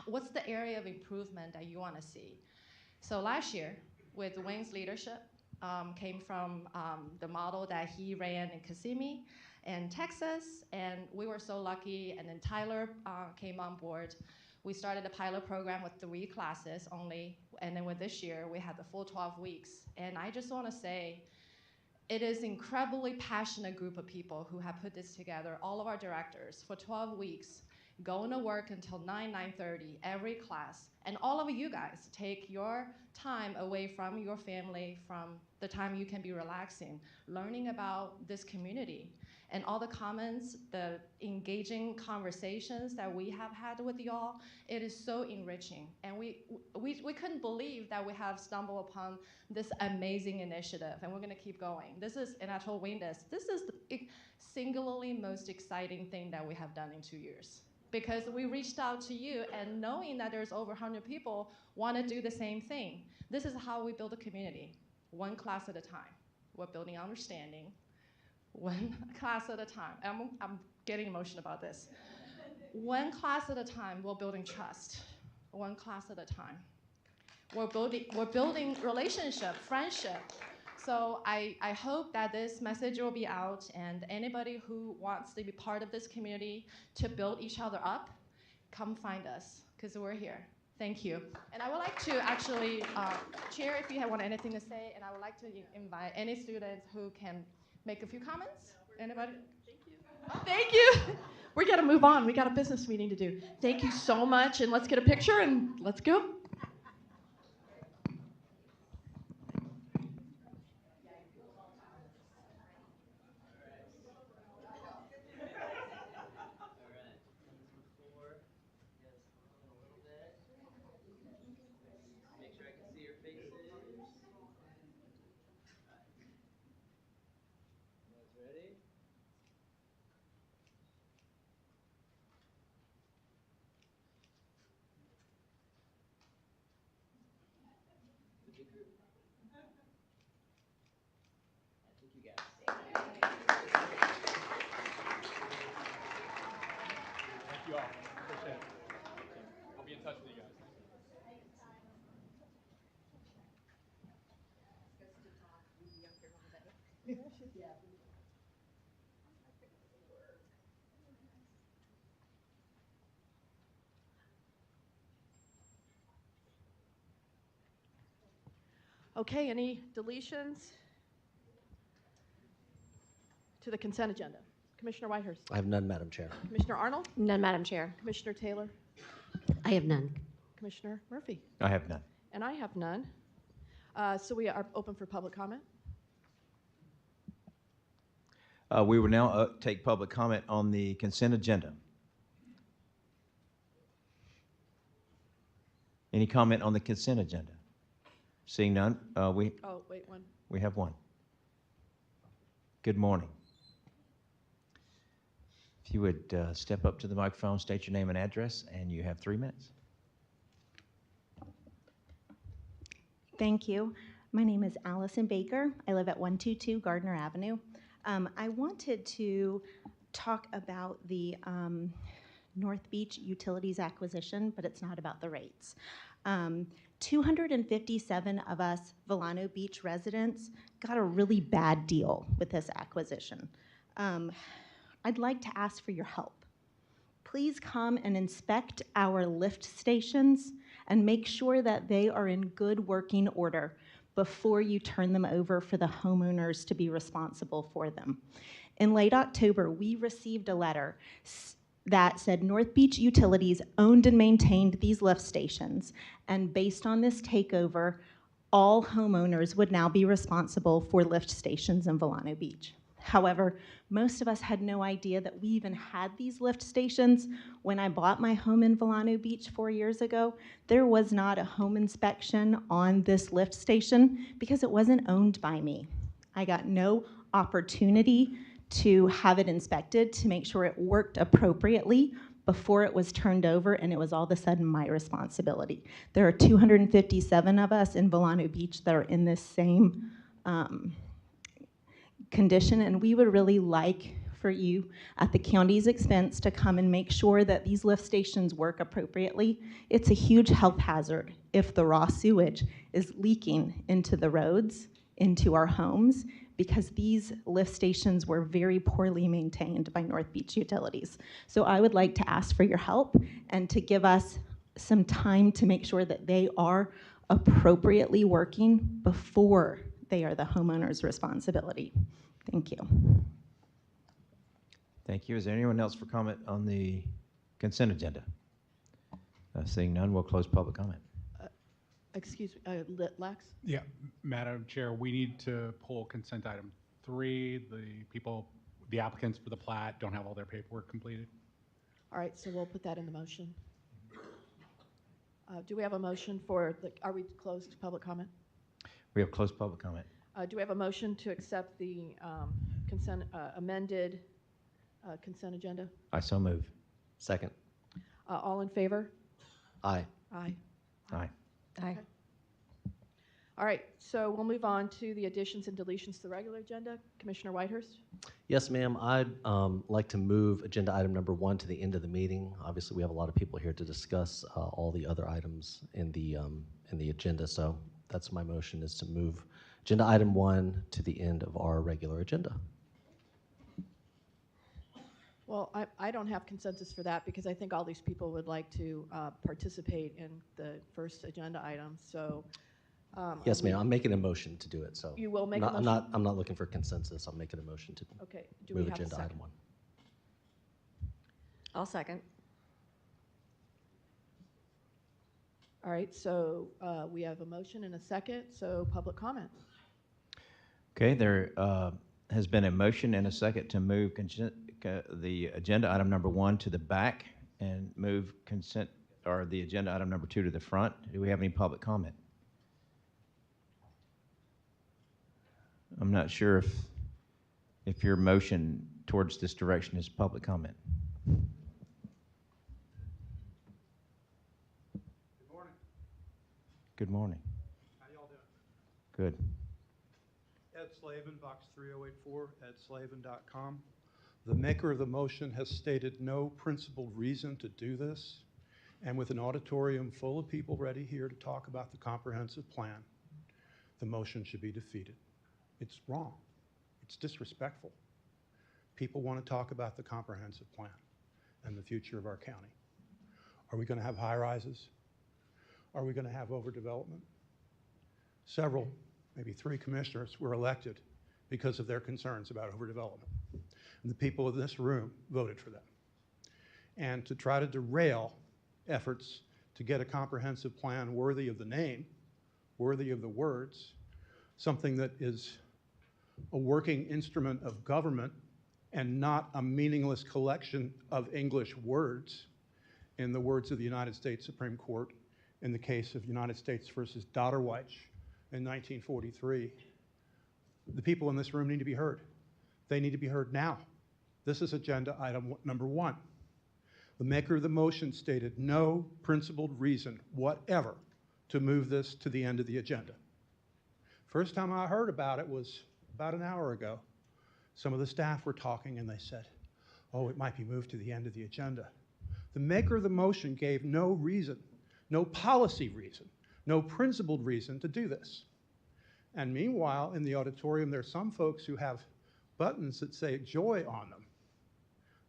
what's the area of improvement that you want to see? So last year, with Wayne's leadership, came from the model that he ran in Kissimmee and Texas, and we were so lucky, and then Tyler came on board. We started a pilot program with 3 classes only, and then with this year, we had the full 12 weeks. And I just want to say, it is an incredibly passionate group of people who have put this together, all of our directors, for 12 weeks, going to work until 9:30 every class. And all of you guys take your time away from your family, from the time you can be relaxing, learning about this community. And all the comments, the engaging conversations that we have had with y'all, it is so enriching. And we couldn't believe that we have stumbled upon this amazing initiative, and we're gonna keep going. This is, and I told Wayne this is the singularly most exciting thing that we have done in 2 years. Because we reached out to you, and knowing that there's over 100 people want to do the same thing. This is how we build a community, one class at a time. We're building understanding, one class at a time. I'm getting emotional about this. One class at a time, we're building trust. One class at a time. We're building relationship, friendship. So I hope that this message will be out, and anybody who wants to be part of this community to build each other up, come find us, because we're here. Thank you. And I would like to actually, Chair, if you want anything to say, and I would like to invite any students who can make a few comments. Anybody? Thank you. Oh, thank you. We got to move on. We got a business meeting to do. Thank you so much, and let's get a picture, and let's go. Okay, any deletions to the consent agenda? Commissioner Whitehurst. I have none, Madam Chair. Commissioner Arnold. None, Madam Chair. Commissioner Taylor. I have none. Commissioner Murphy. I have none. And I have none. So we are open for public comment. We will now take public comment on the consent agenda. Any comment on the consent agenda? Seeing none, Oh, wait, one. we have one. Good morning. If you would step up to the microphone, state your name and address, and you have 3 minutes. Thank you. My name is Allison Baker. I live at 122 Gardner Avenue. I wanted to talk about the North Beach Utilities acquisition, but it's not about the rates. 257 of us Volano Beach residents got a really bad deal with this acquisition. I'd like to ask for your help. Please come and inspect our lift stations and make sure that they are in good working order before you turn them over for the homeowners to be responsible for them. In late October, we received a letter that said North Beach Utilities owned and maintained these lift stations, and based on this takeover, all homeowners would now be responsible for lift stations in Volano Beach. However, most of us had no idea that we even had these lift stations. When I bought my home in Volano Beach 4 years ago, there was not a home inspection on this lift station because it wasn't owned by me. I got no opportunity to have it inspected to make sure it worked appropriately before it was turned over, and it was all of a sudden my responsibility. There are 257 of us in Volano Beach that are in this same condition, and we would really like for you at the county's expense to come and make sure that these lift stations work appropriately. It's a huge health hazard if the raw sewage is leaking into the roads, into our homes, because these lift stations were very poorly maintained by North Beach Utilities. So I would like to ask for your help and to give us some time to make sure that they are appropriately working before they are the homeowner's responsibility. Thank you. Thank you. Is there anyone else for comment on the consent agenda? Seeing none, we'll close public comment. Excuse me, Lex? Yeah, Madam Chair, we need to pull consent item 3. The applicants for the plat don't have all their paperwork completed. All right, so we'll put that in the motion. Do we have a motion for are we closed to public comment? We have closed public comment. Do we have a motion to accept the consent, amended consent agenda? I so move. Second. All in favor? Aye. Aye. Aye. Aye. All right, so we'll move on to the additions and deletions to the regular agenda. Commissioner Whitehurst? Yes, ma'am. I'd like to move agenda item number 1 to the end of the meeting. Obviously, we have a lot of people here to discuss all the other items in the agenda, so that's my motion, is to move agenda item 1 to the end of our regular agenda. Well, I don't have consensus for that because I think all these people would like to participate in the first agenda item. So, Yes, ma'am. I'm making a motion to do it. So you will make a motion? I'm not looking for consensus. I'm making a motion to Okay. Do we move have a agenda second? item 1. I'll second. All right. So we have a motion and a second. So public comment. Okay, there has been a motion and a second to move the agenda item number 1 to the back and move the agenda item number 2 to the front. Do we have any public comment? I'm not sure if your motion towards this direction is public comment. Good morning. Good morning. How y'all doing? Good. Ed Slavin, box 3084, edslavin.com. The maker of the motion has stated no principled reason to do this, and with an auditorium full of people ready here to talk about the comprehensive plan, the motion should be defeated. It's wrong. It's disrespectful. People want to talk about the comprehensive plan and the future of our county. Are we going to have high rises? Are we going to have overdevelopment? Several, maybe 3 commissioners were elected because of their concerns about overdevelopment. And the people in this room voted for them. And to try to derail efforts to get a comprehensive plan worthy of the name, worthy of the words, something that is a working instrument of government and not a meaningless collection of English words, in the words of the United States Supreme Court in the case of United States versus Dotterweich in 1943. The people in this room need to be heard. They need to be heard now. This is agenda item number 1. The maker of the motion stated no principled reason whatever to move this to the end of the agenda. First time I heard about it was about an hour ago. Some of the staff were talking and they said, oh, it might be moved to the end of the agenda. The maker of the motion gave no reason, no policy reason, no principled reason to do this. And meanwhile, in the auditorium, there are some folks who have buttons that say joy on them.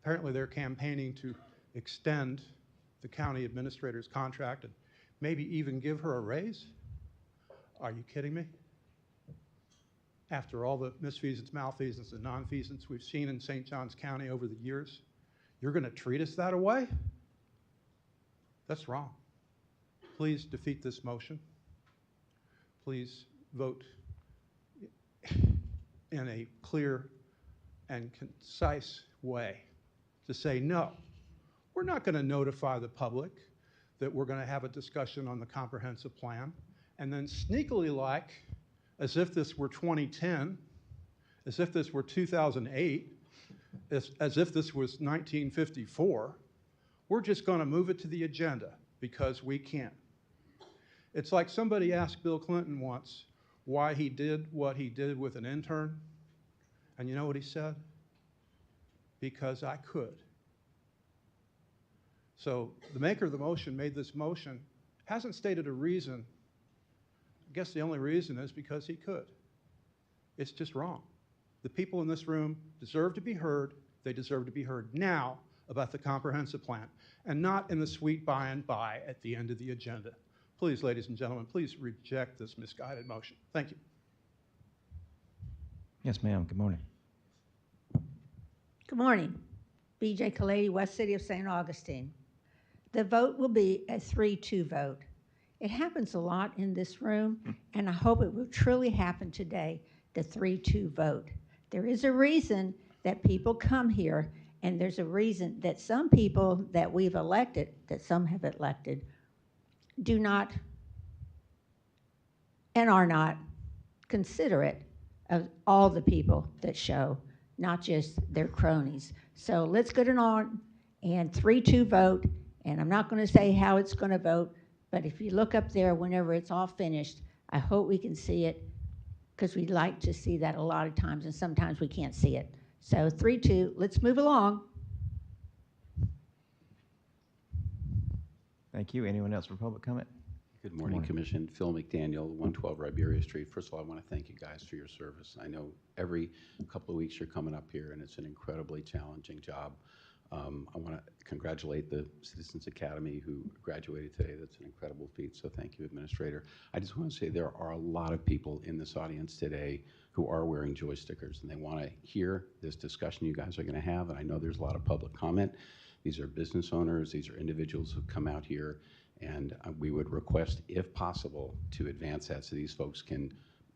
Apparently they're campaigning to extend the county administrator's contract and maybe even give her a raise. Are you kidding me? After all the misfeasance, malfeasance, and nonfeasance we've seen in St. Johns County over the years, you're going to treat us that way? That's wrong. Please defeat this motion. Please vote in a clear and concise way to say no. We're not going to notify the public that we're going to have a discussion on the comprehensive plan and then sneakily, like, as if this were 2010, as if this were 2008, as if this was 1954, we're just going to move it to the agenda because we can. It's like somebody asked Bill Clinton once why he did what he did with an intern, and you know what he said? because I could. So the maker of the motion made this motion, hasn't stated a reason. I guess the only reason is because he could. It's just wrong. The people in this room deserve to be heard. They deserve to be heard now about the comprehensive plan, and not in the sweet by and by at the end of the agenda. Please, ladies and gentlemen, please reject this misguided motion. Thank you. Yes, ma'am. Good morning. Good morning. B.J. Kalady, West City of St. Augustine. The vote will be a 3-2 vote. It happens a lot in this room, and I hope it will truly happen today, the 3-2 vote. There is a reason that people come here, and there's a reason that some people that we've elected, that some have elected, do not and are not considerate of all the people that show, not just their cronies. So let's get it on and 3-2 vote. And I'm not going to say how it's going to vote, but if you look up there whenever it's all finished, I hope we can see it, because we'd like to see that a lot of times, and sometimes we can't see it. So 3-2, let's move along. Thank you. Anyone else for public comment? Good morning, morning. Commission. Phil McDaniel, 112 Riberia Street. First of all, I want to thank you guys for your service. I know every couple of weeks you're coming up here, and it's an incredibly challenging job. I want to congratulate the Citizens Academy who graduated today. That's an incredible feat, so thank you, Administrator. I just want to say there are a lot of people in this audience today who are wearing joy stickers, and they want to hear this discussion you guys are going to have, and I know there's a lot of public comment. These are business owners. These are individuals who come out here, and we would request, if possible, to advance that so these folks can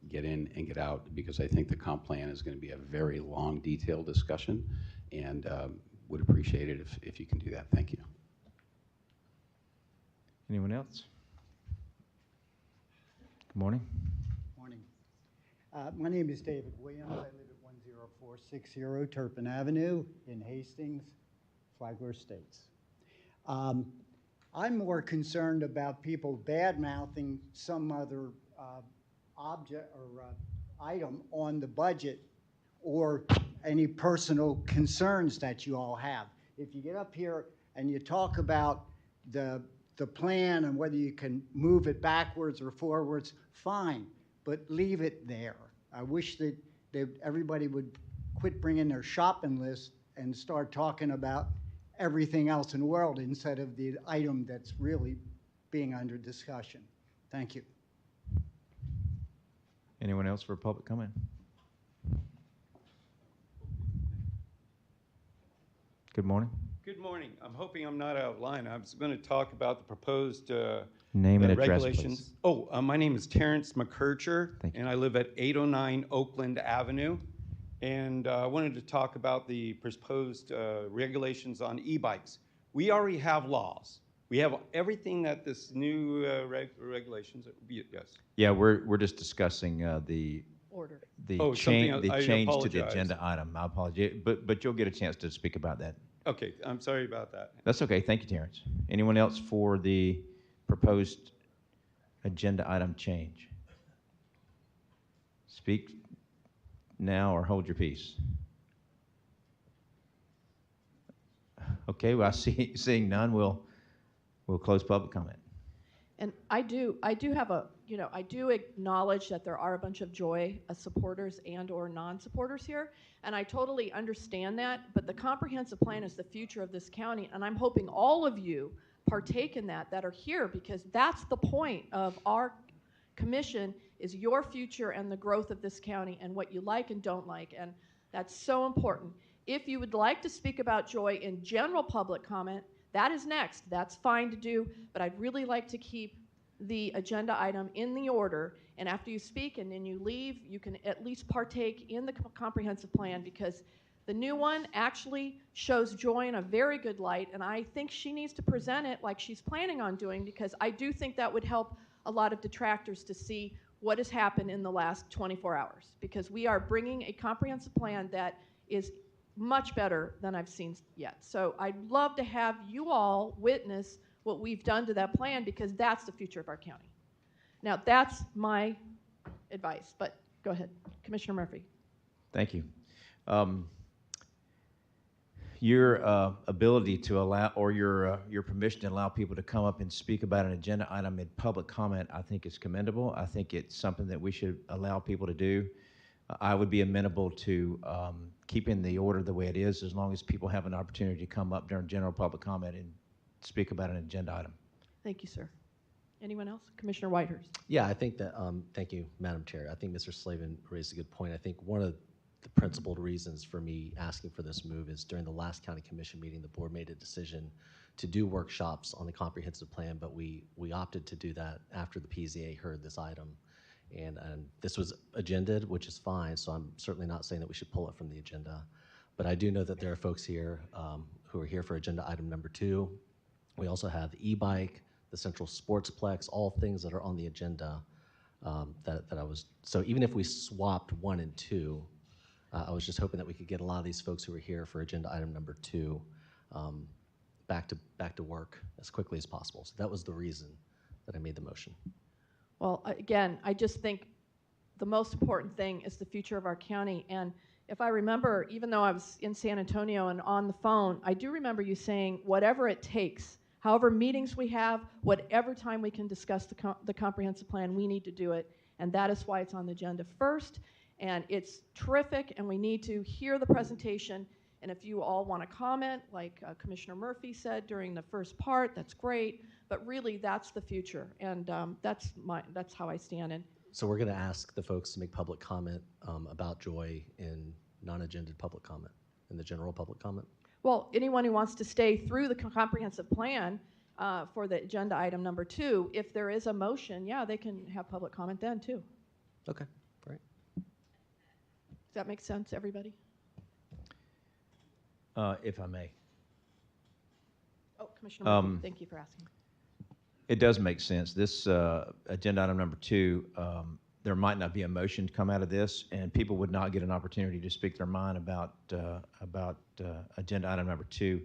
get in and get out, because I think the comp plan is going to be a very long, detailed discussion, and would appreciate it if you can do that. Thank you. Anyone else? Good morning. Morning. My name is David Williams. I live at 10460 Turpin Avenue in Hastings, Flagler Estates. I'm more concerned about people bad-mouthing some other object or item on the budget, or any personal concerns that you all have. If you get up here and you talk about the plan and whether you can move it backwards or forwards, fine, but leave it there. I wish that everybody would quit bringing their shopping list and start talking about everything else in the world instead of the item that's really being under discussion. Thank you. Anyone else for public comment? Good morning. Good morning. I'm hoping I'm not out of line. I was going to talk about the proposed Name and address, regulations. please. Oh, my name is Terrence McKercher, and I live at 809 Oakland Avenue. And I wanted to talk about the proposed regulations on e-bikes. We already have laws. We have everything that this new regulations. Yes. Yeah, we're just discussing the Order. Something else. the I change to the apologize. agenda item. I apologize, but you'll get a chance to speak about that. Okay, I'm sorry about that. That's okay. Thank you, Terrence. Anyone else for the proposed agenda item change? Speak now or hold your peace. Okay, well, seeing none, we'll close public comment. And I do have I do acknowledge that there are a bunch of Joy supporters and or non-supporters here, and I totally understand that, but the comprehensive plan is the future of this county, and I'm hoping all of you partake in that are here, because that's the point of our commission, is your future and the growth of this county and what you like and don't like, and that's so important. If you would like to speak about Joy in general public comment, that is next. That's fine to do, but I'd really like to keep the agenda item in the order, and after you speak and then you leave, you can at least partake in the comprehensive plan, because the new one actually shows Joy in a very good light, and I think she needs to present it like she's planning on doing, because I do think that would help a lot of detractors to see what has happened in the last 24 hours, because we are bringing a comprehensive plan that is much better than I've seen yet. So I'd love to have you all witness what we've done to that plan, because that's the future of our county. Now, that's my advice, but go ahead, Commissioner Murphy. Thank you. your ability to allow, or your permission to allow people to come up and speak about an agenda item in public comment, I think is commendable. I think it's something that we should allow people to do. I would be amenable to keeping the order the way it is, as long as people have an opportunity to come up during general public comment and speak about an agenda item. Thank you, sir. Anyone else? Commissioner Whitehurst. Yeah, I think that, thank you, Madam Chair. I think Mr. Slavin raised a good point. I think one of the principled reasons for me asking for this move is during the last county commission meeting, the board made a decision to do workshops on the comprehensive plan, but we opted to do that after the PZA heard this item. And this was agended, which is fine, so I'm certainly not saying that we should pull it from the agenda. But I do know that there are folks here who are here for agenda item number 2. We also have the e-bike, the Central Sportsplex, all things that are on the agenda that I was, so even if we swapped 1 and 2, I was just hoping that we could get a lot of these folks who are here for agenda item number 2 back to work as quickly as possible. So that was the reason that I made the motion. Well, again, I just think the most important thing is the future of our county. And if I remember, even though I was in San Antonio and on the phone, I do remember you saying, whatever it takes, however meetings we have, whatever time we can discuss the comprehensive plan, we need to do it. And that is why it's on the agenda first. And it's terrific, and we need to hear the presentation. And if you all want to comment, like Commissioner Murphy said during the first part, that's great. But really, that's the future, and that's how I stand. And so we're going to ask the folks to make public comment about Joy in non-agended public comment, in the general public comment. Well, anyone who wants to stay through the comprehensive plan for the agenda item number 2, if there is a motion, yeah, they can have public comment then too. Okay, great. Does that make sense, everybody? If I may. Oh, Commissioner Murphy, thank you for asking. It does make sense. This agenda item number 2, there might not be a motion to come out of this, and people would not get an opportunity to speak their mind about agenda item number 2.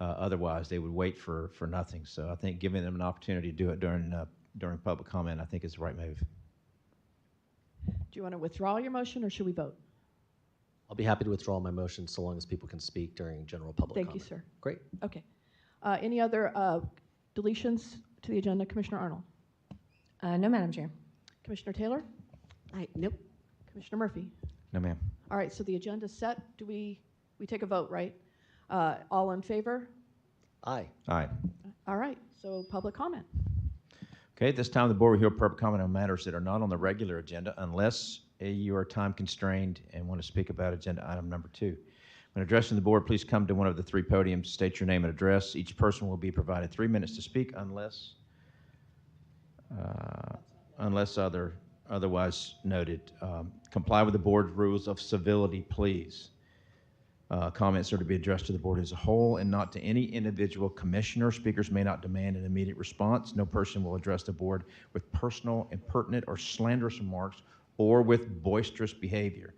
Otherwise, they would wait for nothing. So I think giving them an opportunity to do it during public comment, I think is the right move. Do you want to withdraw your motion, or should we vote? I'll be happy to withdraw my motion so long as people can speak during general public comment. Thank you, sir. Great. Okay. Any other deletions to the agenda? Commissioner Arnold? No, Madam Chair. Commissioner Taylor? Nope. Commissioner Murphy? No, ma'am. All right, so the agenda's set. Do we take a vote, right? All in favor? Aye. Aye. All right, so public comment. Okay, at this time, the board will hear public comment on matters that are not on the regular agenda unless you are time constrained and want to speak about agenda item number 2. When addressing the board, please come to one of the 3 podiums, state your name and address. Each person will be provided 3 minutes to speak unless otherwise noted. Comply with the board's rules of civility, please. Comments are to be addressed to the board as a whole and not to any individual commissioner. Speakers may not demand an immediate response. No person will address the board with personal, impertinent, or slanderous remarks or with boisterous behavior.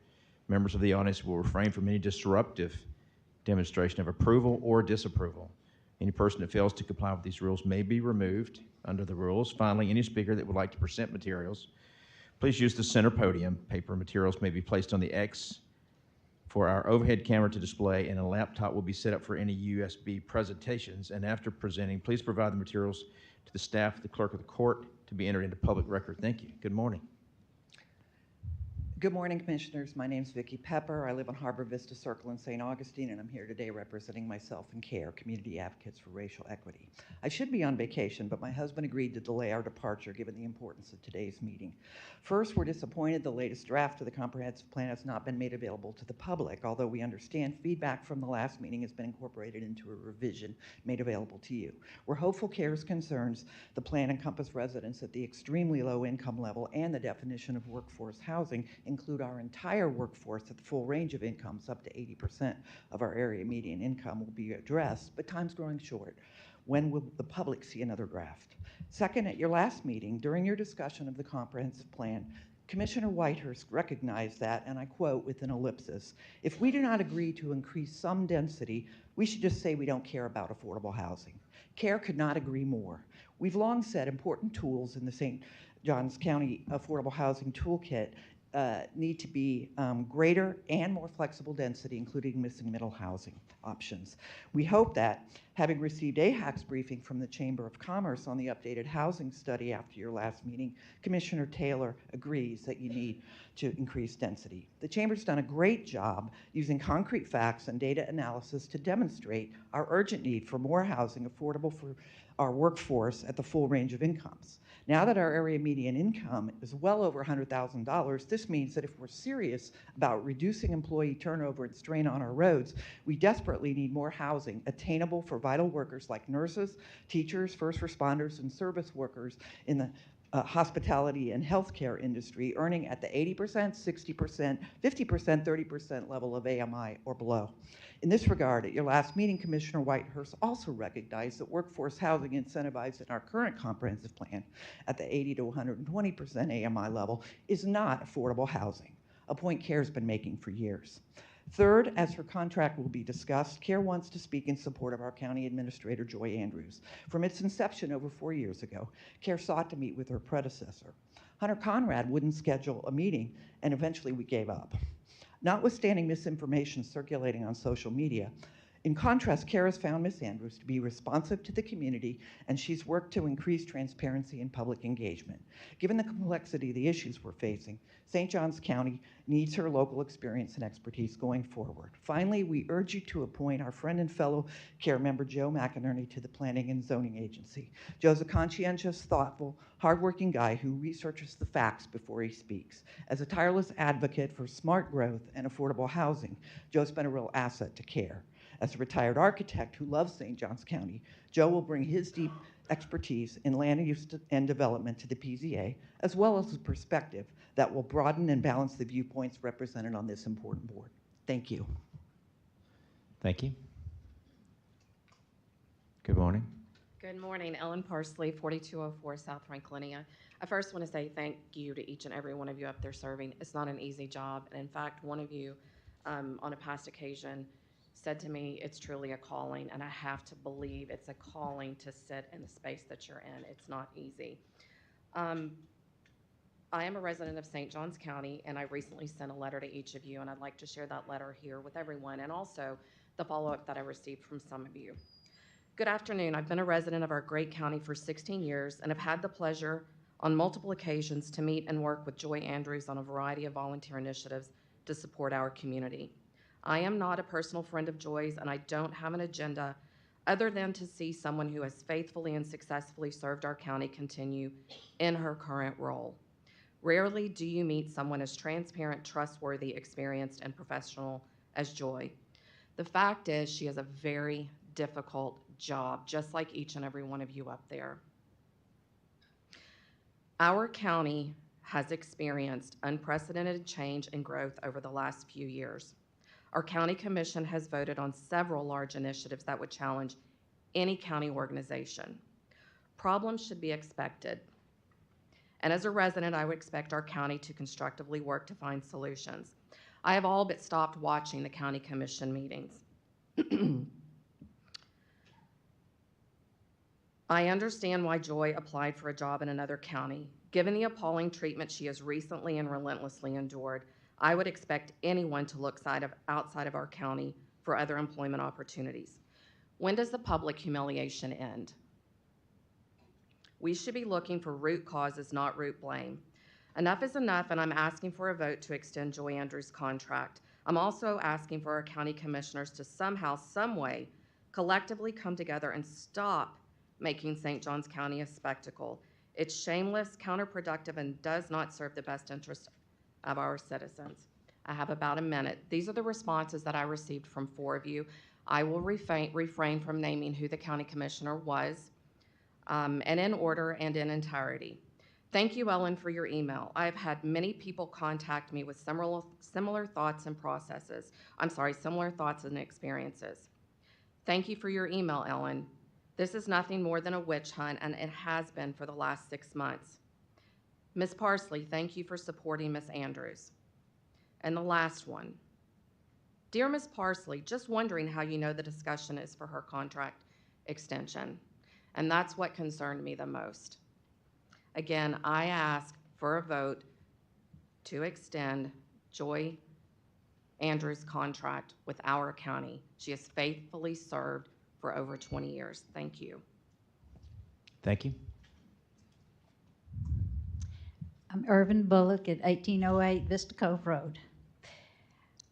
Members of the audience will refrain from any disruptive demonstration of approval or disapproval. Any person that fails to comply with these rules may be removed under the rules. Finally, any speaker that would like to present materials, please use the center podium. Paper materials may be placed on the X for our overhead camera to display, and a laptop will be set up for any USB presentations. And after presenting, please provide the materials to the staff, the clerk of the court, to be entered into public record. Thank you. Good morning. Good morning, Commissioners. My name is Vicki Pepper. I live on Harbor Vista Circle in St. Augustine, and I'm here today representing myself and CARE, Community Advocates for Racial Equity. I should be on vacation, but my husband agreed to delay our departure given the importance of today's meeting. First, we're disappointed the latest draft of the comprehensive plan has not been made available to the public, although we understand feedback from the last meeting has been incorporated into a revision made available to you. We're hopeful CARE's concerns the plan encompass residents at the extremely low income level and the definition of workforce housing include our entire workforce at the full range of incomes, up to 80% of our area median income will be addressed, but time's growing short. When will the public see another draft? Second, at your last meeting, during your discussion of the comprehensive plan, Commissioner Whitehurst recognized that, and I quote with an ellipsis, if we do not agree to increase some density, we should just say we don't care about affordable housing. CARE could not agree more. We've long said important tools in the St. Johns County Affordable Housing Toolkit need to be greater and more flexible density, including missing middle housing options. We hope that, having received AHAC's briefing from the Chamber of Commerce on the updated housing study after your last meeting, Commissioner Taylor agrees that you need to increase density. The Chamber's done a great job using concrete facts and data analysis to demonstrate our urgent need for more housing affordable for our workforce at the full range of incomes. Now that our area median income is well over $100,000, this means that if we're serious about reducing employee turnover and strain on our roads, we desperately need more housing attainable for vital workers like nurses, teachers, first responders, and service workers in the hospitality and healthcare industry, earning at the 80%, 60%, 50%, 30% level of AMI or below. In this regard, at your last meeting, Commissioner Whitehurst also recognized that workforce housing incentivized in our current comprehensive plan at the 80 to 120% AMI level is not affordable housing, a point CARE's been making for years. Third, as her contract will be discussed, CARE wants to speak in support of our County Administrator, Joy Andrews. From its inception over 4 years ago, CARE sought to meet with her predecessor. Hunter Conrad wouldn't schedule a meeting, and eventually we gave up. Notwithstanding misinformation circulating on social media, in contrast, CARE has found Ms. Andrews to be responsive to the community, and she's worked to increase transparency and public engagement. Given the complexity of the issues we're facing, St. Johns County needs her local experience and expertise going forward. Finally, we urge you to appoint our friend and fellow CARE member Joe McInerney to the Planning and Zoning Agency. Joe's a conscientious, thoughtful, hardworking guy who researches the facts before he speaks. As a tireless advocate for smart growth and affordable housing, Joe's been a real asset to CARE. As a retired architect who loves St. Johns County, Joe will bring his deep expertise in land use and development to the PZA, as well as a perspective that will broaden and balance the viewpoints represented on this important board. Thank you. Thank you. Good morning. Good morning, Ellen Parsley, 4204 South Franklinia. I first want to say thank you to each and every one of you up there serving. It's not an easy job, and in fact, one of you on a past occasion said to me, it's truly a calling, and I have to believe it's a calling to sit in the space that you're in. It's not easy. I am a resident of St. Johns County, and I recently sent a letter to each of you, and I'd like to share that letter here with everyone, and also the follow-up that I received from some of you. Good afternoon. I've been a resident of our great county for 16 years, and have had the pleasure on multiple occasions to meet and work with Joy Andrews on a variety of volunteer initiatives to support our community. I am not a personal friend of Joy's, and I don't have an agenda other than to see someone who has faithfully and successfully served our county continue in her current role. Rarely do you meet someone as transparent, trustworthy, experienced, and professional as Joy. The fact is, she has a very difficult job, just like each and every one of you up there. Our county has experienced unprecedented change and growth over the last few years. Our county commission has voted on several large initiatives that would challenge any county organization. Problems should be expected. And as a resident, I would expect our county to constructively work to find solutions. I have all but stopped watching the county commission meetings. I understand why Joy applied for a job in another county. Given the appalling treatment she has recently and relentlessly endured, I would expect anyone to look outside of our county for other employment opportunities. When does the public humiliation end? We should be looking for root causes, not root blame. Enough is enough, and I'm asking for a vote to extend Joy Andrews' contract. I'm also asking for our county commissioners to somehow, some way, collectively come together and stop making St. Johns County a spectacle. It's shameless, counterproductive, and does not serve the best interest of our citizens. I have about a minute. These are the responses that I received from 4 of you. I will refrain from naming who the county commissioner was, and in order and in entirety. Thank you, Ellen, for your email. I've had many people contact me with similar thoughts and similar thoughts and experiences. Thank you for your email, Ellen. This is nothing more than a witch hunt, and it has been for the last 6 months. Ms. Parsley, thank you for supporting Ms. Andrews. And the last one. Dear Ms. Parsley, just wondering how you know the discussion is for her contract extension. And that's what concerned me the most. Again, I ask for a vote to extend Joy Andrews' contract with our county. She has faithfully served for over 20 years. Thank you. Thank you. I'm Irvin Bullock at 1808 Vista Cove Road.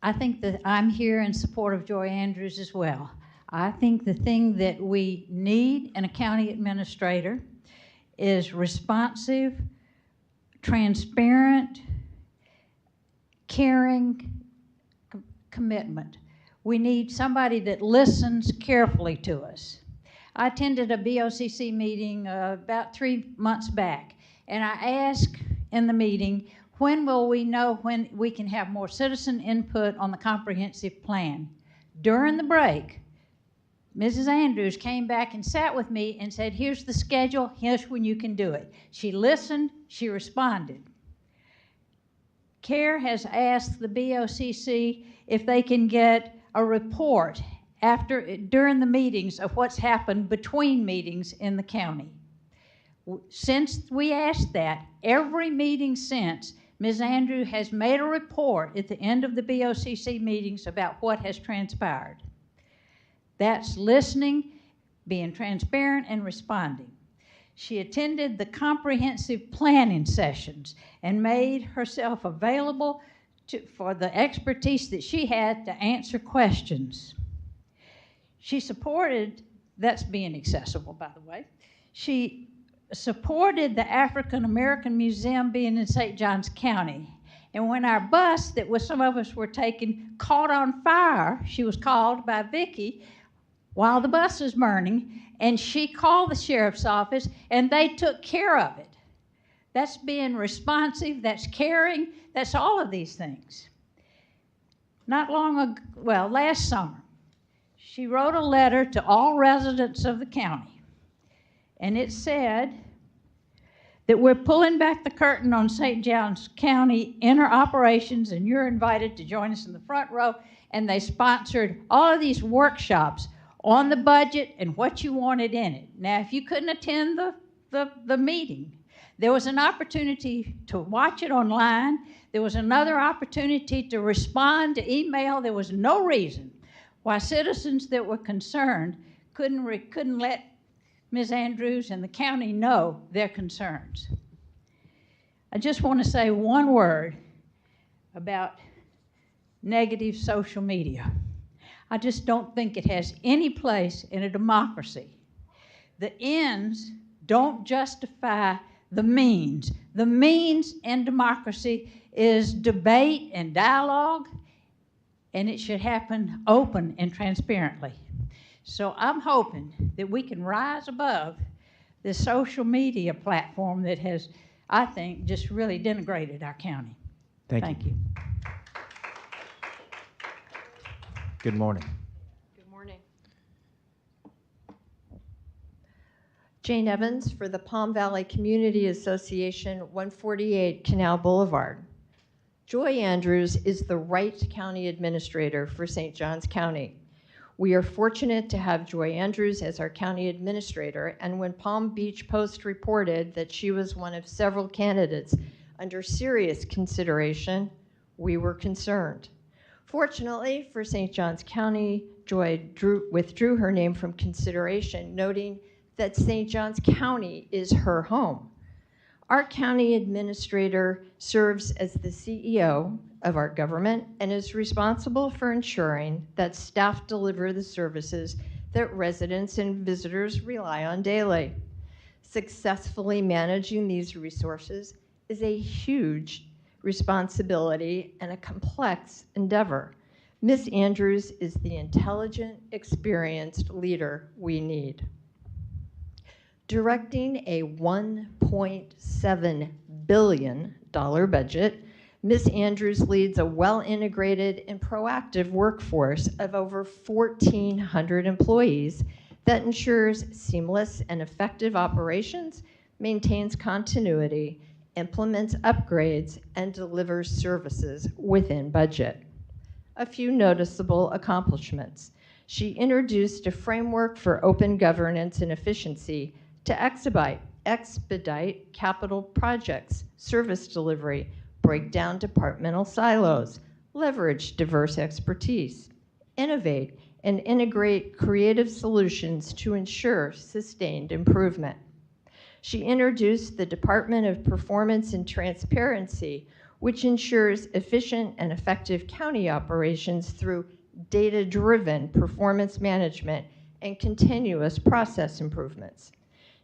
I think that I'm here in support of Joy Andrews as well. I think the thing that we need in a county administrator is responsive, transparent, caring commitment. We need somebody that listens carefully to us. I attended a BOCC meeting about 3 months back, and I asked in the meeting, when will we know when we can have more citizen input on the comprehensive plan? During the break, Mrs. Andrews came back and sat with me and said, here's the schedule, here's when you can do it. She listened, she responded. CARE has asked the BOCC if they can get a report during the meetings of what's happened between meetings in the county. Since we asked that, every meeting since, Ms. Andrews has made a report at the end of the BOCC meetings about what has transpired. That's listening, being transparent, and responding. She attended the comprehensive planning sessions and made herself available for the expertise that she had to answer questions. She supported, that's being accessible, by the way, she supported the African American Museum being in St. Johns County. And when our bus that some of us were taking caught on fire, she was called by Vicki while the bus was burning, and she called the sheriff's office and they took care of it. That's being responsive, that's caring, that's all of these things. Not long ago, well, last summer, she wrote a letter to all residents of the county, and it said that we're pulling back the curtain on St. Johns County inner operations, and you're invited to join us in the front row. And they sponsored all of these workshops on the budget and what you wanted in it. Now, if you couldn't attend the meeting, there was an opportunity to watch it online. There was another opportunity to respond to email. There was no reason why citizens that were concerned couldn't let Ms. Andrews and the county know their concerns. I just want to say one word about negative social media. I just don't think it has any place in a democracy. The ends don't justify the means. The means in democracy is debate and dialogue, and it should happen open and transparently. So I'm hoping that we can rise above this social media platform that has, I think, just really denigrated our county. Thank you. Good morning. Good morning. Jane Evans for the Palm Valley Community Association, 148 Canal Boulevard. Joy Andrews is the Wright County Administrator for St. Johns County. We are fortunate to have Joy Andrews as our county administrator, and when Palm Beach Post reported that she was one of several candidates under serious consideration, we were concerned. Fortunately for St. Johns County, Joy withdrew her name from consideration, noting that St. Johns County is her home. Our county administrator serves as the CEO of our government and is responsible for ensuring that staff deliver the services that residents and visitors rely on daily. Successfully managing these resources is a huge responsibility and a complex endeavor. Ms. Andrews is the intelligent, experienced leader we need. Directing a $1.7 billion budget, Ms. Andrews leads a well-integrated and proactive workforce of over 1,400 employees that ensures seamless and effective operations, maintains continuity, implements upgrades, and delivers services within budget. A few noticeable accomplishments. She introduced a framework for open governance and efficiency to expedite capital projects, service delivery, break down departmental silos, leverage diverse expertise, innovate, and integrate creative solutions to ensure sustained improvement. She introduced the Department of Performance and Transparency, which ensures efficient and effective county operations through data-driven performance management and continuous process improvements.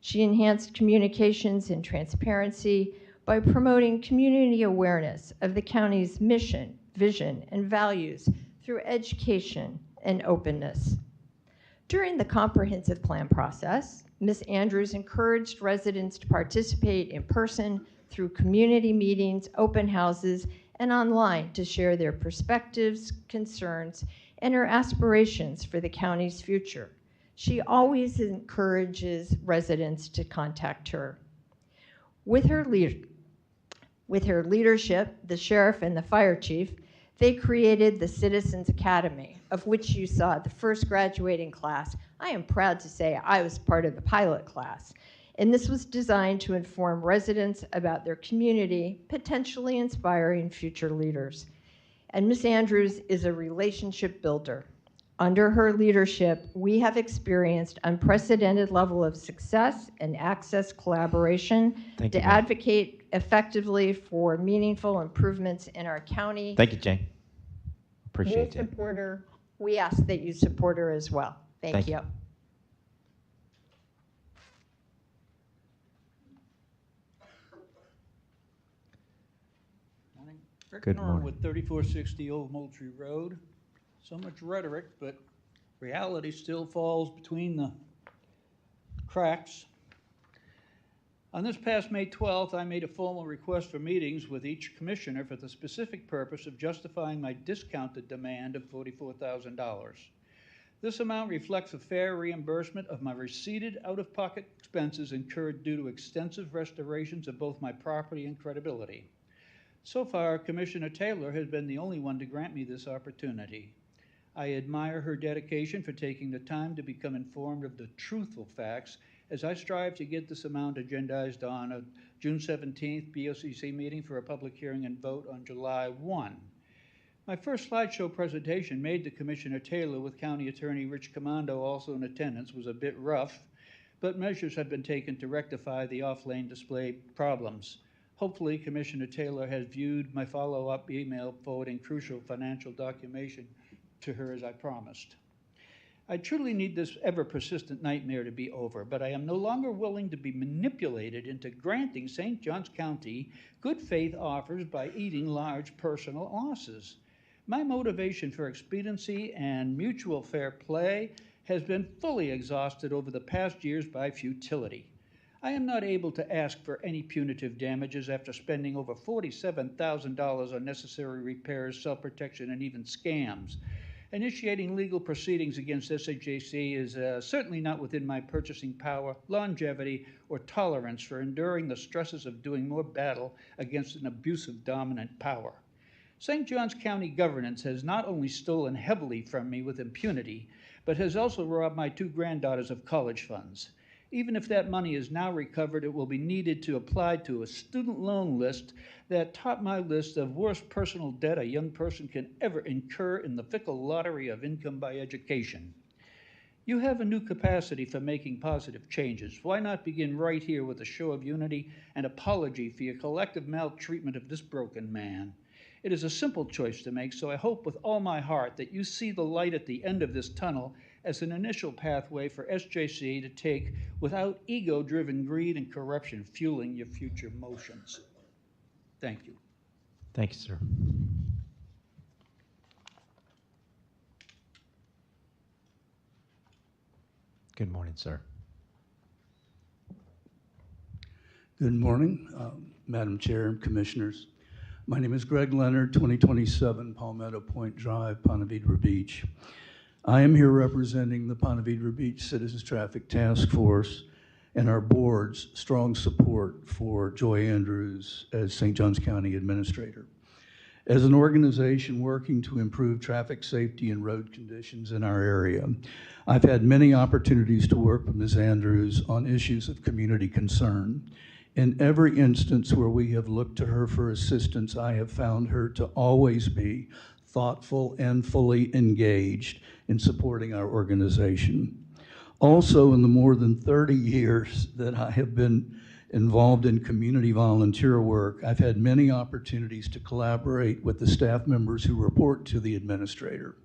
She enhanced communications and transparency by promoting community awareness of the county's mission, vision, and values through education and openness. During the comprehensive plan process, Ms. Andrews encouraged residents to participate in person through community meetings, open houses, and online to share their perspectives, concerns, and her aspirations for the county's future. She always encourages residents to contact her. With her leadership, the sheriff and the fire chief, they created the Citizens Academy, of which you saw the first graduating class. I am proud to say I was part of the pilot class. And this was designed to inform residents about their community, potentially inspiring future leaders. And Ms. Andrews is a relationship builder. Under her leadership, we have experienced unprecedented level of success and access collaboration to advocate effectively for meaningful improvements in our county. Thank you, Jane. Appreciate We it. support her. We ask that you support her as well. Thank you. Good morning. With 3460 Old Moultrie Road. So much rhetoric, but reality still falls between the cracks. On this past May 12th, I made a formal request for meetings with each commissioner for the specific purpose of justifying my discounted demand of $44,000. This amount reflects a fair reimbursement of my receipted out-of-pocket expenses incurred due to extensive restorations of both my property and credibility. So far, Commissioner Taylor has been the only one to grant me this opportunity. I admire her dedication for taking the time to become informed of the truthful facts as I strive to get this amount agendized on a June 17th BOCC meeting for a public hearing and vote on July 1. My first slideshow presentation made to Commissioner Taylor with County Attorney Rich Commando also in attendance was a bit rough, but measures have been taken to rectify the off-lane display problems. Hopefully, Commissioner Taylor has viewed my follow-up email forwarding crucial financial documentation to her as I promised. I truly need this ever-persistent nightmare to be over, but I am no longer willing to be manipulated into granting St. Johns County good faith offers by eating large personal losses. My motivation for expediency and mutual fair play has been fully exhausted over the past years by futility. I am not able to ask for any punitive damages after spending over $47,000 on necessary repairs, self-protection, and even scams. Initiating legal proceedings against SAJC is certainly not within my purchasing power, longevity, or tolerance for enduring the stresses of doing more battle against an abusive dominant power. St. Johns County governance has not only stolen heavily from me with impunity, but has also robbed my two granddaughters of college funds. Even if that money is now recovered, it will be needed to apply to a student loan list that topped my list of worst personal debt a young person can ever incur in the fickle lottery of income by education. You have a new capacity for making positive changes. Why not begin right here with a show of unity and apology for your collective maltreatment of this broken man? It is a simple choice to make, so I hope with all my heart that you see the light at the end of this tunnel as an initial pathway for SJC to take without ego-driven greed and corruption fueling your future motions. Thank you. Thank you, sir. Good morning, sir. Good morning, Madam Chair and Commissioners. My name is Greg Leonard, 2027 Palmetto Point Drive, Ponte Vedra Beach. I am here representing the Ponte Vedra Beach Citizens Traffic Task Force and our board's strong support for Joy Andrews as St. Johns County Administrator. As an organization working to improve traffic safety and road conditions in our area, I've had many opportunities to work with Ms. Andrews on issues of community concern, In every instance where we have looked to her for assistance, I have found her to always be thoughtful and fully engaged in supporting our organization. Also, in the more than 30 years that I have been involved in community volunteer work, I've had many opportunities to collaborate with the staff members who report to the administrator.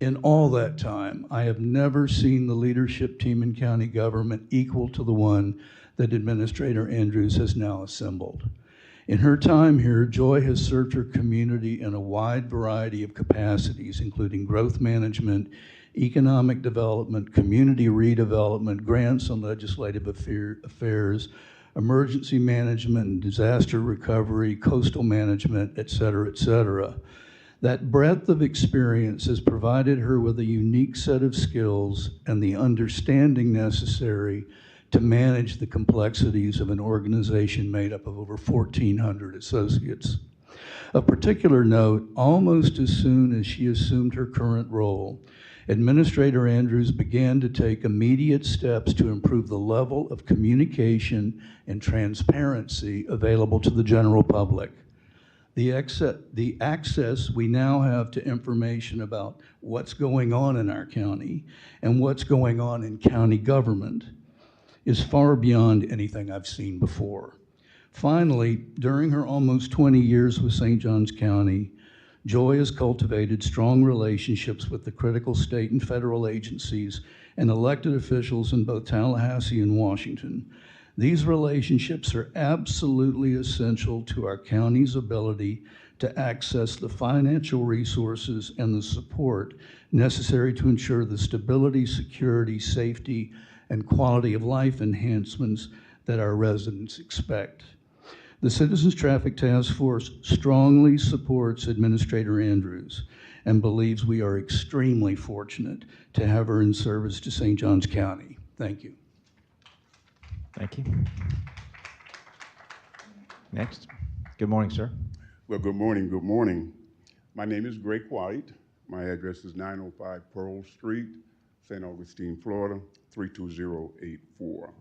In all that time, I have never seen the leadership team in county government equal to the one that Administrator Andrews has now assembled. In her time here, Joy has served her community in a wide variety of capacities, including growth management, economic development, community redevelopment, grants on legislative affairs, emergency management and disaster recovery, coastal management, et cetera, et cetera. That breadth of experience has provided her with a unique set of skills and the understanding necessary to manage the complexities of an organization made up of over 1,400 associates. Of particular note, almost as soon as she assumed her current role, Administrator Andrews began to take immediate steps to improve the level of communication and transparency available to the general public. The access we now have to information about what's going on in our county and what's going on in county government is far beyond anything I've seen before. Finally, during her almost 20 years with St. Johns County, Joy has cultivated strong relationships with the critical state and federal agencies and elected officials in both Tallahassee and Washington. These relationships are absolutely essential to our county's ability to access the financial resources and the support necessary to ensure the stability, security, safety, and quality of life enhancements that our residents expect. The Citizens Traffic Task Force strongly supports Administrator Andrews and believes we are extremely fortunate to have her in service to St. Johns County. Thank you. Thank you. Next. Good morning, sir. Well, good morning, good morning. My name is Greg White. My address is 905 Pearl Street, St. Augustine, Florida, 32084.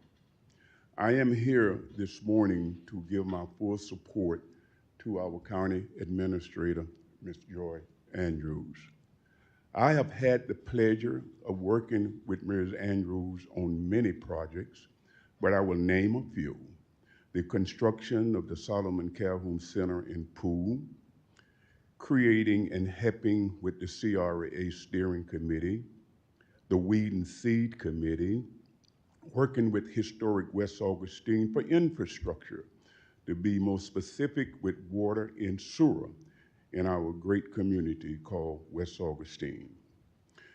I am here this morning to give my full support to our county administrator, Ms. Joy Andrews. I have had the pleasure of working with Ms. Andrews on many projects, but I will name a few. The construction of the Solomon Calhoun Center in Poole, creating and helping with the CRA Steering Committee, the Weed and Seed Committee, working with Historic West Augustine for infrastructure, to be more specific with water and sewer in our great community called West Augustine.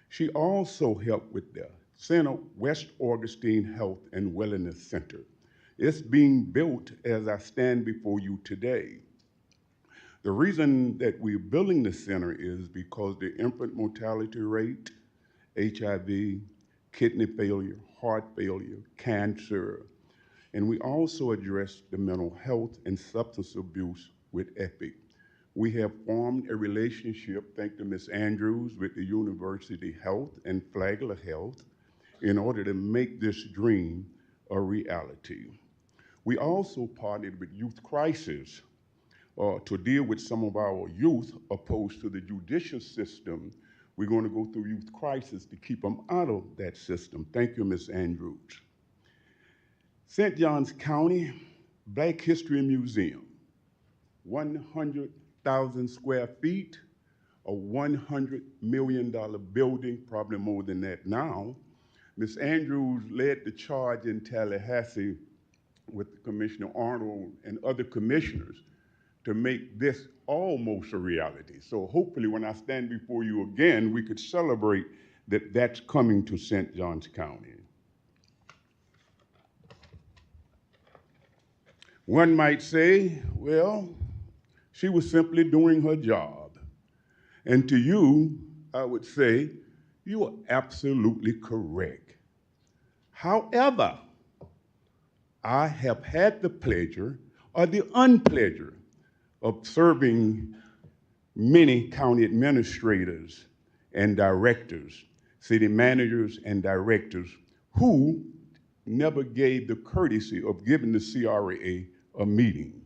She also helped with the Center West Augustine Health and Wellness Center. It's being built as I stand before you today. The reason that we're building the center is because the infant mortality rate, HIV, kidney failure, heart failure, cancer, and we also address the mental health and substance abuse with EPIC. We have formed a relationship, thanks to Ms. Andrews, with the University Health and Flagler Health in order to make this dream a reality. We also partnered with Youth Crisis to deal with some of our youth opposed to the judicial system. We're going to go through Youth Crisis to keep them out of that system. Thank you, Ms. Andrews. St. Johns County Black History Museum, 100,000 square feet, a $100 million building, probably more than that now. Ms. Andrews led the charge in Tallahassee with Commissioner Arnold and other commissioners to make this almost a reality. So hopefully when I stand before you again, we could celebrate that that's coming to St. Johns County. One might say, well, she was simply doing her job. And to you, I would say, you are absolutely correct. However, I have had the pleasure or the unpleasure of serving many county administrators and directors, city managers and directors who never gave the courtesy of giving the CRA a meeting.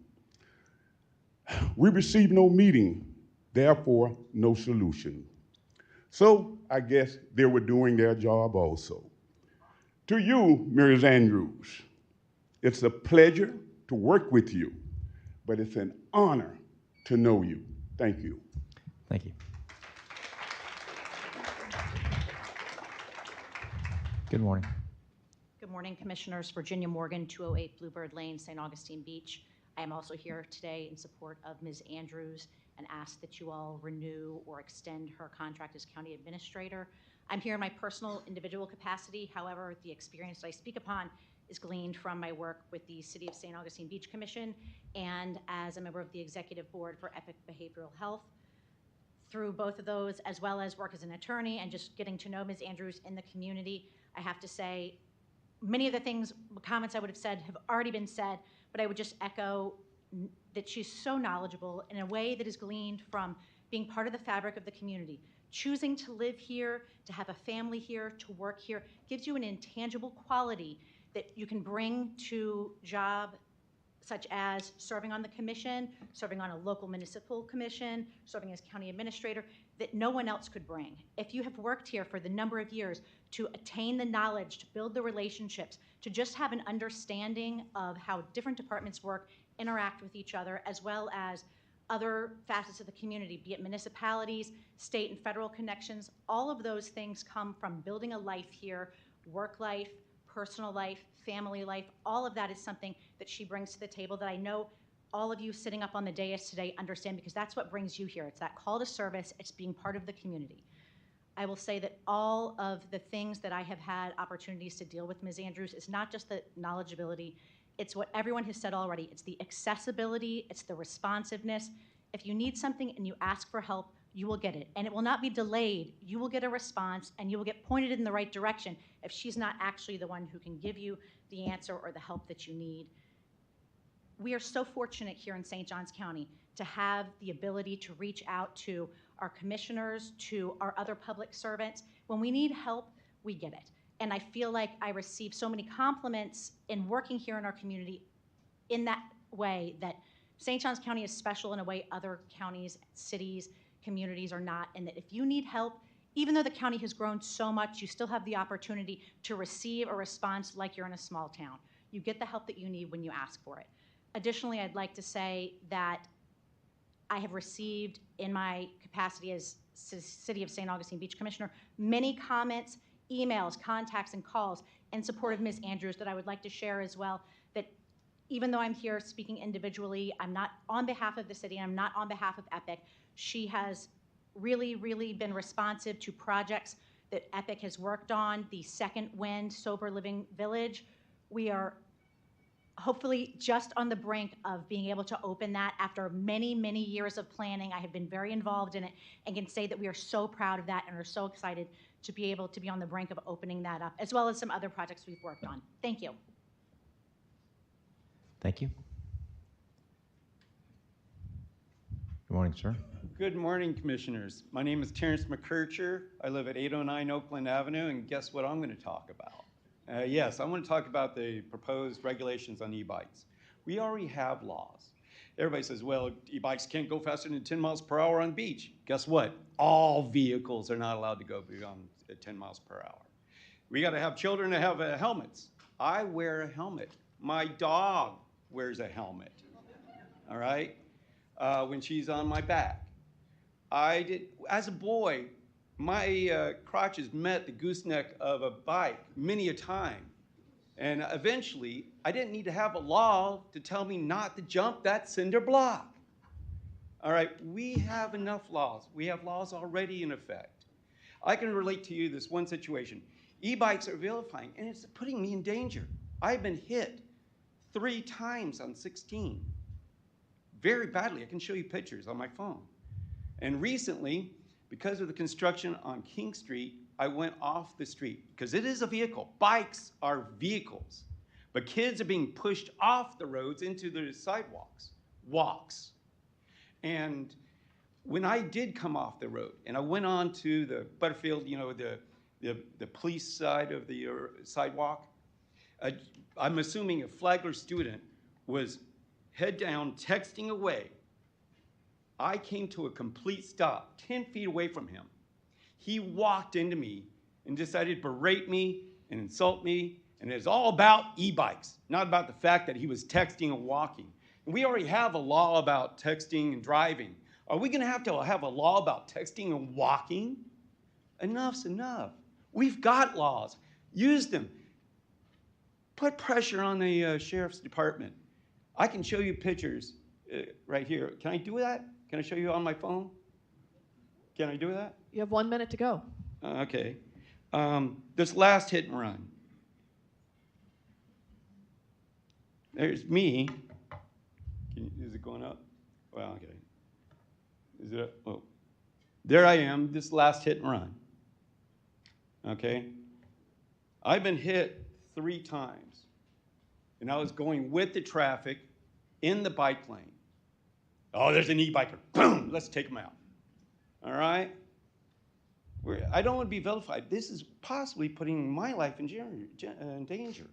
We received no meeting, therefore no solution. So I guess they were doing their job also. To you, Ms. Andrews, it's a pleasure to work with you, but it's an honor to know you. Thank you. Thank you. Good morning. Good morning, Commissioners. Virginia Morgan, 208 Bluebird Lane, St. Augustine Beach. I am also here today in support of Ms. Andrews and ask that you all renew or extend her contract as County Administrator. I'm here in my personal individual capacity. However, the experience that I speak upon is gleaned from my work with the City of St. Augustine Beach Commission and as a member of the Executive Board for Epic Behavioral Health. Through both of those, as well as work as an attorney and just getting to know Ms. Andrews in the community, I have to say many of the comments I would have said have already been said, but I would just echo that she's so knowledgeable in a way that is gleaned from being part of the fabric of the community. Choosing to live here, to have a family here, to work here, gives you an intangible quality that you can bring to job such as serving on the commission, serving on a local municipal commission, serving as county administrator, that no one else could bring. If you have worked here for the number of years to attain the knowledge, to build the relationships, to just have an understanding of how different departments work, interact with each other, as well as other facets of the community, be it municipalities, state and federal connections, all of those things come from building a life here, work life, personal life, family life. All of that is something that she brings to the table that I know all of you sitting up on the dais today understand, because that's what brings you here. It's that call to service. It's being part of the community. I will say that all of the things that I have had opportunities to deal with Ms. Andrews is not just the knowledgeability, it's what everyone has said already. It's the accessibility, it's the responsiveness. If you need something and you ask for help, you will get it. And it will not be delayed. You will get a response and you will get pointed in the right direction if she's not actually the one who can give you the answer or the help that you need. We are so fortunate here in St. Johns County to have the ability to reach out to our commissioners, to our other public servants. When we need help, we get it. And I feel like I receive so many compliments in working here in our community in that way, that St. Johns County is special in a way other counties, cities, communities are not, and that if you need help, even though the county has grown so much, you still have the opportunity to receive a response like you're in a small town. You get the help that you need when you ask for it. Additionally, I'd like to say that I have received, in my capacity as City of St. Augustine Beach Commissioner, many comments, emails, contacts, and calls in support of Ms. Andrews that I would like to share as well, that even though I'm here speaking individually, I'm not on behalf of the city, I'm not on behalf of Epic. She has really, really been responsive to projects that Epic has worked on, the Second Wind Sober Living Village. We are hopefully just on the brink of being able to open that after many, many years of planning. I have been very involved in it and can say that we are so proud of that and are so excited to be able to be on the brink of opening that up, as well as some other projects we've worked on. Thank you. Thank you. Good morning, sir. Good morning, Commissioners. My name is Terrence McKercher. I live at 809 Oakland Avenue, and guess what I'm going to talk about? Yes, I want to talk about the proposed regulations on e-bikes. We already have laws. Everybody says, well, e-bikes can't go faster than 10 miles per hour on the beach. Guess what? All vehicles are not allowed to go beyond 10 miles per hour. We got to have children that have helmets. I wear a helmet. My dog wears a helmet, all right, when she's on my back. As a boy, my crotches met the gooseneck of a bike many a time. And eventually, I didn't need to have a law to tell me not to jump that cinder block. All right, we have enough laws. We have laws already in effect. I can relate to you this one situation. E-bikes are vilifying, and it's putting me in danger. I've been hit 3 times on 16, very badly. I can show you pictures on my phone. And recently, because of the construction on King Street, I went off the street because it is a vehicle. Bikes are vehicles, but kids are being pushed off the roads into the sidewalks, walks. And when I did come off the road and I went on to the Butterfield, you know, the police side of the sidewalk, I'm assuming a Flagler student was head down, texting away. I came to a complete stop, 10 feet away from him. He walked into me and decided to berate me and insult me, and it's all about e-bikes, not about the fact that he was texting and walking. And we already have a law about texting and driving. Are we gonna have a law about texting and walking? Enough's enough. We've got laws. Use them. Put pressure on the sheriff's department. I can show you pictures right here. Can I do that? Can I show you on my phone? Can I do that? You have 1 minute to go. Okay. This last hit and run. There's me. Is it going up? Well, okay. Is it? Oh, there I am. This last hit and run. Okay. I've been hit 3 times, and I was going with the traffic in the bike lane. Oh, there's an e-biker. Boom! Let's take him out. All right. I don't want to be vilified. This is possibly putting my life in danger.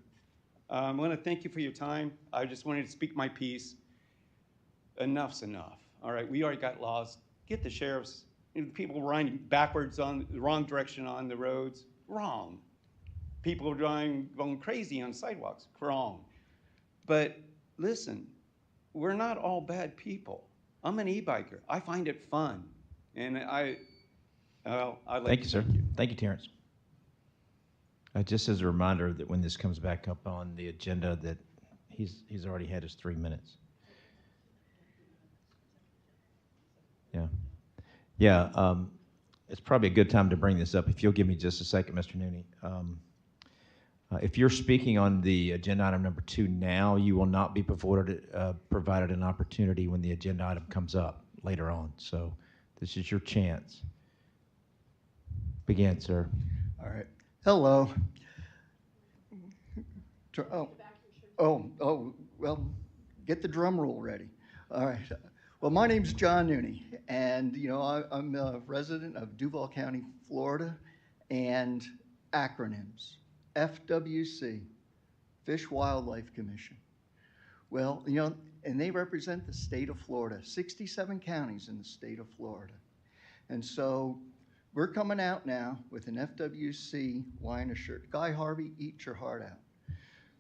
I want to thank you for your time. I just wanted to speak my piece. Enough's enough. All right, we already got laws. Get the sheriffs, people running backwards on the wrong direction on the roads, wrong. People are going crazy on sidewalks, wrong. But listen, we're not all bad people. I'm an e-biker. I find it fun, and I like Thank you, sir. Thank you, Terrence. Just as a reminder that when this comes back up on the agenda, that he's already had his 3 minutes. Yeah. Yeah. It's probably a good time to bring this up. If you'll give me just a second, Mr. Nooney. If you're speaking on the agenda item number 2 now, you will not be provided an opportunity when the agenda item comes up later on. So this is your chance. Begin, sir. All right. Hello. Well, get the drum roll ready. All right. Well, my name's John Nooney, and I'm a resident of Duval County, Florida, and acronyms: FWC, Fish Wildlife Commission. Well, and they represent the state of Florida, 67 counties in the state of Florida. And so we're coming out now with an FWC line of shirt. Guy Harvey, eat your heart out.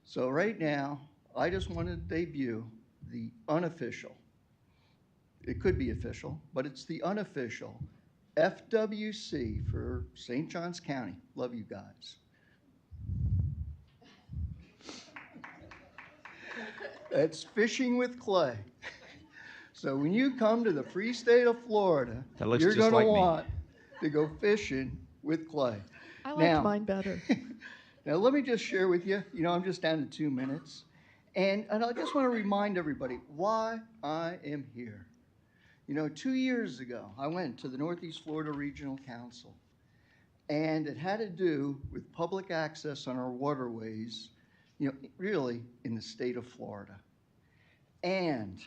So right now, I just want to debut the unofficial, it could be official, but it's the unofficial FWC for St. Johns County. Love you guys. It's fishing with clay. So when you come to the free state of Florida, you're going to want to go fishing with clay. I liked mine better. Now let me just share with you, I'm just down to 2 minutes, and I just want to remind everybody why I am here. 2 years ago, I went to the Northeast Florida Regional Council, and it had to do with public access on our waterways, really in the state of Florida. And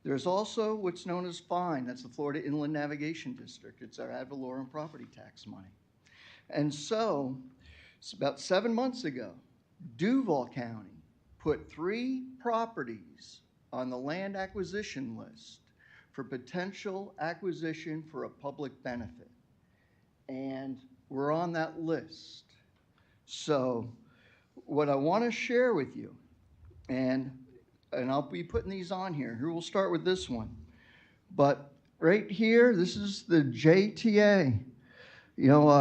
there's also what's known as FINE, that's the Florida Inland Navigation District. It's our ad valorem property tax money. And so, it's about 7 months ago, Duval County put 3 properties on the land acquisition list for potential acquisition for a public benefit. And we're on that list. So what I want to share with you, and I'll be putting these on here. Here, we'll start with this one. But right here, this is the JTA.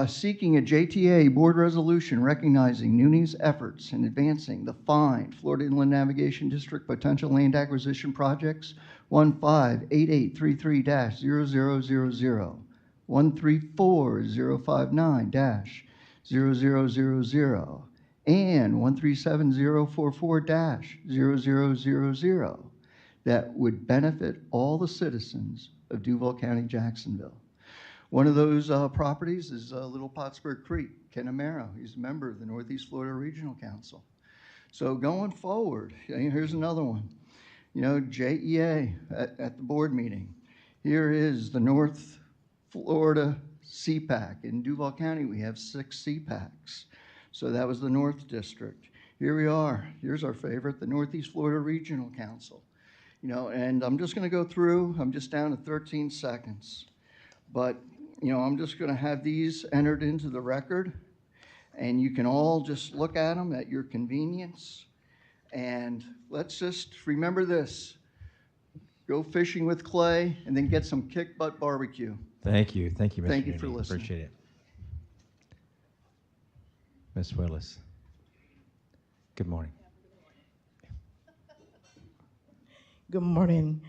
Seeking a JTA board resolution recognizing Nooney's efforts in advancing the FINE, Florida Inland Navigation District potential land acquisition projects 158833-0000, 134059-0000, and 137044-0000 that would benefit all the citizens of Duval County, Jacksonville. One of those properties is Little Pottsburg Creek. Ken Amaro, he's a member of the Northeast Florida Regional Council. So going forward, here's another one. JEA at the board meeting. Here is the North Florida CPAC. In Duval County, we have 6 CPACs. So that was the North District. here we are. Here's our favorite, the Northeast Florida Regional Council. And I'm just going to go through. I'm just down to 13 seconds. But, I'm just going to have these entered into the record, and you can all just look at them at your convenience. And let's just remember this. Go fishing with Clay, and then get some kick butt barbecue. Thank you. Thank you, Mr. Thank you for Newby. listening. Appreciate it. Ms. Willis. Good morning. Good morning.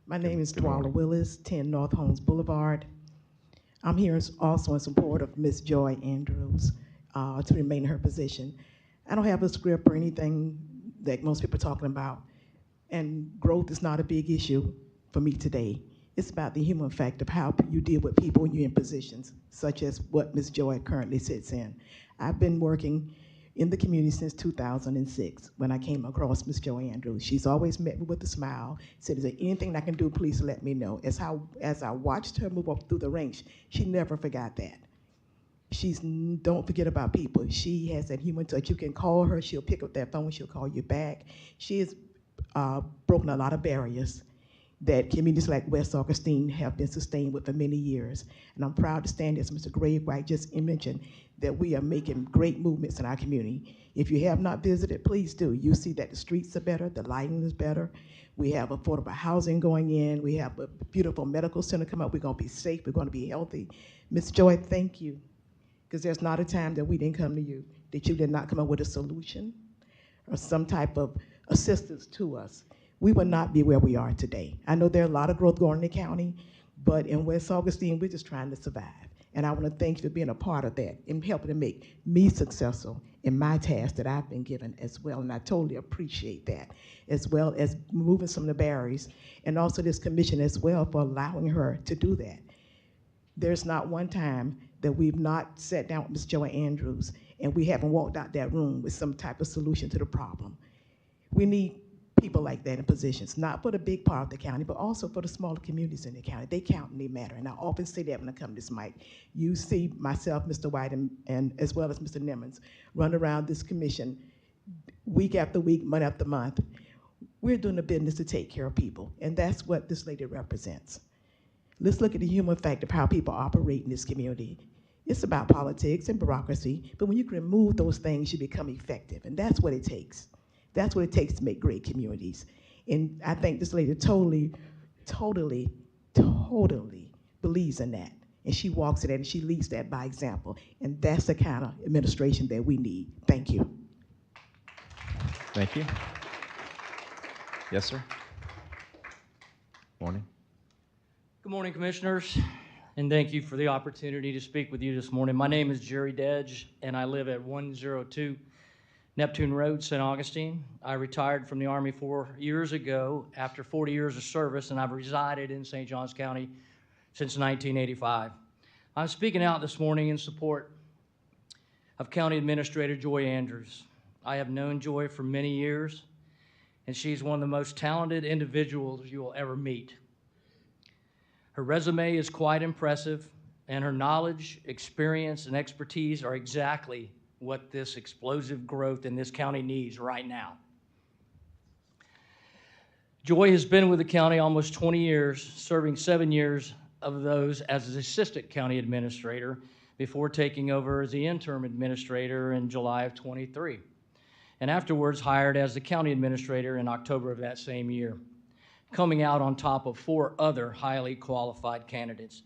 My name is Dwalla Willis, 10 North Holmes Boulevard. I'm here also in support of Ms. Joy Andrews to remain in her position. I don't have a script or anything that most people are talking about, and growth is not a big issue for me today. It's about the human fact of how you deal with people when you're in positions, such as what Ms. Joy currently sits in. I've been working in the community since 2006 when I came across Ms. Joy Andrews. She's always met me with a smile, said, is there anything I can do, please let me know. As I watched her move up through the ranks, she never forgot that. Don't forget about people. She has that human touch. You can call her, she'll pick up that phone, she'll call you back. She has broken a lot of barriers that communities like West Augustine have been sustained with for many years. And I'm proud to stand, as Mr. Gray White just mentioned, that we are making great movements in our community. If you have not visited, please do. You see that the streets are better, the lighting is better. We have affordable housing going in. We have a beautiful medical center come up. We're gonna be safe, we're gonna be healthy. Ms. Joy, thank you. Because there's not a time that we didn't come to you, that you did not come up with a solution or some type of assistance to us. We would not be where we are today. I know there's a lot of growth going in the county, but in West Augustine, we're just trying to survive. And I want to thank you for being a part of that and helping to make me successful in my task that I've been given as well. And I totally appreciate that, as well as moving some of the barriers, and also this commission as well for allowing her to do that. There's not one time that we've not sat down with Ms. Joy Andrews and we haven't walked out that room with some type of solution to the problem. We need people like that in positions, not for the big part of the county, but also for the smaller communities in the county. They count and they matter, and I often say that when I come to this mic. You see myself, Mr. White, and as well as Mr. Nimmons, run around this commission week after week, month after month. We're doing the business to take care of people, and that's what this lady represents. Let's look at the human fact of how people operate in this community. It's about politics and bureaucracy, but when you can remove those things, you become effective, and that's what it takes. That's what it takes to make great communities. And I think this lady totally believes in that. And she walks in that and she leads that by example. And that's the kind of administration that we need. Thank you. Thank you. Yes, sir. Morning. Good morning, Commissioners, and thank you for the opportunity to speak with you this morning. My name is Jerry Dedge, and I live at 102 Neptune Road, St. Augustine. I retired from the Army 4 years ago after 40 years of service, and I've resided in St. Johns County since 1985. I'm speaking out this morning in support of County Administrator Joy Andrews. I have known Joy for many years, and she's one of the most talented individuals you will ever meet. Her resume is quite impressive, and her knowledge, experience, and expertise are exactly what this explosive growth in this county needs right now. Joy has been with the county almost 20 years, serving 7 years of those as the assistant county administrator before taking over as the interim administrator in July of 23, and afterwards hired as the county administrator in October of that same year, coming out on top of 4 other highly qualified candidates.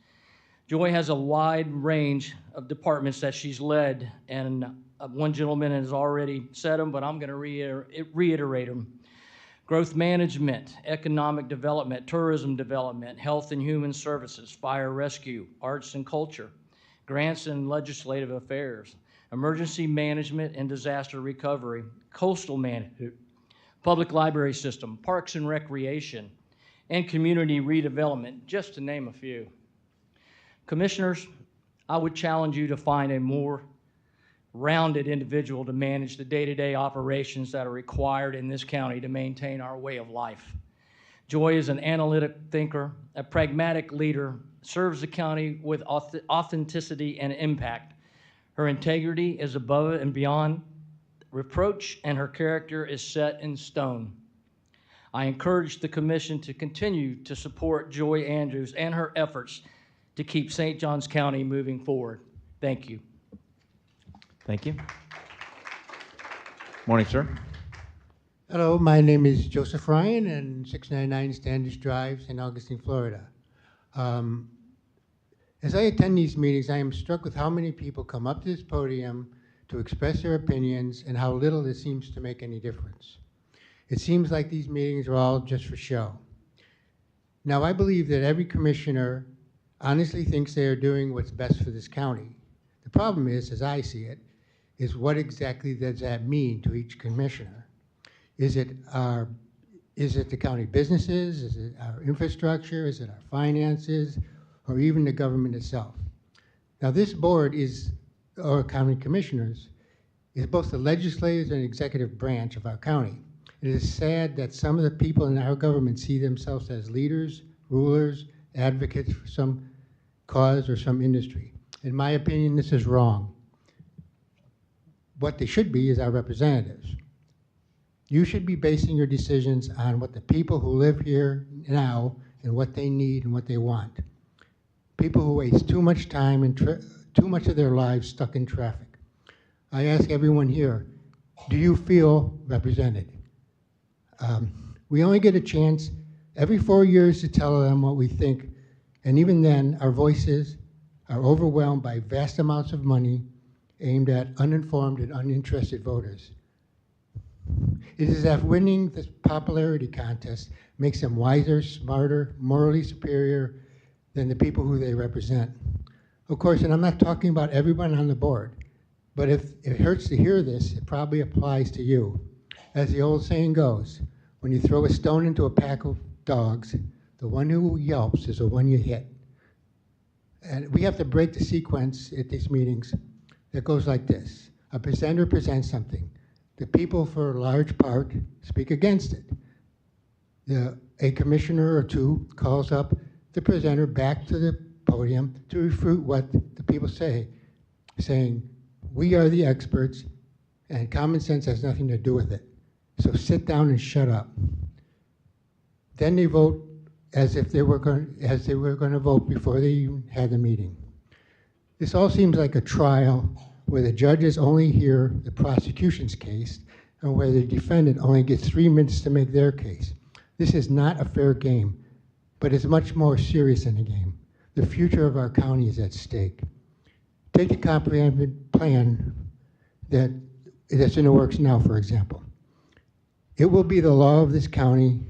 Joy has a wide range of departments that she's led, and one gentleman has already said them, but I'm going to reiterate them. Growth management, economic development, tourism development, health and human services, fire rescue, arts and culture, grants and legislative affairs, emergency management and disaster recovery, coastal management, public library system, parks and recreation, and community redevelopment, just to name a few. Commissioners, I would challenge you to find a more rounded individual to manage the day-to-day operations that are required in this county to maintain our way of life. Joy is an analytic thinker, a pragmatic leader, serves the county with authenticity and impact. Her integrity is above and beyond reproach and her character is set in stone. I encourage the commission to continue to support Joy Andrews and her efforts to keep St. Johns County moving forward. Thank you. Thank you. Morning, sir. Hello, my name is Joseph Ryan, and 699 Standish Drive, St. Augustine, Florida. As I attend these meetings, I am struck with how many people come up to this podium to express their opinions and how little it seems to make any difference. It seems like these meetings are all just for show. Now, I believe that every commissioner honestly thinks they are doing what's best for this county. The problem is, as I see it, is what exactly does that mean to each commissioner? Is it the county businesses? Is it our infrastructure? Is it our finances? Or even the government itself? Now, this board or county commissioners, is both the legislative and executive branch of our county. It is sad that some of the people in our government see themselves as leaders, rulers, advocates for some cause or some industry. In my opinion, this is wrong. What they should be is our representatives. You should be basing your decisions on what the people who live here now and what they need and what they want. People who waste too much time and too much of their lives stuck in traffic. I ask everyone here, do you feel represented? We only get a chance every 4 years to tell them what we think, and even then, our voices are overwhelmed by vast amounts of money aimed at uninformed and uninterested voters. It is as if winning this popularity contest makes them wiser, smarter, morally superior than the people who they represent. Of course, and I'm not talking about everyone on the board, but if it hurts to hear this, it probably applies to you. As the old saying goes, when you throw a stone into a pack of dogs, the one who yelps is the one you hit. And we have to break the sequence at these meetings that goes like this. A presenter presents something. The people, for a large part, speak against it. A commissioner or two calls up the presenter back to the podium to refute what the people say, saying, we are the experts and common sense has nothing to do with it. So sit down and shut up. Then they vote as if they were going to vote before they even had the meeting. This all seems like a trial where the judges only hear the prosecution's case and where the defendant only gets 3 minutes to make their case. This is not a fair game, but it's much more serious than a game. The future of our county is at stake. Take the comprehensive plan that's in the works now, for example. It will be the law of this county,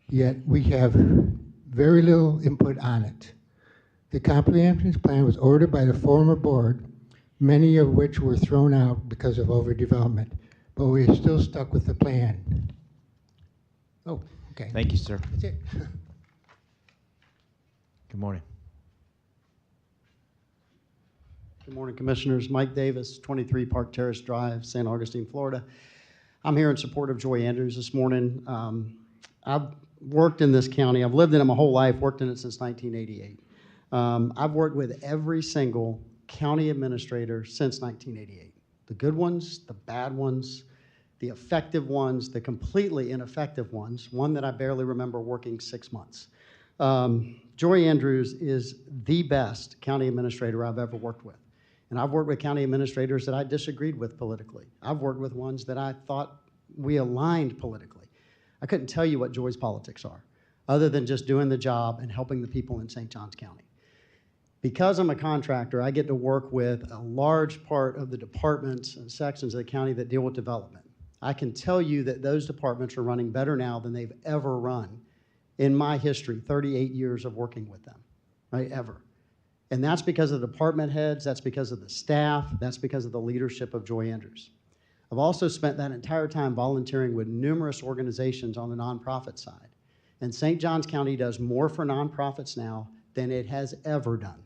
yet we have very little input on it. The comprehensive plan was ordered by the former board, many of which were thrown out because of overdevelopment, but we're still stuck with the plan. Oh, okay. Thank you, sir. That's it. Good morning. Good morning, Commissioners. Mike Davis, 23 Park Terrace Drive, St. Augustine, Florida. I'm here in support of Joy Andrews this morning. I've worked in this county. I've lived in it my whole life, worked in it since 1988. I've worked with every single county administrator since 1988. The good ones, the bad ones, the effective ones, the completely ineffective ones, one that I barely remember working 6 months. Joy Andrews is the best county administrator I've ever worked with. And I've worked with county administrators that I disagreed with politically. I've worked with ones that I thought we aligned politically. I couldn't tell you what Joy's politics are, other than just doing the job and helping the people in St. Johns County. Because I'm a contractor, I get to work with a large part of the departments and sections of the county that deal with development. I can tell you that those departments are running better now than they've ever run in my history, 38 years of working with them, right, ever. And that's because of the department heads, that's because of the staff, that's because of the leadership of Joy Andrews. I've also spent that entire time volunteering with numerous organizations on the nonprofit side. And St. Johns County does more for nonprofits now than it has ever done.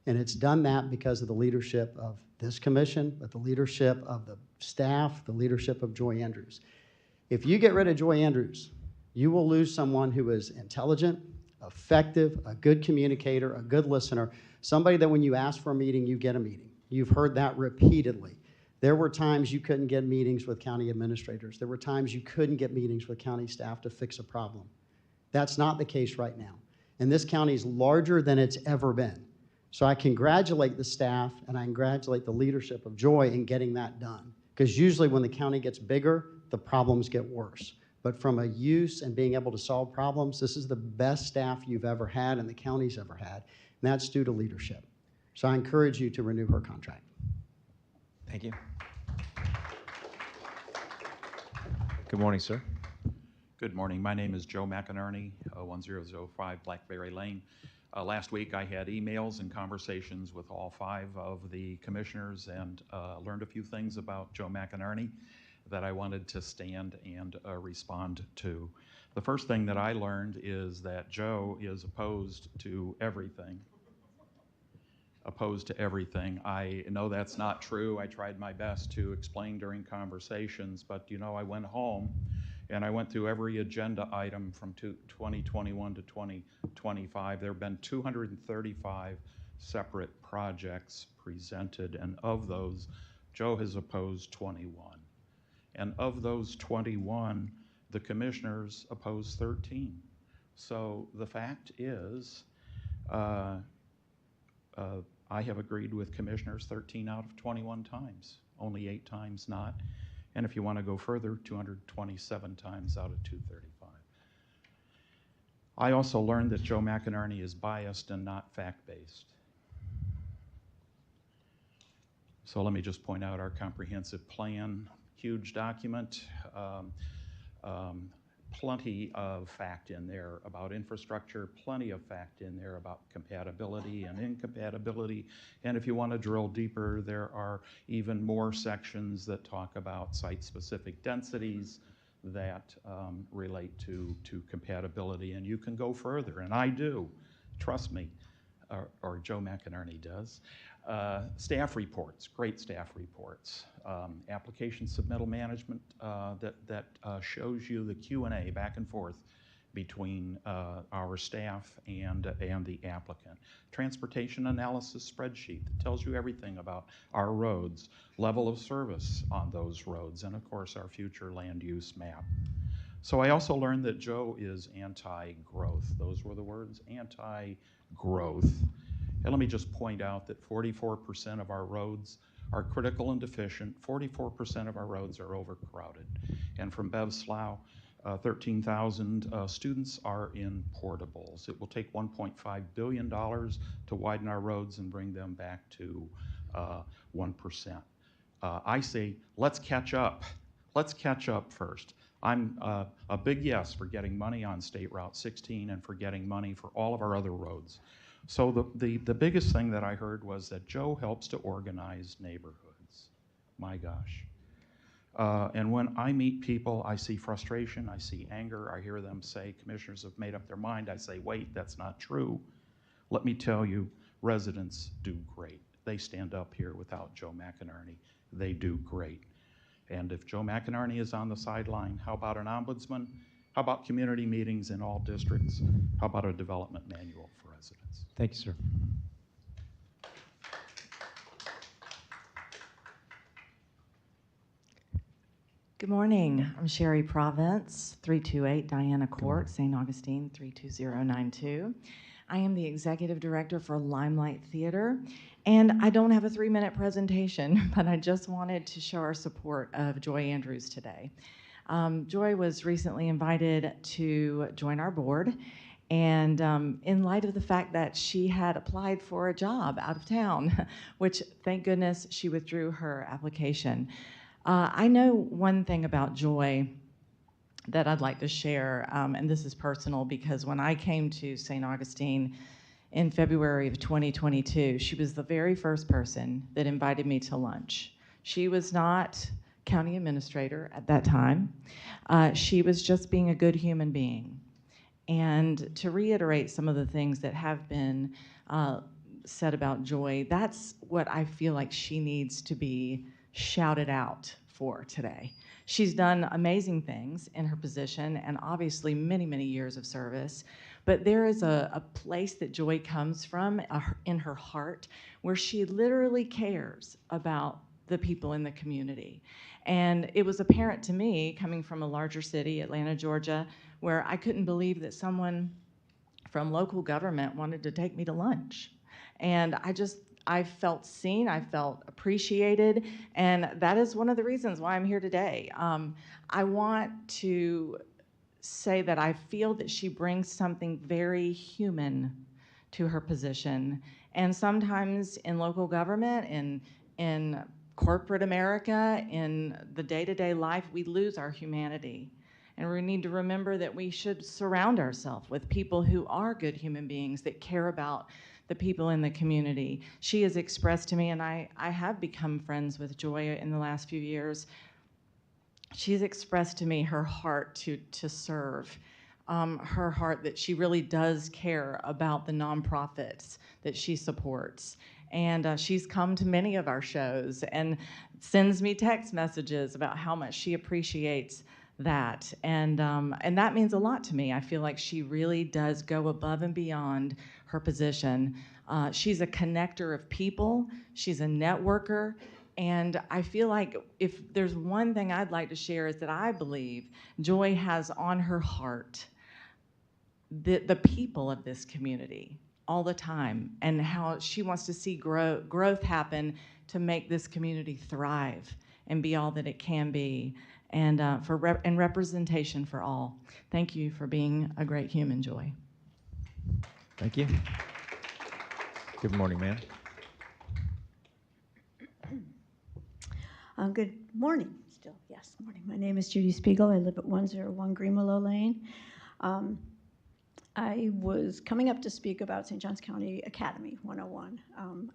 And it's done that because of the leadership of this commission, but the leadership of the staff, the leadership of Joy Andrews. If you get rid of Joy Andrews, you will lose someone who is intelligent, effective, a good communicator, a good listener, somebody that when you ask for a meeting, you get a meeting. You've heard that repeatedly. There were times you couldn't get meetings with county administrators. There were times you couldn't get meetings with county staff to fix a problem. That's not the case right now. And this county is larger than it's ever been. So I congratulate the staff and I congratulate the leadership of Joy in getting that done. Because usually when the county gets bigger, the problems get worse. But from a use and being able to solve problems, this is the best staff you've ever had and the county's ever had. And that's due to leadership. So I encourage you to renew her contract. Thank you. Good morning, sir. Good morning. My name is Joe McInerney, 1005 Blackberry Lane. Last week I had emails and conversations with all 5 of the commissioners and learned a few things about Joe McInerney that I wanted to stand and respond to. The first thing that I learned is that Joe is opposed to everything. Opposed to everything. I know that's not true. I tried my best to explain during conversations, but you know, I went home and I went through every agenda item from 2021 to 2025. There have been 235 separate projects presented, and of those, Joe has opposed 21. And of those 21, the commissioners opposed 13. So the fact is, I have agreed with commissioners 13 out of 21 times, only 8 times not. And if you want to go further, 227 times out of 235. I also learned that Joe McInerney is biased and not fact-based. So let me just point out our comprehensive plan, huge document, plenty of fact in there about infrastructure, plenty of fact in there about compatibility and incompatibility. And if you want to drill deeper, there are even more sections that talk about site-specific densities that relate to compatibility. And you can go further, and I do, trust me, or Joe McInerney does. Staff reports, great staff reports. Application submittal management that shows you the Q&A back and forth between our staff and the applicant. Transportation analysis spreadsheet that tells you everything about our roads, level of service on those roads, and of course our future land use map. So I also learned that Joe is anti-growth. Those were the words, anti-growth. And let me just point out that 44% of our roads are critical and deficient. 44% of our roads are overcrowded. And from Bev Slough, 13,000 students are in portables. It will take $1.5 billion to widen our roads and bring them back to 1%. I say, let's catch up. Let's catch up first. I'm a big yes for getting money on State Route 16 and for getting money for all of our other roads. So the biggest thing that I heard was that Joe helps to organize neighborhoods. My gosh. And when I meet people, I see frustration, I see anger, I hear them say, commissioners have made up their mind. I say, wait, that's not true. Let me tell you, residents do great. They stand up here without Joe McInerney. They do great. And if Joe McInerney is on the sideline, how about an ombudsman? How about community meetings in all districts? How about a development manual for residents? Thank you, sir. Good morning. I'm Sherry Province, 328 Diana Court, St. Augustine, 32092. I am the executive director for Limelight Theater, and I don't have a 3-minute presentation, but I just wanted to show our support of Joy Andrews today. Joy was recently invited to join our board, and in light of the fact that she had applied for a job out of town, which thank goodness she withdrew her application. I know one thing about Joy that I'd like to share, and this is personal because when I came to St. Augustine in February of 2022, she was the very first person that invited me to lunch. She was not county administrator at that time. She was just being a good human being. And to reiterate some of the things that have been said about Joy, that's what I feel like she needs to be shouted out for today. She's done amazing things in her position and obviously many, many years of service, but there is a place that Joy comes from in her heart where she literally cares about the people in the community. And it was apparent to me, coming from a larger city, Atlanta, Georgia, where I couldn't believe that someone from local government wanted to take me to lunch. And I felt seen, I felt appreciated, and that is one of the reasons why I'm here today. I want to say that I feel that she brings something very human to her position. And sometimes in local government, in corporate America, in the day-to-day life, we lose our humanity. And we need to remember that we should surround ourselves with people who are good human beings that care about the people in the community. She has expressed to me, and I have become friends with Joy in the last few years, she's expressed to me her heart to serve, her heart that she really does care about the nonprofits that she supports. And she's come to many of our shows and sends me text messages about how much she appreciates that. And that means a lot to me. I feel like she really does go above and beyond her position. She's a connector of people. She's a networker. And I feel like if there's one thing I'd like to share is that I believe Joy has on her heart the people of this community all the time, and how she wants to see growth happen to make this community thrive and be all that it can be, and and representation for all. Thank you for being a great human, Joy. Thank you. Good morning, ma'am. Good morning, still, yes, morning. My name is Judy Spiegel. I live at 101 Greenwillow Lane. I was coming up to speak about St. Johns County Academy 101.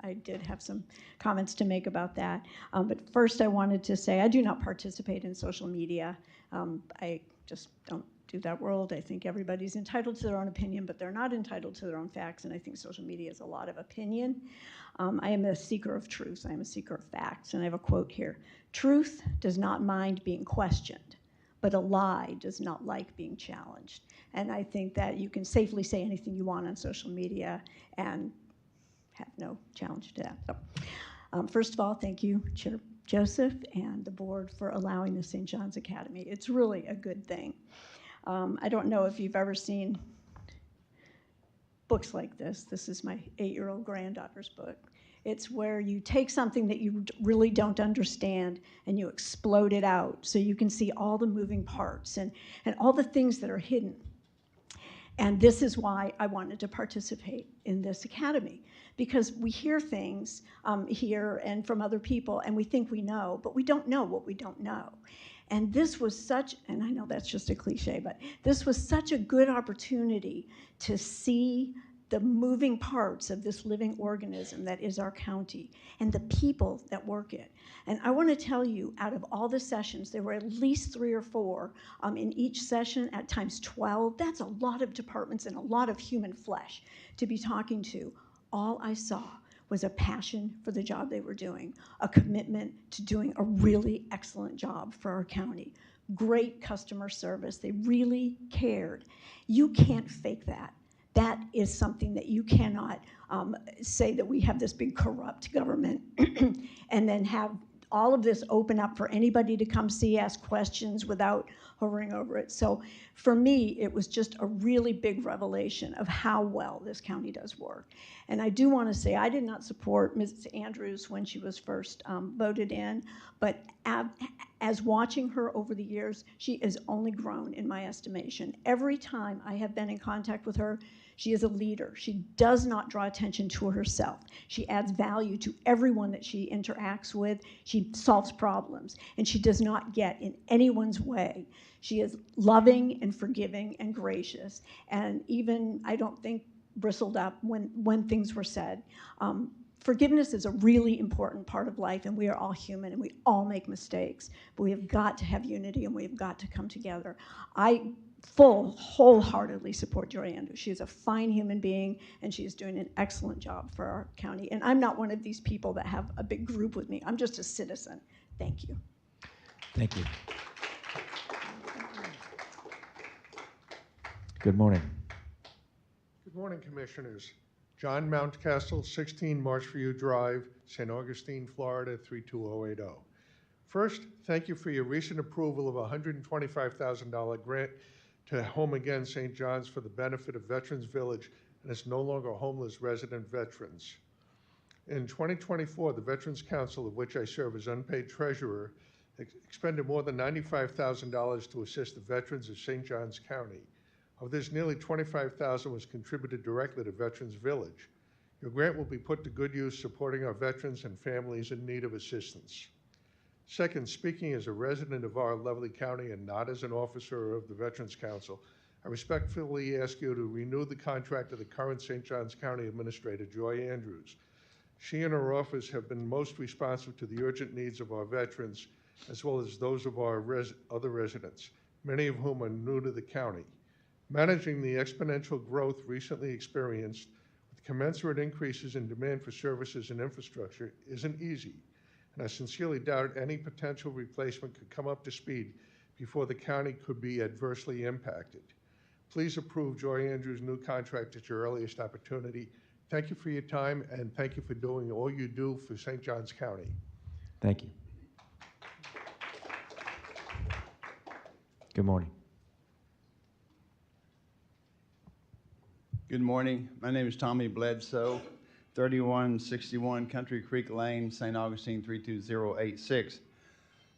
I did have some comments to make about that. But first I wanted to say I do not participate in social media. I just don't do that world. I think everybody's entitled to their own opinion, but they're not entitled to their own facts, and I think social media is a lot of opinion. I am a seeker of truth. I am a seeker of facts, and I have a quote here. Truth does not mind being questioned, but a lie does not like being challenged. And I think that you can safely say anything you want on social media and have no challenge to that. So, first of all, thank you, Chair Joseph and the board for allowing the St. John's Academy. It's really a good thing. I don't know if you've ever seen books like this. This is my 8-year-old granddaughter's book. It's where you take something that you really don't understand and you explode it out so you can see all the moving parts and all the things that are hidden. And this is why I wanted to participate in this academy, because we hear things here and from other people, and we think we know, but we don't know what we don't know. And this was such, and I know that's just a cliche, but this was such a good opportunity to see the moving parts of this living organism that is our county and the people that work it. And I want to tell you, out of all the sessions, there were at least 3 or 4 in each session, at times 12. That's a lot of departments and a lot of human flesh to be talking to. All I saw was a passion for the job they were doing, a commitment to doing a really excellent job for our county. Great customer service. They really cared. You can't fake that. That is something that you cannot say that we have this big corrupt government and then have all of this open up for anybody to come see, ask questions without hovering over it. So for me, it was just a really big revelation of how well this county does work. And I do want to say I did not support Mrs. Andrews when she was first voted in, but as watching her over the years, she has only grown in my estimation. Every time I have been in contact with her, she is a leader. She does not draw attention to herself. She adds value to everyone that she interacts with. She solves problems, and she does not get in anyone's way. She is loving and forgiving and gracious, and even, I don't think, bristled up when things were said. Forgiveness is a really important part of life, and we are all human, and we all make mistakes, but we have got to have unity, and we have got to come together. I wholeheartedly support Joy Andrews. She is a fine human being, and she is doing an excellent job for our county. And I'm not one of these people that have a big group with me. I'm just a citizen. Thank you. Thank you. Good morning. Good morning, Commissioners. John Mountcastle, 16 Marshview Drive, St. Augustine, Florida, 32080. First, thank you for your recent approval of a $125,000 grant to Home Again St. John's for the benefit of Veterans Village and its no longer homeless resident veterans. In 2024, the Veterans Council, of which I serve as unpaid treasurer, expended more than $95,000 to assist the veterans of St. Johns County. Of this, nearly $25,000 was contributed directly to Veterans Village. Your grant will be put to good use supporting our veterans and families in need of assistance. Second, speaking as a resident of our lovely county and not as an officer of the Veterans Council, I respectfully ask you to renew the contract of the current St. Johns County Administrator, Joy Andrews. She and her office have been most responsive to the urgent needs of our veterans, as well as those of our other residents, many of whom are new to the county. Managing the exponential growth recently experienced with commensurate increases in demand for services and infrastructure isn't easy, and I sincerely doubt any potential replacement could come up to speed before the county could be adversely impacted. Please approve Joy Andrews' new contract at your earliest opportunity. Thank you for your time, and thank you for doing all you do for St. Johns County. Thank you. Good morning. Good morning. My name is Tommy Bledsoe, 3161 Country Creek Lane, St. Augustine 32086.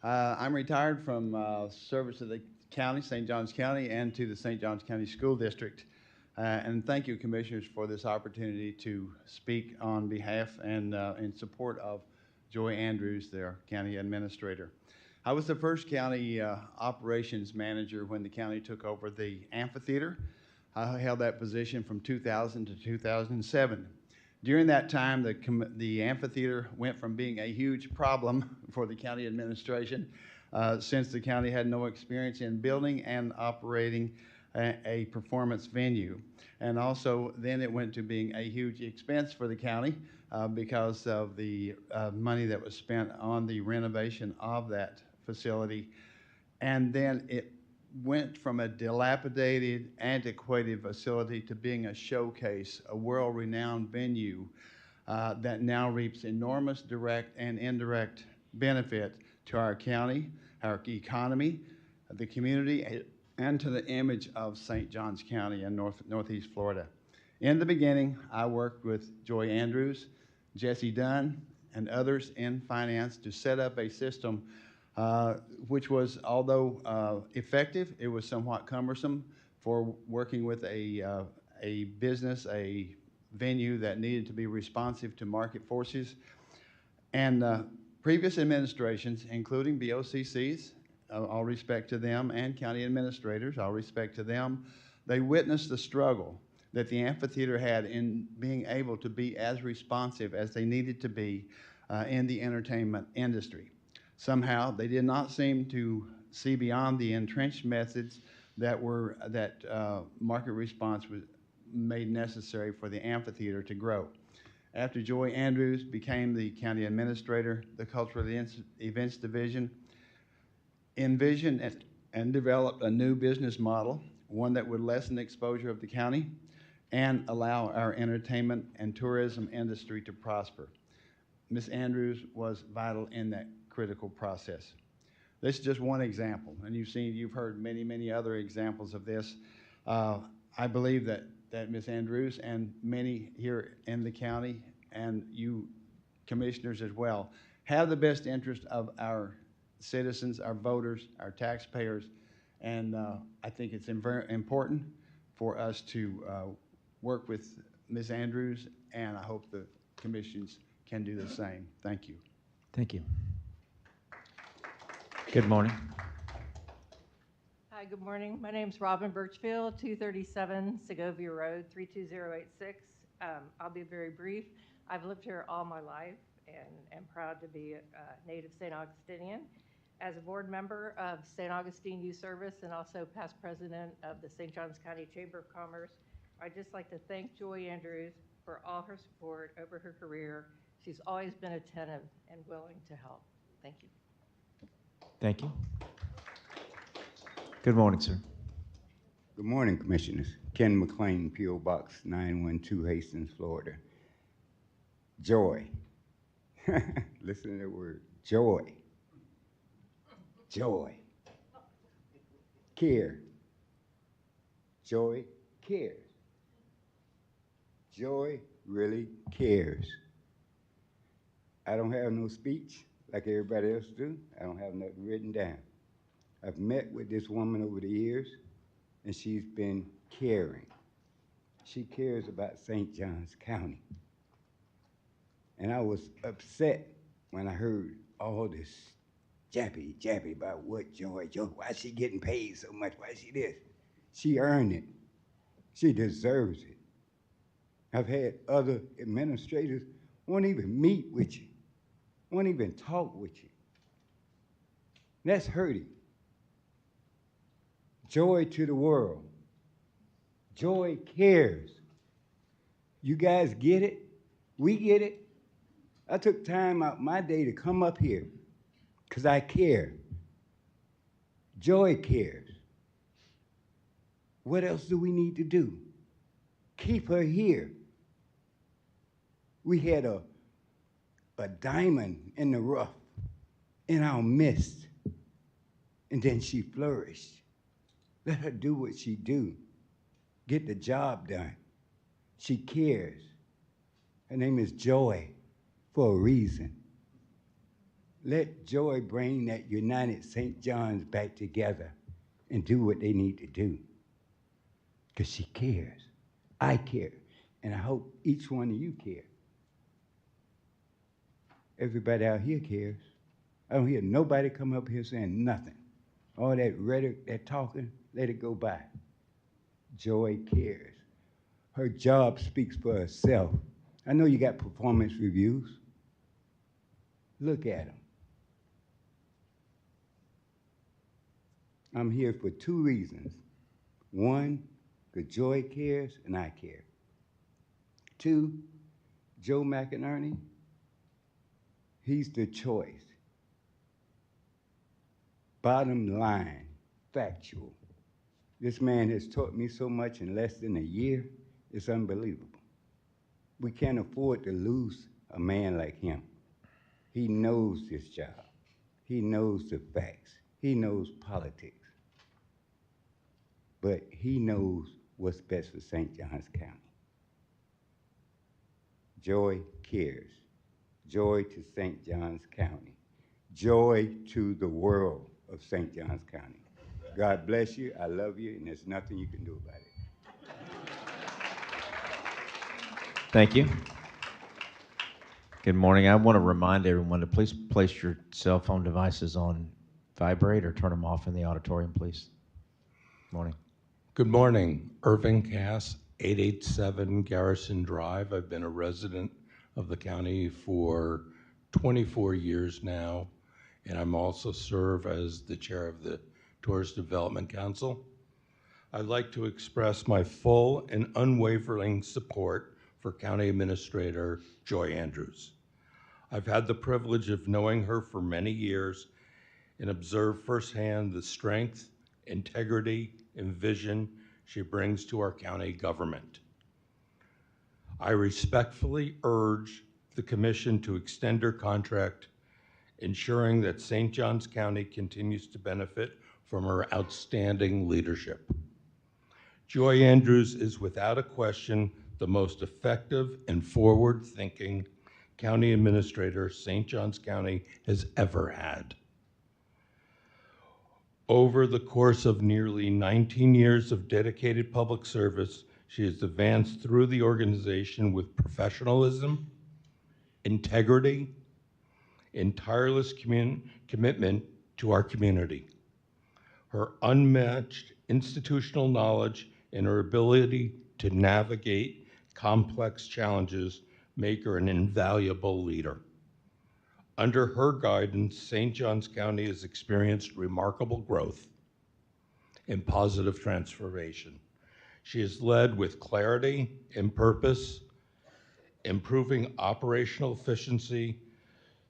I'm retired from service to the county, St. Johns County, and to the St. Johns County School District. And thank you, Commissioners, for this opportunity to speak on behalf and in support of Joy Andrews, their county administrator. I was the first county operations manager when the county took over the amphitheater. I held that position from 2000 to 2007. During that time, the amphitheater went from being a huge problem for the county administration, since the county had no experience in building and operating a performance venue. And also, then it went to being a huge expense for the county because of the money that was spent on the renovation of that facility. And then it went from a dilapidated, antiquated facility to being a showcase, a world-renowned venue that now reaps enormous direct and indirect benefit to our county, our economy, the community, and to the image of St. Johns County in Northeast Florida. In the beginning, I worked with Joy Andrews, Jesse Dunn, and others in finance to set up a system which was, although effective, it was somewhat cumbersome for working with a business, a venue that needed to be responsive to market forces. And previous administrations, including BOCCs, all respect to them, and county administrators, all respect to them, they witnessed the struggle that the amphitheater had in being able to be as responsive as they needed to be in the entertainment industry. Somehow, they did not seem to see beyond the entrenched methods that market response was made necessary for the amphitheater to grow. After Joy Andrews became the county administrator, the Cultural Events Division envisioned and developed a new business model, one that would lessen the exposure of the county and allow our entertainment and tourism industry to prosper. Ms. Andrews was vital in that critical process. This is just one example, and you've heard many, many other examples of this. I believe that Ms. Andrews and many here in the county, and you commissioners as well, have the best interest of our citizens, our voters, our taxpayers, and I think it's very important for us to work with Ms. Andrews, and I hope the commissions can do the same. Thank you. Thank you. Good morning. Hi, good morning. My name's Robin Birchfield, 237 Segovia Road, 32086. I'll be very brief. I've lived here all my life and am proud to be a native St. Augustinian. As a board member of St. Augustine Youth Service and also past president of the St. Johns County Chamber of Commerce, I'd just like to thank Joy Andrews for all her support over her career. She's always been attentive and willing to help. Thank you. Thank you. Good morning, sir. Good morning, Commissioners. Ken McLean, P.O. Box 912, Hastings, Florida. Joy. Listen to the word, joy. Joy. Care. Joy cares. Joy really cares. I don't have no speech like everybody else do. I don't have nothing written down. I've met with this woman over the years, and she's been caring. She cares about St. Johns County. And I was upset when I heard all this jappy about what Joy, why is she getting paid so much? Why is she this? She earned it. She deserves it. I've had other administrators won't even meet with you, won't even talk with you. That's hurting. Joy to the world. Joy cares. You guys get it? We get it. I took time out my day to come up here because I care. Joy cares. What else do we need to do? Keep her here. We had a diamond in the rough in our midst, and then she flourished. Let her do what she do. Get the job done. She cares. Her name is Joy for a reason. Let Joy bring that United St. John's back together and do what they need to do. Because she cares. I care. And I hope each one of you care. Everybody out here cares. I don't hear nobody come up here saying nothing. All that rhetoric, that talking, let it go by. Joy cares. Her job speaks for herself. I know you got performance reviews. Look at them. I'm here for two reasons. One, because Joy cares and I care. Two, Joe McInerney, he's the choice. Bottom line, factual. This man has taught me so much in less than a year, it's unbelievable. We can't afford to lose a man like him. He knows this job. He knows the facts. He knows politics. But he knows what's best for St. Johns County. Joy cares. Joy to St. Johns County. Joy to the world of St. Johns County. God bless you. I love you, and there's nothing you can do about it. Thank you. Good morning. I want to remind everyone to please place your cell phone devices on vibrate or turn them off in the auditorium, please. Morning. Good morning. Irving Cass, 887 Garrison Drive. I've been a resident of the county for 24 years now, and I'm also serve as the chair of the Tourist Development Council. I'd like to express my full and unwavering support for County Administrator Joy Andrews. I've had the privilege of knowing her for many years and observed firsthand the strength, integrity, and vision she brings to our county government. I respectfully urge the Commission to extend her contract, ensuring that St. Johns County continues to benefit from her outstanding leadership. Joy Andrews is without a question the most effective and forward-thinking county administrator St. Johns County has ever had. Over the course of nearly 19 years of dedicated public service, she has advanced through the organization with professionalism, integrity, and tireless commitment to our community. Her unmatched institutional knowledge and her ability to navigate complex challenges make her an invaluable leader. Under her guidance, St. Johns County has experienced remarkable growth and positive transformation. She has led with clarity and purpose, improving operational efficiency,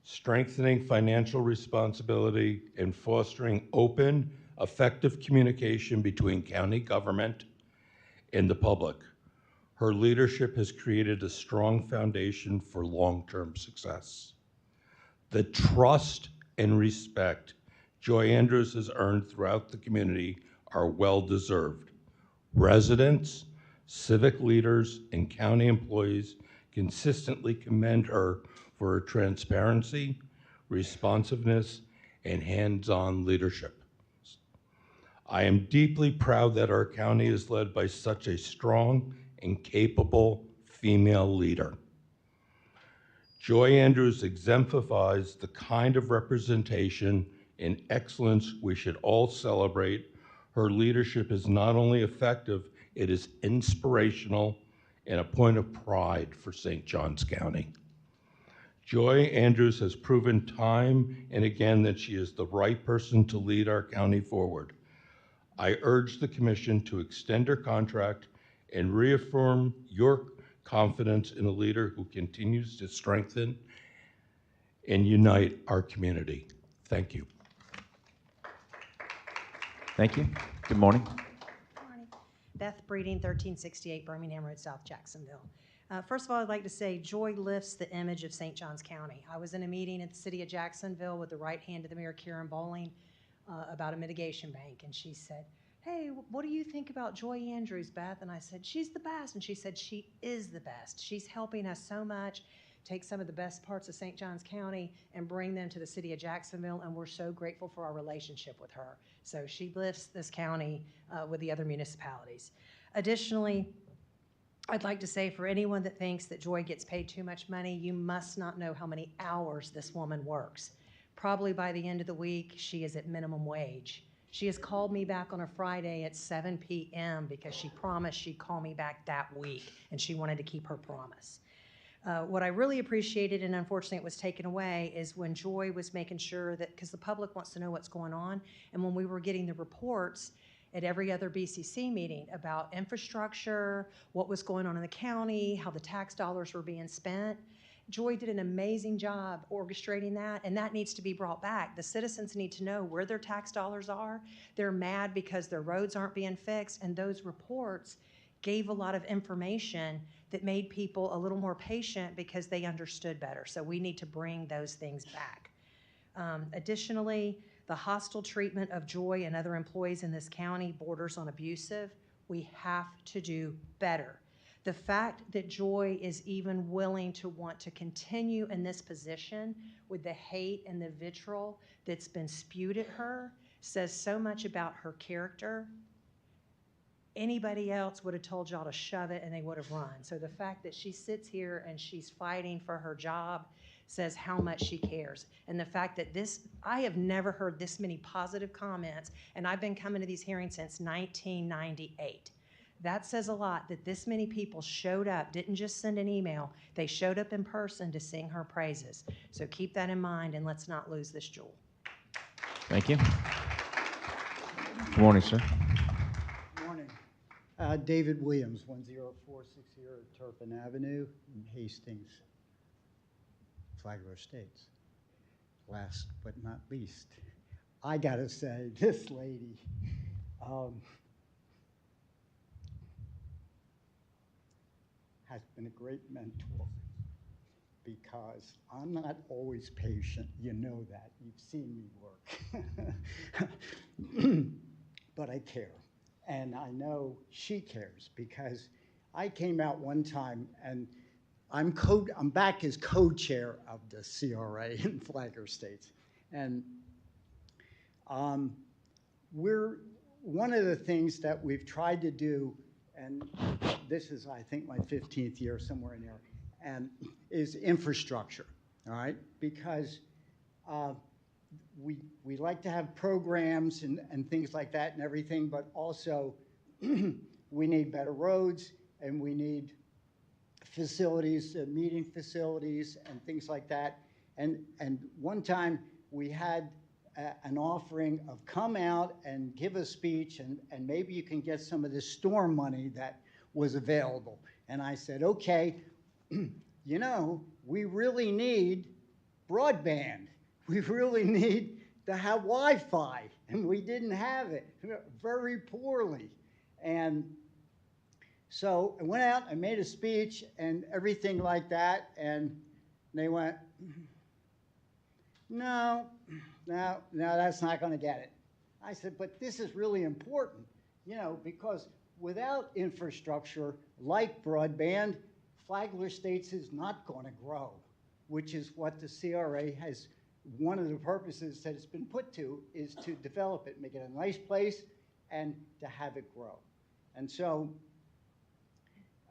strengthening financial responsibility, and fostering open, effective communication between county government and the public. Her leadership has created a strong foundation for long-term success. The trust and respect Joy Andrews has earned throughout the community are well-deserved. Residents, civic leaders, and county employees consistently commend her for her transparency, responsiveness, and hands-on leadership. I am deeply proud that our county is led by such a strong and capable female leader. Joy Andrews exemplifies the kind of representation and excellence we should all celebrate. Her leadership is not only effective, it is inspirational and a point of pride for St. Johns County. Joy Andrews has proven time and again that she is the right person to lead our county forward. I urge the Commission to extend her contract and reaffirm your confidence in a leader who continues to strengthen and unite our community. Thank you. Thank you. Good morning. Beth Breeding, 1368 Birmingham Road, South Jacksonville. First of all, I'd like to say Joy lifts the image of St. Johns County. I was in a meeting at the city of Jacksonville with the right hand of the mayor, Karen Bowling, about a mitigation bank, and she said, "Hey, what do you think about Joy Andrews, Beth?" And I said, "She's the best." And she said, "She is the best. She's helping us so much, take some of the best parts of St. Johns County and bring them to the city of Jacksonville, and we're so grateful for our relationship with her." So she lifts this county with the other municipalities. Additionally, I'd like to say for anyone that thinks that Joy gets paid too much money, you must not know how many hours this woman works. Probably by the end of the week, she is at minimum wage. She has called me back on a Friday at 7 p.m. because she promised she'd call me back that week, and she wanted to keep her promise. What I really appreciated, and unfortunately it was taken away, is when Joy was making sure that, because the public wants to know what's going on, and when we were getting the reports at every other BCC meeting about infrastructure, what was going on in the county, how the tax dollars were being spent, Joy did an amazing job orchestrating that, and that needs to be brought back. The citizens need to know where their tax dollars are. They're mad because their roads aren't being fixed, and those reports gave a lot of information that made people a little more patient because they understood better. So we need to bring those things back. Additionally, the hostile treatment of Joy and other employees in this county borders on abusive. We have to do better. The fact that Joy is even willing to want to continue in this position with the hate and the vitriol that's been spewed at her says so much about her character. Anybody else would have told y'all to shove it and they would have run. So the fact that she sits here and she's fighting for her job says how much she cares. And the fact that I have never heard this many positive comments, and I've been coming to these hearings since 1998. That says a lot that this many people showed up, didn't just send an email, they showed up in person to sing her praises. So keep that in mind and let's not lose this jewel. Thank you. Good morning, sir. Good morning. David Williams, 10460 Turpin Avenue in Hastings, Flagler Estates. Last but not least, I gotta say, this lady, has been a great mentor because I'm not always patient. You know that. You've seen me work. But I care. And I know she cares because I came out one time and I'm back as co-chair of the CRA in Flagler Estates. And one of the things that we've tried to do, and this is, I think, my 15th year, somewhere in there, and is infrastructure, all right? Because we like to have programs and things like that and everything, but also we need better roads and we need facilities, meeting facilities and things like that. And one time we had an offering of come out and give a speech and maybe you can get some of this storm money that was available. And I said, okay, you know, we really need broadband. We really need to have Wi-Fi, and we didn't have it, very poorly. And so I went out, I made a speech and everything like that, and they went, no, that's not going to get it. I said, but this is really important, you know, because without infrastructure like broadband, Flagler States is not going to grow, which is what the CRA has, one of the purposes that it's been put to is to develop it, make it a nice place, and to have it grow. And so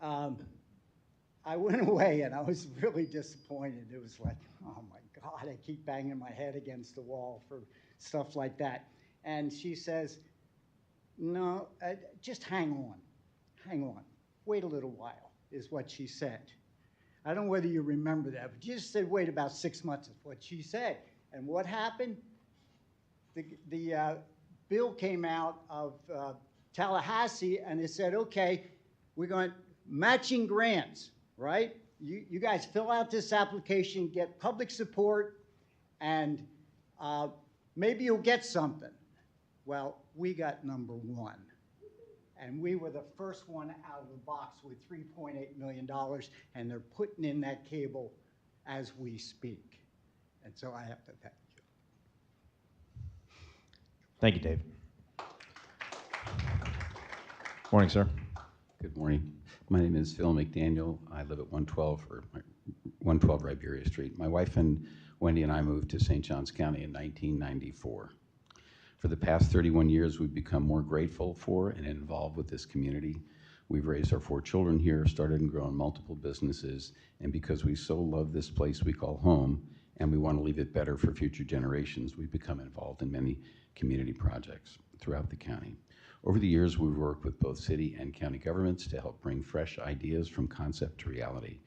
I went away and I was really disappointed. It was like, oh my God, I keep banging my head against the wall for stuff like that. And she says, no, just hang on, wait a little while, is what she said. I don't know whether you remember that, but you just said wait about 6 months is what she said. And what happened? The bill came out of Tallahassee and it said, okay, we're going matching grants, right? You guys fill out this application, get public support, and maybe you'll get something. Well, we got number one. And we were the first one out of the box with $3.8 million, and they're putting in that cable as we speak. And so I have to thank you. Thank you, Dave. Morning, sir. Good morning. My name is Phil McDaniel. I live at 112 Riberia Street. My wife and Wendy and I moved to St. Johns County in 1994. For the past 31 years, we've become more grateful for and involved with this community. We've raised our 4 children here, started and grown multiple businesses, and because we so love this place we call home, and we want to leave it better for future generations, we've become involved in many community projects throughout the county. Over the years, we've worked with both city and county governments to help bring fresh ideas from concept to reality.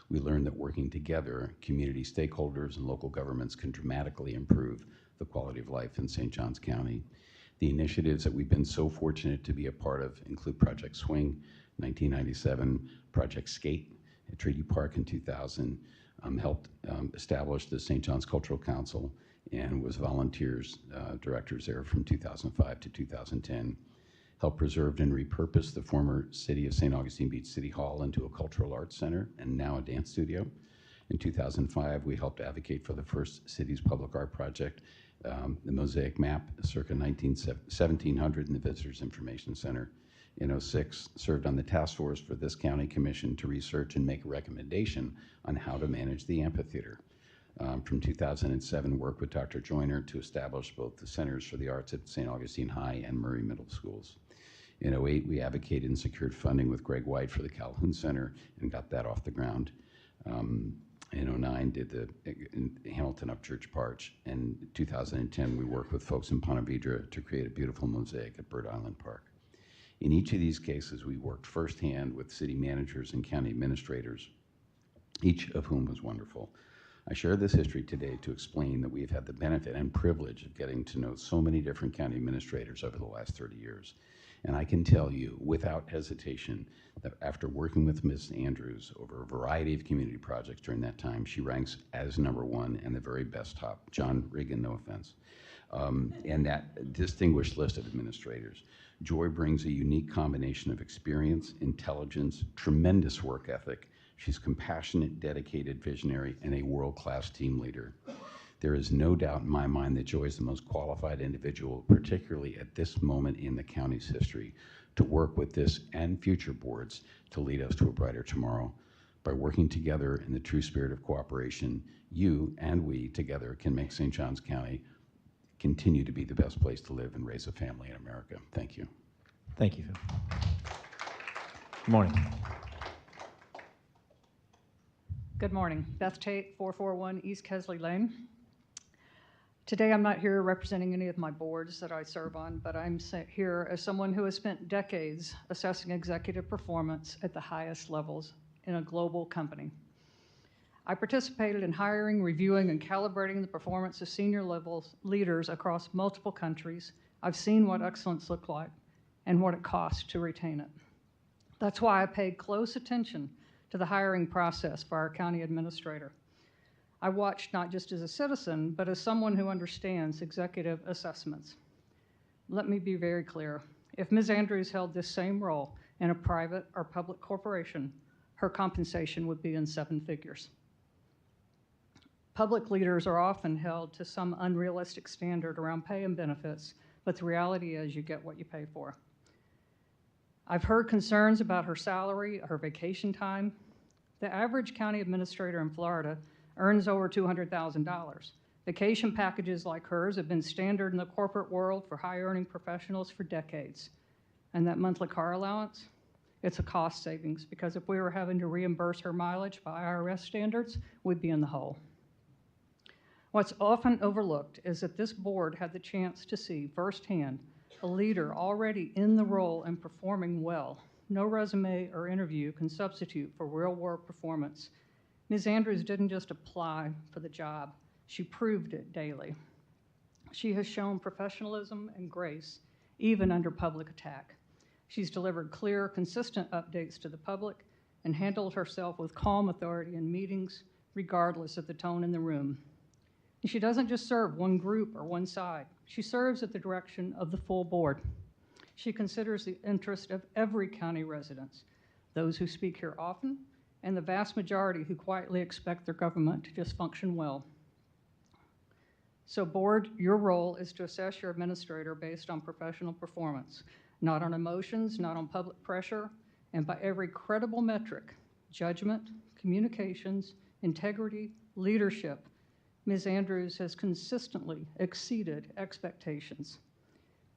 We learned that working together, community stakeholders and local governments can dramatically improve the quality of life in St. Johns County. The initiatives that we've been so fortunate to be a part of include Project Swing, 1997, Project Skate at Treaty Park in 2000, helped establish the St. Johns Cultural Council and was volunteers, directors there from 2005 to 2010. Helped preserve and repurpose the former city of St. Augustine Beach City Hall into a cultural arts center and now a dance studio. In 2005, we helped advocate for the first city's public art project, the Mosaic Map, circa 1700 in the Visitors Information Center. In 2006, served on the task force for this county commission to research and make a recommendation on how to manage the amphitheater. From 2007, worked with Dr. Joyner to establish both the Centers for the Arts at St. Augustine High and Murray Middle Schools. In 2008, we advocated and secured funding with Greg White for the Calhoun Center and got that off the ground. In 2009, did the Hamilton Upchurch Park. In 2010, we worked with folks in Ponte Vedra to create a beautiful mosaic at Bird Island Park. In each of these cases, we worked firsthand with city managers and county administrators, each of whom was wonderful. I share this history today to explain that we have had the benefit and privilege of getting to know so many different county administrators over the last 30 years. And I can tell you without hesitation that after working with Ms. Andrews over a variety of community projects during that time, she ranks as #1 and the very best top. John Regan, no offense. And that distinguished list of administrators. Joy brings a unique combination of experience, intelligence, tremendous work ethic. She's compassionate, dedicated, visionary, and a world-class team leader. There is no doubt in my mind that Joy is the most qualified individual, particularly at this moment in the county's history, to work with this and future boards to lead us to a brighter tomorrow. By working together in the true spirit of cooperation, you and we together can make St. Johns County continue to be the best place to live and raise a family in America. Thank you. Thank you, Phil. Good morning. Good morning. Beth Tate, 441 East Kesley Lane. Today I'm not here representing any of my boards that I serve on, but I'm here as someone who has spent decades assessing executive performance at the highest levels in a global company. I participated in hiring, reviewing, and calibrating the performance of senior level leaders across multiple countries. I've seen what excellence looks like and what it costs to retain it. That's why I paid close attention to the hiring process for our county administrator. I watched not just as a citizen, but as someone who understands executive assessments. Let me be very clear. If Ms. Andrews held this same role in a private or public corporation, her compensation would be in 7 figures. Public leaders are often held to some unrealistic standard around pay and benefits, but the reality is you get what you pay for. I've heard concerns about her salary, her vacation time. The average county administrator in Florida earns over $200,000. Vacation packages like hers have been standard in the corporate world for high-earning professionals for decades. And that monthly car allowance, it's a cost savings, because if we were having to reimburse her mileage by IRS standards, we'd be in the hole. What's often overlooked is that this board had the chance to see firsthand a leader already in the role and performing well. No resume or interview can substitute for real-world performance. Ms. Andrews didn't just apply for the job, she proved it daily. She has shown professionalism and grace, even under public attack. She's delivered clear, consistent updates to the public and handled herself with calm authority in meetings, regardless of the tone in the room. And she doesn't just serve one group or one side. She serves at the direction of the full board. She considers the interest of every county resident, those who speak here often, and the vast majority who quietly expect their government to just function well. So board, your role is to assess your administrator based on professional performance, not on emotions, not on public pressure, and by every credible metric, judgment, communications, integrity, leadership, Ms. Andrews has consistently exceeded expectations.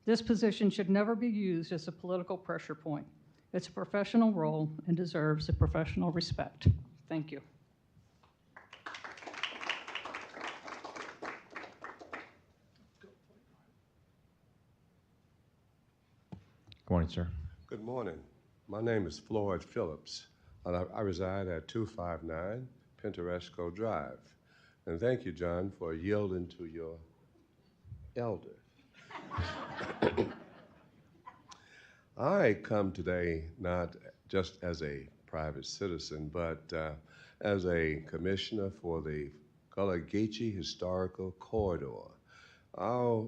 This position should never be used as a political pressure point. It's a professional role and deserves a professional respect. Thank you. Good morning, sir. Good morning. My name is Floyd Phillips, and I reside at 259 Pinteresco Drive. And thank you, John, for yielding to your elder. I come today not just as a private citizen, but as a commissioner for the Gullah Geechee Historical Corridor. Our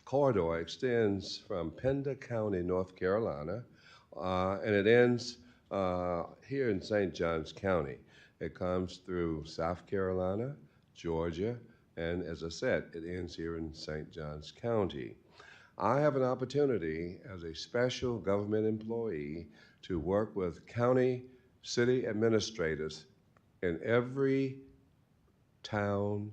corridor extends from Pender County, North Carolina, and it ends here in St. Johns County. It comes through South Carolina, Georgia, and as I said, it ends here in St. Johns County. I have an opportunity as a special government employee to work with county city administrators in every town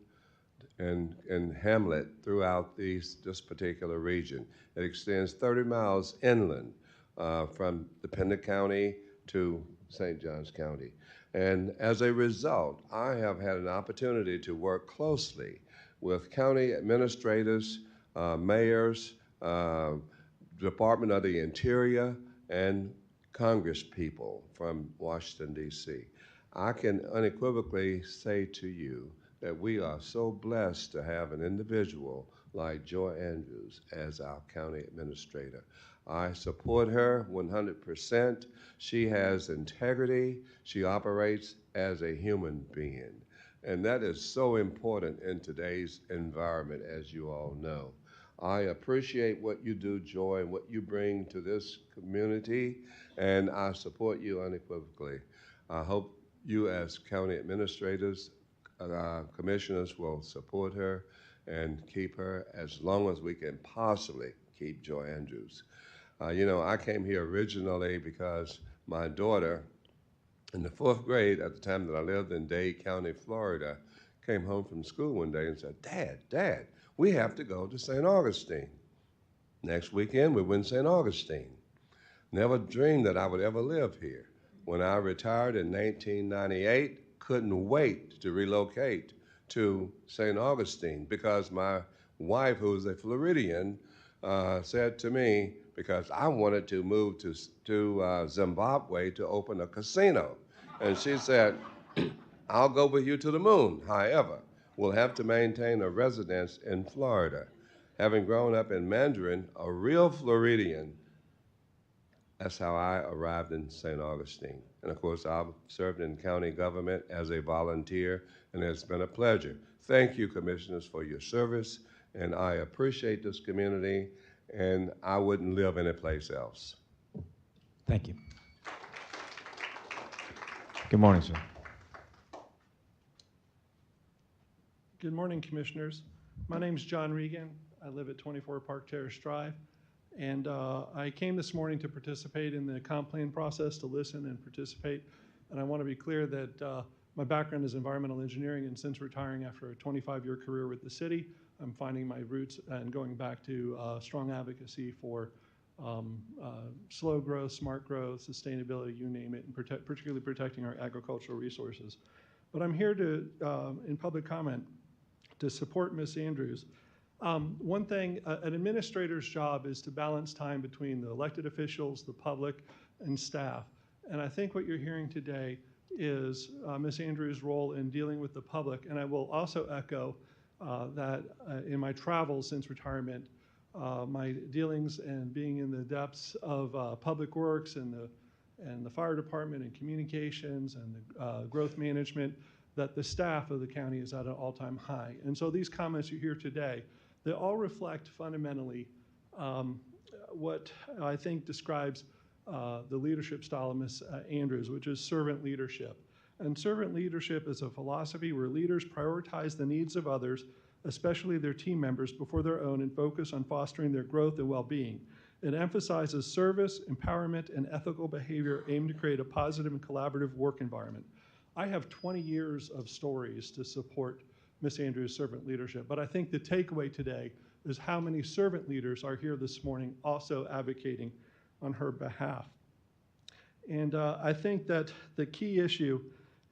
and hamlet throughout this particular region. It extends 30 miles inland from the Pender County to St. Johns County. And as a result, I have had an opportunity to work closely with county administrators, mayors, Department of the Interior, and Congress people from Washington, D.C. I can unequivocally say to you that we are so blessed to have an individual like Joy Andrews as our county administrator. I support her 100%. She has integrity. She operates as a human being. And that is so important in today's environment, as you all know. I appreciate what you do, Joy, and what you bring to this community, and I support you unequivocally. I hope you as county administrators, commissioners will support her and keep her as long as we can possibly keep Joy Andrews. You know, I came here originally because my daughter, in the 4th grade, at the time that I lived in Dade County, Florida, came home from school one day and said, Dad, we have to go to St. Augustine. Next weekend, we went to St. Augustine. Never dreamed that I would ever live here. When I retired in 1998, couldn't wait to relocate to St. Augustine because my wife, who was a Floridian, said to me, because I wanted to move to Zimbabwe to open a casino. And she said, I'll go with you to the moon. However, we'll have to maintain a residence in Florida. Having grown up in Mandarin, a real Floridian, That's how I arrived in St. Augustine. And of course, I've served in county government as a volunteer, and it's been a pleasure. Thank you, commissioners, for your service, and I appreciate this community, and I wouldn't live anyplace else. Thank you. Good morning, sir. Good morning, Commissioners. My name is John Regan. I live at 24 Park Terrace Drive. And I came this morning to participate in the comp plan process, to listen and participate. And I want to be clear that my background is environmental engineering, and since retiring after a 25-year career with the city, I'm finding my roots and going back to strong advocacy for slow growth, smart growth, sustainability, you name it, and particularly protecting our agricultural resources. But I'm here to, in public comment, to support Ms. Andrews. One thing, an administrator's job is to balance time between the elected officials, the public, and staff. And I think what you're hearing today is Ms. Andrews' role in dealing with the public. And I will also echo that in my travels since retirement, my dealings and being in the depths of public works and the fire department and communications and the growth management, that the staff of the county is at an all-time high. And so these comments you hear today, they all reflect fundamentally what I think describes the leadership style of Ms. Andrews, which is servant leadership. And servant leadership is a philosophy where leaders prioritize the needs of others, especially their team members, before their own, and focus on fostering their growth and well-being. It emphasizes service, empowerment, and ethical behavior aimed to create a positive and collaborative work environment. I have 20 years of stories to support Ms. Andrews' servant leadership, but I think the takeaway today is how many servant leaders are here this morning also advocating on her behalf. And I think that the key issue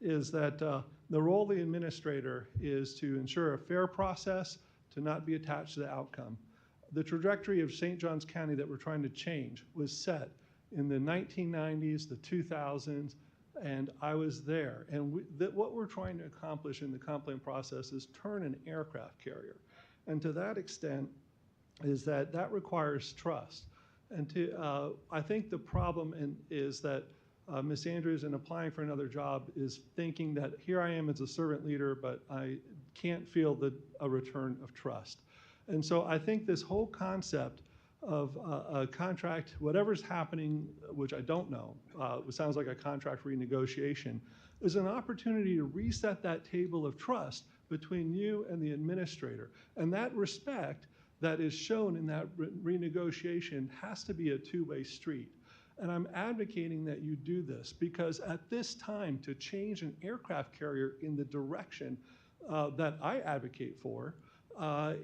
is that the role of the administrator is to ensure a fair process, to not be attached to the outcome. The trajectory of St. Johns County that we're trying to change was set in the 1990s, the 2000s, and I was there. And what we're trying to accomplish in the comp plan process is turn an aircraft carrier. And to that extent is that requires trust. And I think the problem is that Ms. Andrews, in applying for another job, is thinking that here I am as a servant leader, but I can't feel a return of trust. And so I think this whole concept of a contract, whatever's happening, which I don't know, it sounds like a contract renegotiation, is an opportunity to reset that table of trust between you and the administrator. And that respect that is shown in that renegotiation has to be a two-way street. And I'm advocating that you do this because at this time, to change an aircraft carrier in the direction that I advocate for,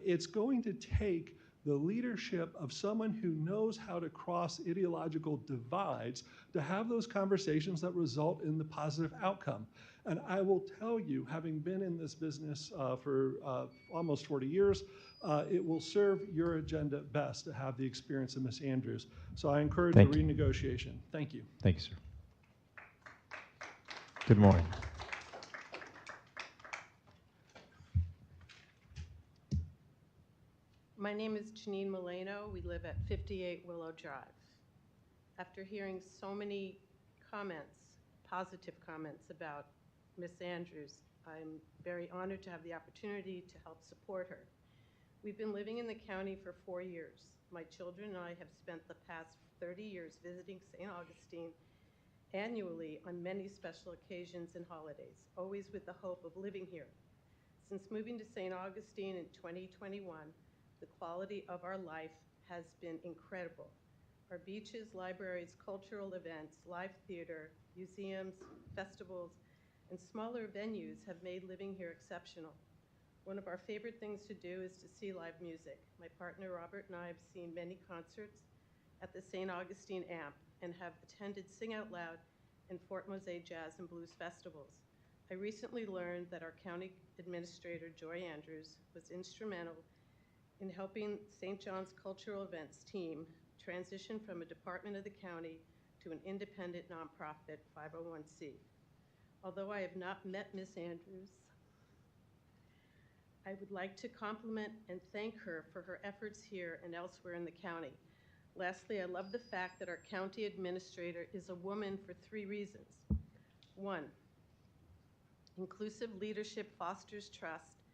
it's going to take the leadership of someone who knows how to cross ideological divides to have those conversations that result in the positive outcome. And I will tell you, having been in this business for almost 40 years, it will serve your agenda best to have the experience of Ms. Andrews. So I encourage a renegotiation. Thank you. Thank you, sir. Good morning. My name is Janine Moleno. We live at 58 Willow Drive. After hearing so many comments, positive comments about Ms. Andrews, I'm very honored to have the opportunity to help support her. We've been living in the county for 4 years. My children and I have spent the past 30 years visiting St. Augustine annually on many special occasions and holidays, always with the hope of living here. Since moving to St. Augustine in 2021, the quality of our life has been incredible. Our beaches, libraries, cultural events, live theater, museums, festivals, and smaller venues have made living here exceptional. One of our favorite things to do is to see live music. My partner Robert and I have seen many concerts at the St. Augustine Amp and have attended Sing Out Loud and Fort Mose Jazz and Blues festivals. I recently learned that our county administrator, Joy Andrews, was instrumental in helping St. John's Cultural Events team transition from a department of the county to an independent nonprofit 501c. Although I have not met Ms. Andrews, I would like to compliment and thank her for her efforts here and elsewhere in the county. Lastly, I love the fact that our county administrator is a woman for 3 reasons. 1, inclusive leadership fosters trust,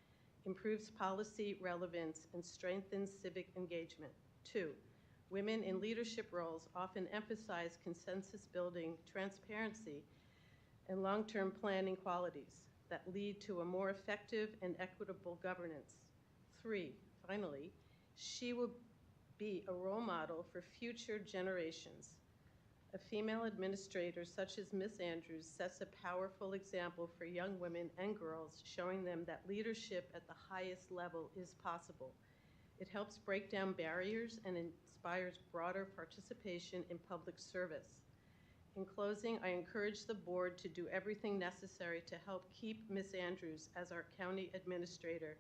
improves policy relevance, and strengthens civic engagement. 2, women in leadership roles often emphasize consensus building, transparency, and long-term planning qualities that lead to a more effective and equitable governance. 3, finally, she will be a role model for future generations. A female administrator such as Ms. Andrews sets a powerful example for young women and girls, showing them that leadership at the highest level is possible. It helps break down barriers and inspires broader participation in public service. In closing, I encourage the board to do everything necessary to help keep Ms. Andrews as our county administrator,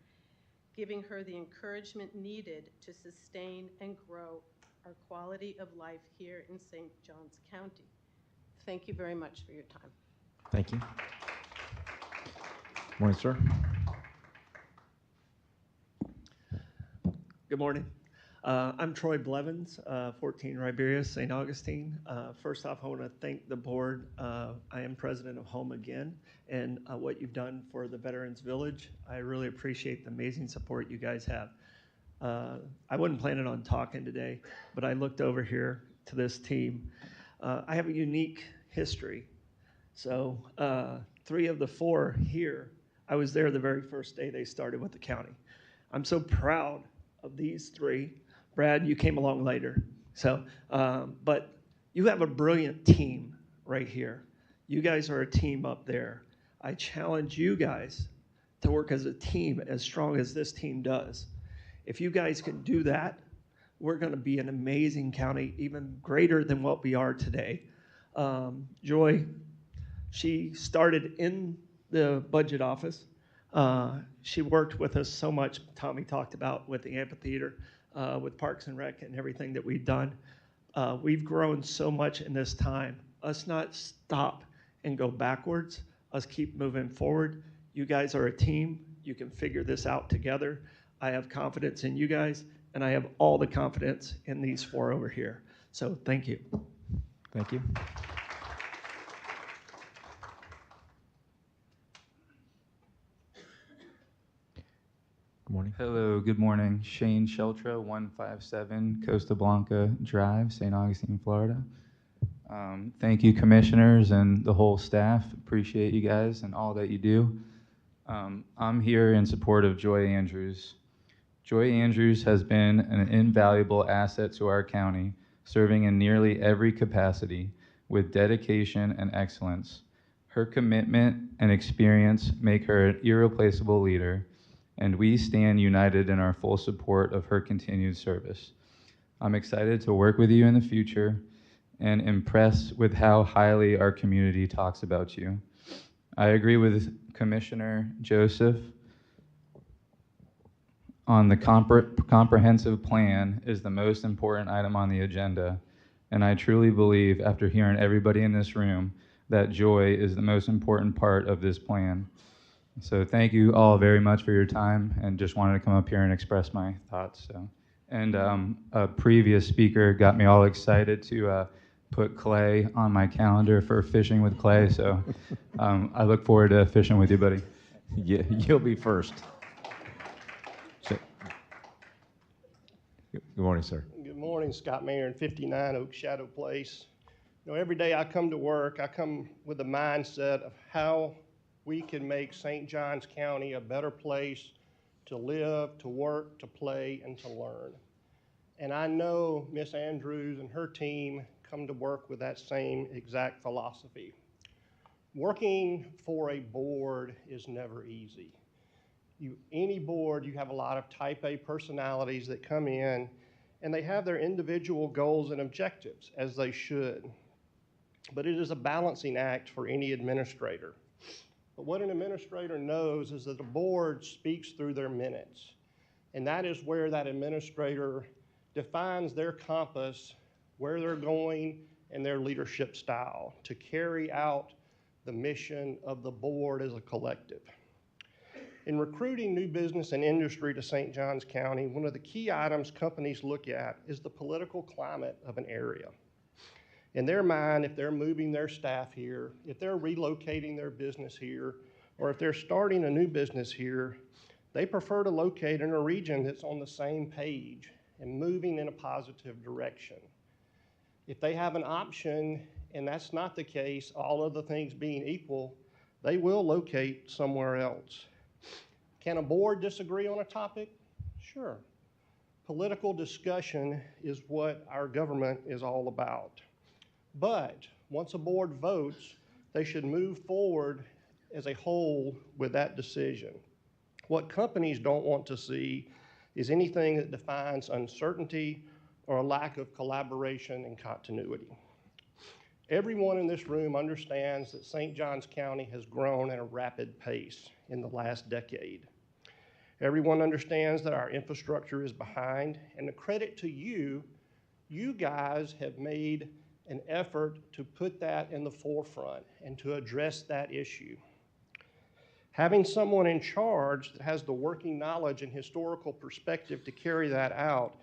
giving her the encouragement needed to sustain and grow our quality of life here in St. Johns County. Thank you very much for your time. Thank you. Morning, sir. Good morning. I'm Troy Blevins, 14 Riberius, St. Augustine. First off, I want to thank the board. I am president of Home Again, and what you've done for the Veterans Village. I really appreciate the amazing support you guys have. I wasn't planning on talking today, but I looked over here to this team. I have a unique history. So 3 of the 4 here, I was there the very first day they started with the county. I'm so proud of these 3. Brad, you came along later. So, but you have a brilliant team right here. You guys are a team up there. I challenge you guys to work as a team as strong as this team does. If you guys can do that, we're going to be an amazing county, even greater than what we are today. Joy, she started in the budget office. She worked with us so much, Tommy talked about, with the amphitheater, with Parks and Rec and everything that we've done. We've grown so much in this time. Us not stop and go backwards, us keep moving forward. You guys are a team. You can figure this out together. I have confidence in you guys, and I have all the confidence in these 4 over here. So thank you. Thank you. Good morning. Hello, good morning. Shane Sheltra, 157 Costa Blanca Drive, St. Augustine, Florida. Thank you, commissioners and the whole staff. Appreciate you guys and all that you do. I'm here in support of Joy Andrews. Joy Andrews has been an invaluable asset to our county, serving in nearly every capacity with dedication and excellence. Her commitment and experience make her an irreplaceable leader, and we stand united in our full support of her continued service. I'm excited to work with you in the future and impressed with how highly our community talks about you. I agree with Commissioner Joseph on the comprehensive plan is the most important item on the agenda, and I truly believe, after hearing everybody in this room, that joy is the most important part of this plan. So thank you all very much for your time, and just wanted to come up here and express my thoughts. So, and a previous speaker got me all excited to put Clay on my calendar for fishing with Clay. So I look forward to fishing with you, buddy. Yeah, you'll be first. Good morning, sir. Good morning, Scott Mayer in 59 Oak Shadow Place. You know, every day I come to work, I come with the mindset of how we can make St. Johns County a better place to live, to work, to play, and to learn. And I know Miss Andrews and her team come to work with that same exact philosophy. Working for a board is never easy. Any board, you have a lot of type A personalities that come in, and they have their individual goals and objectives, as they should. But it is a balancing act for any administrator. But what an administrator knows is that the board speaks through their minutes. And that is where that administrator defines their compass, where they're going, and their leadership style to carry out the mission of the board as a collective. In recruiting new business and industry to St. Johns County, one of the key items companies look at is the political climate of an area. In their mind, if they're moving their staff here, if they're relocating their business here, or if they're starting a new business here, they prefer to locate in a region that's on the same page and moving in a positive direction. If they have an option and that's not the case, all other things being equal, they will locate somewhere else. Can a board disagree on a topic? Sure. Political discussion is what our government is all about. But once a board votes, they should move forward as a whole with that decision. What companies don't want to see is anything that defines uncertainty or a lack of collaboration and continuity. Everyone in this room understands that St. Johns County has grown at a rapid pace in the last decade. Everyone understands that our infrastructure is behind, and the credit to you, you guys have made an effort to put that in the forefront and to address that issue. Having someone in charge that has the working knowledge and historical perspective to carry that out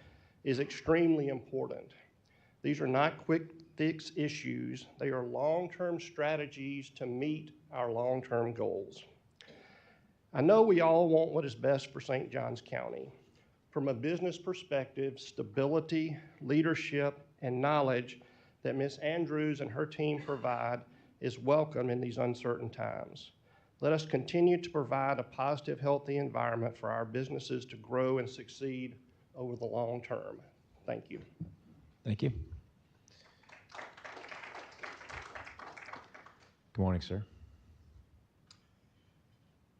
is extremely important. These are not quick fix issues. They are long-term strategies to meet our long-term goals. I know we all want what is best for St. Johns County. From a business perspective, stability, leadership, and knowledge that Ms. Andrews and her team provide is welcome in these uncertain times. Let us continue to provide a positive, healthy environment for our businesses to grow and succeed over the long term. Thank you. Thank you. Good morning, sir.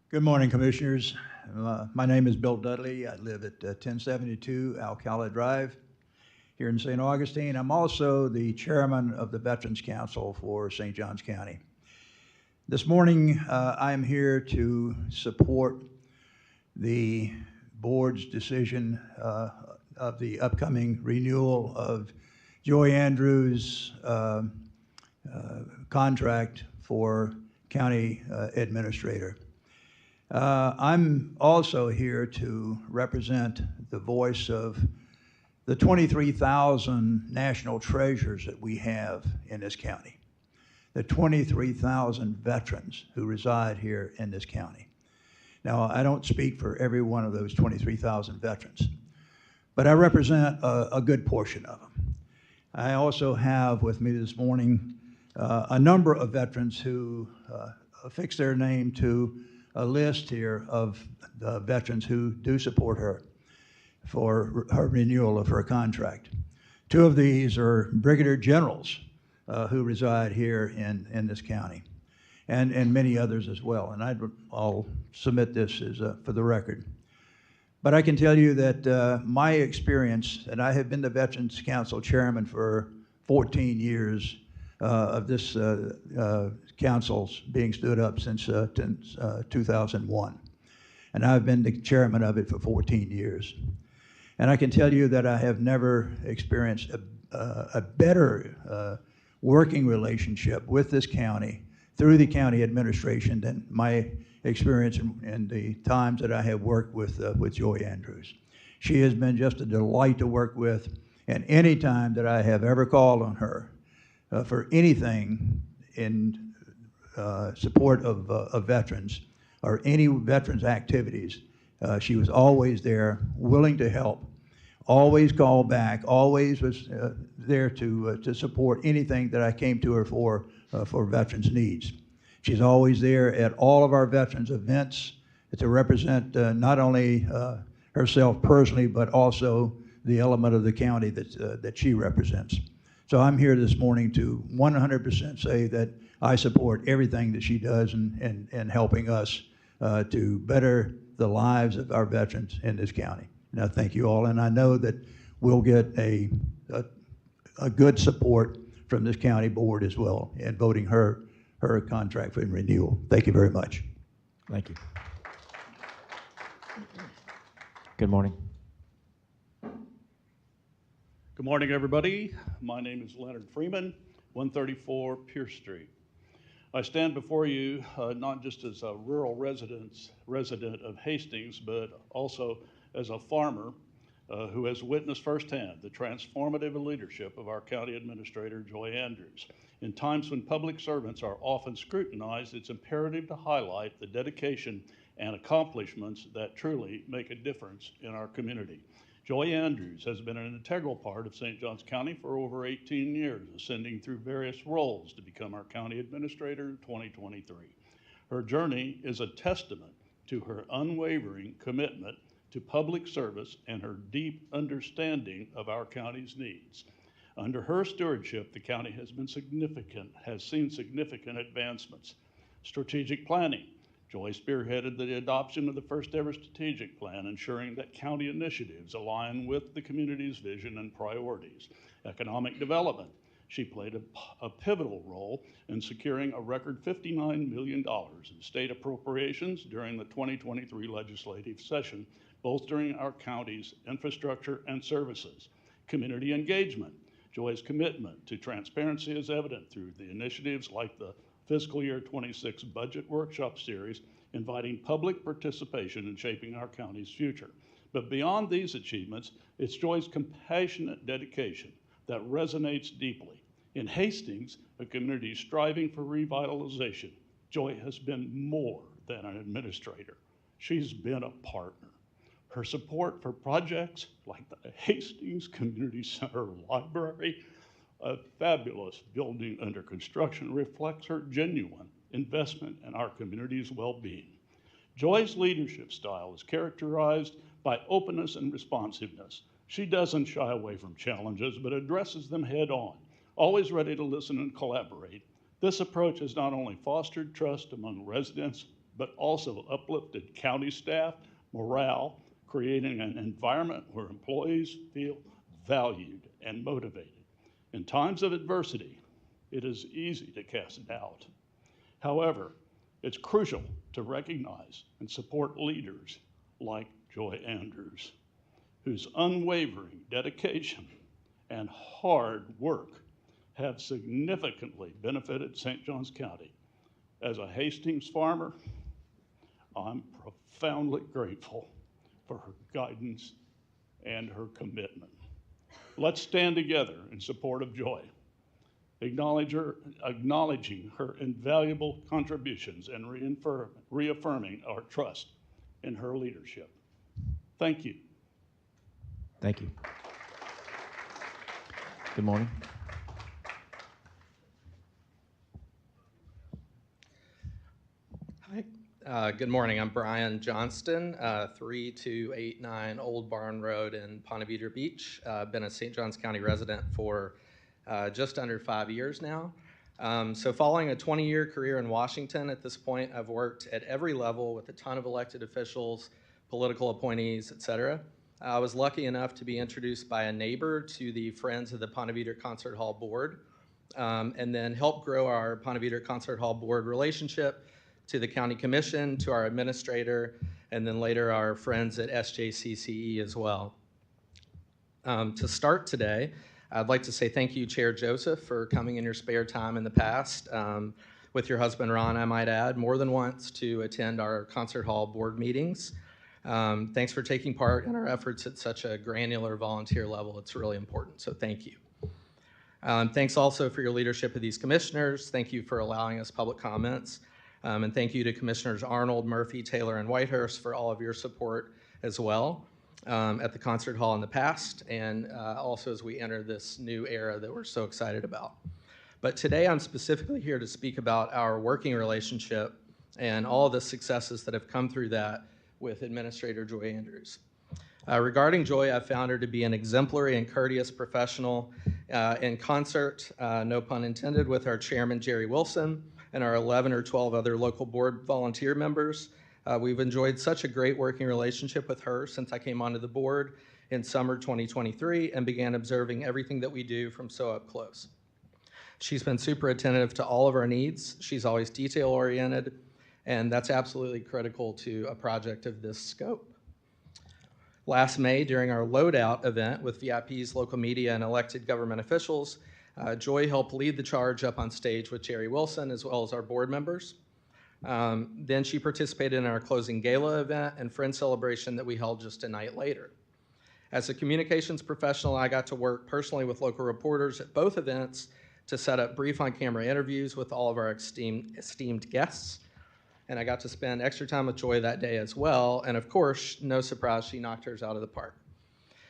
Good morning, Commissioners. My name is Bill Dudley. I live at 1072 Alcala Drive here in St. Augustine. I'm also the chairman of the Veterans Council for St. Johns County. This morning, I am here to support the board's decision of the upcoming renewal of Joy Andrews' contract for county administrator. I'm also here to represent the voice of the 23,000 national treasures that we have in this county, the 23,000 veterans who reside here in this county. Now, I don't speak for every one of those 23,000 veterans, but I represent a good portion of them. I also have with me this morning a number of veterans who affixed their name to a list here of the veterans who do support her for her renewal of her contract. Two of these are brigadier generals who reside here in this county, and many others as well. And I'll submit this as for the record. But I can tell you that my experience, and I have been the Veterans Council chairman for 14 years of this council's being stood up since 2001. And I've been the chairman of it for 14 years. And I can tell you that I have never experienced a better working relationship with this county through the county administration than my experience in the times that I have worked with Joy Andrews. She has been just a delight to work with, and any time that I have ever called on her for anything in support of veterans or any veterans activities, she was always there, willing to help, always called back, always was there to support anything that I came to her for veterans' needs. She's always there at all of our veterans events to represent not only herself personally, but also the element of the county that she represents. So I'm here this morning to 100% say that I support everything that she does in helping us to better the lives of our veterans in this county. And I thank you all, and I know that we'll get a good support from this county board as well in voting her contract for renewal. Thank you very much. Thank you. Good morning. Good morning, everybody. My name is Leonard Freeman, 134 Pierce Street. I stand before you not just as a rural resident of Hastings, but also as a farmer who has witnessed firsthand the transformative leadership of our county administrator, Joy Andrews. In times when public servants are often scrutinized, it's imperative to highlight the dedication and accomplishments that truly make a difference in our community. Joy Andrews has been an integral part of St. Johns County for over 18 years, ascending through various roles to become our county administrator in 2023. Her journey is a testament to her unwavering commitment to public service and her deep understanding of our county's needs. Under her stewardship, the county has seen significant advancements. Strategic planning. Joy spearheaded the adoption of the first ever strategic plan, ensuring that county initiatives align with the community's vision and priorities. Economic development. She played a pivotal role in securing a record $59 million in state appropriations during the 2023 legislative session, bolstering our county's infrastructure and services. Community engagement. Joy's commitment to transparency is evident through the initiatives like the Fiscal Year 26 Budget Workshop Series, inviting public participation in shaping our county's future. But beyond these achievements, it's Joy's compassionate dedication that resonates deeply. In Hastings, a community striving for revitalization, Joy has been more than an administrator. She's been a partner. Her support for projects like the Hastings Community Center Library, a fabulous building under construction, reflects her genuine investment in our community's well-being. Joy's leadership style is characterized by openness and responsiveness. She doesn't shy away from challenges, but addresses them head-on, always ready to listen and collaborate. This approach has not only fostered trust among residents, but also uplifted county staff morale, creating an environment where employees feel valued and motivated. In times of adversity, it is easy to cast doubt. However, it's crucial to recognize and support leaders like Joy Andrews, whose unwavering dedication and hard work have significantly benefited St. Johns County. As a Hastings farmer, I'm profoundly grateful for her guidance and her commitment. Let's stand together in support of Joy, acknowledging her invaluable contributions and reaffirming our trust in her leadership. Thank you. Thank you. Good morning. Hi. Good morning. I'm Brian Johnston, 3289 Old Barn Road in Ponte Vedra Beach. I've been a St. Johns County resident for just under 5 years now. So following a 20-year career in Washington, at this point, I've worked at every level with a ton of elected officials, political appointees, et cetera. I was lucky enough to be introduced by a neighbor to the Friends of the Ponte Vedra Concert Hall Board, and then helped grow our Ponte Vedra Concert Hall Board relationship to the County Commission, to our administrator, and then later our friends at SJCCE as well. To start today, I'd like to say thank you, Chair Joseph, for coming in your spare time in the past, with your husband Ron, I might add, more than once to attend our Concert Hall Board meetings. Thanks for taking part in our efforts at such a granular volunteer level. It's really important, so thank you. Thanks also for your leadership of these commissioners. Thank you for allowing us public comments. And thank you to Commissioners Arnold, Murphy, Taylor, and Whitehurst for all of your support as well at the Concert Hall in the past, and also as we enter this new era that we're so excited about. But today I'm specifically here to speak about our working relationship and all the successes that have come through that with Administrator Joy Andrews. Regarding Joy, I found her to be an exemplary and courteous professional in concert, no pun intended, with our chairman, Jerry Wilson, and our 11 or 12 other local board volunteer members. We've enjoyed such a great working relationship with her since I came onto the board in summer 2023 and began observing everything that we do from so up close. She's been super attentive to all of our needs. She's always detail-oriented, and that's absolutely critical to a project of this scope. Last May, during our loadout event with VIPs, local media, and elected government officials, Joy helped lead the charge up on stage with Jerry Wilson as well as our board members. Then she participated in our closing gala event and friend celebration that we held just a night later. As a communications professional, I got to work personally with local reporters at both events to set up brief on-camera interviews with all of our esteemed guests. And I got to spend extra time with Joy that day as well. And of course, no surprise, she knocked hers out of the park.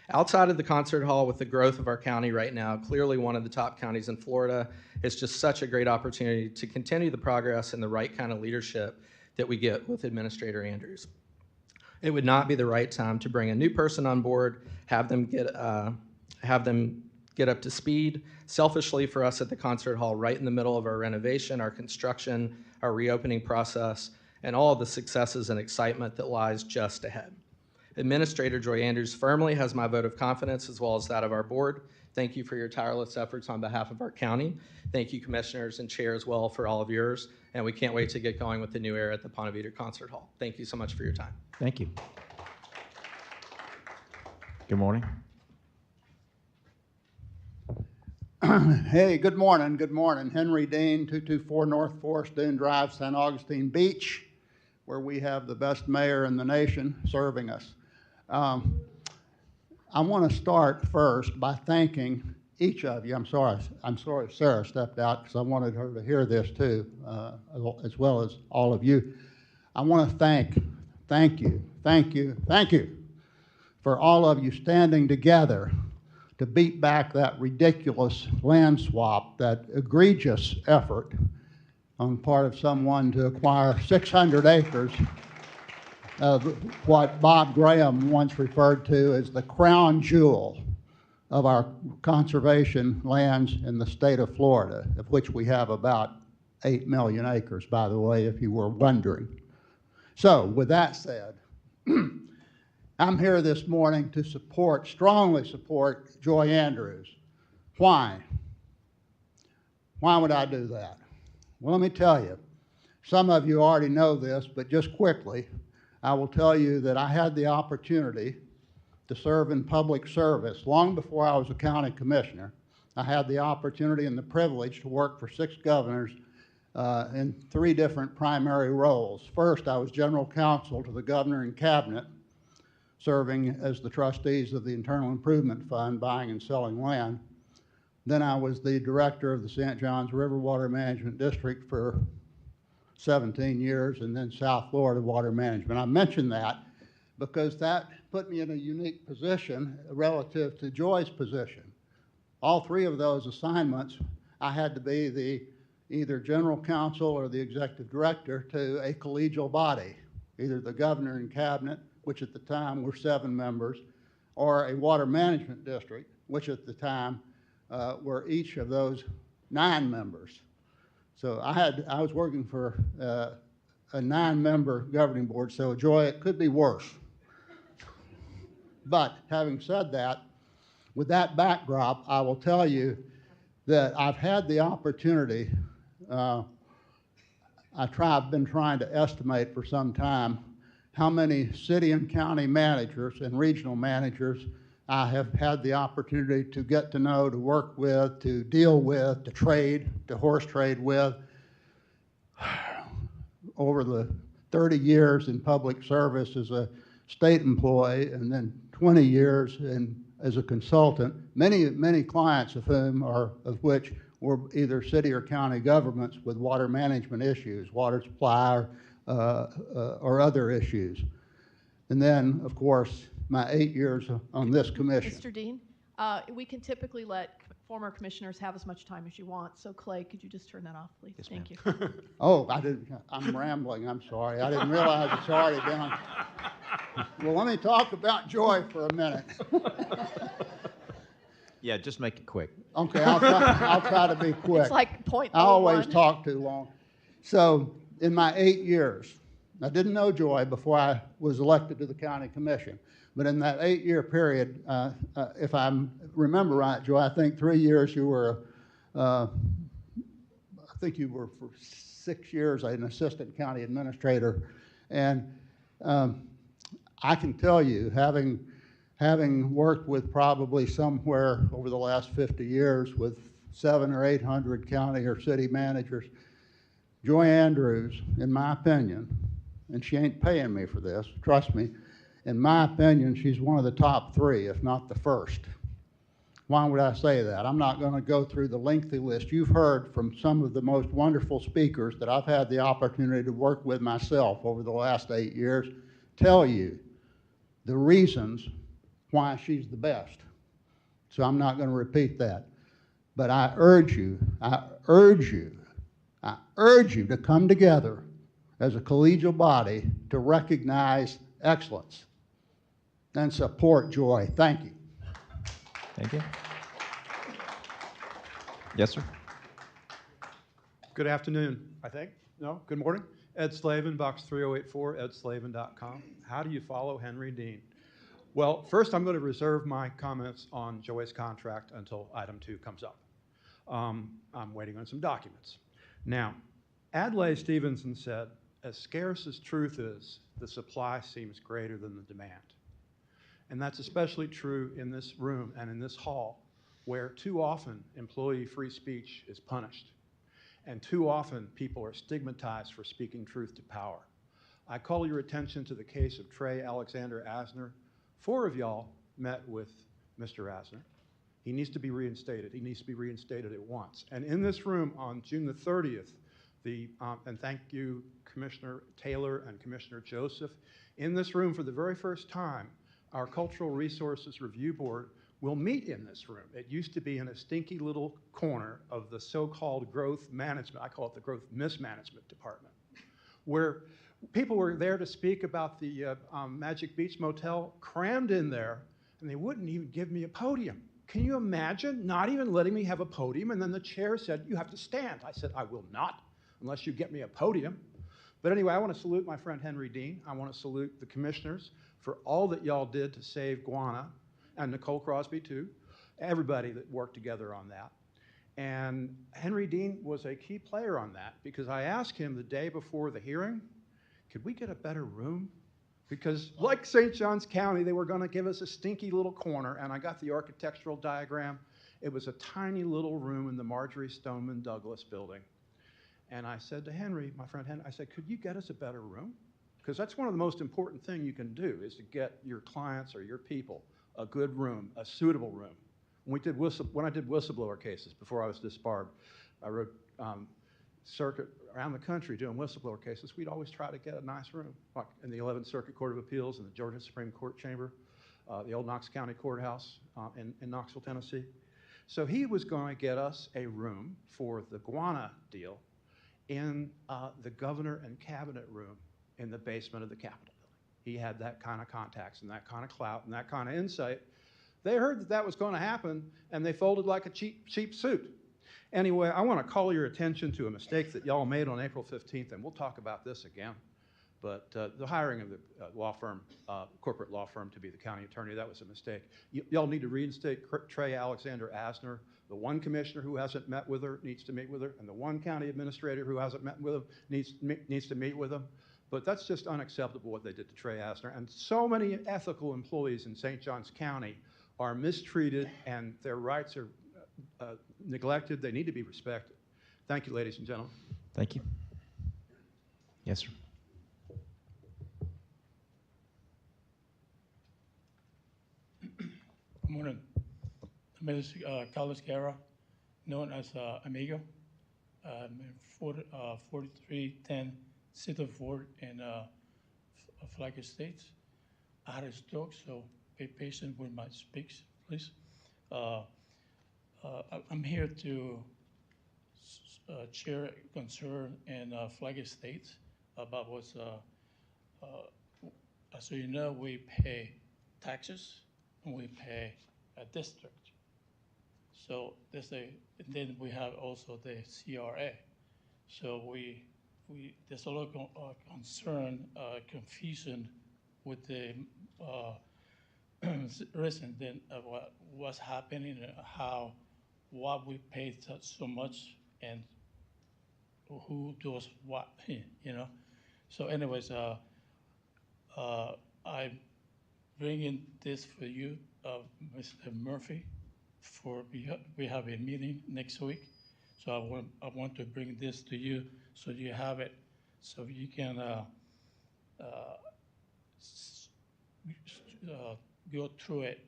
Outside of the concert hall, with the growth of our county right now, clearly one of the top counties in Florida, it's just such a great opportunity to continue the progress and the right kind of leadership that we get with Administrator Andrews. It would not be the right time to bring a new person on board, have them get up to speed. Selfishly for us at the concert hall, right in the middle of our renovation, our construction, our reopening process, and all of the successes and excitement that lies just ahead. Administrator Joy Andrews firmly has my vote of confidence as well as that of our board. Thank you for your tireless efforts on behalf of our county. Thank you, commissioners and chair as well, for all of yours. And we can't wait to get going with the new era at the Ponte Vedra Concert Hall. Thank you so much for your time. Thank you. Good morning. Hey, good morning, good morning. Henry Dean, 224 North Forest Dune Drive, St. Augustine Beach, where we have the best mayor in the nation serving us. I want to start first by thanking each of you. I'm sorry Sarah stepped out because I wanted her to hear this too, as well as all of you. I want to thank you for all of you standing together to beat back that ridiculous land swap, that egregious effort on the part of someone to acquire 600 acres of what Bob Graham once referred to as the crown jewel of our conservation lands in the state of Florida, of which we have about 8 million acres, by the way, if you were wondering. So, with that said, I'm here this morning to strongly support Joy Andrews. Why? Why would I do that? Well, let me tell you. Some of you already know this, but just quickly, I will tell you that I had the opportunity to serve in public service long before I was a county commissioner. I had the opportunity and the privilege to work for 6 governors in 3 different primary roles. First, I was general counsel to the governor and cabinet, serving as the trustees of the Internal Improvement Fund, buying and selling land. Then I was the director of the St. Johns River Water Management District for 17 years, and then South Florida Water Management. I mention that because that put me in a unique position relative to Joy's position. All 3 of those assignments, I had to be the either general counsel or the executive director to a collegial body, either the governor and cabinet, which at the time were 7 members, or a water management district, which at the time were each of those 9 members. So I was working for a 9-member governing board, so Joy, it could be worse. But having said that, with that backdrop, I will tell you that I've had the opportunity, I've been trying to estimate for some time how many city and county managers and regional managers I have had the opportunity to get to know, to work with, to deal with, to trade, to horse trade with over the 30 years in public service as a state employee and then 20 years as a consultant, many clients of which were either city or county governments with water management issues, water supply or other issues. And then, of course, my 8 years on this commission. Mr. Dean, we can typically let former commissioners have as much time as you want. So Clay, could you just turn that off, please? Yes, Thank you. Oh, I'm rambling, I'm sorry. I didn't realize it's already done. Well, let me talk about Joy for a minute. Yeah, just make it quick. Okay, I'll try to be quick. It's like .01. I always talk too long. So in my 8 years, I didn't know Joy before I was elected to the county commission. But in that 8-year period, if I remember right, Joy, I think 3 years you were, I think you were for 6 years an assistant county administrator. And I can tell you, having worked with probably somewhere over the last 50 years with 700 or 800 county or city managers. Joy Andrews, in my opinion, and she ain't paying me for this, trust me, in my opinion, she's one of the top 3, if not the first. Why would I say that? I'm not going to go through the lengthy list. You've heard from some of the most wonderful speakers that I've had the opportunity to work with myself over the last 8 years tell you the reasons why she's the best. So I'm not going to repeat that. But I urge you to come together as a collegial body to recognize excellence and support Joy. Thank you. Thank you. Yes, sir. Good afternoon, I think. No, good morning. Ed Slavin, box 3084, edslavin.com. How do you follow Henry Dean? Well, first I'm going to reserve my comments on Joy's contract until item 2 comes up. I'm waiting on some documents. Now, Adlai Stevenson said, as scarce as truth is, the supply seems greater than the demand. And that's especially true in this room and in this hall, where too often employee free speech is punished. And too often people are stigmatized for speaking truth to power. I call your attention to the case of Trey Alexander Asner. 4 of y'all met with Mr. Asner. He needs to be reinstated. He needs to be reinstated at once. And in this room on June the 30th, and thank you, Commissioner Taylor and Commissioner Joseph, in this room for the very first time, our Cultural Resources Review Board will meet in this room. It used to be in a stinky little corner of the so-called growth management, I call it the growth mismanagement department, where people were there to speak about the Magic Beach Motel, crammed in there, and they wouldn't even give me a podium. Can you imagine not even letting me have a podium? And then the chair said, you have to stand. I said, I will not, unless you get me a podium. But anyway, I want to salute my friend Henry Dean. I want to salute the commissioners for all that y'all did to save Guana, and Nicole Crosby too, everybody that worked together on that. And Henry Dean was a key player on that, because I asked him the day before the hearing, could we get a better room? Because like St. Johns County, they were going to give us a stinky little corner, and I got the architectural diagram. It was a tiny little room in the Marjorie Stoneman Douglas building. And I said to Henry, my friend Henry, I said, could you get us a better room? Because that's one of the most important things you can do, is to get your clients or your people a good room, a suitable room. When I did whistleblower cases before I was disbarred, I wrote circuit around the country doing whistleblower cases. We'd always try to get a nice room, like in the 11th Circuit Court of Appeals and the Georgia Supreme Court Chamber, the old Knox County Courthouse in Knoxville, Tennessee. So he was going to get us a room for the Guana deal in the governor and cabinet room in the basement of the Capitol building. He had that kind of contacts and that kind of clout and that kind of insight. They heard that that was going to happen, and they folded like a cheap suit. Anyway, I want to call your attention to a mistake that y'all made on April 15th, and we'll talk about this again. But the hiring of the law firm, corporate law firm to be the county attorney, that was a mistake. Y'all need to reinstate Trey Alexander Asner. The one commissioner who hasn't met with her needs to meet with her, and the one county administrator who hasn't met with him needs to meet with him. But that's just unacceptable what they did to Trey Asner. And so many ethical employees in St. Johns County are mistreated, and their rights are neglected. They need to be respected. Thank you, ladies and gentlemen. Thank you. Yes, sir. Good morning. My name is Carlos Guerra, known as Amigo. I'm 4310 Center Ford in Flagler Estates. I had a stroke, so be patient with my speaks, please. I'm here to share a concern in Flagler Estates about what's, so you know, we pay taxes and we pay a district. So then we have also the CRA. So there's a lot of concern, confusion with the resident of what's happening, and what we pay so much and who does what, you know. So anyways, I'm bringing this for you, Mr. Murphy, we have a meeting next week. So I want to bring this to you so you have it, so you can go through it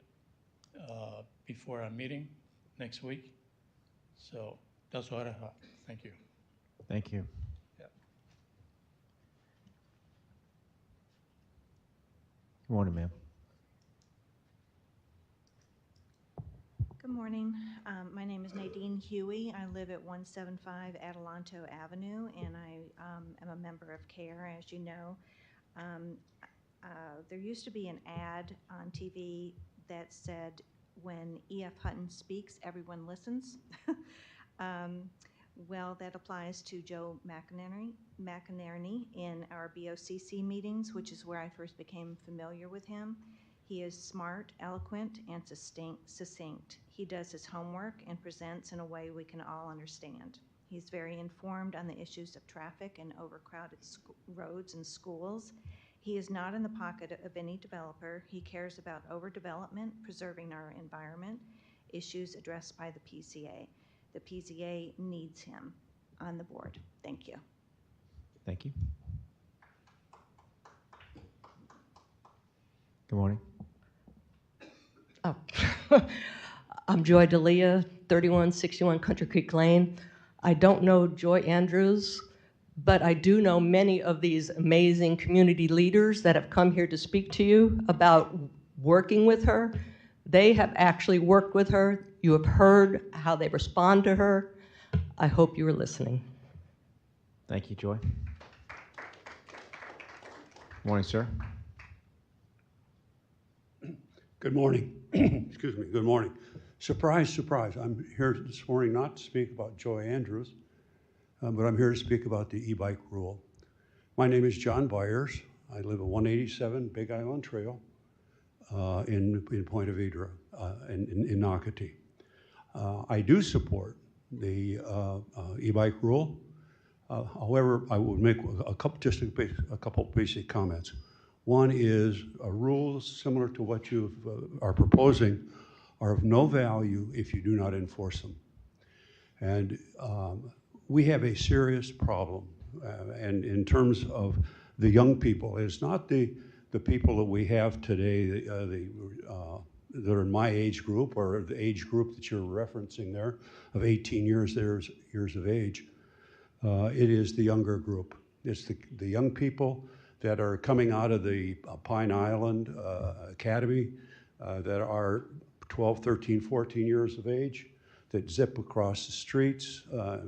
before our meeting next week. So that's what I have. Thank you. Thank you. Yeah. Good morning, ma'am. Good morning. My name is Nadine Huey. I live at 175 Adelanto Avenue, and I am a member of CARE, as you know. There used to be an ad on TV that said, when E.F. Hutton speaks, everyone listens. Well, that applies to Joe McInerney in our BOCC meetings, which is where I first became familiar with him. He is smart, eloquent, and succinct. He does his homework and presents in a way we can all understand. He's very informed on the issues of traffic and overcrowded roads and schools. He is not in the pocket of any developer. He cares about overdevelopment, preserving our environment, issues addressed by the PCA. The PCA needs him on the board. Thank you. Thank you. Good morning. Oh. I'm Joy D'Elia, 3161 Country Creek Lane. I don't know Joy Andrews, but I do know many of these amazing community leaders that have come here to speak to you about working with her. They have actually worked with her. You have heard how they respond to her. I hope you were listening. Thank you, Joy. Morning, sir. Good morning. Excuse me. Good morning. Surprise, surprise. I'm here this morning not to speak about Joy Andrews, but I'm here to speak about the e-bike rule. My name is John Byers. I live at 187 Big Island Trail in Point of Vedra, in Nocatee. I do support the e-bike rule. However, I would make a couple basic comments. One is rules similar to what you are proposing are of no value if you do not enforce them. And we have a serious problem. And in terms of the young people, it's not the people that we have today that are in my age group or the age group that you're referencing there of 18 years of age. It is the younger group. It's the young people that are coming out of the Pine Island Academy that are 12, 13, 14 years of age that zip across the streets.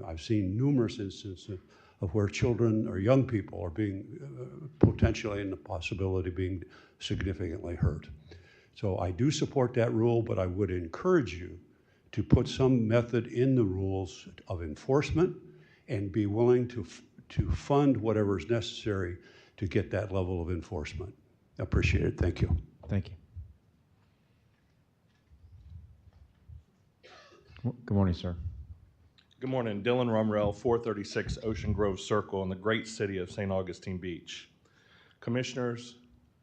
I've seen numerous instances of where children or young people are being potentially in the possibility of being significantly hurt. So I do support that rule, but I would encourage you to put some method in the rules of enforcement and be willing to fund whatever is necessary to get that level of enforcement. Appreciate it. Thank you. Thank you. Good morning, sir. Good morning. Dylan Rumrell, 436 Ocean Grove Circle in the great city of St. Augustine Beach. Commissioners,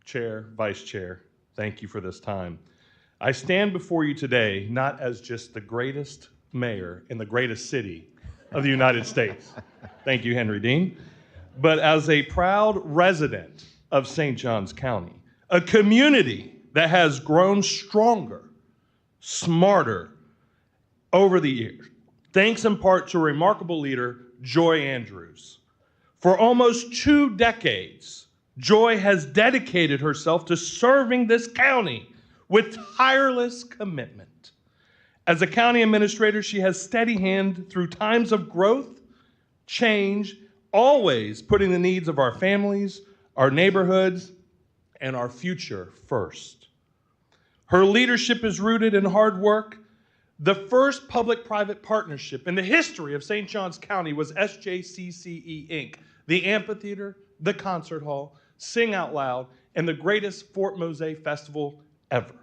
Chair, Vice Chair, thank you for this time. I stand before you today not as just the greatest mayor in the greatest city of the United States. Thank you, Henry Dean. But as a proud resident of St. Johns County, a community that has grown stronger, smarter over the years, thanks in part to remarkable leader Joy Andrews. For almost 2 decades, Joy has dedicated herself to serving this county with tireless commitment. As a county administrator, she has steady hand through times of growth, change, always putting the needs of our families, our neighborhoods, and our future first. Her leadership is rooted in hard work. The first public-private partnership in the history of St. Johns County was SJCCE Inc., the amphitheater, the concert hall, Sing Out Loud, and the greatest Fort Mose Festival ever.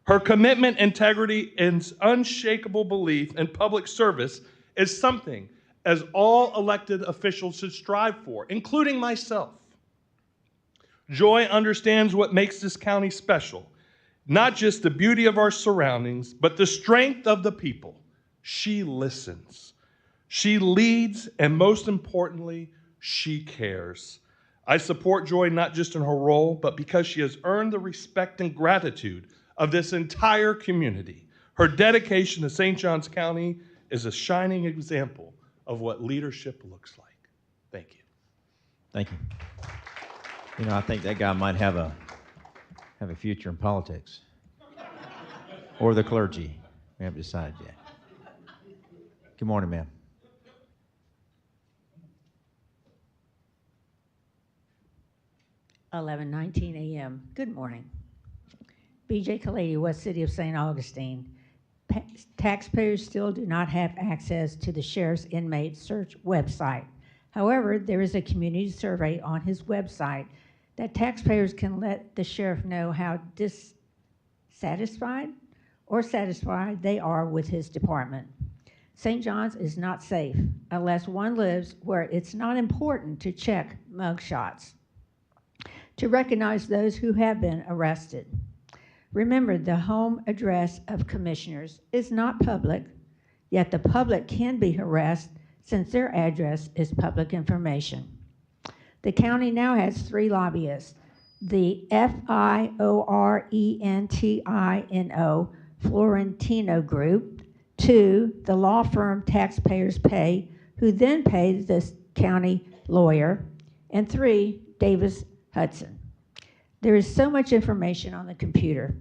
Her commitment, integrity, and unshakable belief in public service is something as all elected officials should strive for, including myself. Joy understands what makes this county special. not just the beauty of our surroundings, but the strength of the people. She listens. She leads, and most importantly, she cares. I support Joy not just in her role, but because she has earned the respect and gratitude of this entire community. Her dedication to St. Johns County is a shining example of what leadership looks like. Thank you. Thank you. You know, I think that guy might have a future in politics. Or the clergy. We haven't decided yet. Good morning, ma'am. (11:19 a.m.) Good morning. B.J. Kalady, West City of St. Augustine. Taxpayers still do not have access to the sheriff's inmate search website. However, there is a community survey on his website that taxpayers can let the sheriff know how dissatisfied or satisfied they are with his department. St. John's is not safe unless one lives where it's not important to check mugshots, to recognize those who have been arrested. Remember, the home address of commissioners is not public, yet the public can be harassed since their address is public information. The county now has 3 lobbyists: the FIORENTINO Florentino Group, 2, the law firm taxpayers pay, who then pays the county lawyer, and 3, Davis Hudson. There is so much information on the computer.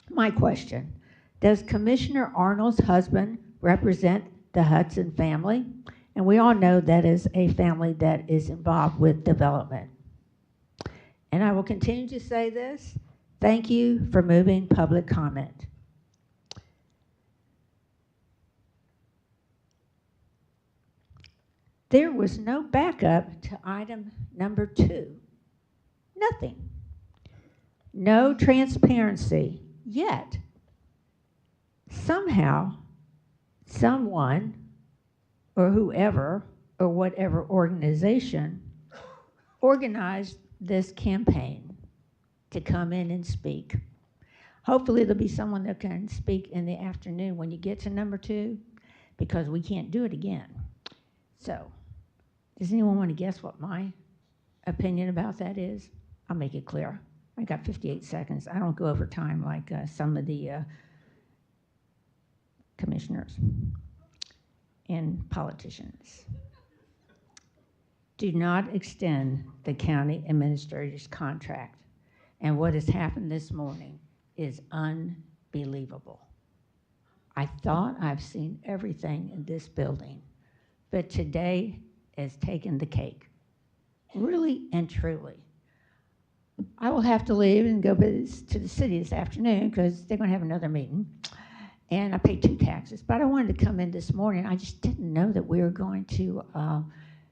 My question, does Commissioner Arnold's husband represent the Hudson family? And we all know that is a family that is involved with development. And I will continue to say this, thank you for moving public comment. There was no backup to item number 2. Nothing. No transparency, yet somehow someone or whoever or whatever organization organized this campaign to come in and speak. Hopefully there'll be someone that can speak in the afternoon when you get to number 2, because we can't do it again. So, does anyone want to guess what my opinion about that is? I'll make it clear. I got 58 seconds. I don't go over time like some of the commissioners and politicians. Do not extend the county administrator's contract. And what has happened this morning is unbelievable. I thought I've seen everything in this building, but today has taken the cake, really and truly. I will have to leave and go to the city this afternoon because they're going to have another meeting. And I paid 2 taxes, but I wanted to come in this morning. I just didn't know that we were going to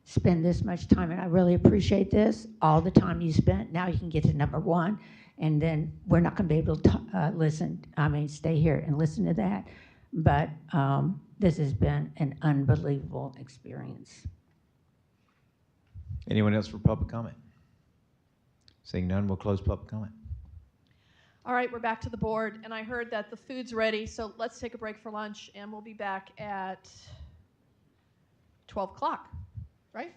spend this much time, and I really appreciate this, all the time you spent. Now you can get to number 1, and then we're not going to be able to stay here and listen to that. But this has been an unbelievable experience. Anyone else for public comment? Seeing none, we'll close public comment. All right, we're back to the board, and I heard that the food's ready, so let's take a break for lunch, and we'll be back at 12 o'clock, right?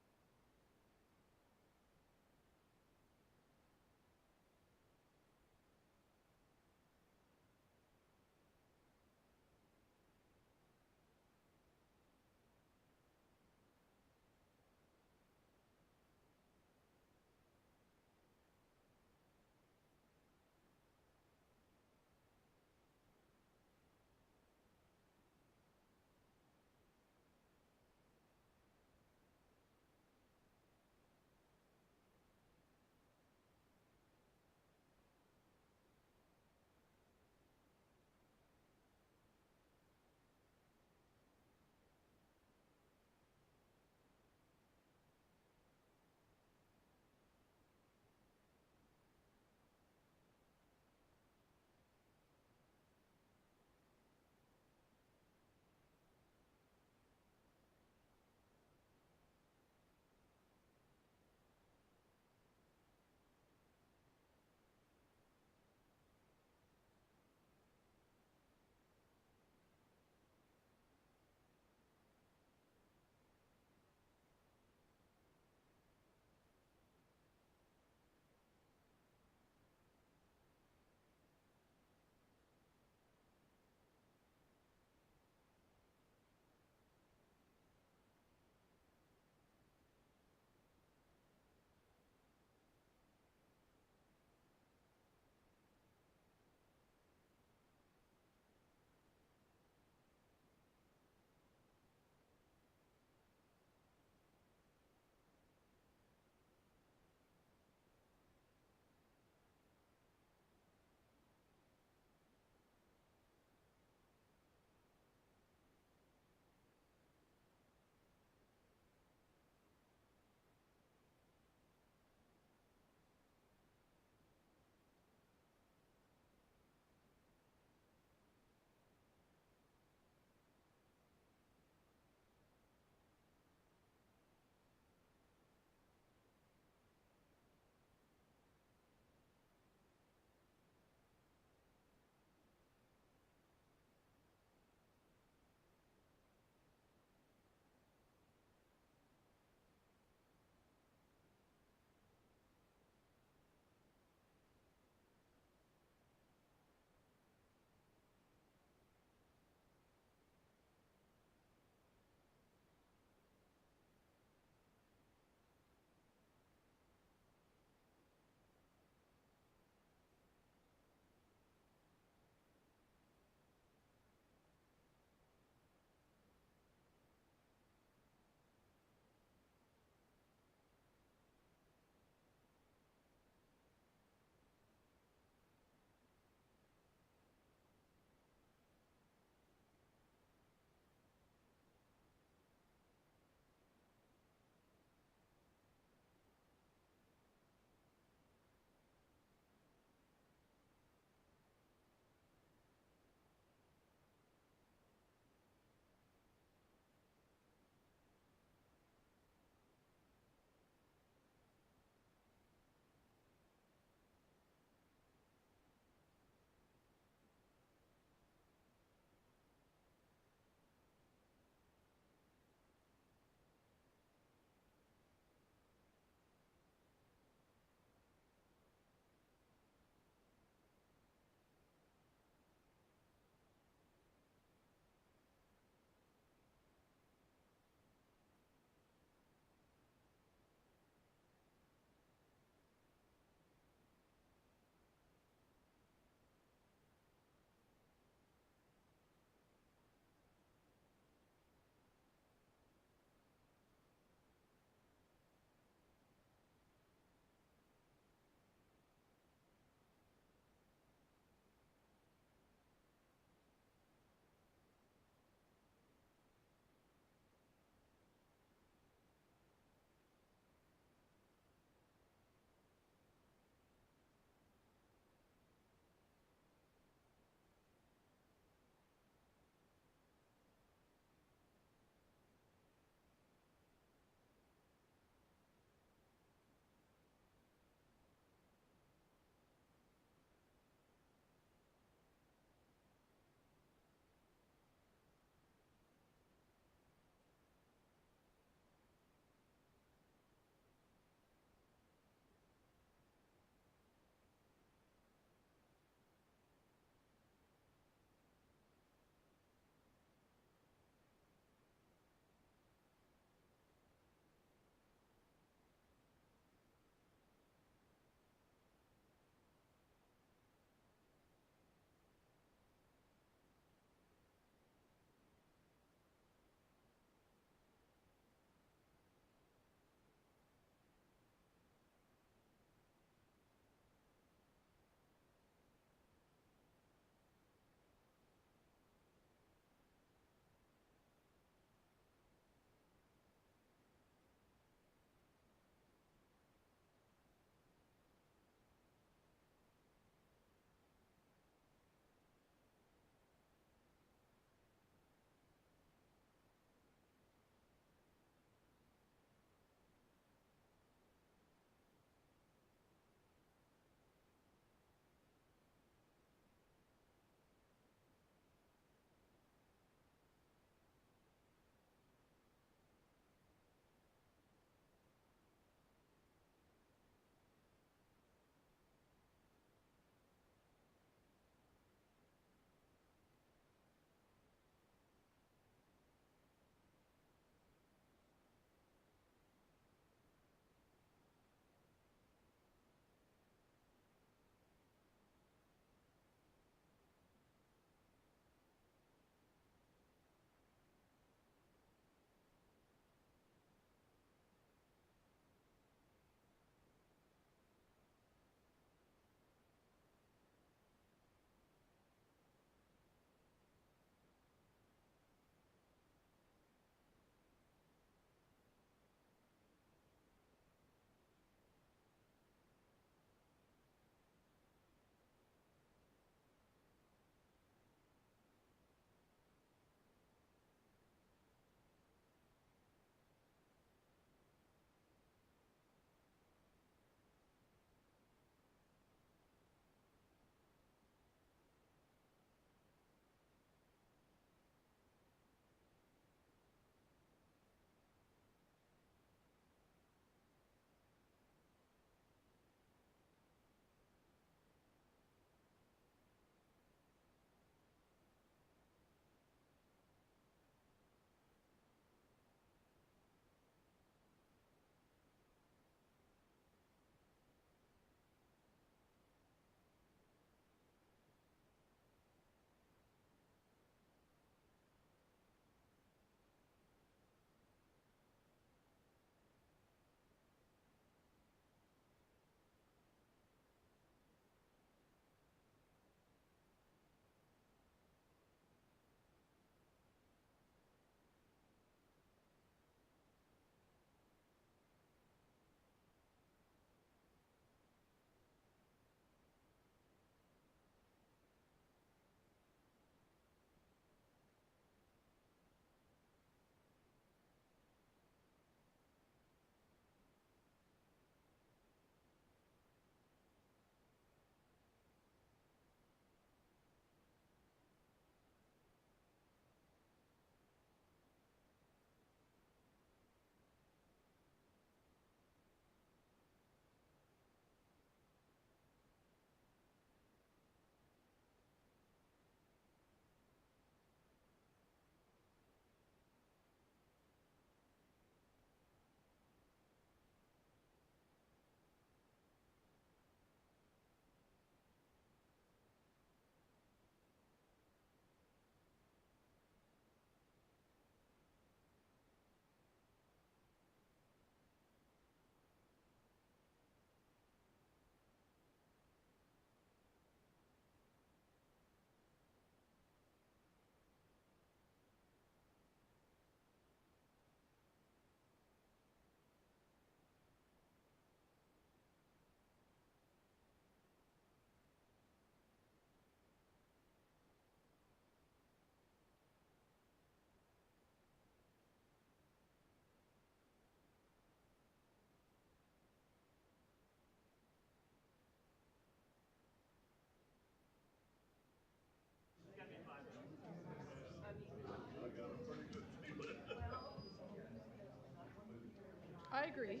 I agree.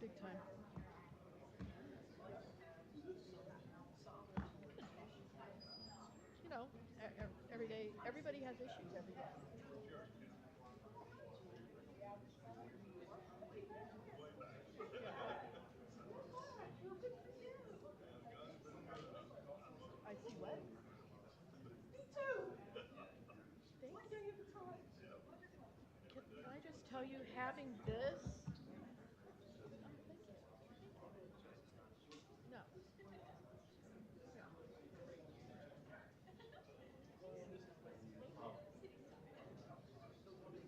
Big time. You know, every day, everybody has issues every day. I see what? Me too. Thank you. Can I just tell you, having this? Oh, thank you. Thank you. No. No.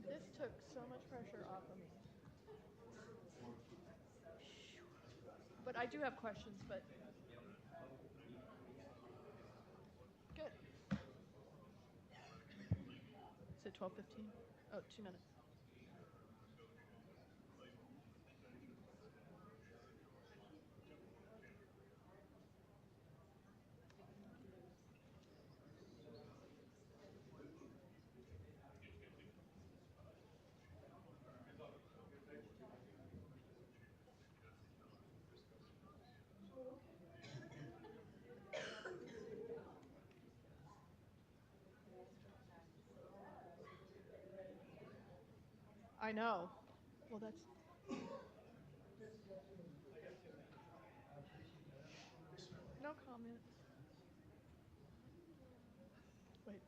This took so much pressure off of me. But I do have questions, but good. Is it 12:15? Oh, 2 minutes. I know. Well, that's. No comment. Wait.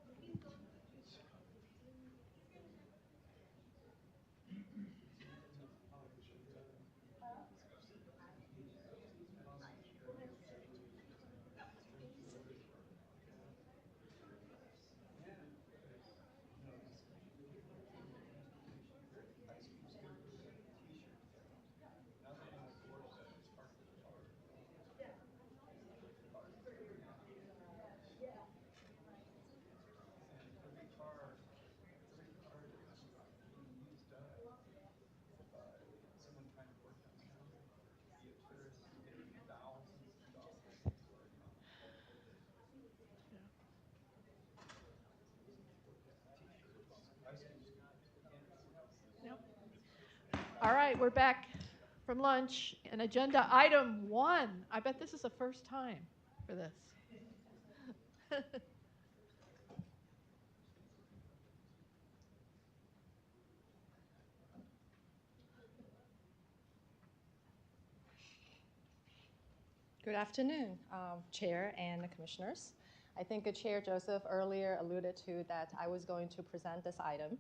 Yep. All right, we're back from lunch, and agenda item 1. I bet this is the first time for this. Good afternoon, Chair and the Commissioners. I think Chair Joseph earlier alluded to that I was going to present this item.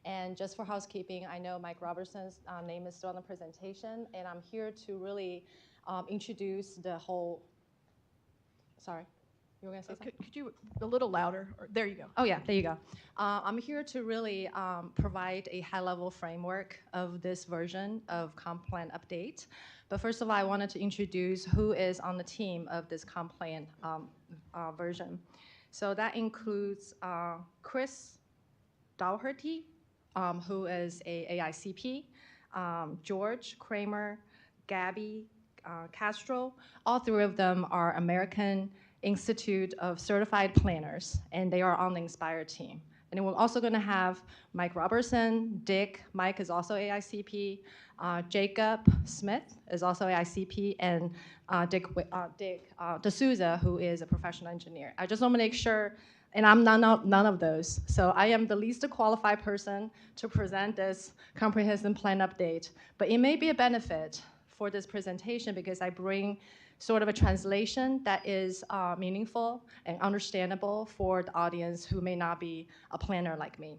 And just for housekeeping, I know Mike Robertson's name is still on the presentation, and I'm here to really introduce the whole, sorry, you were going to say something? Could you a little louder? There you go. Oh yeah, there you go. I'm here to really provide a high-level framework of this version of comp plan update. But first of all, I wanted to introduce who is on the team of this comp plan version. So that includes Chris Daugherty, who is a AICP, George Kramer, Gabby Castro. All 3 of them are American Institute of Certified Planners, and they are on the Inspire team. And we're also going to have Mike Robertson, Dick. Mike is also AICP. Jacob Smith is also AICP, and Dick D'Souza, who is a professional engineer. I just want to make sure, and I'm none of those. So I am the least qualified person to present this comprehensive plan update. But it may be a benefit for this presentation because I bring sort of a translation that is meaningful and understandable for the audience who may not be a planner like me.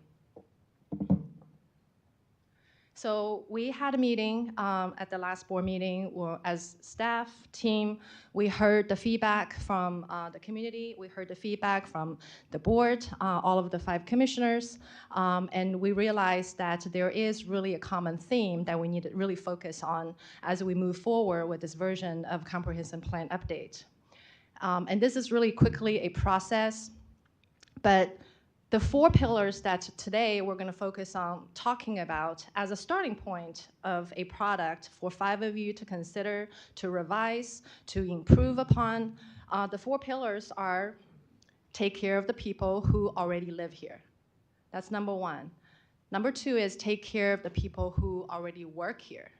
So we had a meeting at the last board meeting as staff, team. We heard the feedback from the community. We heard the feedback from the board, all of the 5 commissioners. And we realized that there is really a common theme that we need to really focus on as we move forward with this version of comprehensive plan update. And this is really quickly a process, but the 4 pillars that today we're going to focus on talking about as a starting point of a product for 5 of you to consider, to revise, to improve upon. The 4 pillars are take care of the people who already live here. That's number one. Number two is take care of the people who already work here.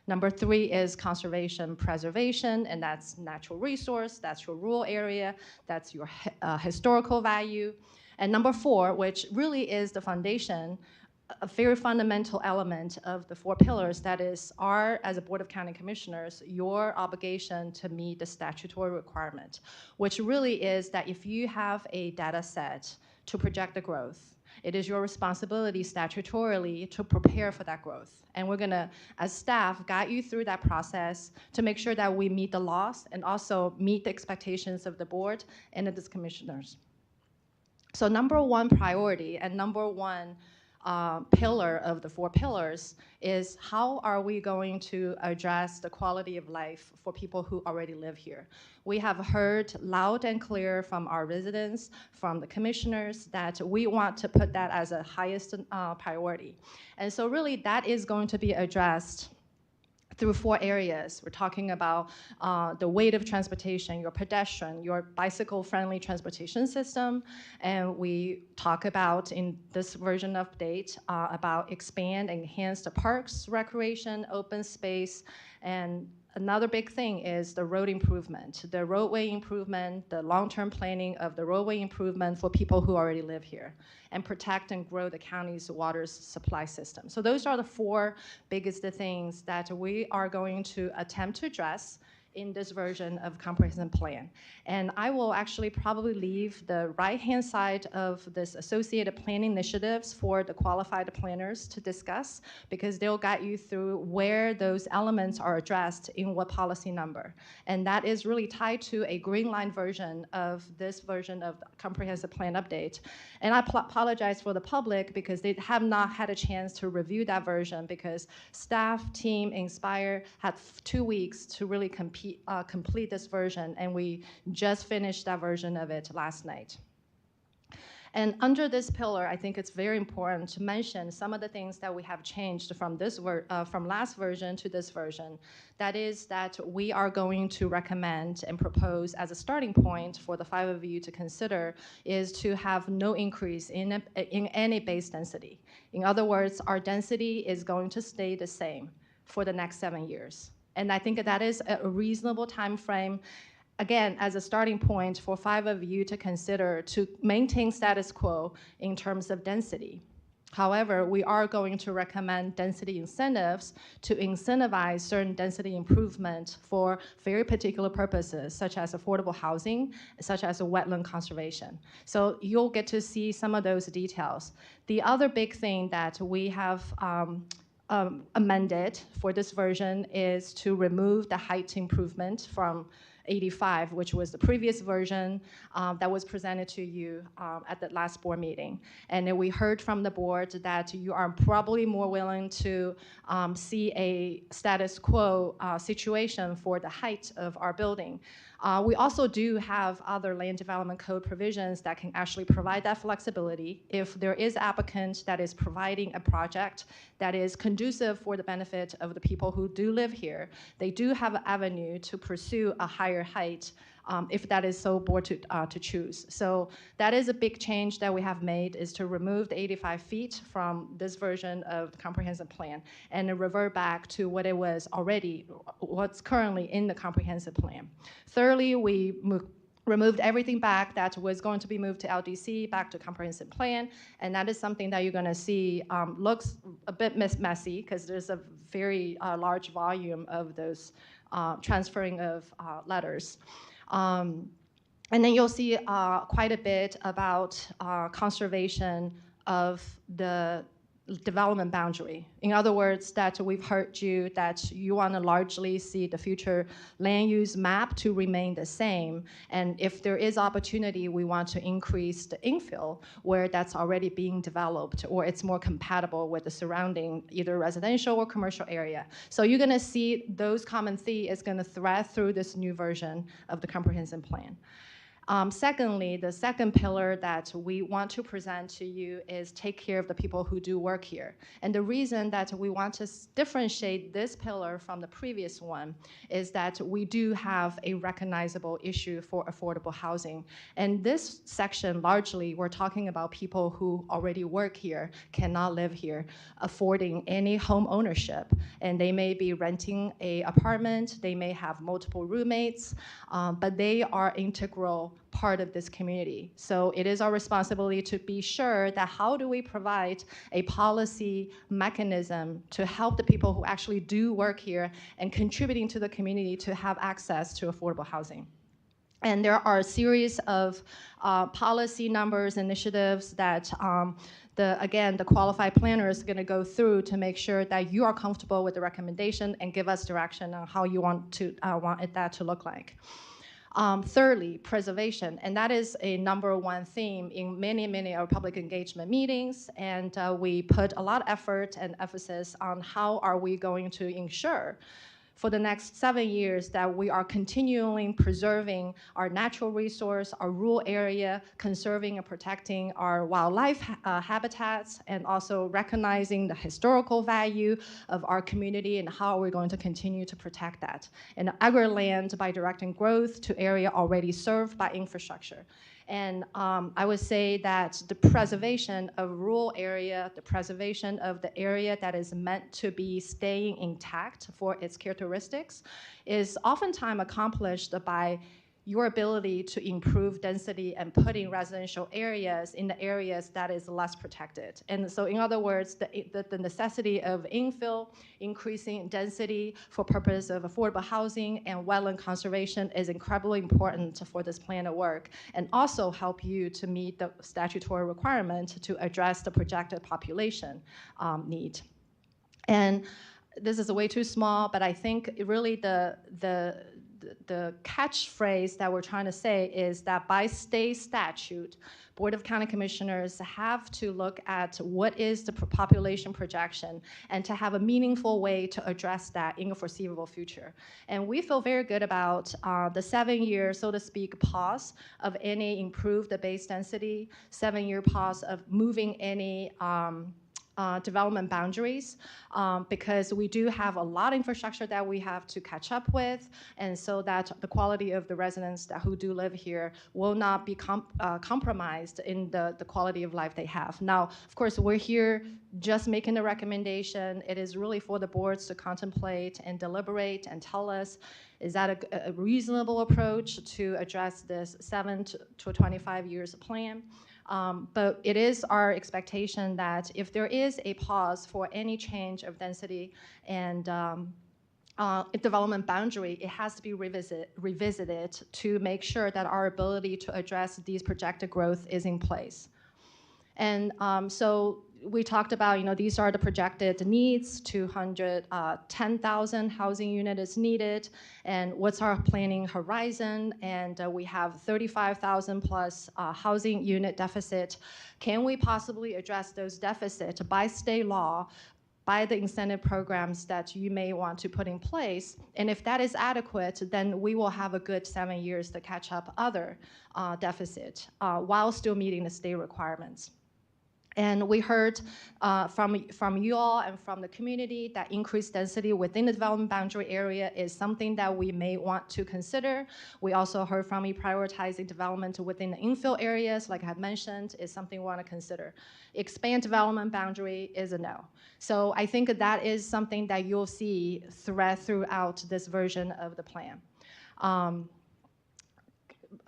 Number three is conservation preservation, and that's natural resource, that's your rural area, that's your historical value. And number four, which really is the foundation, a very fundamental element of the four pillars, that is as a Board of County Commissioners, your obligation to meet the statutory requirement, which really is that if you have a data set to project the growth, it is your responsibility statutorily to prepare for that growth. And we're gonna, as staff, guide you through that process to make sure that we meet the laws and also meet the expectations of the board and of the commissioners. So number one priority and number one pillar of the four pillars is how are we going to address the quality of life for people who already live here. We have heard loud and clear from our residents, from the commissioners, that we want to put that as a highest priority. And so really that is going to be addressed through four areas. We're talking about the weight of transportation, your pedestrian, your bicycle-friendly transportation system, and we talk about, in this version update, about expand and enhance the parks, recreation, open space, and another big thing is the road improvement, the roadway improvement, the long-term planning of the roadway improvement for people who already live here, and protect and grow the county's water supply system. So those are the four biggest things that we are going to attempt to address in this version of comprehensive plan. And I will actually probably leave the right-hand side of this associated planning initiatives for the qualified planners to discuss, because they'll guide you through where those elements are addressed in what policy number. And that is really tied to a green line version of this version of the comprehensive plan update. And I apologize for the public because they have not had a chance to review that version, because staff, team, Inspire had 2 weeks to really complete this version, and we just finished that version of it last night. And under this pillar, I think it's very important to mention some of the things that we have changed from from last version to this version. That is that we are going to recommend and propose as a starting point for the five of you to consider is to have no increase in any base density. In other words, our density is going to stay the same for the next 7 years. And I think that is a reasonable time frame, again, as a starting point for five of you to consider to maintain status quo in terms of density. However, we are going to recommend density incentives to incentivize certain density improvement for very particular purposes, such as affordable housing, such as wetland conservation. So you'll get to see some of those details. The other big thing that we have amended for this version is to remove the height improvement from 85, which was the previous version that was presented to you at the last board meeting. And then we heard from the board that you are probably more willing to see a status quo situation for the height of our building. We also do have other land development code provisions that can actually provide that flexibility. If there is applicant that is providing a project that is conducive for the benefit of the people who do live here, they do have an avenue to pursue a higher height if that is so board to choose. So that is a big change that we have made, is to remove the 85 feet from this version of the comprehensive plan and revert back to what it was already, what's currently in the comprehensive plan. Thirdly, we removed everything back that was going to be moved to LDC back to comprehensive plan, and that is something that you're going to see looks a bit messy because there's a very large volume of those transferring of letters. And then you'll see quite a bit about conservation of the development boundary. In other words, that we've heard you that you want to largely see the future land use map to remain the same. And if there is opportunity, we want to increase the infill where that's already being developed or it's more compatible with the surrounding either residential or commercial area. So you're going to see those common themes is going to thread through this new version of the comprehensive plan. Secondly, the second pillar that we want to present to you is take care of the people who do work here. And the reason that we want to differentiate this pillar from the previous one is that we do have a recognizable issue for affordable housing. And this section, largely, we're talking about people who already work here, cannot live here, affording any home ownership. And they may be renting an apartment, they may have multiple roommates, but they are integral part of this community. So it is our responsibility to be sure that how do we provide a policy mechanism to help the people who actually do work here and contributing to the community to have access to affordable housing. And there are a series of policy numbers, initiatives that the qualified planner is going to go through to make sure that you are comfortable with the recommendation and give us direction on how you want that to look like. Thirdly, preservation, and that is a #1 theme in many, many of our public engagement meetings, and we put a lot of effort and emphasis on how are we going to ensure for the next 7 years that we are continually preserving our natural resource, our rural area, conserving and protecting our wildlife habitats, and also recognizing the historical value of our community and how we're going to continue to protect that. And agri-land by directing growth to area already served by infrastructure. And I would say that the preservation of rural area, the preservation of the area that is meant to be staying intact for its characteristics is oftentimes accomplished by your ability to improve density and putting residential areas in the areas that is less protected. And so in other words, the necessity of infill, increasing density for purpose of affordable housing and wetland conservation is incredibly important for this plan to work and also help you to meet the statutory requirement to address the projected population need. And this is way too small, but I think really the catchphrase that we're trying to say is that by state statute, Board of County Commissioners have to look at what is the population projection and to have a meaningful way to address that in a foreseeable future. And we feel very good about the 7-year, so to speak, pause of any improved base density, 7-year pause of moving any development boundaries because we do have a lot of infrastructure that we have to catch up with, and so that the quality of the residents who do live here will not be compromised in the quality of life they have. Now, of course, we're here just making the recommendation. It is really for the boards to contemplate and deliberate and tell us, is that a reasonable approach to address this 7 to 25 years plan? But it is our expectation that if there is a pause for any change of density and development boundary, it has to be revisited to make sure that our ability to address these projected growth is in place. And so we talked about, these are the projected needs, 210,000 housing units needed, and what's our planning horizon, and we have 35,000 plus housing unit deficit. Can we possibly address those deficits by state law, by the incentive programs that you may want to put in place? And if that is adequate, then we will have a good 7 years to catch up other deficit while still meeting the state requirements. And we heard from you all and from the community that increased density within the development boundary area is something that we may want to consider. We also heard from you prioritizing development within the infill areas, like I had mentioned, is something we want to consider. Expand development boundary is a no. So I think that is something that you'll see throughout this version of the plan.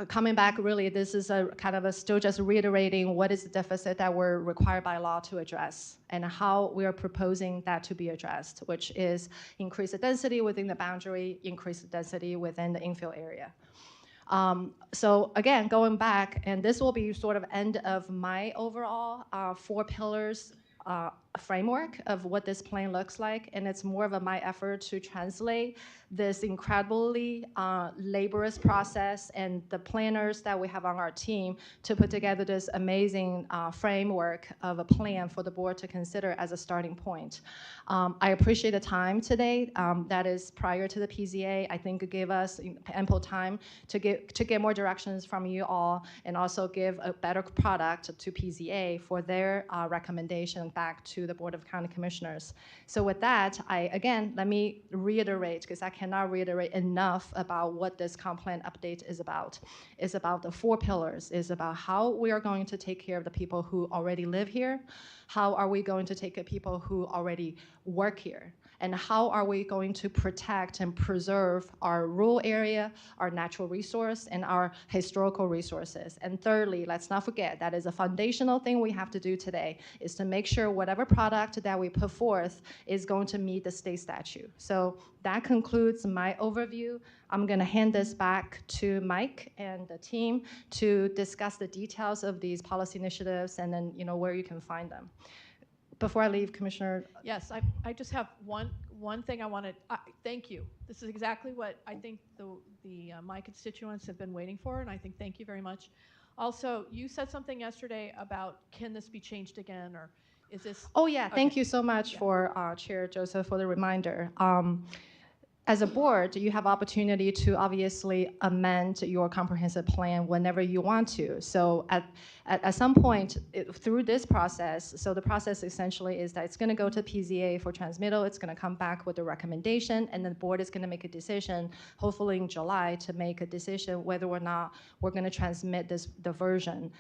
Coming back, really, this is a kind of still just reiterating what is the deficit that we're required by law to address and how we are proposing that to be addressed, which is increase the density within the boundary, increase the density within the infill area. So again, going back, and this will be sort of end of my overall 4 pillars framework of what this plan looks like, and it's more of my effort to translate this incredibly laborious process and the planners that we have on our team to put together this amazing framework of a plan for the board to consider as a starting point. I appreciate the time today. That is prior to the PZA. I think it gave us ample time to get more directions from you all and also give a better product to PZA for their recommendation back to the Board of County Commissioners. So with that, again, let me reiterate, because I cannot reiterate enough about what this comp plan update is about. It's about the 4 pillars. It's about how we are going to take care of the people who already live here, how are we going to take care of people who already work here, and how are we going to protect and preserve our rural area, our natural resource, and our historical resources. And thirdly, let's not forget, that is a foundational thing we have to do today, is to make sure whatever product that we put forth is going to meet the state statute. So that concludes my overview. I'm gonna hand this back to Mike and the team to discuss the details of these policy initiatives and then where you can find them. Before I leave, Commissioner. Yes, I just have one thing I wanted. Thank you. This is exactly what I think my constituents have been waiting for, and I think thank you very much. Also, you said something yesterday about can this be changed again, or is this? Oh yeah, okay. Thank you so much for Chair Joseph for the reminder. As a board, you have opportunity to obviously amend your comprehensive plan whenever you want to. So at some point through this process, so the process essentially is that it's going to go to PZA for transmittal, it's going to come back with a recommendation, and then the board is going to make a decision, hopefully in July, to make a decision whether or not we're going to transmit the version.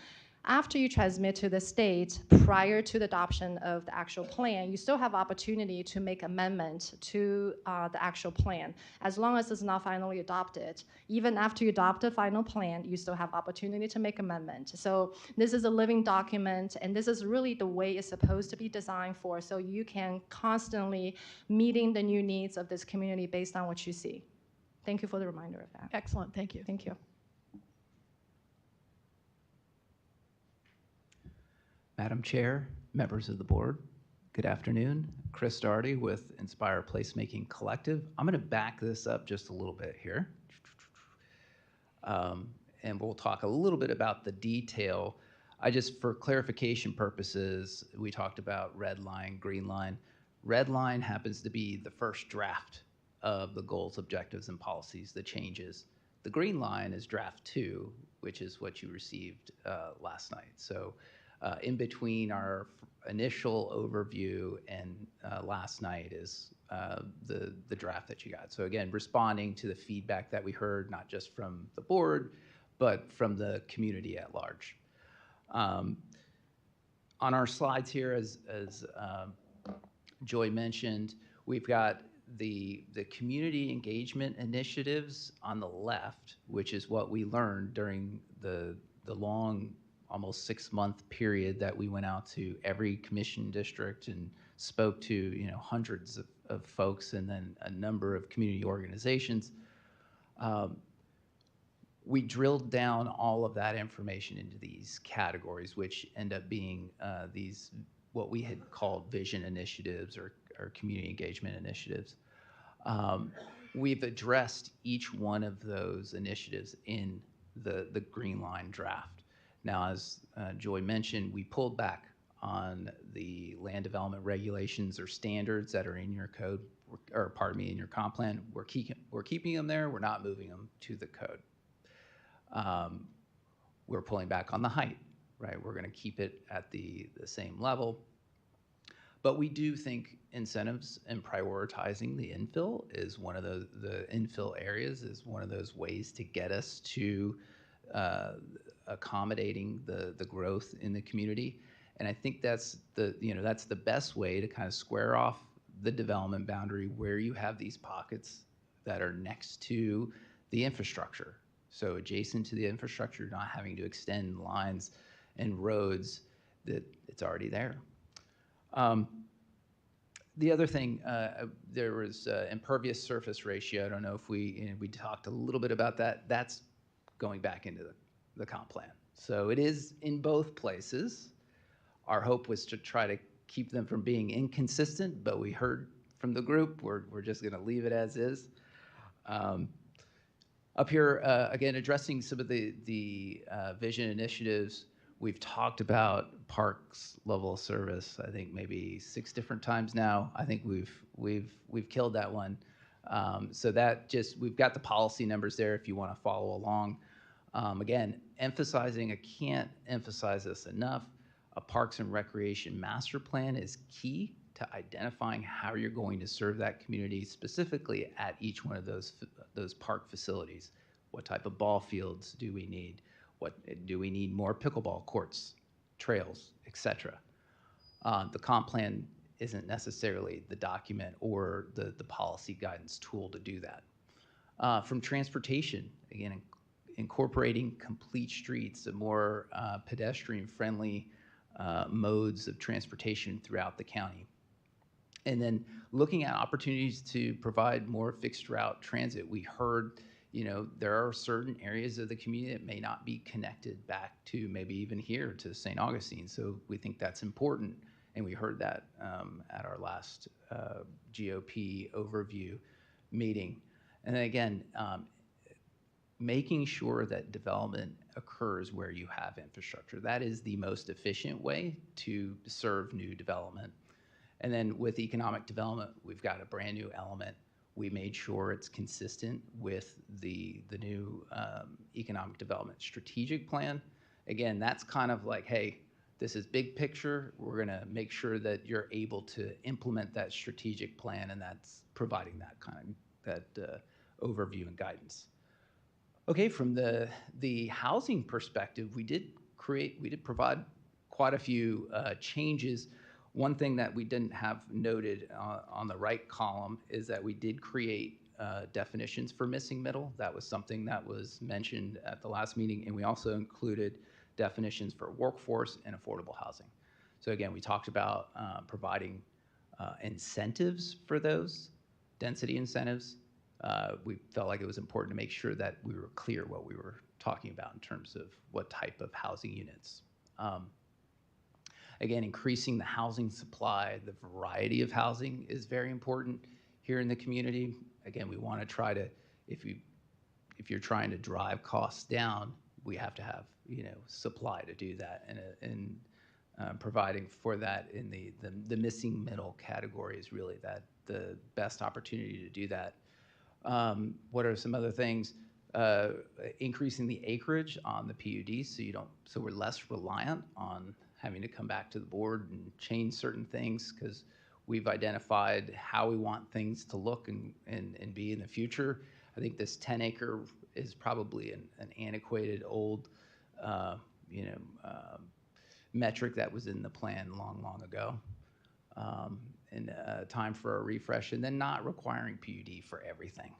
After you transmit to the state, prior to the adoption of the actual plan, you still have opportunity to make amendment to the actual plan. As long as it's not finally adopted, even after you adopt the final plan, you still have opportunity to make amendment. So this is a living document, and this is really the way it's supposed to be designed for, so you can constantly meeting the new needs of this community based on what you see. Thank you for the reminder of that. Excellent, thank you. Thank you. Madam Chair, members of the board, good afternoon. Chris Daugherty with Inspire Placemaking Collective. I'm going to back this up just a little bit here. And we'll talk a little bit about the detail. For clarification purposes, we talked about red line, green line. Red line happens to be the first draft of the goals, objectives, and policies, the changes. The green line is draft 2, which is what you received last night. So in between our initial overview and last night is the draft that you got. So again, responding to the feedback that we heard, not just from the board, but from the community at large. On our slides here, as Joy mentioned, we've got the community engagement initiatives on the left, which is what we learned during the long, almost 6-month period that we went out to every commission district and spoke to hundreds of folks and then a number of community organizations. We drilled down all of that information into these categories, which end up being these what we had called vision initiatives or community engagement initiatives. We've addressed each one of those initiatives in the green line draft. Now, as Joy mentioned, we pulled back on the land development regulations or standards that are in your code, or pardon me, in your comp plan. We're keeping them there. We're not moving them to the code. We're pulling back on the height, right? We're going to keep it at the same level. But we do think incentives and prioritizing the infill is one of the infill areas is one of those ways to get us to accommodating the growth in the community. And I think that's that's the best way to kind of square off the development boundary where you have these pockets that are next to the infrastructure. So adjacent to the infrastructure, not having to extend lines and roads that it's already there. The other thing, there was impervious surface ratio. I don't know if we talked a little bit about that. That's going back into the comp plan. So it is in both places. Our hope was to try to keep them from being inconsistent, but we heard from the group, we're just gonna leave it as is. Up here, again, addressing some of the vision initiatives. We've talked about parks level of service, I think maybe 6 different times now. I think we've killed that one. So that just, we've got the policy numbers there if you want to follow along. Again, emphasizing, I can't emphasize this enough, a Parks and Recreation Master Plan is key to identifying how you're going to serve that community, specifically at each one of those park facilities. What type of ball fields do we need? What do we need? More pickleball courts, trails, etc. The comp plan isn't necessarily the document or the policy guidance tool to do that. From transportation, again, incorporating complete streets, a more pedestrian-friendly modes of transportation throughout the county. And then looking at opportunities to provide more fixed route transit. We heard, there are certain areas of the community that may not be connected back to maybe even here to St. Augustine. So we think that's important. And we heard that at our last GOP overview meeting. And then again, making sure that development occurs where you have infrastructure. That is the most efficient way to serve new development. And then with economic development, we've got a brand new element. We made sure it's consistent with the new economic development strategic plan. Again, that's kind of like, hey, this is big picture. We're gonna make sure that you're able to implement that strategic plan, and that's providing that kind of overview and guidance. Okay, from the housing perspective, we did provide quite a few changes. One thing that we didn't have noted on the right column is that we did create definitions for missing middle. That was something that was mentioned at the last meeting, and we also included definitions for workforce and affordable housing. So again, we talked about providing incentives for those, density incentives. We felt like it was important to make sure that we were clear what we were talking about in terms of what type of housing units. Again, increasing the housing supply, the variety of housing is very important here in the community. Again, we want to try to, if you're trying to drive costs down, we have to have supply to do that, and providing for that in the missing middle category is really the best opportunity to do that. What are some other things? Increasing the acreage on the PUD so we're less reliant on having to come back to the board and change certain things, because we've identified how we want things to look and be in the future. I think this 10-acre is probably an antiquated old metric that was in the plan long ago. And time for a refresh, and then not requiring PUD for everything.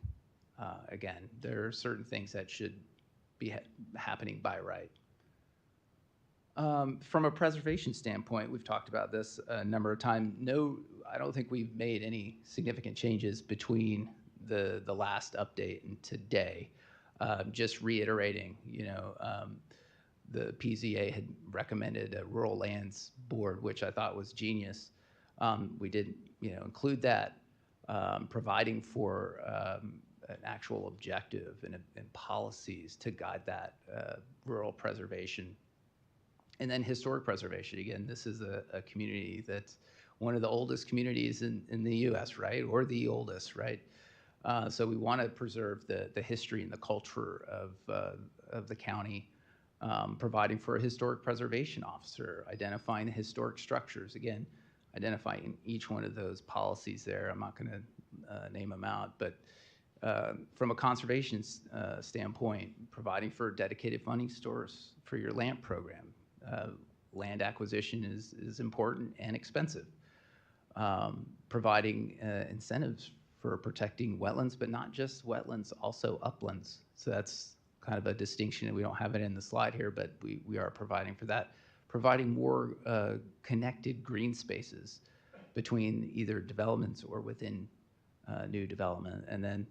Again, there are certain things that should be happening by right. From a preservation standpoint, we've talked about this a number of times. No, I don't think we've made any significant changes between the last update and today. Just reiterating, the PZA had recommended a rural lands board, which I thought was genius. We did, include that, providing for an actual objective and policies to guide that rural preservation. And then historic preservation. Again, this is a community that's one of the oldest communities in the U.S., right? Or the oldest, right? So we want to preserve the history and the culture of the county, providing for a historic preservation officer, identifying the historic structures. Again, identifying each one of those policies there. I'm not going to name them out, but from a conservation standpoint, providing for dedicated funding source for your land program. Land acquisition is important and expensive. Providing incentives for protecting wetlands, but not just wetlands, also uplands. So that's kind of a distinction, and we don't have it in the slide here, but we are providing for that. Providing more connected green spaces between either developments or within new development, and then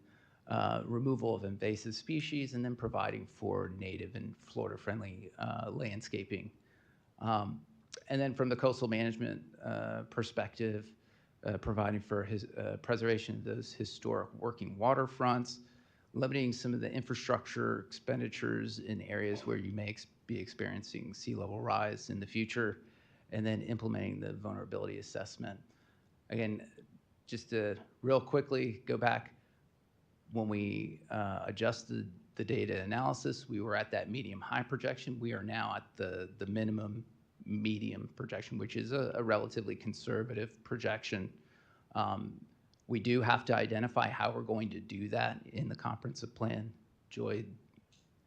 removal of invasive species, and then providing for native and Florida-friendly landscaping. And then from the coastal management perspective, providing for preservation of those historic working waterfronts, limiting some of the infrastructure expenditures in areas where you may be experiencing sea level rise in the future, and then implementing the vulnerability assessment. Again, just to real quickly go back, when we adjusted the data analysis, we were at that medium-high projection. We are now at the minimum medium projection, which is a relatively conservative projection. We do have to identify how we're going to do that in the comprehensive plan. Joy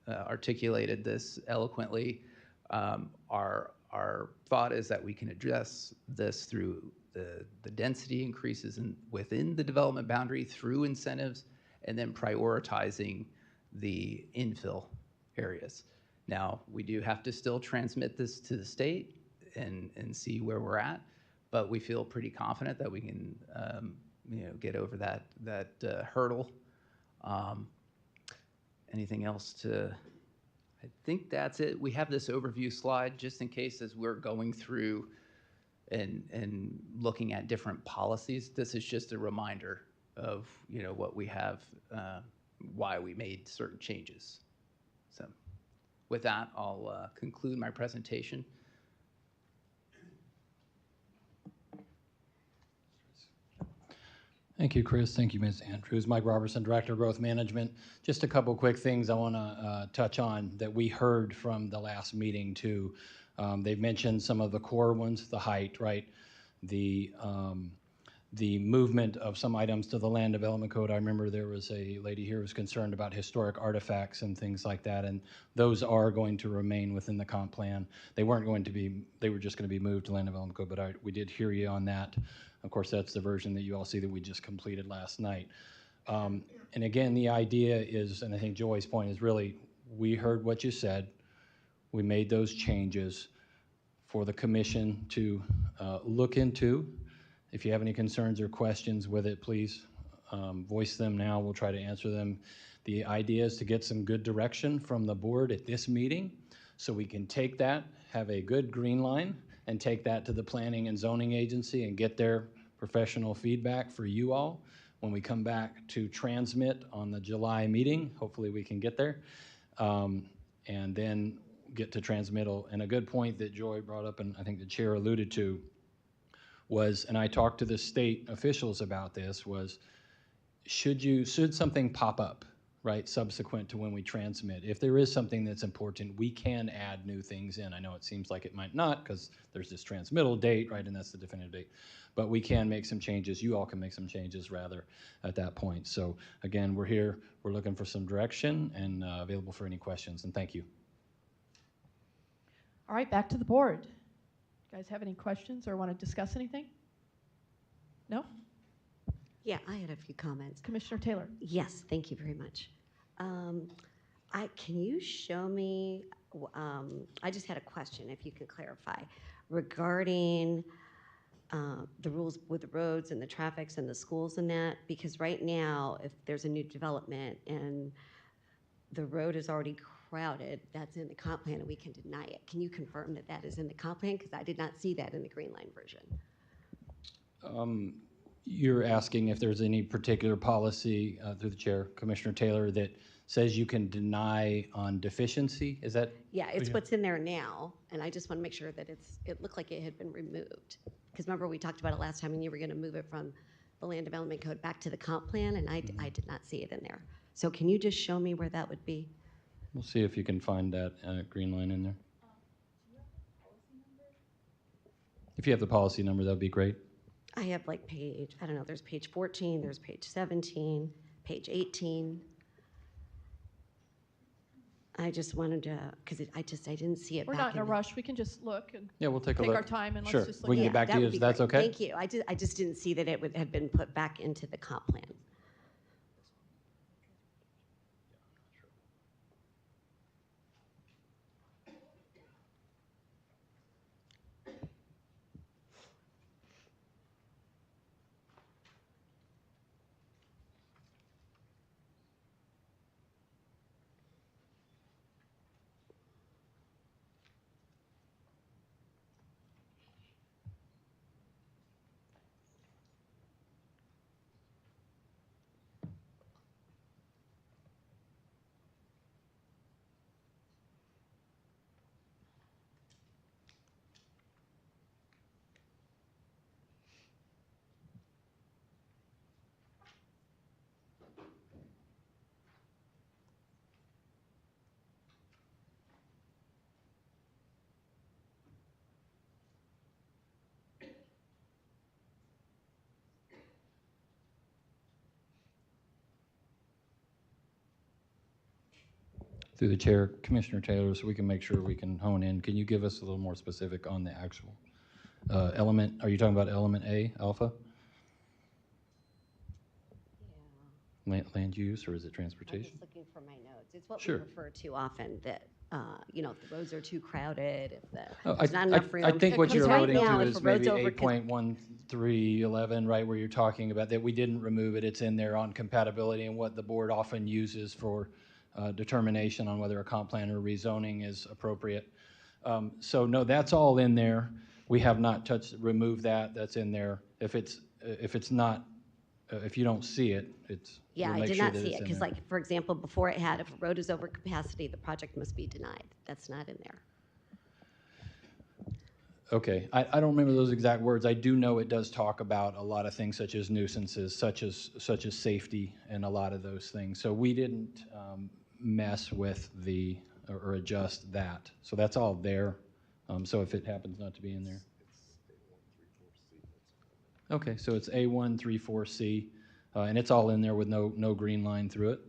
articulated this eloquently. Our thought is that we can address this through the density increases within the development boundary through incentives, and then prioritizing the infill areas. Now, we do have to still transmit this to the state and see where we're at, but we feel pretty confident that we can get over that hurdle. Anything else to, I think that's it. We have this overview slide just in case as we're going through and looking at different policies. This is just a reminder of what we have, why we made certain changes. So with that, I'll conclude my presentation. Thank you, Chris. Thank you, Ms. Andrews. Mike Robertson, Director of Growth Management. Just a couple quick things I want to touch on that we heard from the last meeting too. They've mentioned some of the core ones, the height, right? The movement of some items to the Land Development Code. I remember there was a lady here who was concerned about historic artifacts and things like that, and those are going to remain within the comp plan. They weren't going to be, they were just going to be moved to Land Development Code, but we did hear you on that. Of course, that's the version that you all see that we just completed last night. And again, the idea is, and I think Joy's point is really, we heard what you said. We made those changes for the commission to look into. If you have any concerns or questions with it, please voice them now. We'll try to answer them. The idea is to get some good direction from the board at this meeting so we can take that, have a good green line, and take that to the planning and zoning agency and get their professional feedback for you all. When we come back to transmit on the July meeting, hopefully we can get there, and then get to transmittal. And a good point that Joy brought up, and I think the chair alluded to, was, and I talked to the state officials about this, was should something pop up, right, subsequent to when we transmit, if there is something that's important, we can add new things in. I know it seems like it might not because there's this transmittal date, right, and that's the definitive date. But we can make some changes. You all can make some changes, rather, at that point. So, again, we're here. We're looking for some direction and available for any questions, and thank you. All right, back to the board. You guys have any questions or want to discuss anything? No? Yeah, I had a few comments. Commissioner Taylor. Yes, thank you very much. Can you show me, I just had a question, if you can clarify, regarding the rules with the roads and the traffics and the schools and that, because right now, if there's a new development and the road is already crowded, that's in the comp plan and we can deny it. Can you confirm that that is in the comp plan? Because I did not see that in the Green Line version. You're asking if there's any particular policy, through the chair, Commissioner Taylor, that says you can deny on deficiency? Is that? Yeah, it's what's in there now, and I just want to make sure that it looked like it had been removed. Because remember we talked about it last time and you were going to move it from the Land Development Code back to the comp plan, and I did not see it in there. So can you just show me where that would be? We'll see if you can find that green line in there. If you have the policy number, that would be great. I have like page, I don't know, there's page 14, there's page 17, page 18. I just wanted to, because I didn't see it. We're not in a rush. We can just look and yeah, we'll take a look. our time and sure. Let's just look. We can at get back to you if that's okay. Thank you. I just didn't see that it would have been put back into the comp plan. Through the chair, Commissioner Taylor, so we can make sure we can hone in, can you give us a little more specific on the actual element? Are you talking about element A, alpha? Land use, or is it I'm transportation? just looking for my notes. It's what Sure. we refer to often, that, if the roads are too crowded, if Oh, there's not enough room. I think what you're Because right alluding now, to if is a road's maybe over 8.1311, right, where you're talking about that we didn't remove it, it's in there on compatibility and what the board often uses for determination on whether a comp plan or rezoning is appropriate. So no, that's all in there. We have not removed that, that's in there. If it's not, if you don't see it, Yeah, we'll I make did sure not that see it's it, in because there. like, for example, before it had, if a road is over capacity, the project must be denied. That's not in there. Okay, I don't remember those exact words. I do know it does talk about a lot of things such as nuisances, such as safety, and a lot of those things. So we didn't mess with or adjust that. So that's all there. So if it happens not to be in there. Okay, so it's A134C, and it's all in there with no green line through it.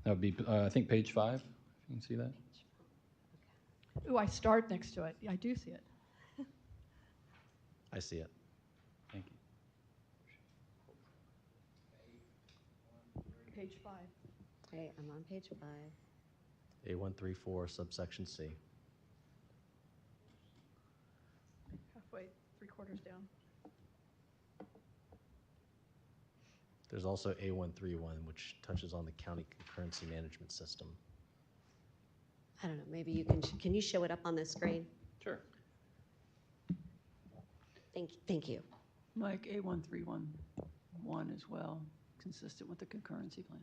That would be, I think, page 5. You can see that. Ooh, I start next to it. Yeah, I do see it. I see it. Thank you. Page 5. Okay, I'm on page 5. A134 subsection C. Halfway, 3/4 down. There's also A131, which touches on the county concurrency management system. I don't know, maybe you can you show it up on the screen? Sure. Thank you. Mike, A1311 as well, consistent with the concurrency plan.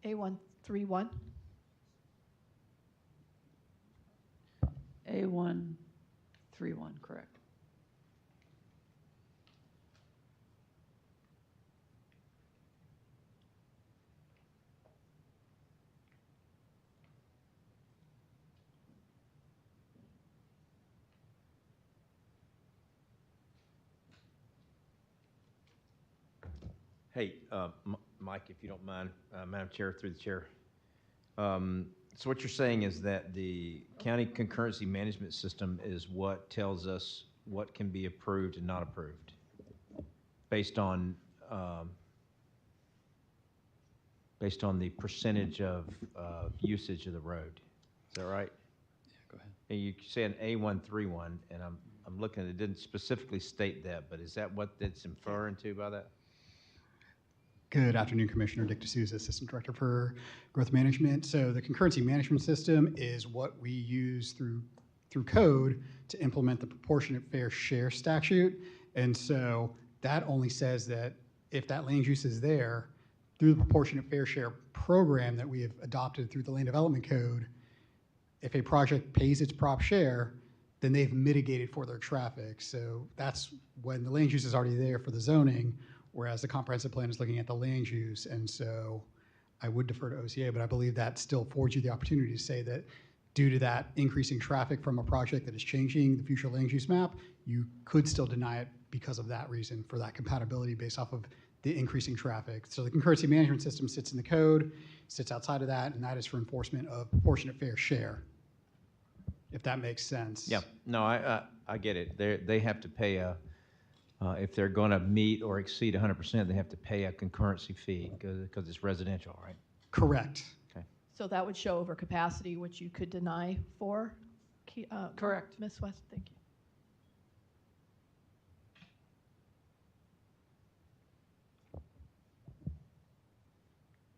A131. A131, correct. Hey, Mike, if you don't mind, Madam Chair, through the chair. So what you're saying is that the county concurrency management system is what tells us what can be approved and not approved based on the percentage of usage of the road. Is that right? Yeah, go ahead. And you said A131, and I'm looking, it didn't specifically state that, but is that what it's inferring to by that? Good afternoon, Commissioner. Dick D'Souza, Assistant Director for Growth Management. So the concurrency management system is what we use through code to implement the proportionate fair share statute. And so that only says that if that land use is there, through the proportionate fair share program that we have adopted through the Land Development Code, if a project pays its prop share, then they've mitigated for their traffic. So that's when the land use is already there for the zoning, whereas the comprehensive plan is looking at the land use. And so I would defer to OCA, but I believe that still affords you the opportunity to say that due to that increasing traffic from a project that is changing the future land use map, you could still deny it because of that reason, for that compatibility based off of the increasing traffic. So the concurrency management system sits in the code, sits outside of that, and that is for enforcement of proportionate fair share, if that makes sense. Yeah, no, I get it. They have to pay if they're going to meet or exceed 100%, they have to pay a concurrency fee because it's residential, right? Correct. Okay. So that would show over capacity, which you could deny for. Correct. Ms. West, thank you.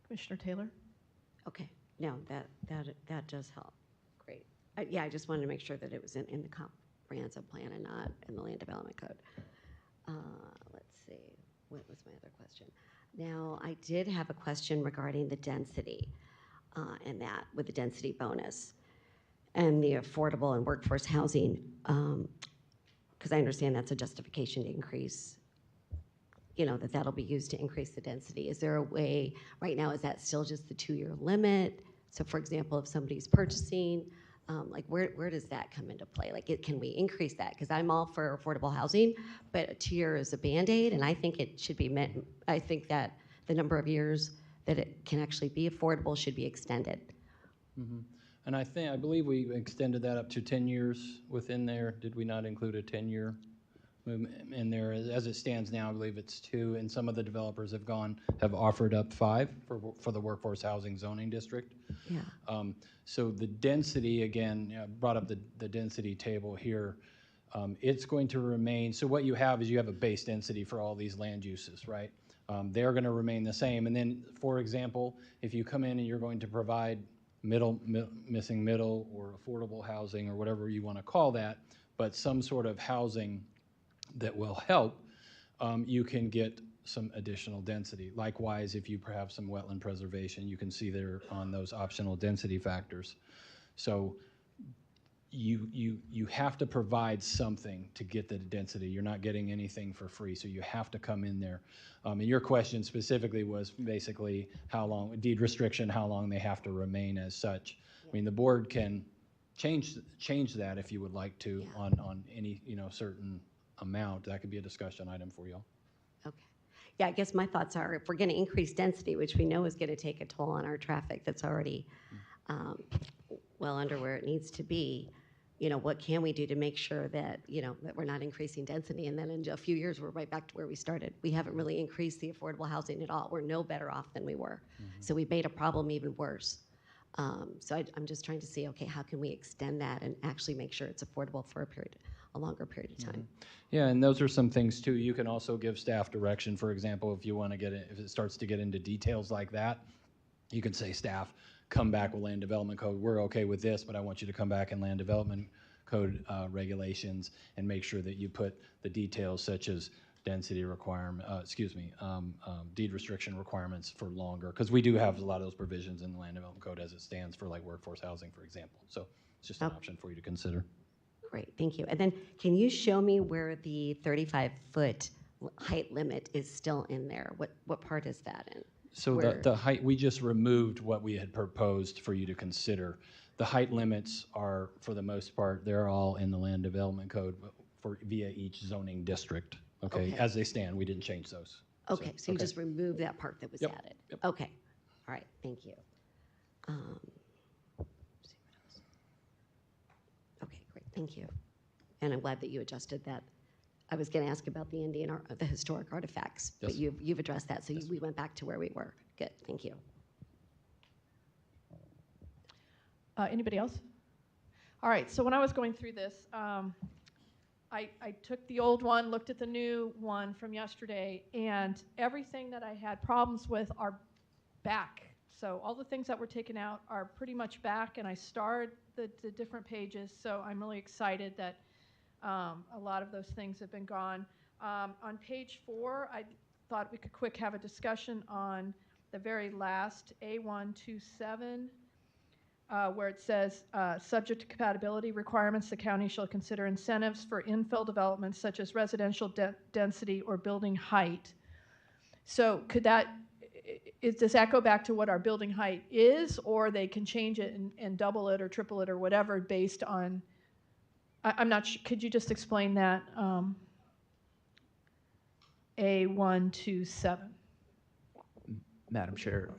Commissioner Taylor? Okay, no, that does help. Great. Yeah, I just wanted to make sure that it was in the comprehensive plan and not in the land development code. Let's see, what was my other question? Now, I did have a question regarding the density and that with the density bonus and the affordable and workforce housing, because I understand that's a justification to increase, that'll be used to increase the density. Is there a way, right now, is that still just the 2-year limit? So for example, if somebody's purchasing Like, where does that come into play? Like, can we increase that? Because I'm all for affordable housing, but a tier is a Band-Aid, and I think it should be meant, I think that the number of years that it can actually be affordable should be extended. Mhm. And I believe we extended that up to 10 years within there. Did we not include a 10-year movement in there? As it stands now, I believe it's 2, and some of the developers have offered up 5 for the workforce housing zoning district. Yeah. So the density, again, brought up the density table here. It's going to remain, so what you have is you have a base density for all these land uses, right? They're going to remain the same. And then, for example, if you come in and you're going to provide missing middle or affordable housing or whatever you want to call that, but some sort of housing that will help, you can get some additional density. Likewise, if you have some wetland preservation, you can see there on those optional density factors. So you have to provide something to get the density. You're not getting anything for free, so you have to come in there. And your question specifically was basically how long, deed restriction, how long they have to remain as such. I mean, the board can change that if you would like to on any certain amount. That could be a discussion item for you all. Okay. Yeah, I guess my thoughts are if we're going to increase density, which we know is going to take a toll on our traffic that's already well under where it needs to be, what can we do to make sure that, that we're not increasing density, and then in a few years we're right back to where we started. We haven't really increased the affordable housing at all. We're no better off than we were. So we made a problem even worse. So I'm just trying to see, okay, how can we extend that and actually make sure it's affordable for a longer period of time? Yeah, and those are some things too. You can also give staff direction. For example, if you want to if it starts to get into details like that, you can say, staff, come back with land development code. We're okay with this, but I want you to come back in land development code regulations and make sure that you put the details such as density requirement, deed restriction requirements for longer, because we do have a lot of those provisions in the land development code as it stands for like workforce housing, for example. So it's just an option for you to consider. Great, thank you. And then can you show me where the 35-foot height limit is still in there? What part is that in? So the height, we just removed what we had proposed for you to consider. The height limits are, for the most part, they're all in the land development code via each zoning district. Okay, as they stand, we didn't change those. Okay, so you just removed that part that was added. Yep. Okay, all right, thank you. Okay, great, thank you. And I'm glad that you adjusted that. I was going to ask about the the historic artifacts, but you've addressed that, so we went back to where we were. Good, thank you. Anybody else? All right, so when I was going through this, I took the old one, looked at the new one from yesterday, and everything that I had problems with are back. So all the things that were taken out are pretty much back, and I starred the different pages, so I'm really excited that a lot of those things have been gone. On page 4, I thought we could have a discussion on the very last A127, where it says, subject to compatibility requirements, the county shall consider incentives for infill developments such as residential density or building height. So does that go back to what our building height is, or they can change it and double it or triple it or whatever based on, I'm not sure, could you just explain that? A127. Madam Chair,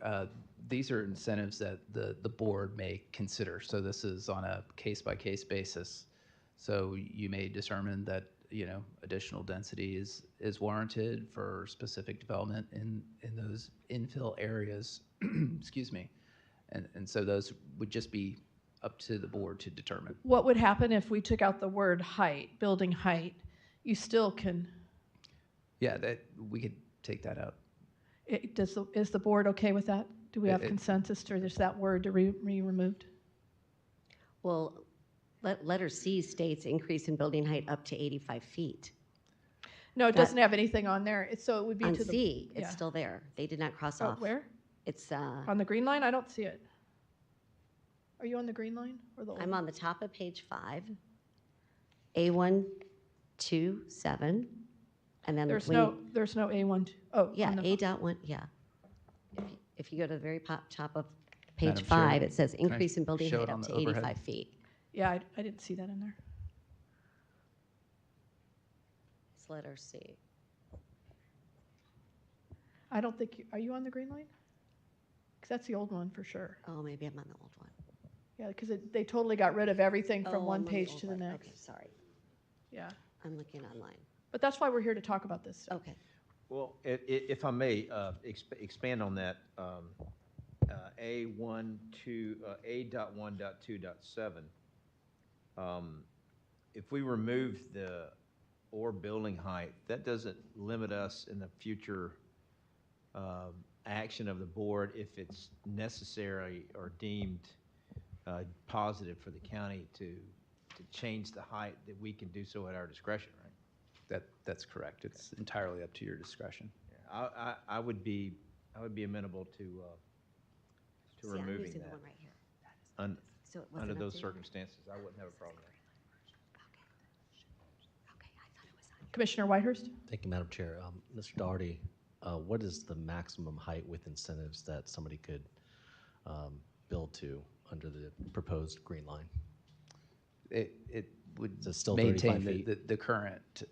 these are incentives that the board may consider. So this is on a case-by-case basis. So you may determine that additional density is warranted for specific development in those infill areas. Excuse me, and so those would just be up to the board to determine. What would happen if we took out the word height, building height? You still can. Yeah, that we could take that out. Is the board okay with that? Do we have consensus to just that word to be removed? Well, letter C states increase in building height up to 85 feet. No, it doesn't have anything on there. So it would be on to the C. It's still there. They did not cross off. Where? It's on the green line. I don't see it. Are you on the green line or the? I'm on the top of page 5. A127, and then there's no A1. Oh, yeah, A.1. Yeah. If you go to the very top of page 5, it says increase in building height up to 85 feet. Yeah, I didn't see that in there. It's letter C. I don't think, are you on the green line? Because that's the old one for sure. Oh, maybe I'm on the old one. Yeah, because they totally got rid of everything from Oh, one I'm on the page old to the one. next. Okay, sorry. Yeah, I'm looking online. but that's why we're here to talk about this. Okay. Well, if I may expand on that, A.1.2.7, if we remove the or building height, that doesn't limit us in the future action of the board if it's necessary or deemed positive for the county to change the height, that we can do so at our discretion, right? That's correct. It's entirely up to your discretion. Yeah, I would be amenable to See, I'm removing using the that. one right here. So it Under wasn't those updated? circumstances, I wouldn't have a problem with that. Commissioner Whitehurst? Thank you, Madam Chair. Mr. Doherty, what is the maximum height with incentives that somebody could build to under the proposed green line? It would Is it still maintain 35 feet? the current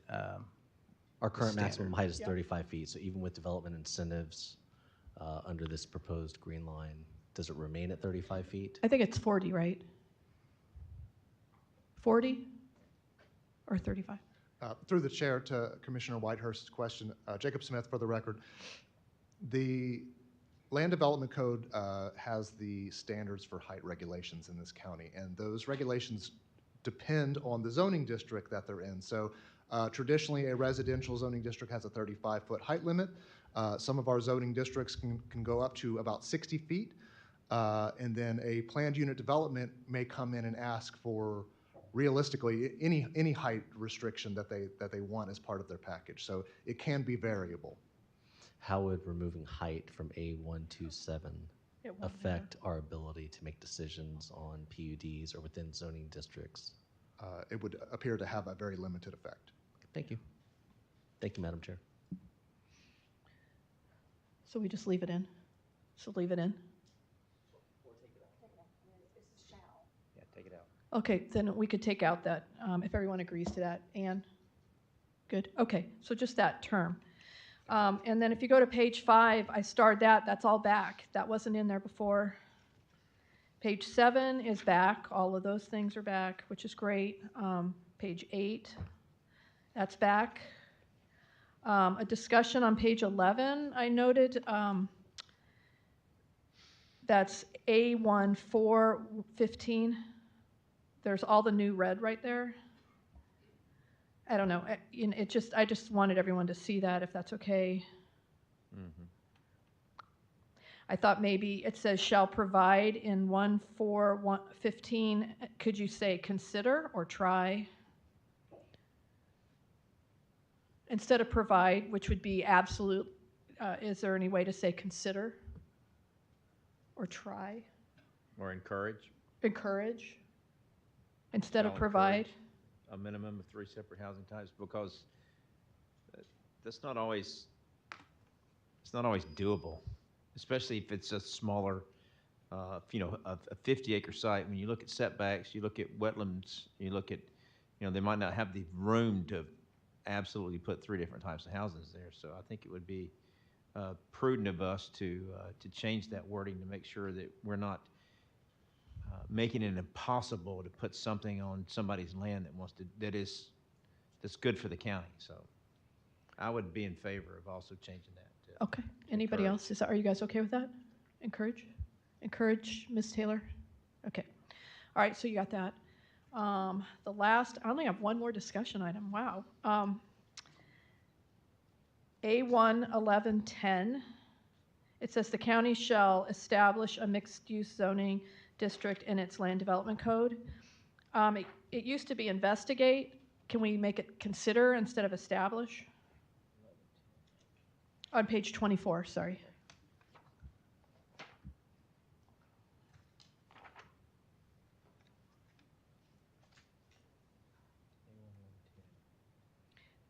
Our current standard. maximum height is Yep. 35 feet, so even with development incentives under this proposed green line, does it remain at 35 feet? I think it's 40, right? 40 or 35? Through the chair to Commissioner Whitehurst's question, Jacob Smith for the record. The Land Development Code has the standards for height regulations in this county, and those regulations depend on the zoning district that they're in. So traditionally, a residential zoning district has a 35-foot height limit. Some of our zoning districts can go up to about 60 feet. And then a planned unit development may come in and ask for realistically any height restriction that they want as part of their package. So it can be variable. How would removing height from A127 It won't affect our ability to make decisions on PUDs or within zoning districts? It would appear to have a very limited effect. Thank you. Thank you, Madam Chair. So we just leave it in? So leave it in? Yeah, take it out. Okay, then we could take out that, if everyone agrees to that. Ann? Good, okay, so just that term. And then if you go to page 5, I starred that, that's all back. That wasn't in there before. Page 7 is back, all of those things are back, which is great. Page 8, that's back. A discussion on page 11, I noted, that's A1415. There's all the new red right there. I don't know, I just wanted everyone to see that, if that's okay. Mm-hmm. I thought maybe it says shall provide in 1.4.15. Could you say consider or try? Instead of provide, which would be absolute, is there any way to say consider or try? Or encourage. Encourage instead of Shall provide? encourage a minimum of 3 separate housing types, because that's not always, it's not always doable, especially if it's a smaller, a 50-acre site. When you look at setbacks, you look at wetlands, you look at, they might not have the room to absolutely put 3 different types of houses there. So I think it would be prudent of us to change that wording to make sure that we're not making it impossible to put something on somebody's land that's good for the county. So I would be in favor of also changing that. Okay, anybody else? Are you guys okay with that? Encourage? Encourage, Ms. Taylor? Okay, all right, so you got that. The last, I only have one more discussion item, wow. A1.11.10, it says the county shall establish a mixed-use zoning district in its land development code. It used to be investigate. Can we make it consider instead of establish? On page 24, sorry.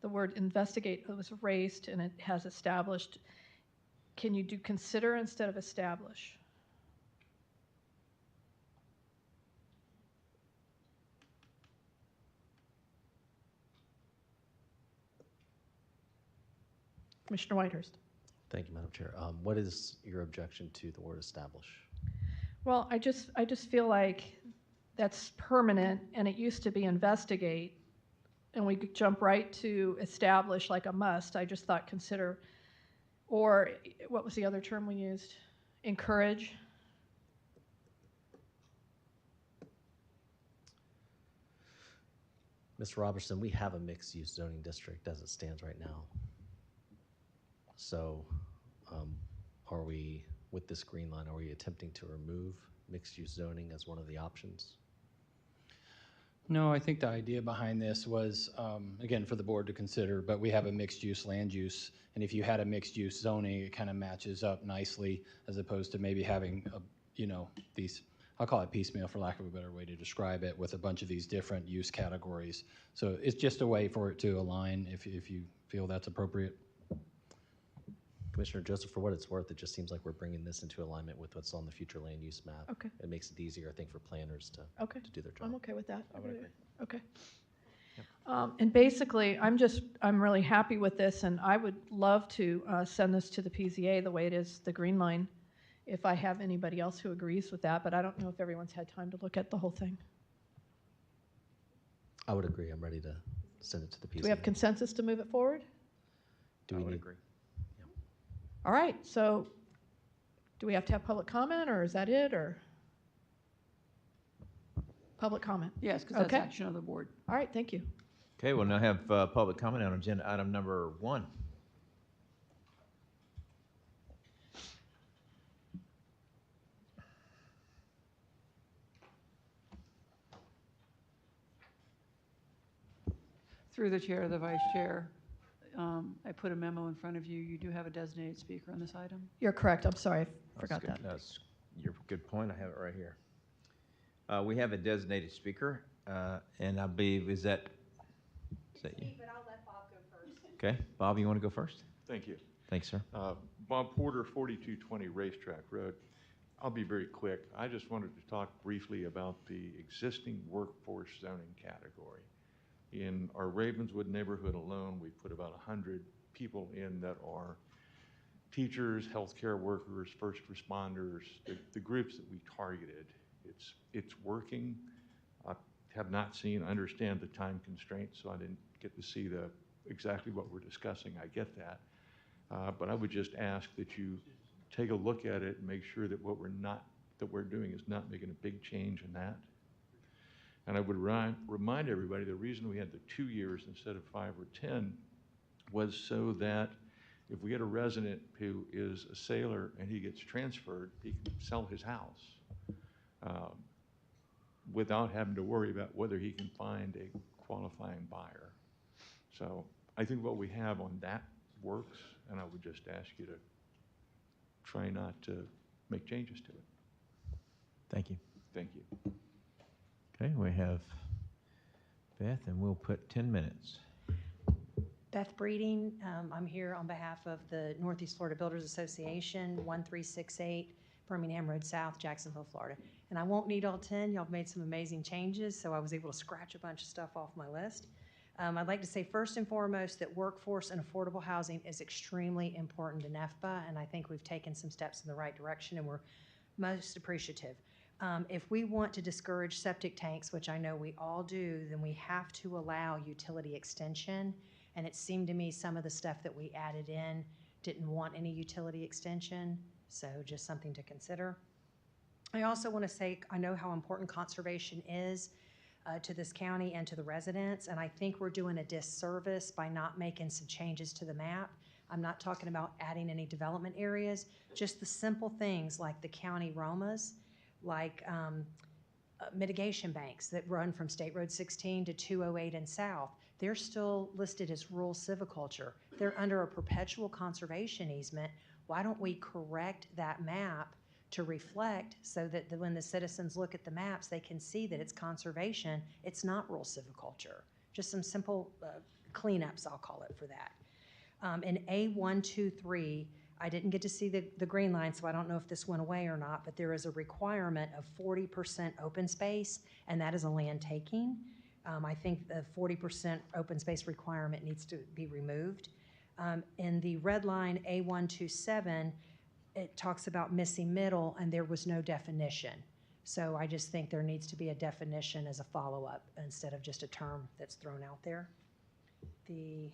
The word investigate was erased and it has established. Can you do consider instead of establish? Commissioner Whitehurst. Thank you, Madam Chair. What is your objection to the word establish? Well, I just feel like that's permanent, and it used to be investigate, and we could jump right to establish like a must. I just thought consider, or what was the other term we used? Encourage. Mr. Robertson, we have a mixed-use zoning district as it stands right now. So are we, with this green line, are we attempting to remove mixed-use zoning as one of the options? No, I think the idea behind this was, again, for the board to consider, but we have a mixed-use land use, and if you had a mixed-use zoning, it kind of matches up nicely as opposed to maybe having, these, I'll call it piecemeal for lack of a better way to describe it, with a bunch of these different use categories. So it's just a way for it to align if you feel that's appropriate. Commissioner Joseph, for what it's worth, it just seems like we're bringing this into alignment with what's on the future land use map. Okay. It makes it easier, I think, for planners to do their job. I'm okay with that. I would agree. Okay. And basically, I'm really happy with this, and I would love to send this to the PZA the way it is, the green line, if I have anybody else who agrees with that, but I don't know if everyone's had time to look at the whole thing. I would agree. I'm ready to send it to the PZA. Do we have consensus to move it forward? Do we need? Agree. All right, so do we have to have public comment, or is that it, or? Public comment? Yes, because that's Okay. action of the board. All right, thank you. Okay, we'll now have public comment on agenda item number 1. Through the chair, the vice chair, I put a memo in front of you. You do have a designated speaker on this item. You're correct, I'm sorry, I forgot that. That's your good point. I have it right here. We have a designated speaker, and I believe, is that you? But I'll let Bob go first. Okay, Bob, you want to go first? Thank you. Thanks, sir. Bob Porter, 4220 Racetrack Road. I'll be very quick. I just wanted to talk briefly about the existing workforce zoning category. In our Ravenswood neighborhood alone, we put about 100 people in that are teachers, healthcare workers, first responders, the groups that we targeted. It's working. I have not understand the time constraints, so I didn't get to see exactly what we're discussing. I get that. But I would just ask that you take a look at it and make sure that what we're doing is not making a big change in that. And I would remind everybody the reason we had the 2 years instead of 5 or 10 was so that if we get a resident who is a sailor and he gets transferred, he can sell his house without having to worry about whether he can find a qualifying buyer. So I think what we have on that works, and I would just ask you to try not to make changes to it. Thank you. Thank you. Okay, we have Beth, and we'll put 10 minutes. Beth Breeding, I'm here on behalf of the Northeast Florida Builders Association, 1368 Birmingham Road South, Jacksonville, Florida. And I won't need all 10. Y'all have made some amazing changes, so I was able to scratch a bunch of stuff off my list. I'd like to say first and foremost that workforce and affordable housing is extremely important to NEFBA, and I think we've taken some steps in the right direction, and we're most appreciative. If we want to discourage septic tanks, which I know we all do, then we have to allow utility extension. And it seemed to me some of the stuff that we added in didn't want any utility extension, so just something to consider. I also want to say I know how important conservation is to this county and to the residents, and I think we're doing a disservice by not making some changes to the map. I'm not talking about adding any development areas, just the simple things like the county ROMAs, like mitigation banks that run from State Road 16 to 208 and south. They're still listed as rural silviculture. They're under a perpetual conservation easement. Why don't we correct that map to reflect so that when the citizens look at the maps, they can see that it's conservation, it's not rural silviculture. Just some simple cleanups, I'll call it, for that. In A123, I didn't get to see the green line, so I don't know if this went away or not, but there is a requirement of 40% open space, and that is a land taking. I think the 40% open space requirement needs to be removed. In the red line A127, it talks about missing middle, and there was no definition. So I just think there needs to be a definition as a follow-up instead of just a term that's thrown out there. In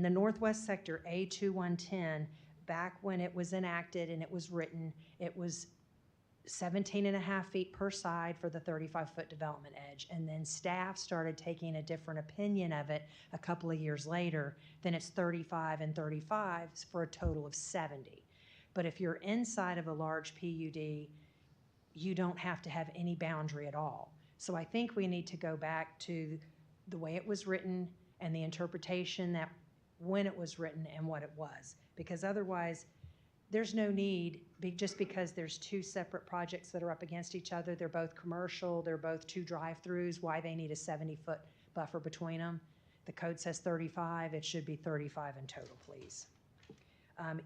the Northwest Sector A2110, back when it was enacted and it was written, it was 17.5 feet per side for the 35-foot development edge. And then staff started taking a different opinion of it a couple of years later. Then it's 35 and 35 for a total of 70. But if you're inside of a large PUD, you don't have to have any boundary at all. So I think we need to go back to the way it was written and the interpretation that when it was written and what it was. Because otherwise, there's no need, just because there's two separate projects that are up against each other. They're both commercial, they're both two drive-throughs, why they need a 70-foot buffer between them. The code says 35, it should be 35 in total, please.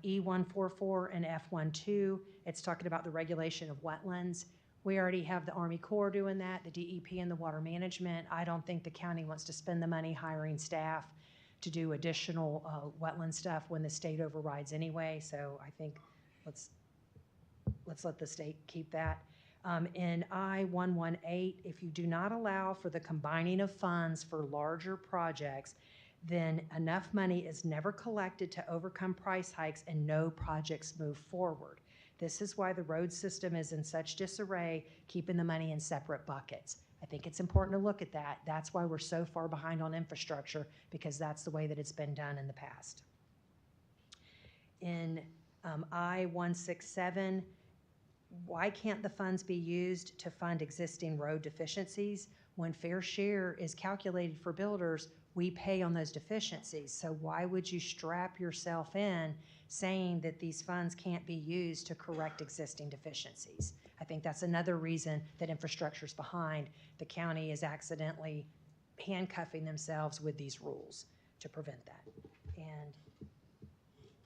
E144 and F12, it's talking about the regulation of wetlands. We already have the Army Corps doing that, the DEP and the water management. I don't think the county wants to spend the money hiring staff to do additional wetland stuff when the state overrides anyway. So I think let's let the state keep that. In I-118, if you do not allow for the combining of funds for larger projects, then enough money is never collected to overcome price hikes and no projects move forward. This is why the road system is in such disarray, keeping the money in separate buckets. I think it's important to look at that. That's why we're so far behind on infrastructure, because that's the way that it's been done in the past. In I-167, why can't the funds be used to fund existing road deficiencies? When fair share is calculated for builders, we pay on those deficiencies. So why would you strap yourself in saying that these funds can't be used to correct existing deficiencies? I think that's another reason that infrastructure's behind. The county is accidentally handcuffing themselves with these rules to prevent that. And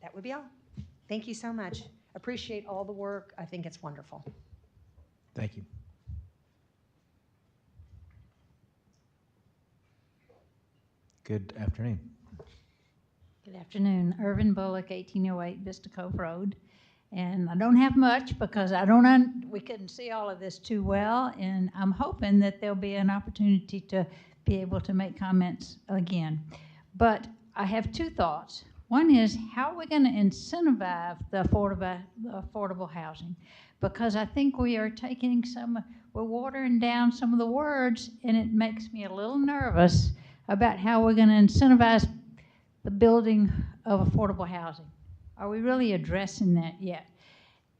that would be all. Thank you so much. Appreciate all the work. I think it's wonderful. Thank you. Good afternoon. Good afternoon. Irvin Bullock, 1808 Vista Cove Road. And I don't have much because we couldn't see all of this too well, and I'm hoping that there'll be an opportunity to be able to make comments again. But I have two thoughts. One is, how are we going to incentivize the affordable housing? Because I think we are we're watering down some of the words, and it makes me a little nervous about how we're going to incentivize the building of affordable housing. Are we really addressing that yet?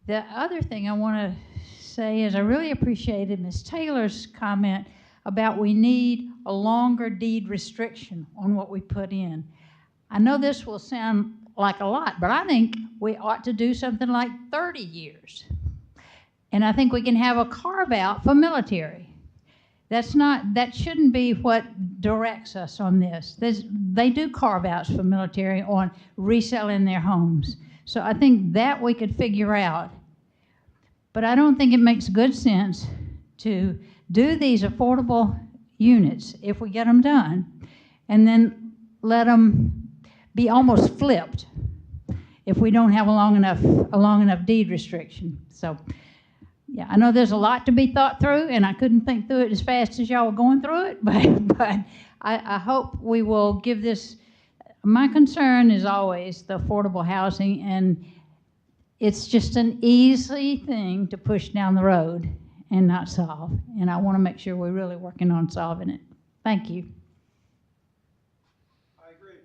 The other thing I want to say is I really appreciated Ms. Taylor's comment about we need a longer deed restriction on what we put in. I know this will sound like a lot, but I think we ought to do something like 30 years. And I think we can have a carve-out for military. That shouldn't be what directs us on this. They do carve-outs for military on reselling their homes. So I think that we could figure out. But I don't think it makes good sense to do these affordable units, if we get them done, and then let them be almost flipped if we don't have a long enough deed restriction. So yeah, I know there's a lot to be thought through, and I couldn't think through it as fast as y'all were going through it, but I hope we will give this. My concern is always the affordable housing, and it's just an easy thing to push down the road and not solve. And I want to make sure we're really working on solving it. Thank you. I agree.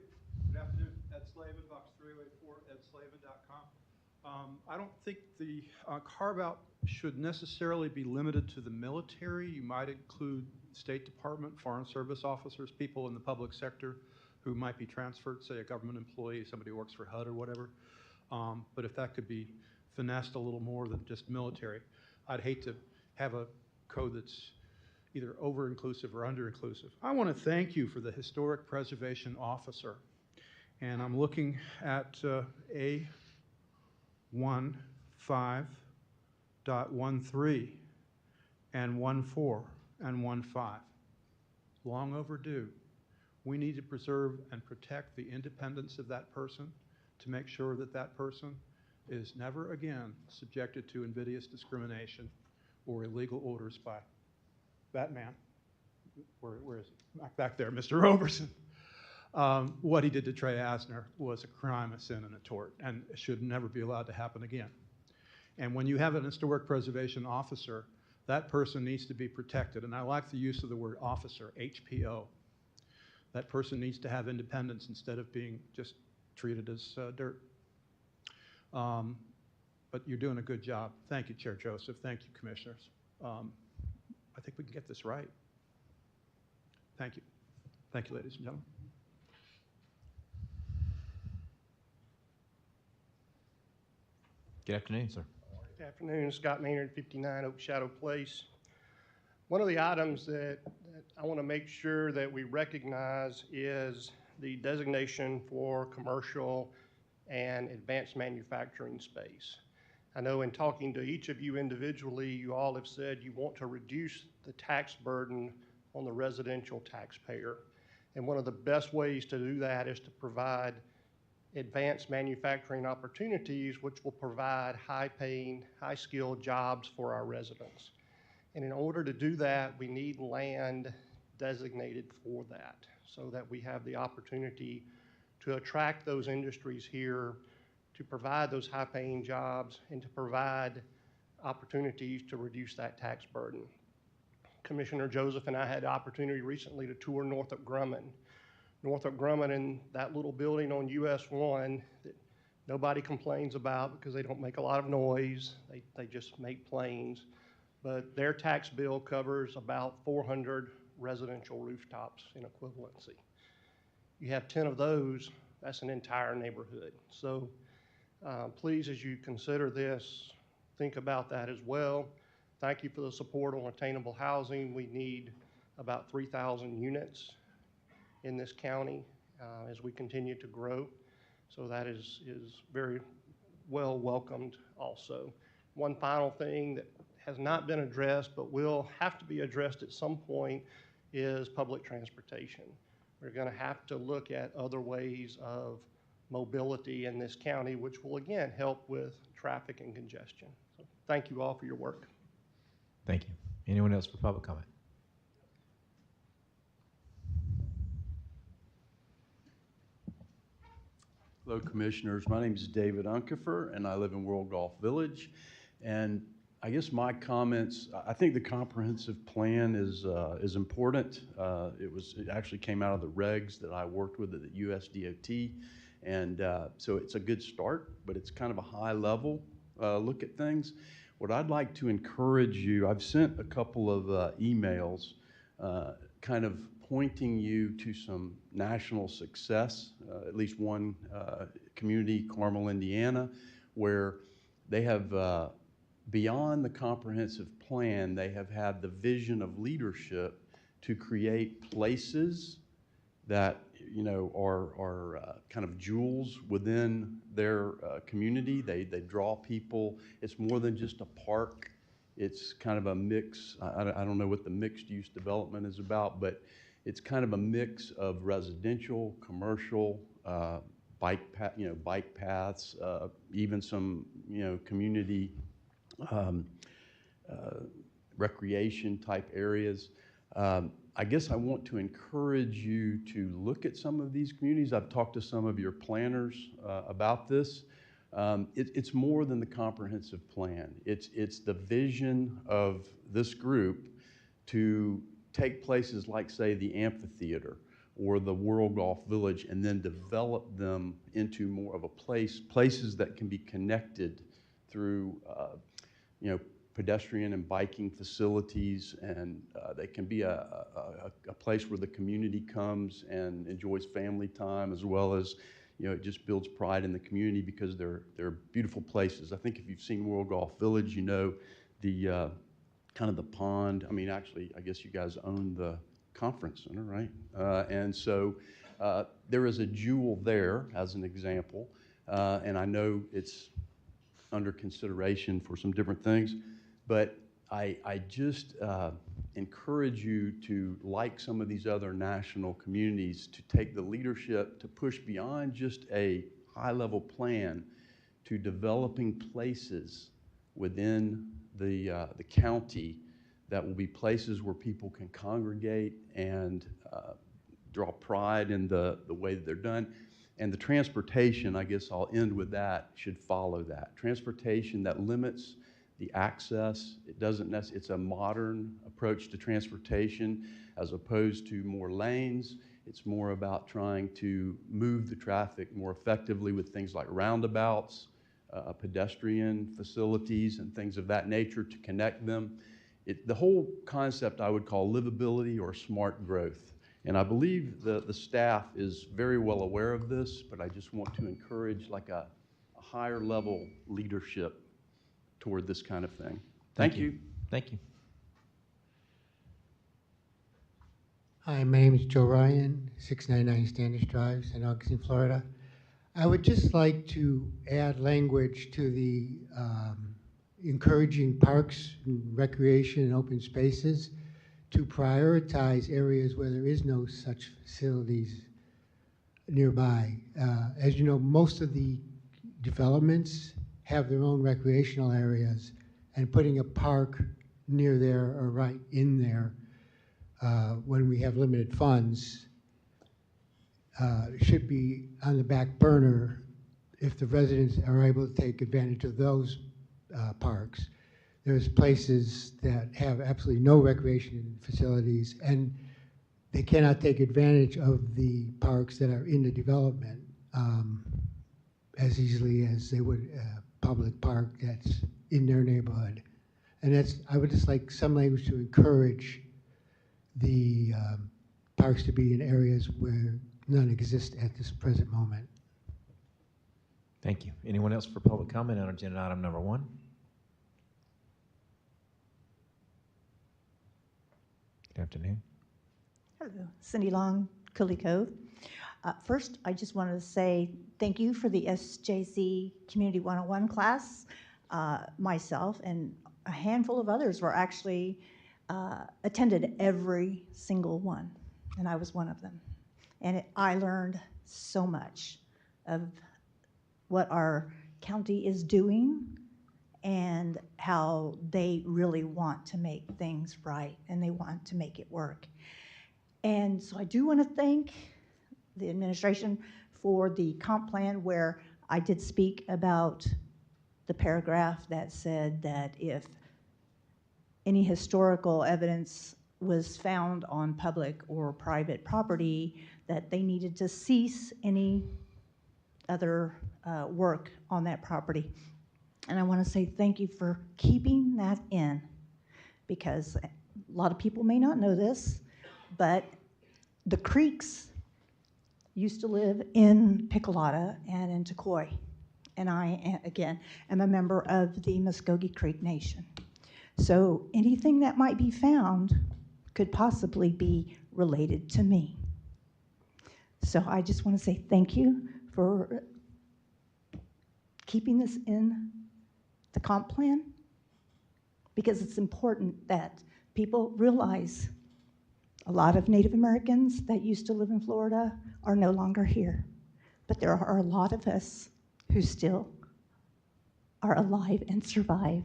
Good afternoon. Ed Slavin, box 3084, edslavin.com. I don't think the carve-out should necessarily be limited to the military. You might include State Department, Foreign Service officers, people in the public sector who might be transferred, say a government employee, somebody who works for HUD or whatever. But if that could be finessed a little more than just military, I'd hate to have a code that's either over-inclusive or under-inclusive. I want to thank you for the Historic Preservation Officer. And I'm looking at A15.13 and 14 and 15. Long overdue. We need to preserve and protect the independence of that person to make sure that that person is never again subjected to invidious discrimination or illegal orders by that man. Where is he? Back there, Mr. Roberson. What he did to Trey Asner was a crime, a sin, and a tort, and it should never be allowed to happen again. And when you have an historic preservation officer, that person needs to be protected. And I like the use of the word officer, HPO. That person needs to have independence instead of being just treated as dirt. But you're doing a good job. Thank you, Chair Joseph. Thank you, commissioners. I think we can get this right. Thank you. Thank you, ladies and gentlemen. Good afternoon, sir. Good afternoon, Scott Maynard, 59 Oak Shadow Place. One of the items that I want to make sure that we recognize is the designation for commercial and advanced manufacturing space. I know in talking to each of you individually, you all have said you want to reduce the tax burden on the residential taxpayer. And one of the best ways to do that is to provide advanced manufacturing opportunities, which will provide high-paying, high-skilled jobs for our residents. And in order to do that, we need land designated for that so that we have the opportunity to attract those industries here, to provide those high-paying jobs, and to provide opportunities to reduce that tax burden. Commissioner Joseph and I had the opportunity recently to tour Northrop Grumman. Northrop Grumman in that little building on US 1 that nobody complains about because they don't make a lot of noise. They just make planes. But their tax bill covers about 400 residential rooftops in equivalency. You have 10 of those, that's an entire neighborhood. So please, as you consider this, think about that as well. Thank you for the support on attainable housing. We need about 3,000 units in this county as we continue to grow. So that is very well welcomed also. One final thing that has not been addressed but will have to be addressed at some point is public transportation. We're going to have to look at other ways of mobility in this county, which will again help with traffic and congestion. So thank you all for your work. Thank you. Anyone else for public comment? Hello, Commissioners. My name is David Unkefer, and I live in World Golf Village. And I guess my comments, I think the comprehensive plan is important. It actually came out of the regs that I worked with at the USDOT. And so it's a good start, but it's kind of a high level look at things. What I'd like to encourage you, I've sent a couple of emails kind of pointing you to some national success, at least one community, Carmel, Indiana, where they have, beyond the comprehensive plan, they have had the vision of leadership to create places that are kind of jewels within their community. They draw people. It's more than just a park. It's kind of a mix. I don't know what the mixed use development is about, but it's kind of a mix of residential, commercial, bike paths, even some community recreation type areas. I guess I want to encourage you to look at some of these communities. I've talked to some of your planners about this. It's more than the comprehensive plan. It's the vision of this group to take places like, say, the amphitheater or the World Golf Village and then develop them into more of a places that can be connected through pedestrian and biking facilities, and they can be a place where the community comes and enjoys family time, as well as it just builds pride in the community because they're beautiful places. I think if you've seen World Golf Village, the kind of the pond. I mean, actually, I guess you guys own the conference center, right? And so there is a jewel there, as an example, and I know it's under consideration for some different things, but I just encourage you to, like some of these other national communities, to take the leadership to push beyond just a high-level plan to developing places within the county that will be places where people can congregate and draw pride in the way that they're done. And the transportation, I guess I'll end with that, should follow that. Transportation that limits the access. It doesn't necessarily, it's a modern approach to transportation as opposed to more lanes. It's more about trying to move the traffic more effectively with things like roundabouts, pedestrian facilities, and things of that nature to connect them. The whole concept I would call livability or smart growth. And I believe the staff is very well aware of this, but I just want to encourage like a higher level leadership toward this kind of thing. Thank you. Thank you. Hi, my name is Joe Ryan, 699 Standish Drive, St. Augustine, Florida. I would just like to add language to the encouraging parks, and recreation, and open spaces to prioritize areas where there is no such facilities nearby. As you know, most of the developments have their own recreational areas, and putting a park near there or right in there when we have limited funds should be on the back burner if the residents are able to take advantage of those parks. There's places that have absolutely no recreation facilities, and they cannot take advantage of the parks that are in the development as easily as they would a public park that's in their neighborhood. And that's, I would just like some language to encourage the parks to be in areas where none exist at this present moment. Thank you. Anyone else for public comment on agenda item number 1? Good afternoon. Hello, Cindy Long, Cooley Cove. First, I just wanted to say thank you for the SJC Community 101 class. Myself and a handful of others were actually attended every single one, and I was one of them. And I learned so much of what our county is doing and how they really want to make things right and they want to make it work. And so I do want to thank the administration for the comp plan where I did speak about the paragraph that said that if any historical evidence was found on public or private property, that they needed to cease any other work on that property. And I want to say thank you for keeping that in, because a lot of people may not know this, but the Creeks used to live in Piccolata and in Tecoy. And I, again, am a member of the Muskogee Creek Nation. So anything that might be found could possibly be related to me. So I just want to say thank you for keeping this in the comp plan, because it's important that people realize a lot of Native Americans that used to live in Florida are no longer here. But there are a lot of us who still are alive and survive.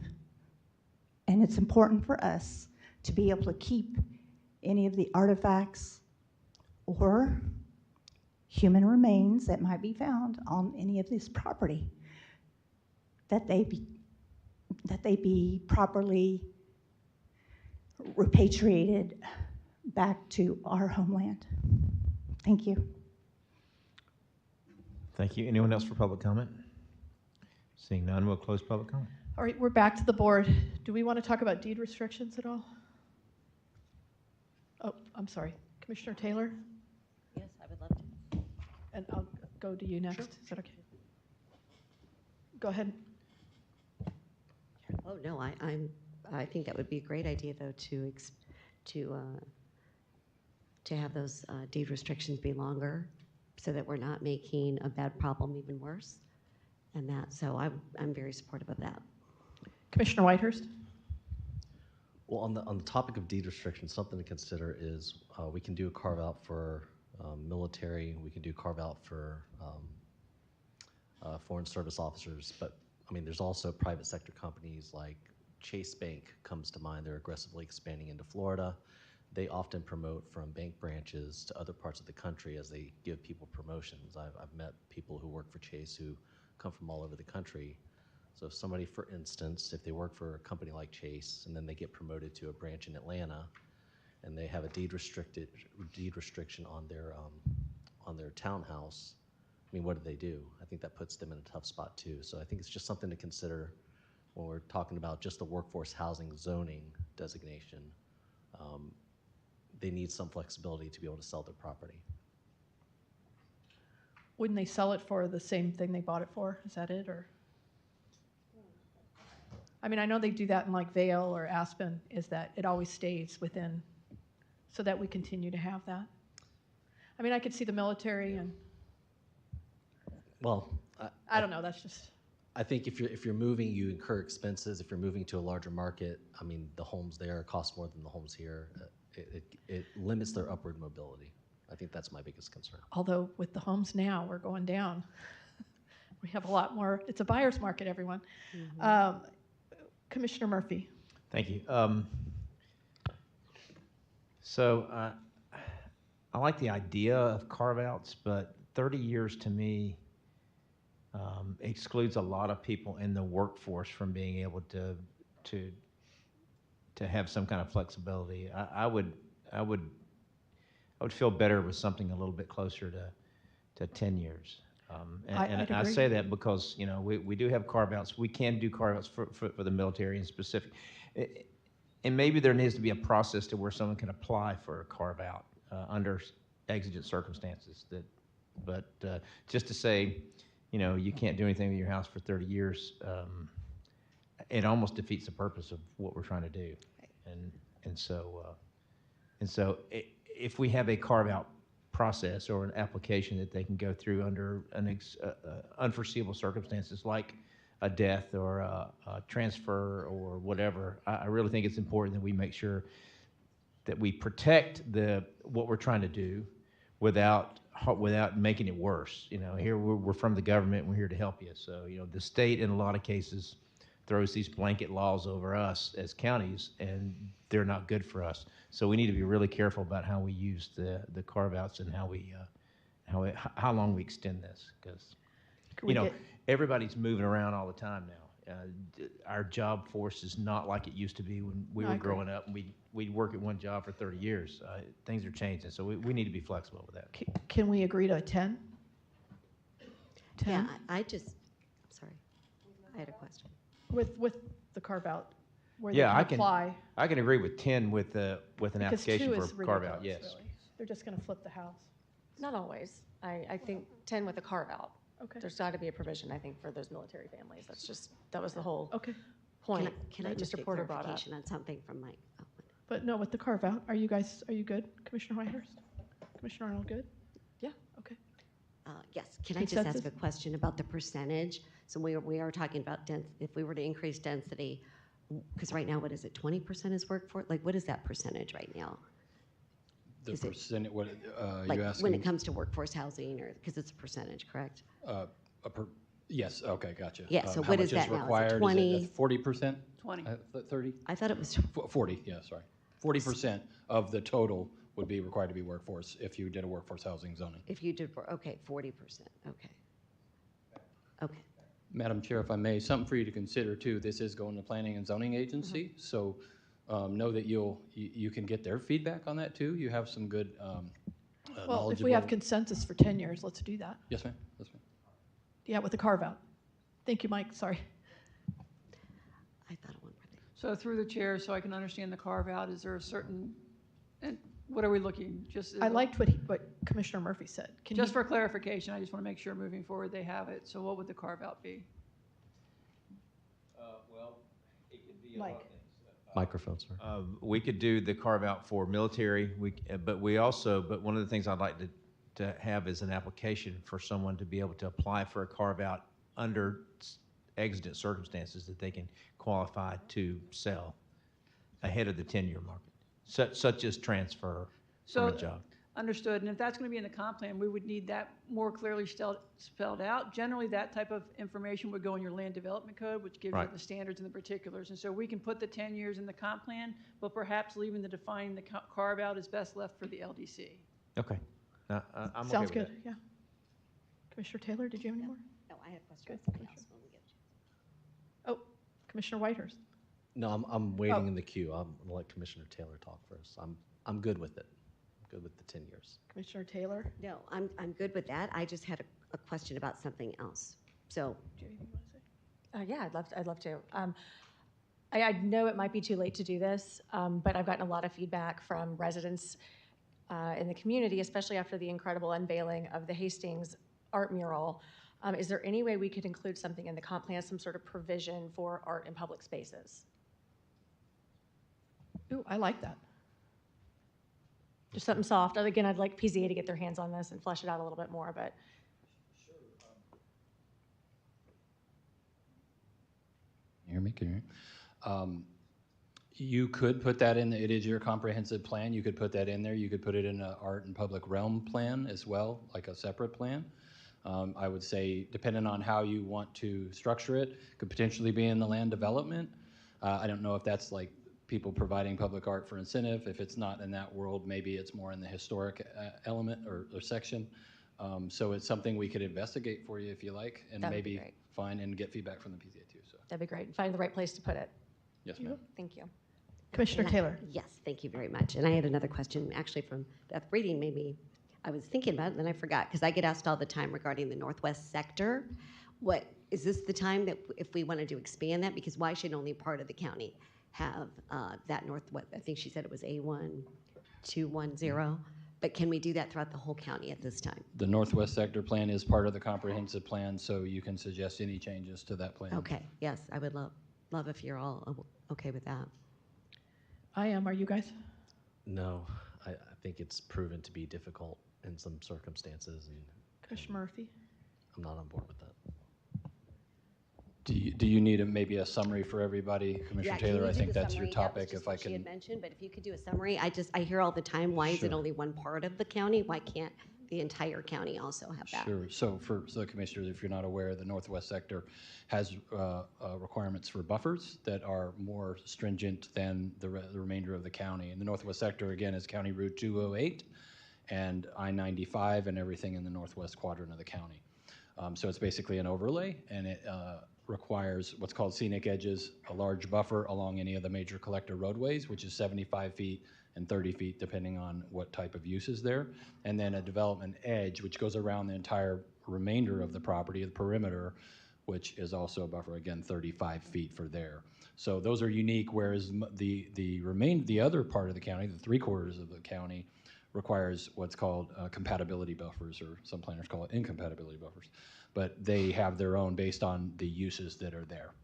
And it's important for us to be able to keep any of the artifacts or human remains that might be found on any of this property, that they be properly repatriated back to our homeland. Thank you. Thank you. Anyone else for public comment? Seeing none, we'll close public comment. All right, we're back to the board. Do we want to talk about deed restrictions at all? Oh, I'm sorry. Commissioner Taylor? Yes, I would love to. And I'll go to you next. Sure. Is that okay? Go ahead. Oh, no, I think that would be a great idea, though, to have those deed restrictions be longer so that we're not making a bad problem even worse. And that, so I'm very supportive of that. Commissioner Whitehurst? Well, on the topic of deed restriction, something to consider is we can do a carve out for military. We can do carve out for foreign service officers. But I mean, there's also private sector companies like Chase Bank comes to mind. They're aggressively expanding into Florida. They often promote from bank branches to other parts of the country as they give people promotions. I've met people who work for Chase who come from all over the country. So if somebody, for instance, if they work for a company like Chase and then they get promoted to a branch in Atlanta and they have a deed restriction on their townhouse, I mean, what do? I think that puts them in a tough spot too. So I think it's just something to consider when we're talking about just the workforce housing zoning designation. They need some flexibility to be able to sell their property. Wouldn't they sell it for the same thing they bought it for? Is that it, or? I mean, I know they do that in like Vail or Aspen, is that it always stays within, so that we continue to have that. I mean, I could see the military and, Well, I don't know, that's just. I think if you're moving, you incur expenses. If you're moving to a larger market, I mean, the homes there cost more than the homes here. It limits their upward mobility. I think that's my biggest concern. Although with the homes now, we're going down. We have a lot more, it's a buyer's market, everyone. Commissioner Murphy. Thank you. So I like the idea of carve-outs, but 30 years to me excludes a lot of people in the workforce from being able to have some kind of flexibility. I would feel better with something a little bit closer to 10 years. And I say that because, you know, we do have carve-outs. We can do carve-outs for the military in specific. And maybe there needs to be a process to where someone can apply for a carve-out under exigent circumstances. But just to say, you know, you can't do anything with your house for 30 years, it almost defeats the purpose of what we're trying to do. And so if we have a carve-out process or an application that they can go through under unforeseeable circumstances like a death or a transfer or whatever, I really think it's important that we make sure that we protect what we're trying to do without making it worse. You know, here we're from the government, we're here to help you. So, you know, the state in a lot of cases throws these blanket laws over us as counties, and they're not good for us. So we need to be really careful about how we use the carve-outs and how long we extend this, because you know everybody's moving around all the time now. Our job force is not like it used to be when we were growing up. And we'd work at one job for 30 years. Things are changing, so we need to be flexible with that. Can we agree to a 10? 10? Yeah, I'm sorry, I had a question. With the carve-out, where Yeah, they can apply. I can agree with 10 with an Because application 2 is for a carve-out. ridiculous, Yes. really. They're just going to flip the house. Not always. I think 10 with a carve-out. Okay. There's got to be a provision, I think, for those military families. That was the whole Can point I that just Mr. get Porter brought up. clarification on something from Mike? Oh, But no, with the carve-out, are you good? Commissioner Whitehurst? Commissioner Arnold, good? Yeah. Okay. Yes, can I just ask Consensus? a question about the percentage? So we are talking about if we were to increase density, because right now, what is it, 20% is workforce? Like, what is that percentage right now? The Is it- percentage, what, Like, you asking? when it comes to workforce housing, or, because it's a percentage, correct? Yes, okay, gotcha. Yeah, so How what much is that now? Is it required? 20? Is it 40%? 20. 30? I thought it was 40, yeah, sorry. 40% of the total would be required to be workforce if you did a workforce housing zoning. If you did, okay, 40%, okay. Okay. Madam Chair, if I may, something for you to consider too, this is going to Planning and Zoning Agency, so know that you can get their feedback on that too. You have some good Well, if we have consensus for 10 years, let's do that. Yes, ma'am. Yes, ma'am. Yeah, with the carve-out. Thank you, Mike, sorry. I thought it went pretty. So through the chair, so I can understand the carve-out, is there a certain, and what are we looking, just? I liked what Commissioner Murphy said. Can Just you- for clarification, I just want to make sure moving forward they have it. So what would the carve-out be? Well, it could be Mike. Microphone, sir. We could do the carve-out for military, but one of the things I'd like to have is an application for someone to be able to apply for a carve-out under exigent circumstances that they can qualify to sell. ahead of the 10-year mark, such as transfer from a job. Understood, and if that's going to be in the comp plan, we would need that more clearly spelled out. Generally, that type of information would go in your land development code, which gives you Right. the standards and the particulars. And so we can put the 10 years in the comp plan, but perhaps leaving the defining the carve out is best left for the LDC. Okay. I'm okay Sounds with good, that. yeah. Commissioner Taylor, did you have any more? No, I have questions. Good. Somebody else when we get a chance. Oh, Commissioner Whitehurst. No, I'm waiting Oh. in the queue. I'm gonna let Commissioner Taylor talk first. I'm good with it. I'm good with the 10 years. Commissioner Taylor. No, I'm good with that. I just had a question about something else. So, Do you have anything you want to say? Yeah, I'd love to. I know it might be too late to do this, but I've gotten a lot of feedback from residents in the community, especially after the incredible unveiling of the Hastings art mural. Is there any way we could include something in the comp plan, some sort of provision for art in public spaces? Ooh, I like that. Just something soft. Again, I'd like PZA to get their hands on this and flesh it out a little bit more, but. Can you hear me? Can you hear me? You could put that in, it is your comprehensive plan, you could put that in there. You could put it in an art and public realm plan as well, like a separate plan. I would say, depending on how you want to structure it, could potentially be in the land development. I don't know if that's like people providing public art for incentive. If it's not in that world, maybe it's more in the historic element or section. So it's something we could investigate for you if you like, and That'd be maybe great. find and get feedback from the PZA too. So That'd be great. Find the right place to put it. yes, ma'am. Thank you. Commissioner And Taylor. Yes, thank you very much. And I had another question, actually from Beth Breeding, maybe. I was thinking about it, and then I forgot, because I get asked all the time regarding the Northwest sector. Is this the time that if we wanted to expand that? Because why should only part of the county have that Northwest? I think she said it was A1210. But can we do that throughout the whole county at this time? The Northwest Sector Plan is part of the comprehensive plan, so you can suggest any changes to that plan. Okay, yes, I would love if you're all okay with that. I am. Are you guys? No, I think it's proven to be difficult in some circumstances, and Commissioner Murphy. I'm not on board with that. Do you need maybe a summary for everybody, Commissioner Yeah, can Taylor? you I do think the that's your summary? That was topic. just If I what she can. had mentioned, but if you could do a summary, I hear all the time, why is it Sure. only one part of the county? Why can't the entire county also have that? Sure. So the commissioners, if you're not aware, the Northwest sector has requirements for buffers that are more stringent than the remainder of the county. And the Northwest sector, again, is County Route 208 and I-95 and everything in the northwest quadrant of the county. So it's basically an overlay, and it requires what's called scenic edges, a large buffer along any of the major collector roadways, which is 75 feet and 30 feet, depending on what type of use is there. And then a development edge, which goes around the entire remainder of the property, the perimeter, which is also a buffer, again, 35 feet for there. So those are unique, whereas the other part of the county, the 3/4 of the county, requires what's called compatibility buffers, or some planners call it incompatibility buffers. But they have their own based on the uses that are there.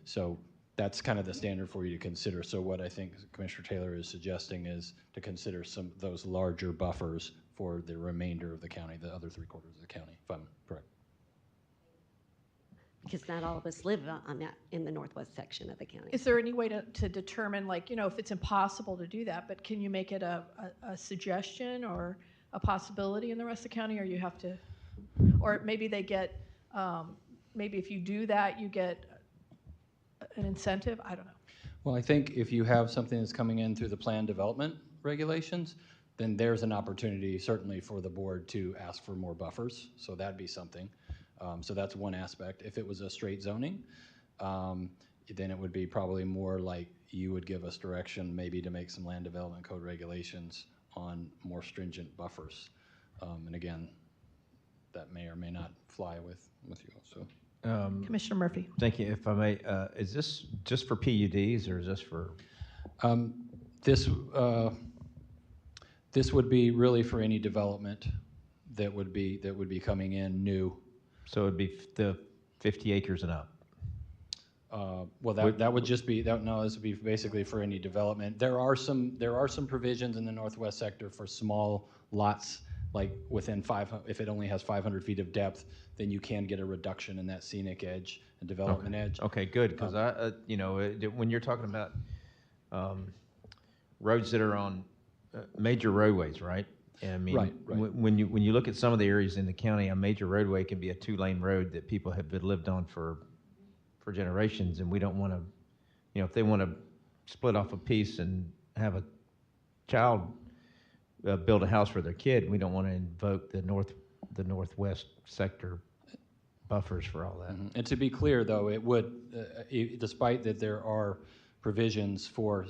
So that's kind of the standard for you to consider. So what I think Commissioner Taylor is suggesting is to consider some of those larger buffers for the remainder of the county, the other 3/4 of the county, if I'm correct. Because not all of us live on that, in the northwest section of the county. Is there any way to determine, like, if it's impossible to do that, but can you make it a suggestion or a possibility in the rest of the county, or you have to, or maybe they get, maybe if you do that, you get an incentive? I don't know. Well, I think if you have something that's coming in through the plan development regulations, then there's an opportunity certainly for the board to ask for more buffers. So that'd be something. So that's one aspect. If it was a straight zoning, then it would be probably more like you would give us direction maybe to make some land development code regulations on more stringent buffers. And again, that may or may not fly with you also. Commissioner Murphy. Thank you. If I may, is this just for PUDs or is this for? This would be really for any development that would be coming in new. So it'd be the 50 acres and up. Well, that would just be that. No, this would be basically for any development. There are some provisions in the northwest sector for small lots, like within 500. If it only has 500 feet of depth, then you can get a reduction in that scenic edge and development edge. Okay, good, because when you're talking about roads that are on major roadways, right? I mean, Right. when you look at some of the areas in the county, a major roadway can be a 2-lane road that people have lived on for generations, and we don't want to, if they want to split off a piece and have a child build a house for their kid, we don't want to invoke the northwest sector buffers for all that. And to be clear, though, it would, despite that there are provisions for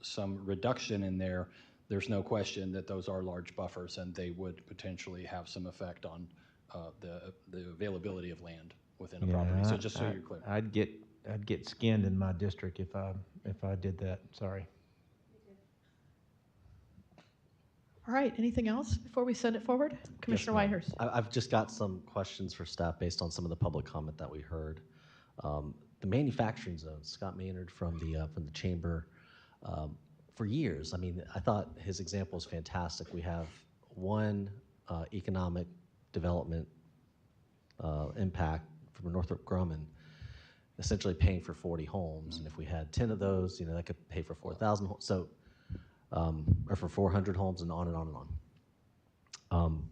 some reduction in there, there's no question that those are large buffers, and they would potentially have some effect on the availability of land within a property. So just so you're clear. I'd get skinned in my district if I did that. Sorry. All right, anything else before we send it forward? Commissioner Whitehurst. I've just got some questions for staff based on some of the public comment that we heard. The manufacturing zone, Scott Maynard from the chamber, for years, I mean, I thought his example is fantastic. We have one economic development impact from Northrop Grumman, essentially paying for 40 homes, and if we had 10 of those, that could pay for 4,000 homes. So, or for 400 homes, and on and on and on.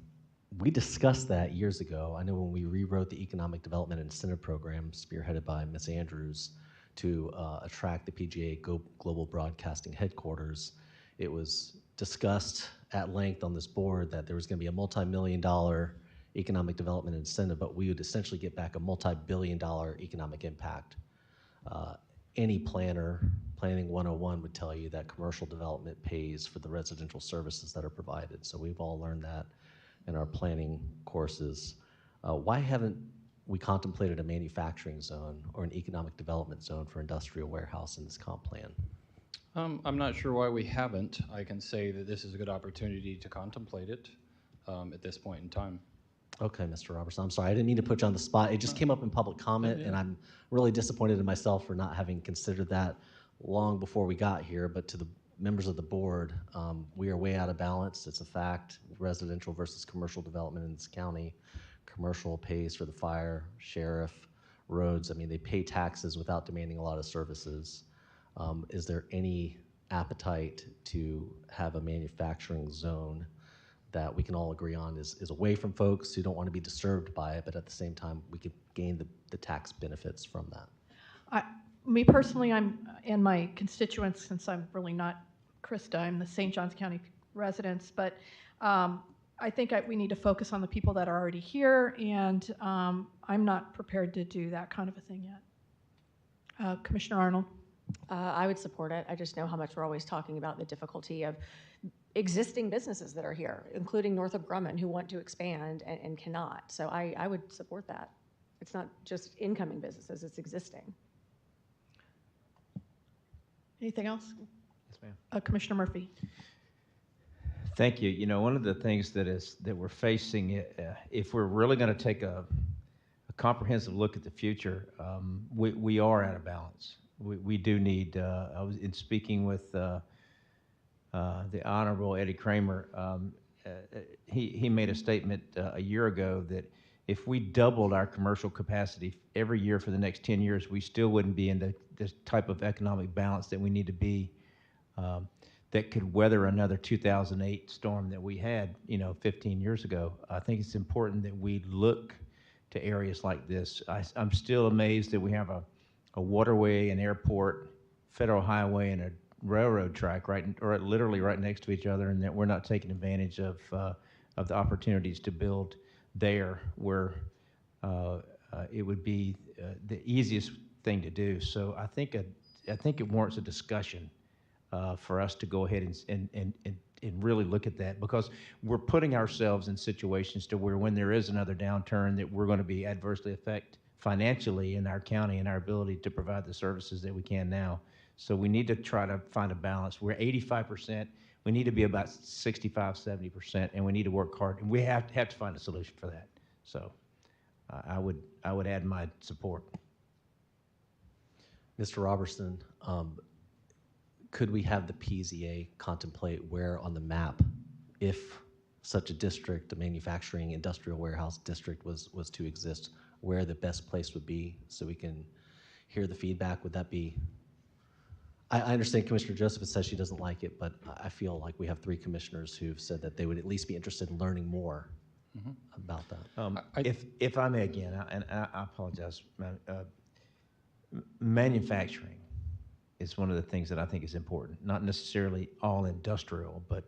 We discussed that years ago. I know when we rewrote the Economic Development Incentive Program, spearheaded by Ms. Andrews, to attract the PGA Global Broadcasting headquarters, it was discussed at length on this board that there was going to be a multi-million-dollar economic development incentive, but we would essentially get back a multi-billion-dollar economic impact. Any Planning 101 would tell you that commercial development pays for the residential services that are provided. So we've all learned that in our planning courses. Why haven't we contemplated a manufacturing zone or an economic development zone for industrial warehouse in this comp plan? I'm not sure why we haven't. I can say that this is a good opportunity to contemplate it at this point in time. Okay, Mr. Robertson, I'm sorry, I didn't mean to put you on the spot. It just came up in public comment, and I'm really disappointed in myself for not having considered that long before we got here. But to the members of the board, we are way out of balance. It's a fact, residential versus commercial development in this county. Commercial pays for the fire, sheriff, roads. I mean, they pay taxes without demanding a lot of services. Is there any appetite to have a manufacturing zone that we can all agree on is away from folks who don't want to be disturbed by it, but at the same time, we could gain the tax benefits from that? Me personally, and my constituents, since I'm really not Krista, I'm the St. Johns County residents, but I think we need to focus on the people that are already here, and I'm not prepared to do that kind of a thing yet. Commissioner Arnold? I would support it. I just know how much we're always talking about the difficulty of existing businesses that are here, including Northrop Grumman, who want to expand and cannot. So I would support that. It's not just incoming businesses, it's existing. Anything else? Yes, ma'am. Commissioner Murphy. Thank you. You know, one of the things that we're facing, if we're really going to take a comprehensive look at the future, we are out of balance. We do need. I was in speaking with the Honorable Eddie Kramer. He made a statement a year ago that if we doubled our commercial capacity every year for the next 10 years, we still wouldn't be in this type of economic balance that we need to be, that could weather another 2008 storm that we had, 15 years ago. I think it's important that we look to areas like this. I'm still amazed that we have a waterway, an airport, federal highway, and a railroad track literally right next to each other, and that we're not taking advantage of the opportunities to build there where it would be the easiest thing to do. So I think it warrants a discussion for us to go ahead and really look at that, because we're putting ourselves in situations to where when there is another downturn that we're going to be adversely affected financially in our county and our ability to provide the services that we can now. So we need to try to find a balance. We're 85%. We need to be about 65, 70%, and we need to work hard. And we have to find a solution for that. So I would add my support. Mr. Robertson, could we have the PZA contemplate where on the map, if such a district, a manufacturing industrial warehouse district was to exist, where the best place would be so we can hear the feedback? Would that be, I understand Commissioner Joseph says she doesn't like it, but I feel like we have 3 commissioners who've said that they would at least be interested in learning more about that. If I may again, I apologize, manufacturing is one of the things that I think is important, not necessarily all industrial, but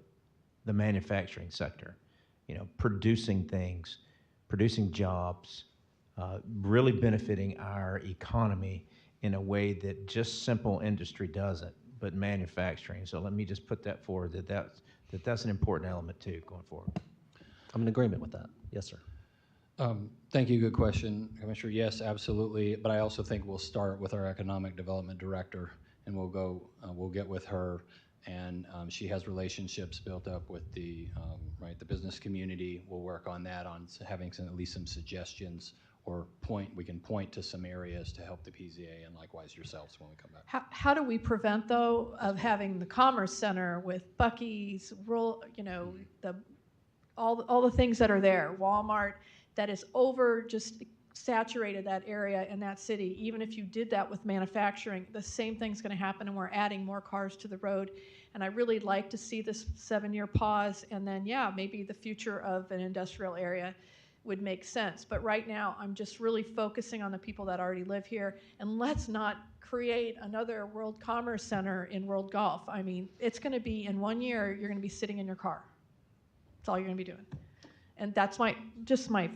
the manufacturing sector, producing things, producing jobs, really benefiting our economy in a way that just simple industry doesn't, but manufacturing. So let me just put that forward, that's an important element too, going forward. I'm in agreement with that. Yes, sir. Thank you. Good question, Commissioner. Yes, absolutely. But I also think we'll start with our economic development director, and we'll get with her, and she has relationships built up with the the business community. We'll work on that, on having at least some suggestions, or we can point to some areas to help the PZA, and likewise yourselves when we come back. How do we prevent, though, of having the Commerce Center with Buc-ee's, all the things that are there, Walmart, that is just saturated that area in that city? Even if you did that with manufacturing, the same thing's going to happen, and we're adding more cars to the road. And I really like to see this 7-year pause, and then, maybe the future of an industrial area would make sense. But right now, I'm just really focusing on the people that already live here, and let's not create another World Commerce Center in World Golf. I mean, it's going to be, in 1 year, you're going to be sitting in your car. That's all you're going to be doing. And that's my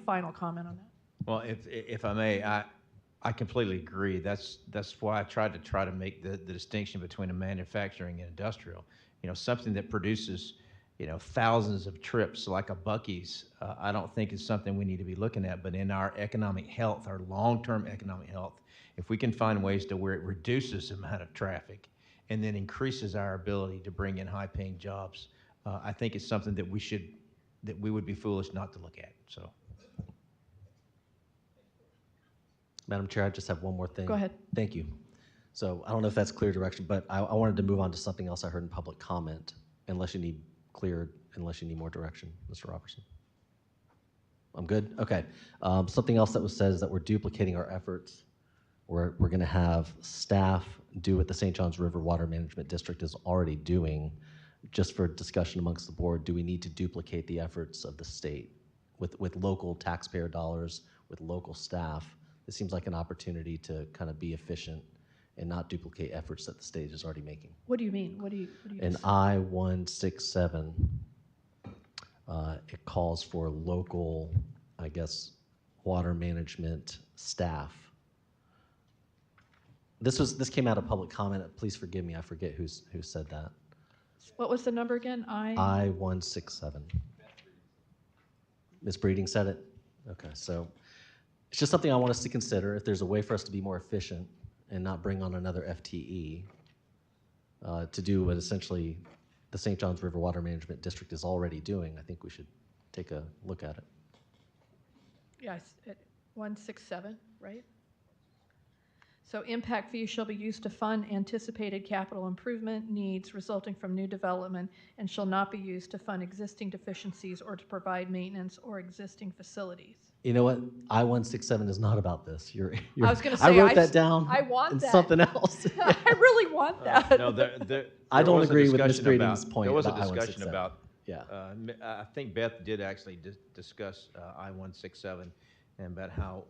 final comment on that. Well, if I may, I completely agree. That's why I tried to make the distinction between a manufacturing and industrial. Something that produces, thousands of trips like a Buc-ee's, I don't think is something we need to be looking at. But in our economic health, our long-term economic health, if we can find ways to where it reduces the amount of traffic and then increases our ability to bring in high-paying jobs, I think it's something that we would be foolish not to look at. So. Madam Chair, I just have one more thing. Go ahead. Thank you. So I don't know if that's clear direction, but I wanted to move on to something else I heard in public comment, unless you need more direction, Mr. Robertson. I'm good? Okay. Something else that was said is that we're duplicating our efforts. We're going to have staff do what the St. Johns River Water Management District is already doing. Just for discussion amongst the board, do we need to duplicate the efforts of the state with local taxpayer dollars, with local staff? This seems like an opportunity to kind of be efficient and not duplicate efforts that the state is already making. What do you mean? What do you In I-167, it calls for local, I guess, water management staff. This came out of public comment. Please forgive me. I forget who said that. What was the number again? I-167. Ms. Breeding said it? Okay, so it's just something I want us to consider. If there's a way for us to be more efficient and not bring on another FTE to do what essentially the St. Johns River Water Management District is already doing, I think we should take a look at it. Yes, at 167, right? So impact fees shall be used to fund anticipated capital improvement needs resulting from new development and shall not be used to fund existing deficiencies or to provide maintenance or existing facilities. You know what? I-167 is not about this. I was going to say, I wrote that down. I want in that. something else. I really want that. No, I don't agree with Ms. Breeding's point. There was a about discussion I-167. about. Yeah. I think Beth did actually discuss I-167 and about how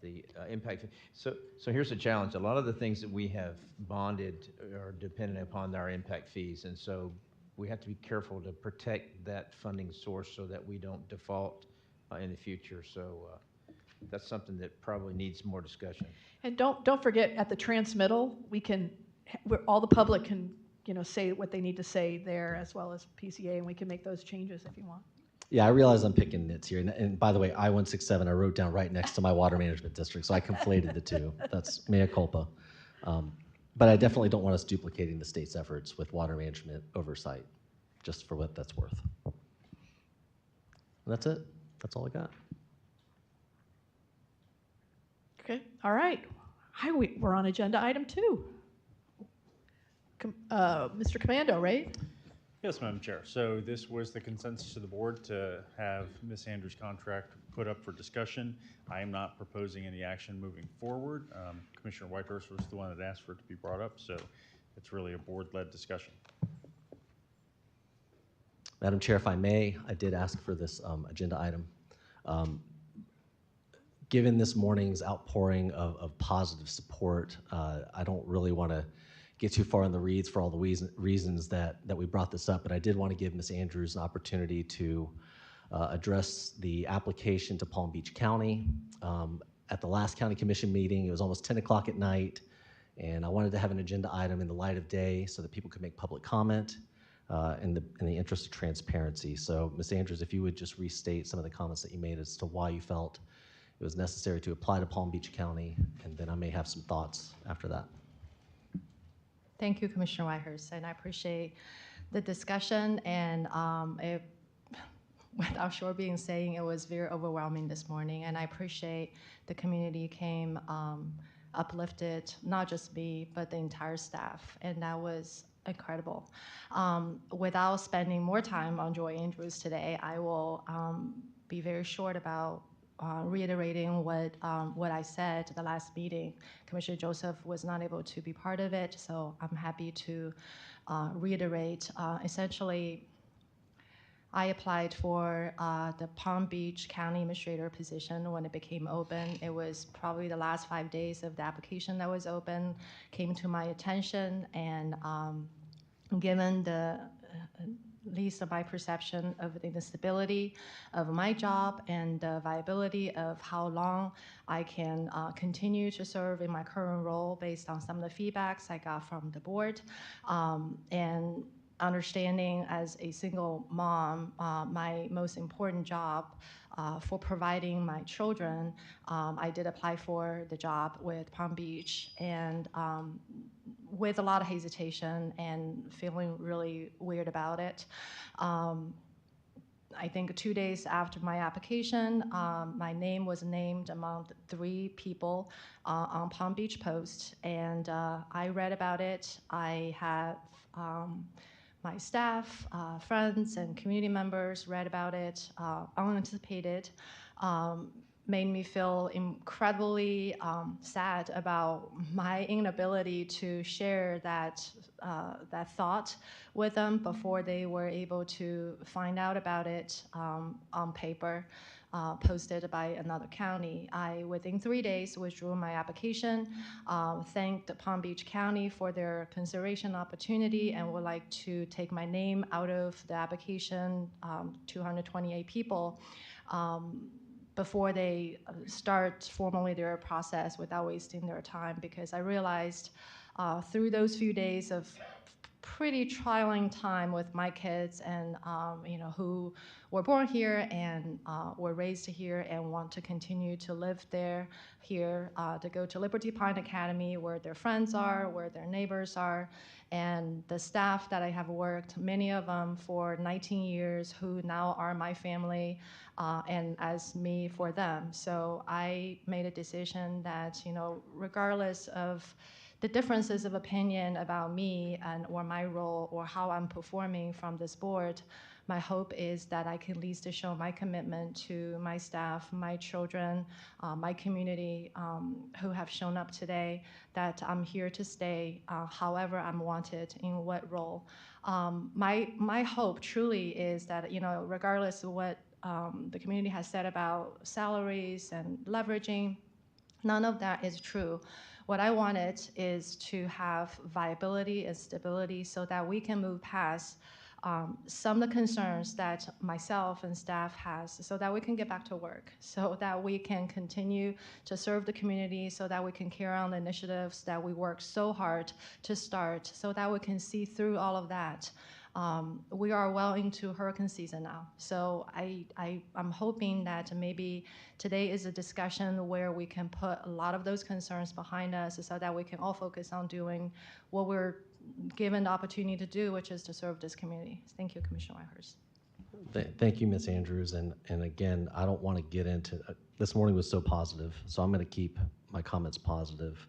the impact. So here's the challenge. A lot of the things that we have bonded are dependent upon our impact fees, and so we have to be careful to protect that funding source so that we don't default in the future. So that's something that probably needs more discussion. And don't forget, at the transmittal, all the public can say what they need to say there, as well as PCA, and we can make those changes if you want. Yeah, I realize I'm picking nits here. And by the way, I-167 I wrote down right next to my water management district, so I conflated the two. That's mea culpa. But I definitely don't want us duplicating the state's efforts with water management oversight, just for what that's worth. And that's it. That's all I got. Okay, all right. We're on agenda item 2. Mr. Commando, right? Yes, Madam Chair. So this was the consensus of the board to have Ms. Andrews' contract put up for discussion. I am not proposing any action moving forward. Commissioner Whitehurst was the one that asked for it to be brought up, so it's really a board-led discussion. Madam Chair, if I may, I did ask for this agenda item. Given this morning's outpouring of positive support, I don't really want to get too far in the weeds for all the reasons that we brought this up, but I did want to give Ms. Andrews an opportunity to address the application to Palm Beach County. At the last county commission meeting, it was almost 10 o'clock at night, and I wanted to have an agenda item in the light of day so that people could make public comment in the interest of transparency. So Ms. Andrews, if you would just restate some of the comments that you made as to why you felt it was necessary to apply to Palm Beach County, and then I may have some thoughts after that. Thank you, Commissioner Whitehurst, and I appreciate the discussion. And without sure being saying, it was very overwhelming this morning, and I appreciate the community came uplifted, not just me, but the entire staff, and that was incredible. Without spending more time on Joy Andrews today, I will be very short about reiterating what I said at the last meeting. Commissioner Joseph was not able to be part of it, so I'm happy to reiterate. Essentially, I applied for the Palm Beach County Administrator position when it became open. It was probably the last 5 days of the application that was open, came to my attention, and given the least of my perception of the instability of my job and the viability of how long I can continue to serve in my current role based on some of the feedbacks I got from the board, and understanding as a single mom, my most important job for providing my children, I did apply for the job with Palm Beach, and with a lot of hesitation and feeling really weird about it. I think 2 days after my application, my name was named among the 3 people on Palm Beach Post, and I read about it. I have my staff, friends, and community members read about it, unanticipated, made me feel incredibly sad about my inability to share that thought with them before they were able to find out about it on paper, posted by another county. I, within 3 days, withdrew my application, thanked Palm Beach County for their consideration opportunity, and would like to take my name out of the application, 228 people, before they start formally their process without wasting their time, because I realized through those few days of pretty trying time with my kids and who were born here and were raised here and want to continue to live here, to go to Liberty Pine Academy where their friends are, where their neighbors are, and the staff that I have worked, many of them for 19 years, who now are my family, and as me for them. So I made a decision that, regardless of the differences of opinion about me or my role or how I'm performing from this board, my hope is that I can at least show my commitment to my staff, my children, my community who have shown up today, that I'm here to stay however I'm wanted, in what role. My hope truly is that, regardless of what the community has said about salaries and leveraging, none of that is true. What I wanted is to have viability and stability so that we can move past some of the concerns that myself and staff has, so that we can get back to work, so that we can continue to serve the community, so that we can carry on the initiatives that we worked so hard to start, so that we can see through all of that. We are well into hurricane season now, so I'm hoping that maybe today is a discussion where we can put a lot of those concerns behind us, so that we can all focus on doing what we're given the opportunity to do, which is to serve this community. Thank you, Commissioner Whitehurst. Thank you, Ms. Andrews, and again, I don't want to get into, this morning was so positive, so I'm going to keep my comments positive.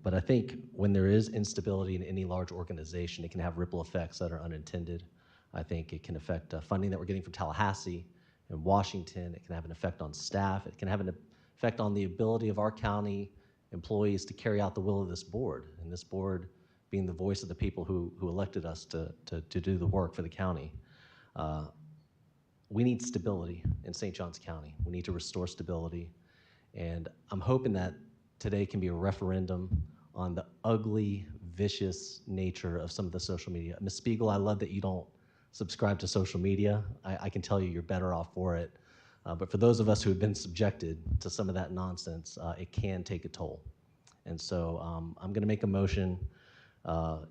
But I think when there is instability in any large organization, it can have ripple effects that are unintended. I think it can affect funding that we're getting from Tallahassee, in Washington. It can have an effect on staff. It can have an effect on the ability of our county employees to carry out the will of this board, and this board being the voice of the people who elected us to do the work for the county. We need stability in St. Johns County. We need to restore stability. And I'm hoping that today can be a referendum on the ugly, vicious nature of some of the social media. Ms. Spiegel, I love that you don't subscribe to social media. I can tell you you're better off for it. But for those of us who have been subjected to some of that nonsense, it can take a toll. And so I'm going to make a motion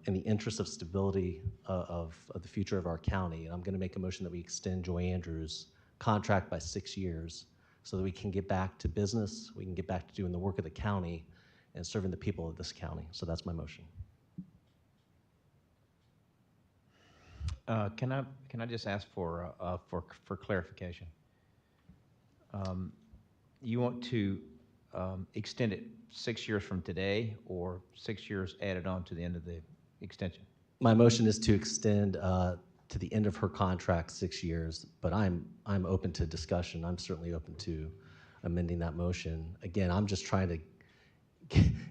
in the interest of stability of the future of our county. And I'm going to make a motion that we extend Joy Andrews' contract by 6 years so that we can get back to business, we can get back to doing the work of the county and serving the people of this county. So that's my motion. Can I just ask for clarification? You want to extend it 6 years from today, or 6 years added on to the end of the extension? My motion is to extend to the end of her contract 6 years, but I'm open to discussion. I'm certainly open to amending that motion. Again, I'm just trying to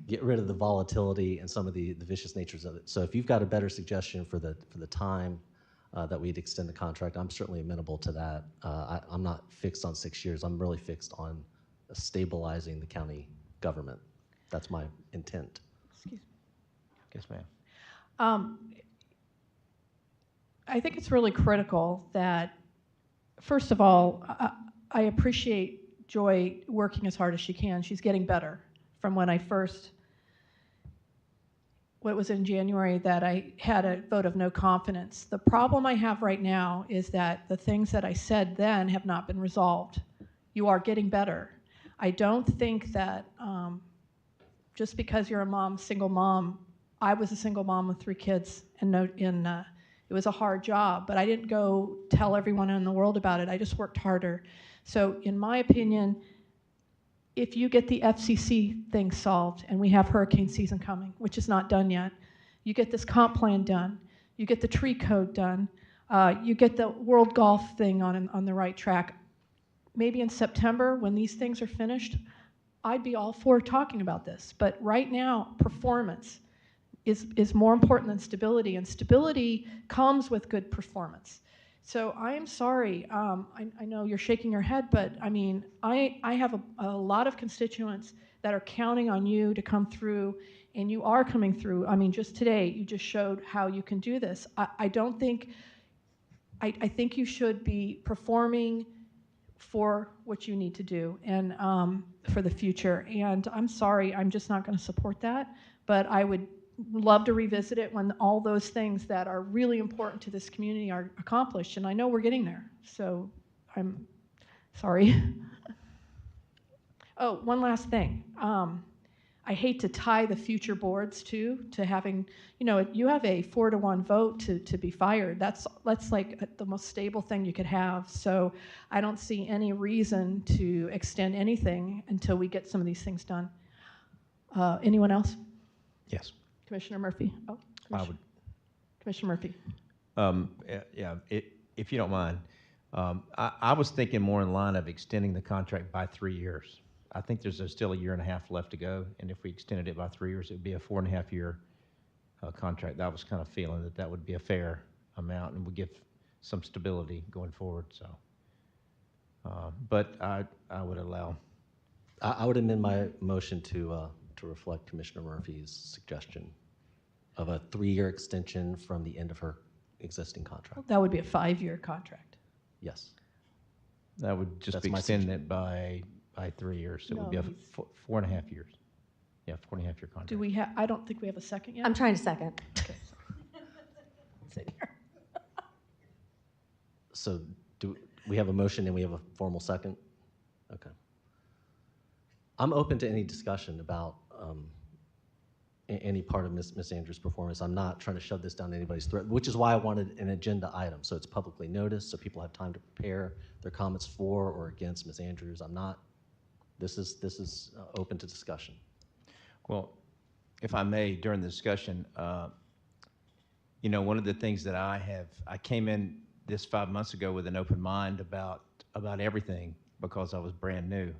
get rid of the volatility and some of the vicious natures of it. So if you've got a better suggestion for the time that we'd extend the contract, I'm certainly amenable to that. I'm not fixed on 6 years. I'm really fixed on stabilizing the county government. That's my intent. Excuse me. Yes, ma'am. I think it's really critical that, first of all, I appreciate Joy working as hard as she can. She's getting better from when I first, what was in January, that I had a vote of no confidence. The problem I have right now is that the things that I said then have not been resolved. You are getting better. I don't think that just because you're a mom, single mom, I was a single mom with 3 kids, and it was a hard job, but I didn't go tell everyone in the world about it. I just worked harder. So in my opinion, if you get the FCC thing solved, and we have hurricane season coming, which is not done yet, you get this comp plan done, you get the tree code done, you get the World Golf thing on the right track, maybe in September when these things are finished, I'd be all for talking about this. But right now, performance is more important than stability, and stability comes with good performance. So I am sorry, I know you're shaking your head, but I mean, I have a lot of constituents that are counting on you to come through, and you are coming through. I mean, just today, you just showed how you can do this. I think you should be performing for what you need to do and for the future. And I'm sorry, I'm just not going to support that, but I would love to revisit it when all those things that are really important to this community are accomplished, and I know we're getting there, so I'm sorry. Oh, one last thing. I hate to tie the future boards to having, you have a 4-to-1 vote to be fired. That's like the most stable thing you could have. So I don't see any reason to extend anything until we get some of these things done. Anyone else? Yes. Commissioner Murphy. Oh, Commissioner Murphy. If you don't mind, I was thinking more in line of extending the contract by 3 years. I think there's still 1.5 years left to go, and if we extended it by 3 years, it would be a 4.5 year contract. I was kind of feeling that would be a fair amount and would give some stability going forward. So, but I would allow. I would amend my motion to reflect Commissioner Murphy's suggestion of a 3-year extension from the end of her existing contract. That would be a 5-year contract. Yes. That would just be extending it by 3 years. So it would be a 4.5 years. Yeah, 4.5 year contract. Do we have? I don't think we have a second yet. I'm trying to second. Okay. Sit here. So do we have a motion and we have a formal second? Okay. I'm open to any discussion about any part of Ms. Andrews' performance. I'm not trying to shove this down anybody's throat, which is why I wanted an agenda item, so it's publicly noticed, so people have time to prepare their comments for or against Ms. Andrews. I'm not. This is open to discussion. Well, if I may, during the discussion, one of the things that I came in this 5 months ago with an open mind about about everything because I was brand new.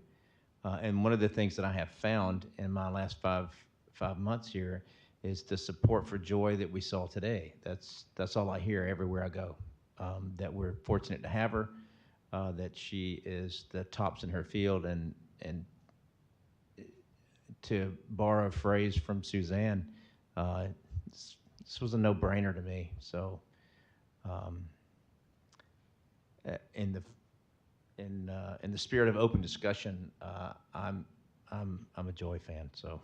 And one of the things that I have found in my last five months here is the support for Joy that we saw today. That's all I hear everywhere I go. That we're fortunate to have her, that she is the tops in her field, and to borrow a phrase from Suzanne, this was a no-brainer to me. So, in the spirit of open discussion, I'm a Joy fan. So.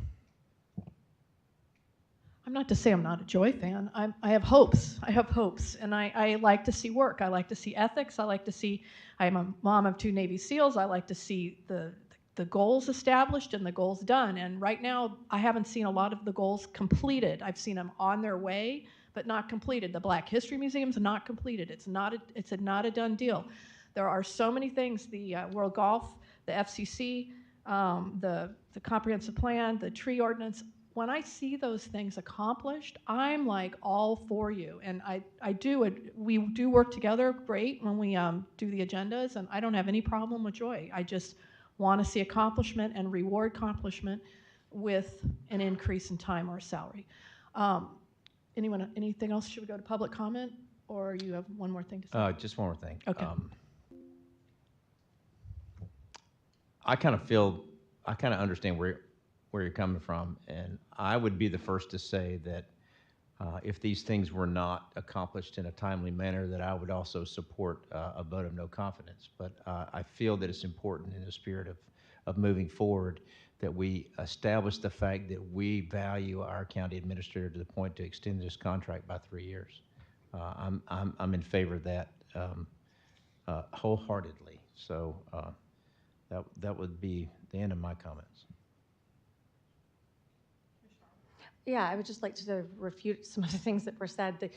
I'm not to say I'm not a Joy fan. I have hopes. I have hopes, and I like to see work. I like to see ethics. I like to see. I'm a mom of 2 Navy SEALs. I like to see the goals established and the goals done. And right now, I haven't seen a lot of the goals completed. I've seen them on their way, but not completed. The Black History Museum's not completed. It's not a done deal. There are so many things: the World Golf, the FCC, the comprehensive plan, the tree ordinance. When I see those things accomplished, I'm like all for you. And we do work together great when we do the agendas, and I don't have any problem with Joy. I just want to see accomplishment and reward accomplishment with an increase in time or salary. Anything else? Should we go to public comment, or you have one more thing to say? Just one more thing. Okay. I kind of understand where you're coming from, and I would be the first to say that if these things were not accomplished in a timely manner, that I would also support a vote of no confidence. But I feel that it's important, in the spirit of moving forward, that we establish the fact that we value our county administrator to the point to extend this contract by 3 years. I'm in favor of that wholeheartedly. So that would be the end of my comments. Yeah, I would just like to refute some of the things that were said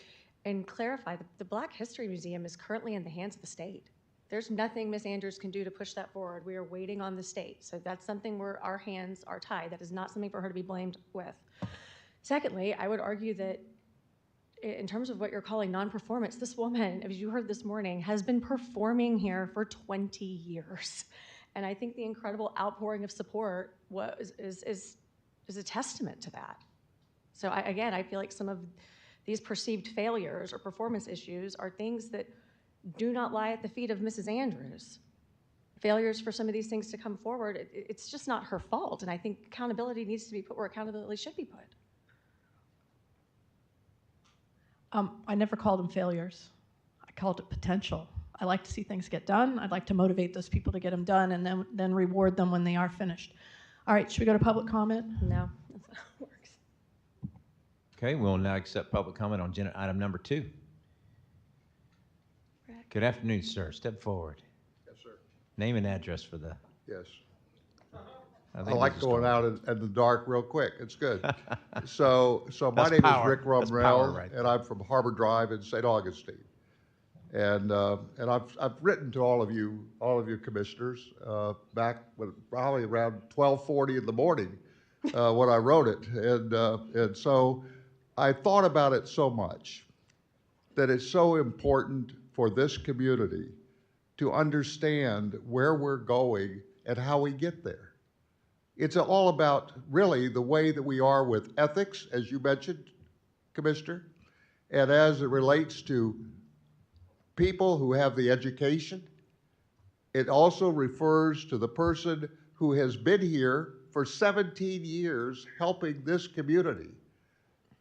and clarify that the Black History Museum is currently in the hands of the state. There's nothing Ms. Andrews can do to push that forward. We are waiting on the state. So that's something where our hands are tied. That is not something for her to be blamed with. Secondly, I would argue that in terms of what you're calling non-performance, this woman, as you heard this morning, has been performing here for 20 years. And I think the incredible outpouring of support is a testament to that. So again, I feel like some of these perceived failures or performance issues are things that do not lie at the feet of Mrs. Andrews. Failures for some of these things to come forward, it's just not her fault. And I think accountability needs to be put where accountability should be put. I never called them failures. I called it potential. I like to see things get done. I'd like to motivate those people to get them done and then reward them when they are finished. All right, should we go to public comment? No, that's not how it works. Okay, we'll now accept public comment on agenda item number 2. Good afternoon, sir. Step forward. Yes, sir. Name and address for the. Yes. I I like going out in the dark real quick. It's good. So my That's name power. is Rick That's power Rumrell, right and I'm from Harbor Drive in St. Augustine. And I've written to all of you commissioners back when, probably around 12:40 in the morning when I wrote it, and so I thought about it so much that it's so important for this community to understand where we're going and how we get there. It's all about really the way that we are with ethics, as you mentioned, Commissioner, and as it relates to people who have the education. It also refers to the person who has been here for 17 years helping this community.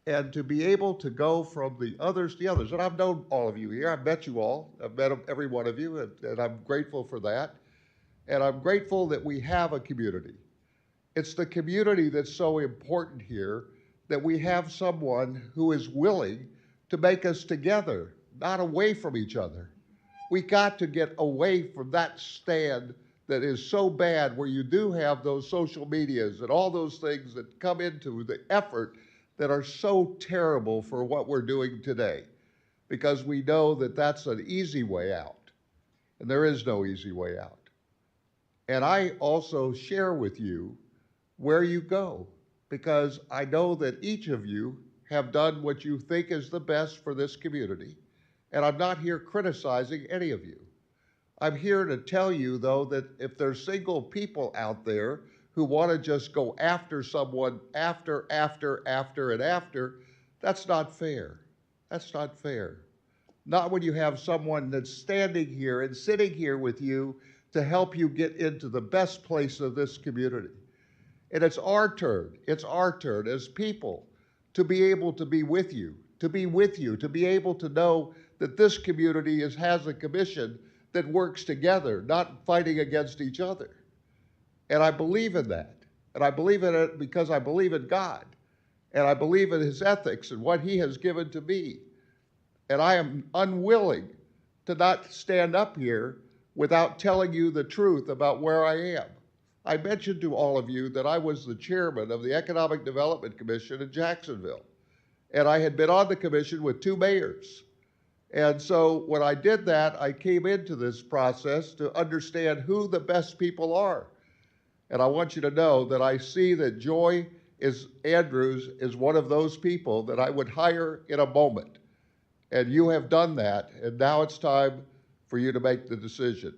And to be able to go from the others to the others. And I've known all of you here. I've met you all. I've met every one of you, and I'm grateful for that. And I'm grateful that we have a community. It's the community that's so important here, that we have someone who is willing to make us together, not away from each other. We got to get away from that stand that is so bad, where you do have those social medias and all those things that come into the effort that are so terrible for what we're doing today, because we know that that's an easy way out, and there is no easy way out. And I also share with you where you go, because I know that each of you have done what you think is the best for this community, and I'm not here criticizing any of you. I'm here to tell you, though, that if there's single people out there who want to just go after someone after, and after, that's not fair. That's not fair. Not when you have someone that's standing here and sitting here with you to help you get into the best place of this community. And it's our turn as people to be able to be with you, to be able to know that this community has a commission that works together, not fighting against each other. And I believe in that. And I believe in it because I believe in God. And I believe in his ethics and what he has given to me. And I am unwilling to not stand up here without telling you the truth about where I am. I mentioned to all of you that I was the chairman of the Economic Development Commission in Jacksonville. And I had been on the commission with 2 mayors. And so when I did that, I came into this process to understand who the best people are. And I want you to know that I see that Joy Andrews is one of those people that I would hire in a moment. And you have done that, and now it's time for you to make the decision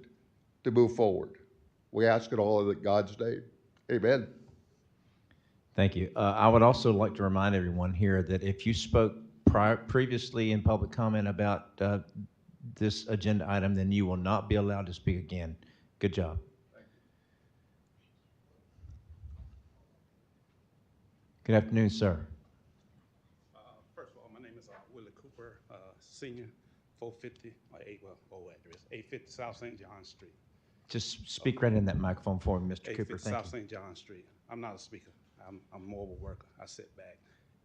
to move forward. We ask it all in God's name. Amen. Thank you. I would also like to remind everyone here that if you spoke previously in public comment about this agenda item, then you will not be allowed to speak again. Good job. Good afternoon, sir. First of all, my name is Willie Cooper, senior, 450, or 8, well, old address, 850 South St. John Street. Just speak right in that microphone for me, Mr. Cooper. 850 Thank South you. St. John Street. I'm not a speaker. I'm a mobile worker. I sit back.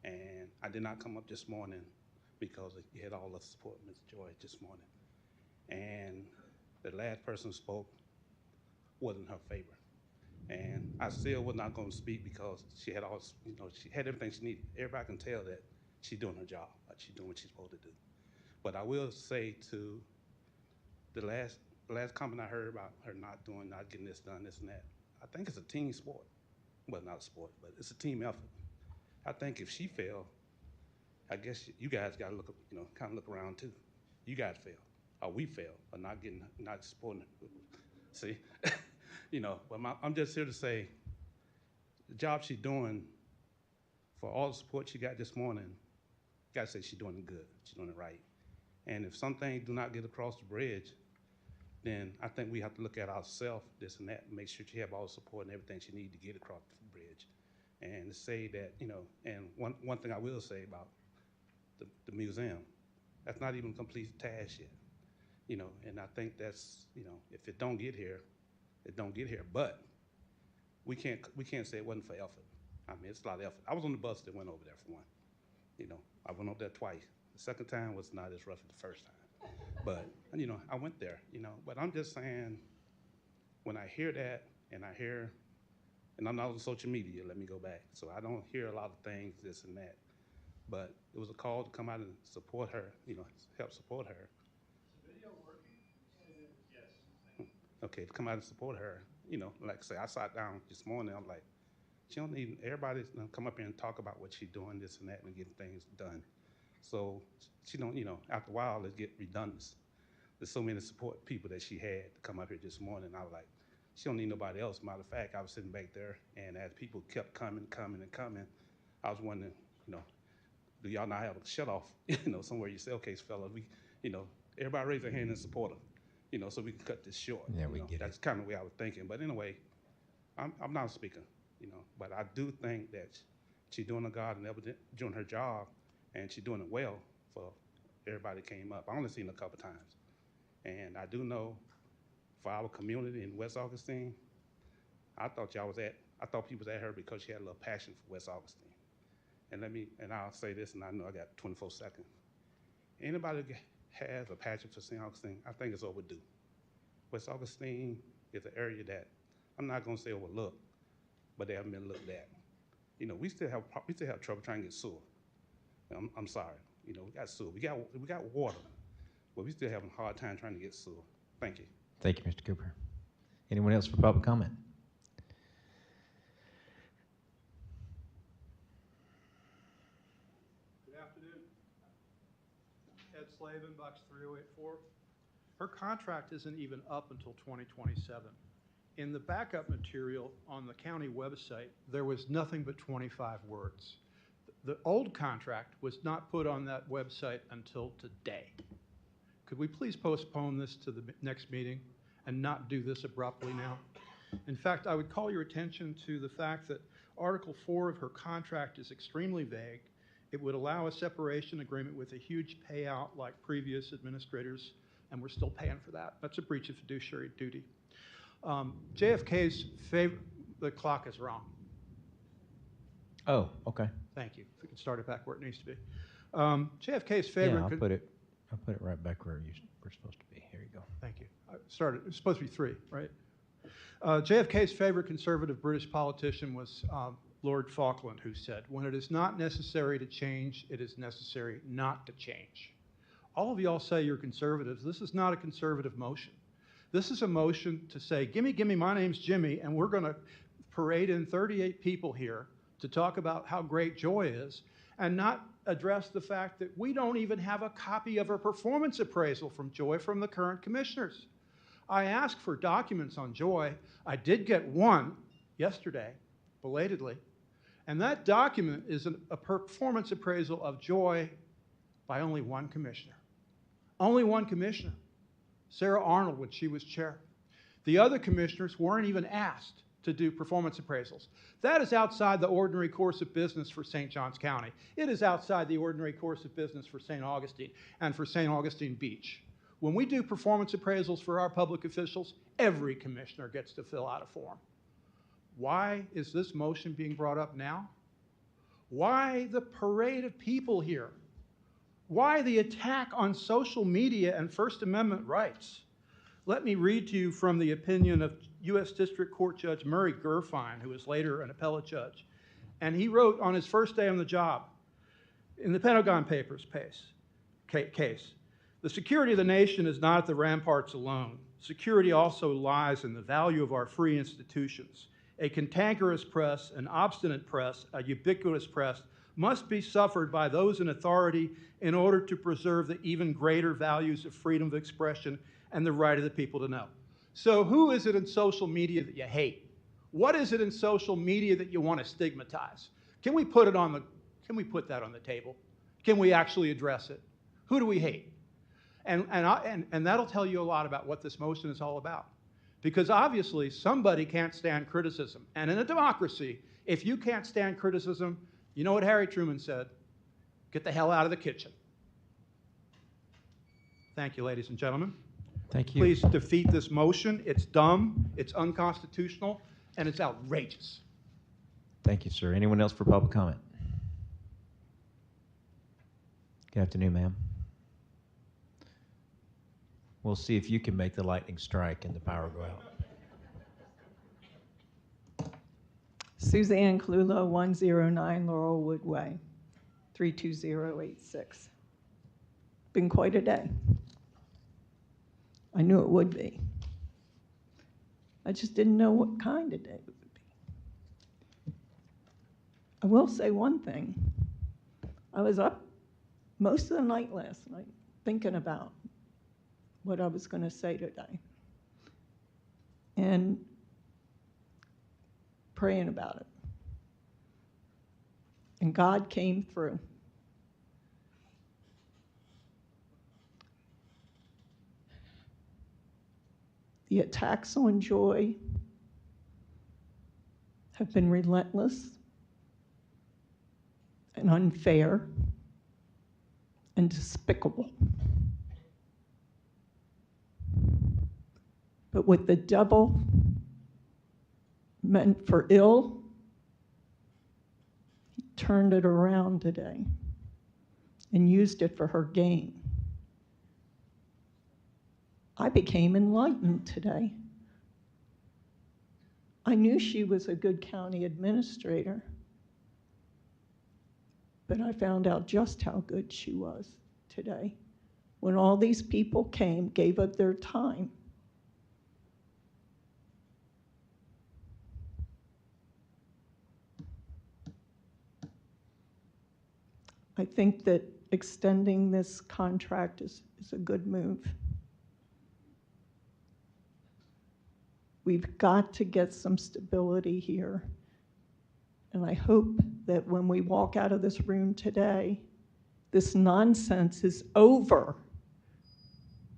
And I did not come up this morning because you had all the support, Ms. Joy, this morning. And the last person who spoke wasn't her favorite. And I still was not going to speak because she had all, she had everything she needed. Everybody can tell that she's doing her job, like she's doing what she's supposed to do. But I will say to the last comment I heard about her not getting this done, this and that, I think it's a team sport. Well, not a sport, but it's a team effort. I think if she failed, I guess you guys got to look, kind of look around too. You guys fail, or we fail, or not supporting her. See, but I'm just here to say, the job she's doing, for all the support she got this morning, got to say she's doing it good. She's doing it right. And if some things do not get across the bridge, then I think we have to look at ourselves, this and that, and make sure she have all the support and everything she needs to get across the bridge. And to say that, and one thing I will say about the museum, that's not even a complete task yet. And I think that's, if it don't get here, it don't get here. But we can't say it wasn't for effort. I mean, it's a lot of effort. I was on the bus that went over there for one. I went over there twice. The second time was not as rough as the first time. But, I went there, But I'm just saying, when I hear that, and I'm not on social media, let me go back. So I don't hear a lot of things, this and that. But it was a call to come out and support her, help support her. Is the video working? Yes. Okay, to come out and support her, like I say, I sat down this morning, I'm like, she don't need, everybody's gonna come up here and talk about what she's doing, this and that, and getting things done. So she don't, after a while, it get redundant. There's so many support people that she had to come up here this morning. I was like, she don't need nobody else. Matter of fact, I was sitting back there, and as people kept coming, I was wondering, do y'all not have a shut off, somewhere you say, okay, fellas, everybody raise their hand and support her, so we can cut this short. Yeah, we get That's kind of the way I was thinking. But anyway, I'm not a speaker, but I do think that she's doing doing her job, and she's doing it well for everybody that came up. I only seen her a couple times. And I do know for our community in West Augustine, I thought people was at her because she had a little passion for West Augustine. And I'll say this, and I know I got 24 seconds. Anybody that has a passion for St. Augustine, I think it's overdue. West Augustine is an area that I'm not gonna say overlooked, but they haven't been looked at. We still have trouble trying to get sewer. I'm sorry, we got sewer, we got water, but we still having a hard time trying to get sewer. Thank you. Thank you, Mr. Cooper. Anyone else for public comment? Good afternoon. Ed Slavin, box 3084. Her contract isn't even up until 2027. In the backup material on the county website, there was nothing but 25 words. The old contract was not put on that website until today. Could we please postpone this to the next meeting and not do this abruptly now? In fact, I would call your attention to the fact that Article 4 of her contract is extremely vague. It would allow a separation agreement with a huge payout like previous administrators, and we're still paying for that. That's a breach of fiduciary duty. JFK's favorite, the clock is wrong. Oh, okay. Thank you. If we can start it back where it needs to be. JFK's favorite. Yeah, I'll put it right back where we're supposed to be. Here you go. Thank you. It's supposed to be 3, right? JFK's favorite conservative British politician was Lord Falkland, who said, "When it is not necessary to change, it is necessary not to change." All of y'all say you're conservatives. This is not a conservative motion. This is a motion to say, gimme, my name's Jimmy, and we're going to parade in 38 people here to talk about how great Joy is, and not address the fact that we don't even have a copy of a performance appraisal from Joy from the current commissioners. I asked for documents on Joy. I did get one yesterday, belatedly, and that document is a performance appraisal of Joy by only one commissioner. Only one commissioner, Sarah Arnold, when she was chair. The other commissioners weren't even asked to do performance appraisals. That is outside the ordinary course of business for St. Johns County. It is outside the ordinary course of business for St. Augustine and for St. Augustine Beach. When we do performance appraisals for our public officials, every commissioner gets to fill out a form. Why is this motion being brought up now? Why the parade of people here? Why the attack on social media and First Amendment rights? Let me read to you from the opinion of U.S. District Court Judge Murray Gerfine, who was later an appellate judge. And he wrote on his first day on the job, in the Pentagon Papers case, "The security of the nation is not at the ramparts alone. Security also lies in the value of our free institutions. A cantankerous press, an obstinate press, a ubiquitous press must be suffered by those in authority in order to preserve the even greater values of freedom of expression and the right of the people to know." So who is it in social media that you hate? What is it in social media that you want to stigmatize? Can we put that on the table? Can we actually address it? Who do we hate? And that'll tell you a lot about what this motion is all about. Because obviously somebody can't stand criticism. And in a democracy, if you can't stand criticism, you know what Harry Truman said? Get the hell out of the kitchen. Thank you, ladies and gentlemen. Thank you. Please defeat this motion. It's dumb, it's unconstitutional, and it's outrageous. Thank you, sir. Anyone else for public comment? Good afternoon, ma'am. We'll see if you can make the lightning strike and the power go out. Suzanne Clulo, 109 Laurelwood Way, 32086. Been quite a day. I knew it would be. I just didn't know what kind of day it would be. I will say one thing. I was up most of the night last night thinking about what I was going to say today and praying about it. And God came through. The attacks on Joy have been relentless and unfair and despicable. But what the devil meant for ill, he turned it around today and used it for her gain. I became enlightened today. I knew she was a good county administrator, but I found out just how good she was today when all these people came, gave up their time. I think that extending this contract is a good move. We've got to get some stability here. And I hope that when we walk out of this room today, this nonsense is over.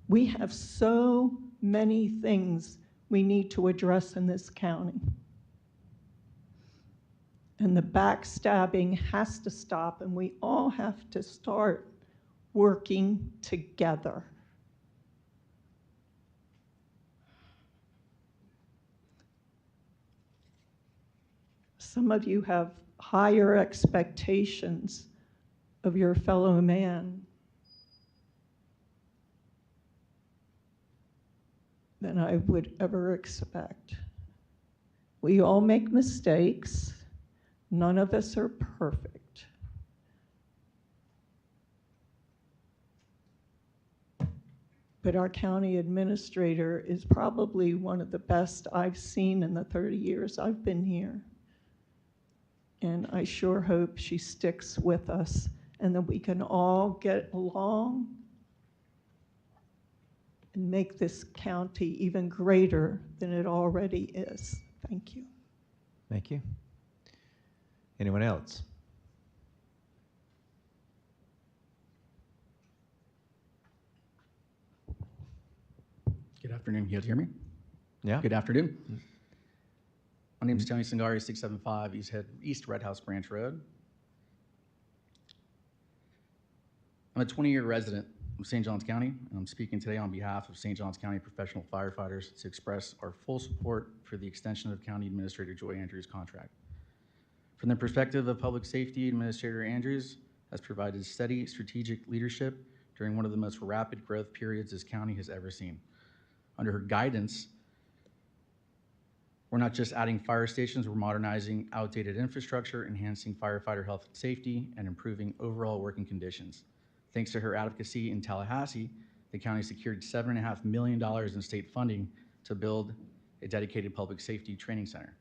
We have so many things we need to address in this county. And the backstabbing has to stop, and we all have to start working together. Some of you have higher expectations of your fellow man than I would ever expect. We all make mistakes. None of us are perfect. But our county administrator is probably one of the best I've seen in the 30 years I've been here. And I sure hope she sticks with us and that we can all get along and make this county even greater than it already is. Thank you. Thank you. Anyone else? Good afternoon. You guys hear me? Yeah. Good afternoon. My name is Tony Singari, 675 East Red House Branch Road. I'm a 20-year resident of St. Johns County, and I'm speaking today on behalf of St. Johns County professional firefighters to express our full support for the extension of County Administrator Joy Andrews' contract. From the perspective of Public Safety, Administrator Andrews has provided steady strategic leadership during one of the most rapid growth periods this county has ever seen. Under her guidance, we're not just adding fire stations, we're modernizing outdated infrastructure, enhancing firefighter health and safety, and improving overall working conditions. Thanks to her advocacy in Tallahassee, the county secured $7.5 million in state funding to build a dedicated public safety training center.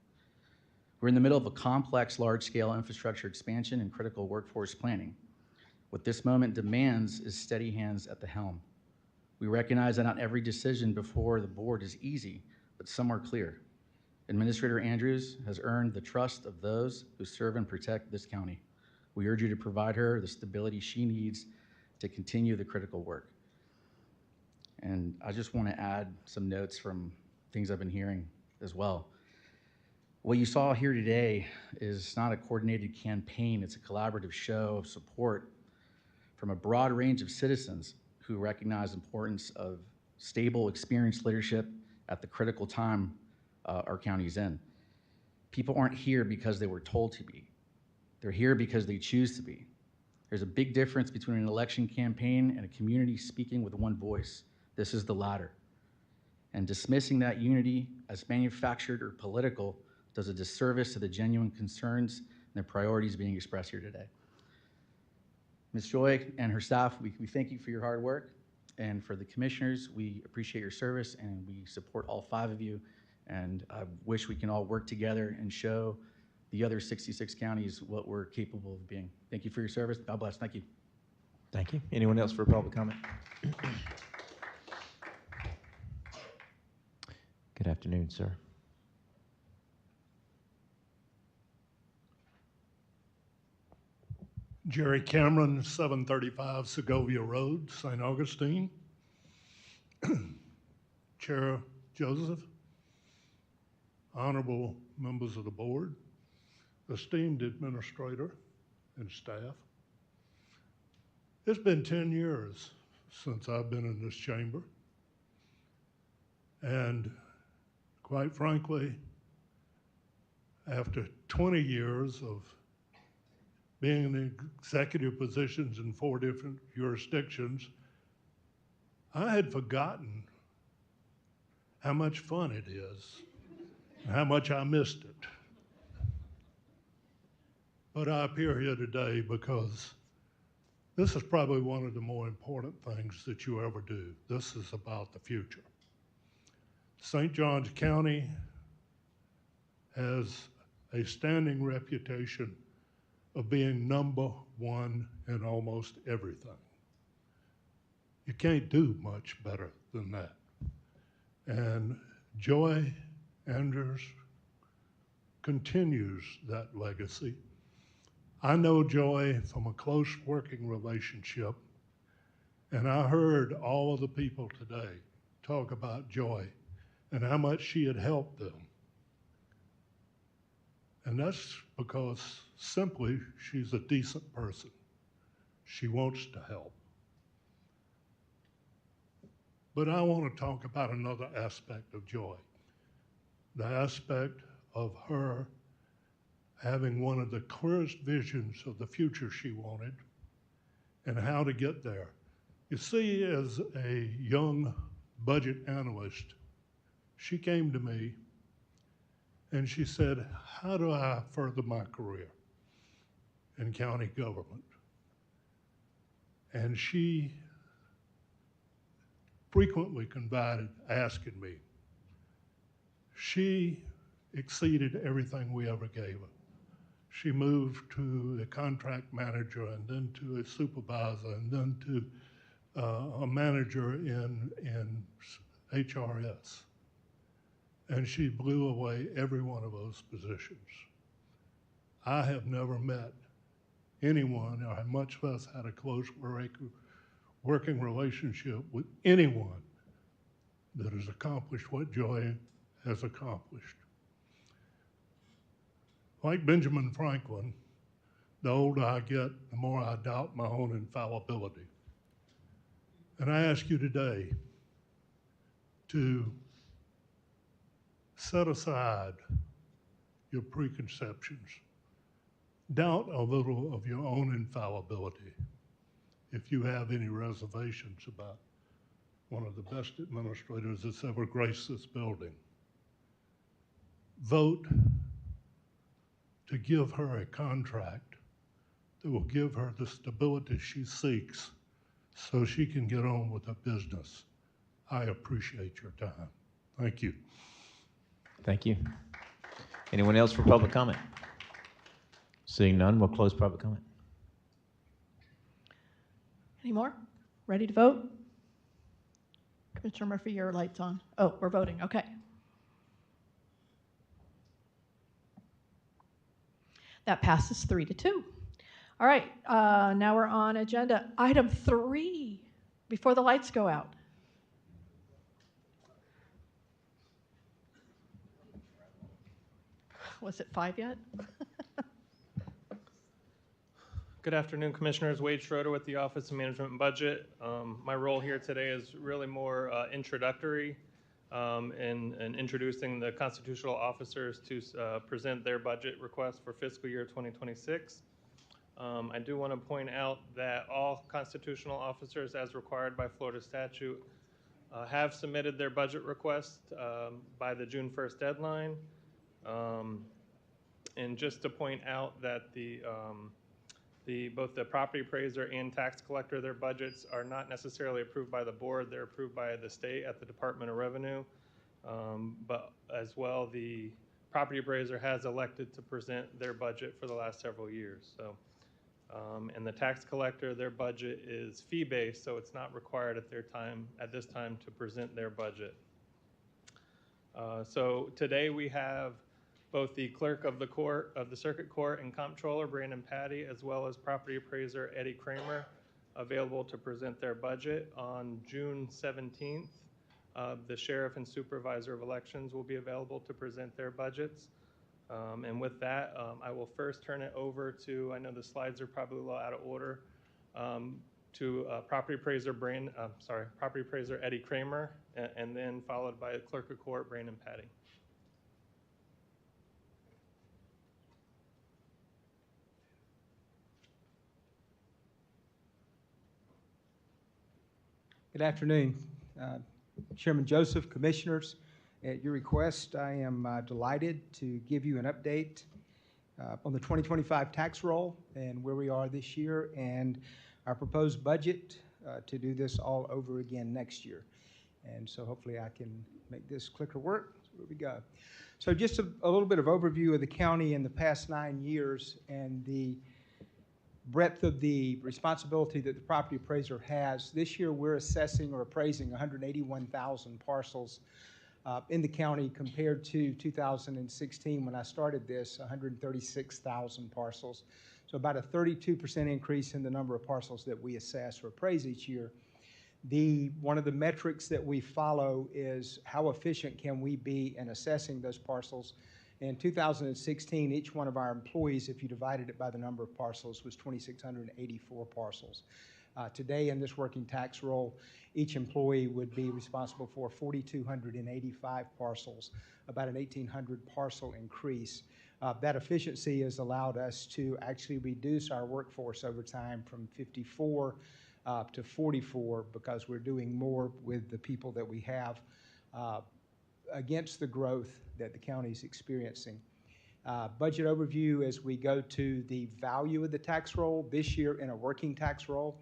We're in the middle of a complex, large-scale infrastructure expansion and critical workforce planning. What this moment demands is steady hands at the helm. We recognize that not every decision before the board is easy, but some are clear. Administrator Andrews has earned the trust of those who serve and protect this county. We urge you to provide her the stability she needs to continue the critical work. And I just want to add some notes from things I've been hearing as well. What you saw here today is not a coordinated campaign, it's a collaborative show of support from a broad range of citizens who recognize the importance of stable, experienced leadership at the critical time our county's in. People aren't here because they were told to be. They're here because they choose to be. There's a big difference between an election campaign and a community speaking with one voice. This is the latter. And dismissing that unity as manufactured or political does a disservice to the genuine concerns and the priorities being expressed here today. Ms. Joy and her staff, we thank you for your hard work. And for the commissioners, we appreciate your service and we support all 5 of you. And I wish we can all work together and show the other 66 counties what we're capable of being. Thank you for your service. God bless. Thank you. Thank you. Anyone else for public comment? Good afternoon, sir. Jerry Cameron, 735 Segovia Road, St. Augustine. Chair Joseph, honorable members of the board, esteemed administrator and staff. It's been 10 years since I've been in this chamber. And quite frankly, after 20 years of being in executive positions in 4 different jurisdictions, I had forgotten how much fun it is and how much I missed it. But I appear here today because this is probably one of the more important things that you ever do. This is about the future. St. Johns County has a standing reputation of being #1 in almost everything. You can't do much better than that. And Joy Andrews continues that legacy. I know Joy from a close working relationship, and I heard all of the people today talk about Joy and how much she had helped them. And that's because simply she's a decent person. She wants to help. But I want to talk about another aspect of Joy, the aspect of her having one of the clearest visions of the future she wanted and how to get there. You see, as a young budget analyst, she came to me and she said, how do I further my career in county government? And she frequently confided, asking me. She exceeded everything we ever gave her. She moved to a contract manager and then to a supervisor and then to a manager in HRS. And she blew away every one of those positions. I have never met anyone, or much less had a close working relationship with anyone that has accomplished what Joy has accomplished. Like Benjamin Franklin, the older I get, the more I doubt my own infallibility. And I ask you today to set aside your preconceptions. Doubt a little of your own infallibility if you have any reservations about one of the best administrators that's ever graced this building. Vote to give her a contract that will give her the stability she seeks so she can get on with her business. I appreciate your time. Thank you. Thank you. Anyone else for public comment? Seeing none, we'll close public comment. Any more? Ready to vote? Commissioner Murphy, your light's on. Oh, we're voting, okay. That passes 3-2. All right, now we're on agenda item 3, before the lights go out. Was it 5 yet? Good afternoon, Commissioners. Wade Schroeder with the Office of Management and Budget. My role here today is really more introductory in introducing the constitutional officers to present their budget request for fiscal year 2026. I do want to point out that all constitutional officers, as required by Florida statute, have submitted their budget request by the June 1st deadline. And just to point out that both the property appraiser and tax collector, their budgets are not necessarily approved by the board. They're approved by the state at the Department of Revenue. But as well, the property appraiser has elected to present their budget for the last several years. So, and the tax collector, their budget is fee-based, so it's not required at this time to present their budget. So today we have both the clerk of the circuit court and comptroller, Brandon Patty, as well as property appraiser Eddie Kramer, available to present their budget. On June 17th, the sheriff and supervisor of elections will be available to present their budgets. And with that, I will first turn it over to, I know the slides are probably a little out of order, to property appraiser Eddie Kramer, and then followed by clerk of court Brandon Patty. Good afternoon, Chairman Joseph, Commissioners. At your request, I am delighted to give you an update on the 2025 tax roll and where we are this year and our proposed budget to do this all over again next year. And so hopefully I can make this clicker work. So here we go. So just a little bit of overview of the county in the past 9 years and the breadth of the responsibility that the property appraiser has. This year we're assessing or appraising 181,000 parcels in the county compared to 2016 when I started this, 136,000 parcels. So about a 32% increase in the number of parcels that we assess or appraise each year. One of the metrics that we follow is how efficient can we be in assessing those parcels. In 2016, each one of our employees, if you divided it by the number of parcels, was 2,684 parcels. Today, in this working tax roll, each employee would be responsible for 4,285 parcels, about an 1,800 parcel increase. That efficiency has allowed us to actually reduce our workforce over time from 54 to 44 because we're doing more with the people that we have against the growth that the county is experiencing. Budget overview as we go to the value of the tax roll this year in a working tax roll.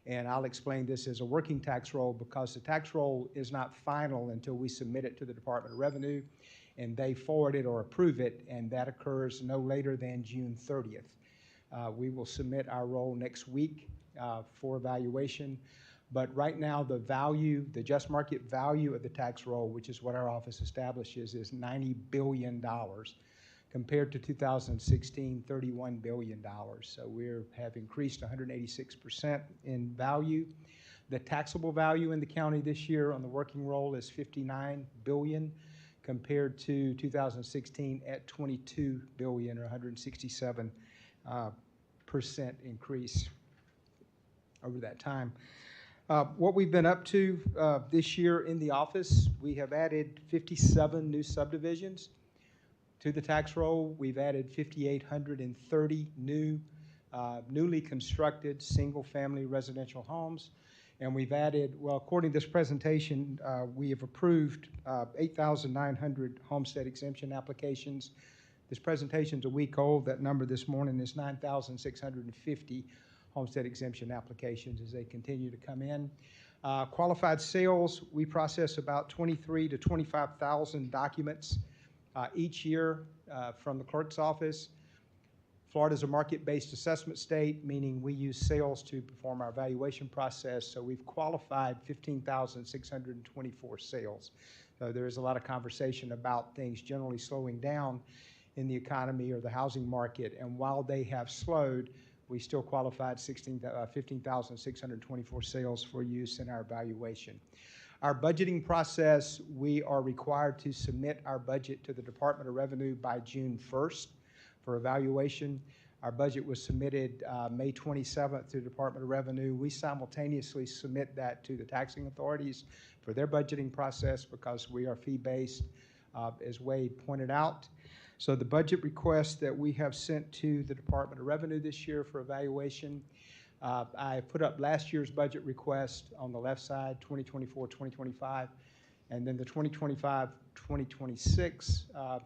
And I'll explain this as a working tax roll because the tax roll is not final until we submit it to the Department of Revenue and they forward it or approve it, and that occurs no later than June 30th. We will submit our roll next week for evaluation. But right now, the value, the just market value of the tax roll, which is what our office establishes, is $90 billion. Compared to 2016, $31 billion. So we have increased 186% in value. The taxable value in the county this year on the working roll is $59 billion compared to 2016 at $22 billion or 167% increase over that time. What we've been up to this year in the office, we have added 57 new subdivisions. To the tax roll, we've added 5,830 newly constructed single-family residential homes. And we've added, well, according to this presentation, we have approved 8,900 homestead exemption applications. This presentation's a week old. That number this morning is 9,650 homestead exemption applications as they continue to come in. Qualified sales, we process about 23,000 to 25,000 documents each year from the clerk's office. Florida is a market-based assessment state, meaning we use sales to perform our evaluation process. So we've qualified 15,624 sales. So there is a lot of conversation about things generally slowing down in the economy or the housing market. And while they have slowed, we still qualified 15,624 sales for use in our evaluation. Our budgeting process, we are required to submit our budget to the Department of Revenue by June 1st for evaluation. Our budget was submitted May 27th to the Department of Revenue. We simultaneously submit that to the taxing authorities for their budgeting process because we are fee-based, as Wade pointed out. So the budget request that we have sent to the Department of Revenue this year for evaluation, I put up last year's budget request on the left side, 2024-2025, and then the 2025-2026.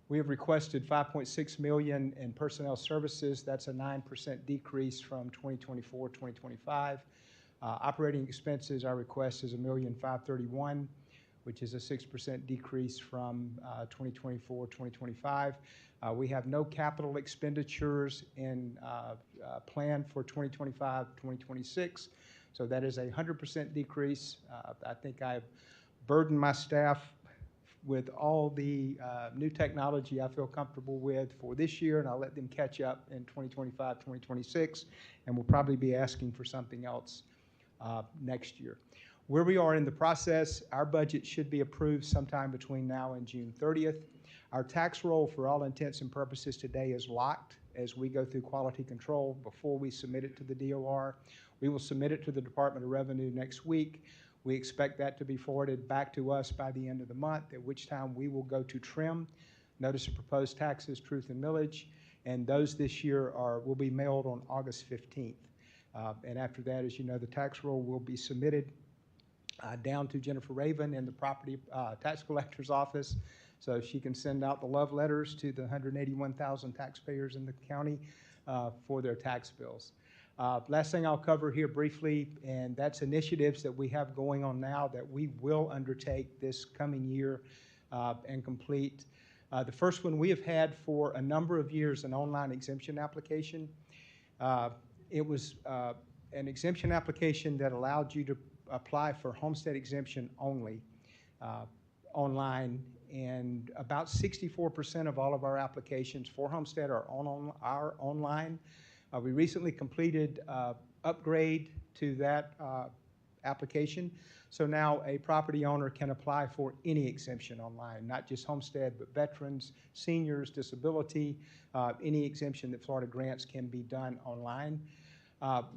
We have requested $5.6 million in personnel services. That's a 9% decrease from 2024-2025. Operating expenses, our request is $1,531,000, which is a 6% decrease from 2024-2025. We have no capital expenditures in plan for 2025-2026, so that is a 100% decrease. I think I've burdened my staff with all the new technology I feel comfortable with for this year, and I'll let them catch up in 2025-2026, and we'll probably be asking for something else next year. Where we are in the process, our budget should be approved sometime between now and June 30th. Our tax roll, for all intents and purposes today, is locked as we go through quality control before we submit it to the DOR. We will submit it to the Department of Revenue next week. We expect that to be forwarded back to us by the end of the month, at which time we will go to trim, notice of proposed taxes, truth and millage, and those this year will be mailed on August 15th. And after that, as you know, the tax roll will be submitted down to Jennifer Raven in the property tax collector's office, so she can send out the love letters to the 181,000 taxpayers in the county for their tax bills. Last thing I'll cover here briefly, and that's initiatives that we have going on now that we will undertake this coming year and complete. The first one we have had for a number of years, an online exemption application. It was an exemption application that allowed you to apply for homestead exemption only. online, and about 64% of all of our applications for homestead are online. We recently completed upgrade to that application. So now a property owner can apply for any exemption online, not just homestead, but veterans, seniors, disability, any exemption that Florida grants can be done online.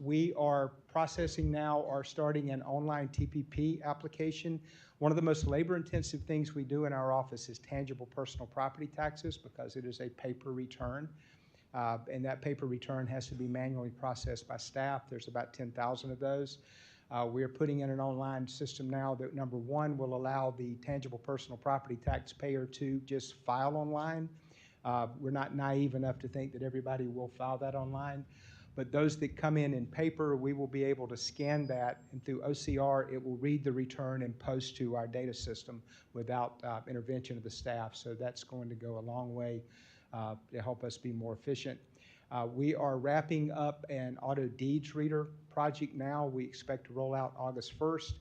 We are processing now or starting an online TPP application. One of the most labor-intensive things we do in our office is tangible personal property taxes because it is a paper return. And that paper return has to be manually processed by staff. There's about 10,000 of those. We are putting in an online system now that, number one, will allow the tangible personal property taxpayer to just file online. We're not naive enough to think that everybody will file that online. But those that come in paper, we will be able to scan that, and through OCR, it will read the return and post to our data system without intervention of the staff. So that's going to go a long way to help us be more efficient. We are wrapping up an auto deeds reader project now. We expect to roll out August 1st.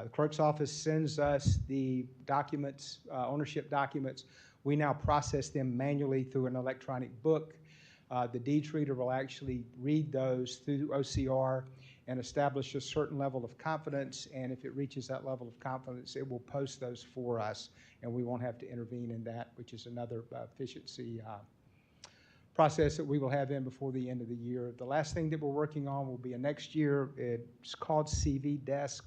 The clerk's office sends us the documents, ownership documents. We now process them manually through an electronic book. The deeds reader will actually read those through OCR and establish a certain level of confidence, and if it reaches that level of confidence, it will post those for us, and we won't have to intervene in that, which is another efficiency process that we will have in before the end of the year. The last thing that we're working on will be a next year. It's called CV Desk.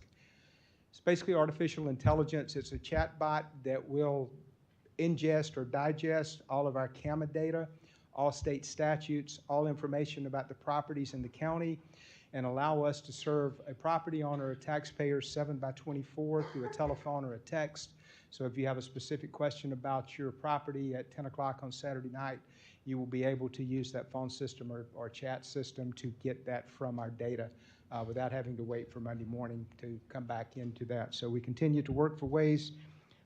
It's basically artificial intelligence. It's a chat bot that will ingest or digest all of our CAMA data, all state statutes, all information about the properties in the county, and allow us to serve a property owner or a taxpayer 7x24 through a telephone or a text. So if you have a specific question about your property at 10 o'clock on Saturday night, you will be able to use that phone system or chat system to get that from our data without having to wait for Monday morning to come back into that. So we continue to look for ways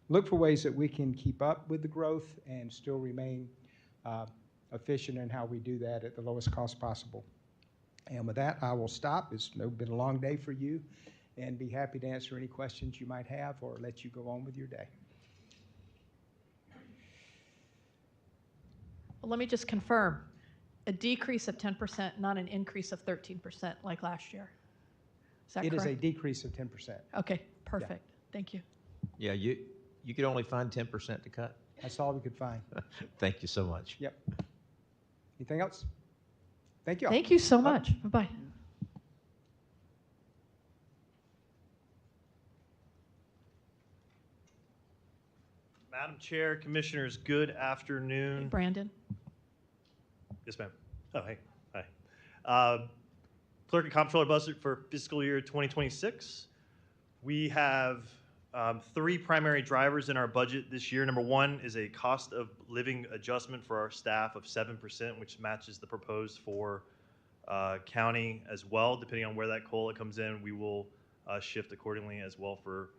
that we can keep up with the growth and still remain efficient in how we do that at the lowest cost possible. And with that, I will stop. It's been a long day for you, and be happy to answer any questions you might have or let you go on with your day. Well, let me just confirm, a decrease of 10%, not an increase of 13% like last year. Is that correct? It is a decrease of 10%. Okay, perfect. Thank you. Yeah, you could only find 10% to cut? That's all we could find. Thank you so much. Yep. Anything else? Thank you all. Thank you so much. Bye-bye. Madam Chair, Commissioners, good afternoon. Brandon? Yes, ma'am. Oh, hey. Hi. Clerk and Comptroller budget for fiscal year 2026. We have three primary drivers in our budget this year. Number one is a cost of living adjustment for our staff of 7%, which matches the proposed for county as well. Depending on where that COLA comes in, we will shift accordingly as well for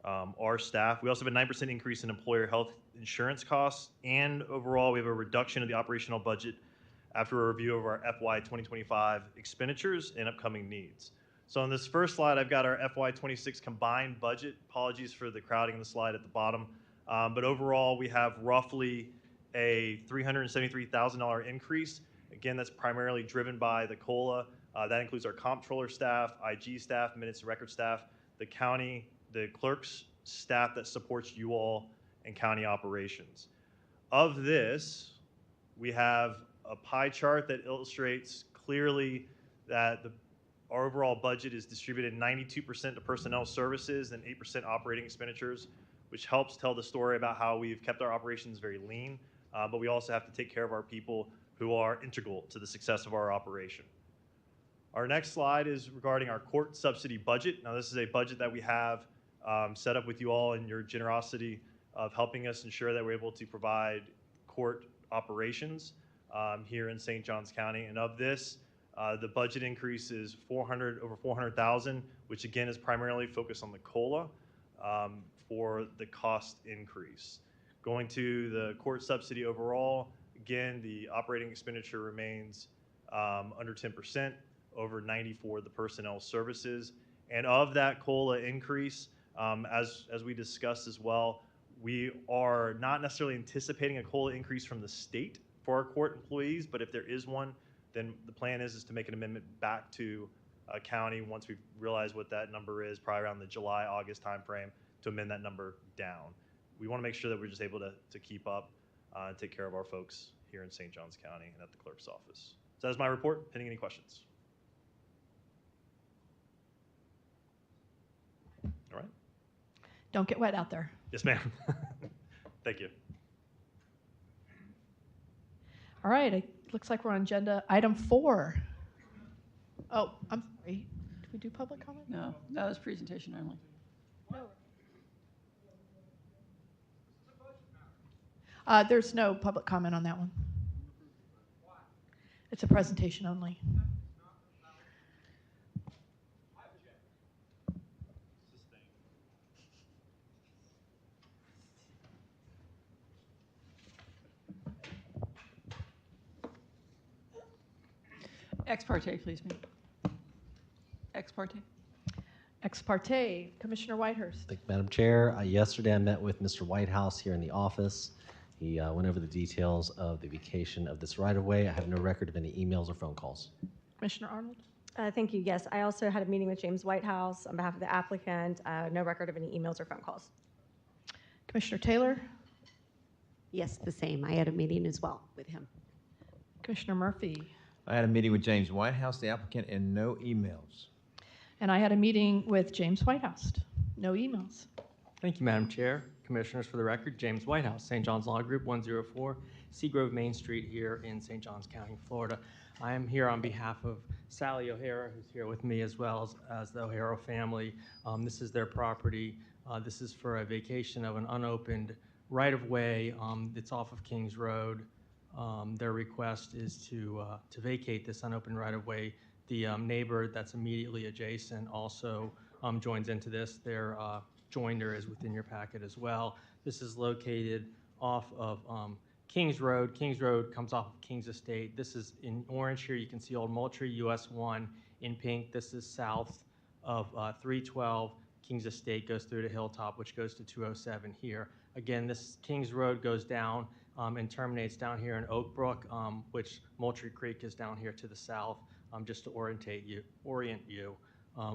our staff. We also have a 9% increase in employer health insurance costs, and overall we have a reduction of the operational budget after a review of our FY 2025 expenditures and upcoming needs. So on this first slide, I've got our FY 26 combined budget. Apologies for the crowding in the slide at the bottom. But overall, we have roughly a $373,000 increase. Again, that's primarily driven by the COLA. That includes our comptroller staff, IG staff, minutes and record staff, the county, the clerk's staff that supports you all and county operations. Of this, we have a pie chart that illustrates clearly that our overall budget is distributed 92% to personnel services and 8% operating expenditures, which helps tell the story about how we've kept our operations very lean, but we also have to take care of our people who are integral to the success of our operation. Our next slide is regarding our court subsidy budget. Now, this is a budget that we have set up with you all and your generosity of helping us ensure that we're able to provide court operations here in St. Johns County. And of this, the budget increase is over $400,000, which again is primarily focused on the COLA for the cost increase. Going to the court subsidy overall, again, the operating expenditure remains under 10%, over 90% for the personnel services. And of that COLA increase, as we discussed as well, We are not necessarily anticipating a COLA increase from the state for our court employees, but if there is one, then the plan is to make an amendment back to county once we realize what that number is, probably around the July, August timeframe, to amend that number down. We want to make sure that we're just able to keep up and take care of our folks here in St. Johns County and at the clerk's office. So that is my report. Pending any questions? All right. Don't get wet out there. Yes, ma'am. Thank you. All right, it looks like we're on agenda item 4. Oh, I'm sorry. Did we do public comment? No, that was presentation only. There's no public comment on that one. It's a presentation only. Ex parte, please, ma'am. Ex parte. Ex parte, Commissioner Whitehurst. Thank you, Madam Chair. Yesterday I met with Mr. Whitehouse here in the office. He went over the details of the vacation of this right-of-way. I have no record of any emails or phone calls. Commissioner Arnold. Thank you. Yes, I also had a meeting with James Whitehouse on behalf of the applicant. No record of any emails or phone calls. Commissioner Taylor. Yes, the same. I had a meeting as well with him. Commissioner Murphy. I had a meeting with James Whitehouse, the applicant, and no emails. And I had a meeting with James Whitehouse. No emails. Thank you, Madam Chair. Commissioners, for the record, James Whitehouse, St. John's Law Group, 104 Seagrove Main Street here in St. Johns County, Florida. I am here on behalf of Sally O'Hara, who's here with me, as well as the O'Hara family. This is their property. This is for a vacation of an unopened right-of-way. It's off of Kings Road. Their request is to vacate this unopened right-of-way. The neighbor that's immediately adjacent also joins into this. Their joinder is within your packet as well. This is located off of Kings Road. Kings Road comes off of Kings Estate. This is in orange here. You can see Old Moultrie, US 1. In pink, this is south of 312. Kings Estate goes through to Hilltop, which goes to 207 here. Again, this Kings Road goes down and terminates down here in Oak Brook, which Moultrie Creek is down here to the south, just to orient you.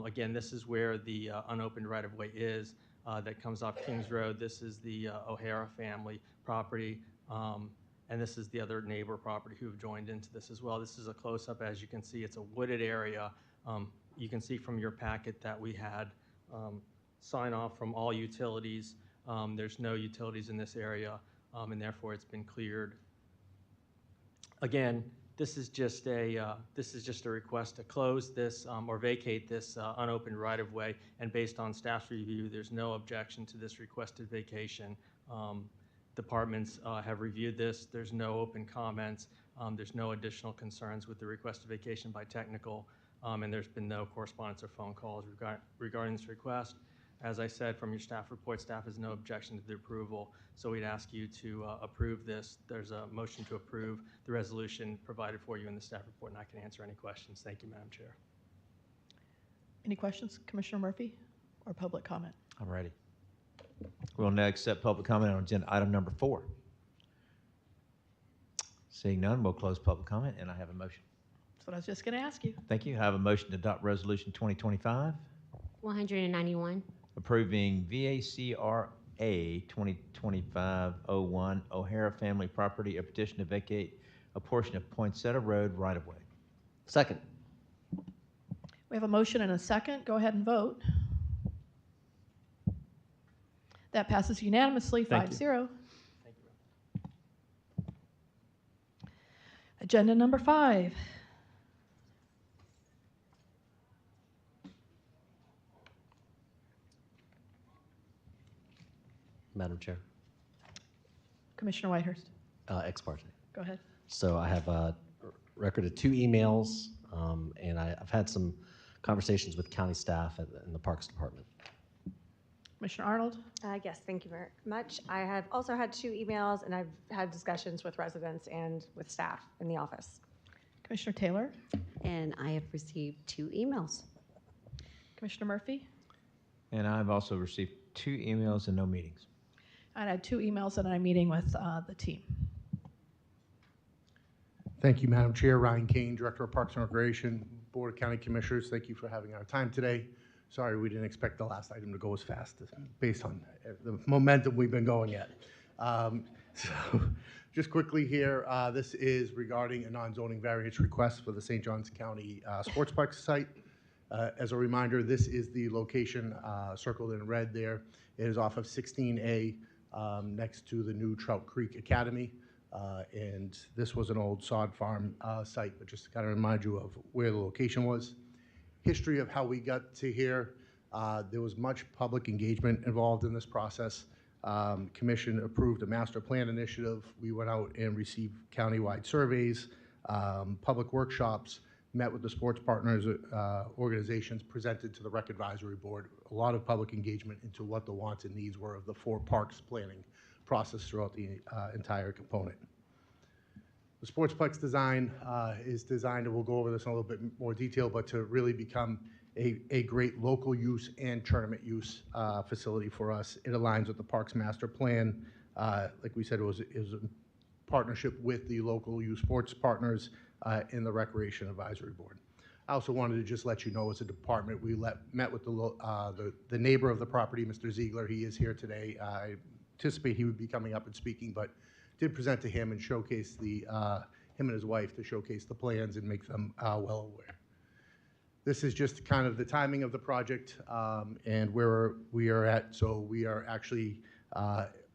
Again, this is where the unopened right-of-way is that comes off Kings Road. This is the O'Hara family property, and this is the other neighbor property who have joined into this as well. This is a close-up. As you can see, it's a wooded area. You can see from your packet that we had sign off from all utilities. There's no utilities in this area, and therefore it's been cleared. Again, this is just a request to close this or vacate this unopened right-of-way, and based on staff's review, there's no objection to this requested vacation. Departments have reviewed this. There's no open comments. There's no additional concerns with the requested vacation by technical, and there's been no correspondence or phone calls regarding this request. As I said, from your staff report, staff has no objection to the approval, so we'd ask you to approve this. There's a motion to approve the resolution provided for you in the staff report, and I can answer any questions. Thank you, Madam Chair. Any questions, Commissioner Murphy, or public comment? I'm ready. We'll now accept public comment on agenda item number 4. Seeing none, we'll close public comment, and I have a motion. That's what I was just going to ask you. Thank you. I have a motion to adopt resolution 2025. 191. Approving VACRA 2025-01 O'Hara Family Property, a petition to vacate a portion of Poinsettia Road right-of-way. Second. We have a motion and a second. Go ahead and vote. That passes unanimously, 5-0. Agenda number 5. Madam Chair. Commissioner Whitehurst. Ex parte. Go ahead. So I have a record of 2 emails, and I've had some conversations with county staff in the Parks Department. Commissioner Arnold. Yes, thank you very much. I have also had 2 emails, and I've had discussions with residents and with staff in the office. Commissioner Taylor. And I have received 2 emails. Commissioner Murphy. And I've also received 2 emails and no meetings. And I had 2 emails that I'm meeting with the team. Thank you, Madam Chair. Ryan Kane, Director of Parks and Recreation, Board of County Commissioners. Thank you for having our time today. Sorry, we didn't expect the last item to go as fast based on the momentum we've been going at. So just quickly here, this is regarding a non-zoning variance request for the St. Johns County Sportsplex site. As a reminder, this is the location circled in red there. It is off of 16A next to the new Trout Creek Academy. And this was an old sod farm site, but just to kind of remind you of where the location was. History of how we got to here, there was much public engagement involved in this process. Commission approved a master plan initiative. We went out and received countywide surveys, public workshops, met with the sports partners organizations, presented to the rec advisory board, a lot of public engagement into what the wants and needs were of the 4 parks planning process throughout the entire component. The Sportsplex design is designed, and we'll go over this in a little bit more detail, but to really become a great local use and tournament use facility for us. It aligns with the Parks Master Plan. Like we said, it was a partnership with the local youth sports partners in the Recreation Advisory Board. I also wanted to just let you know, as a department, we met with the neighbor of the property, Mr. Ziegler. He is here today. I anticipate he would be coming up and speaking, but did present to him and showcase him and his wife to showcase the plans and make them well aware. This is just kind of the timing of the project and where we are at. So we are actually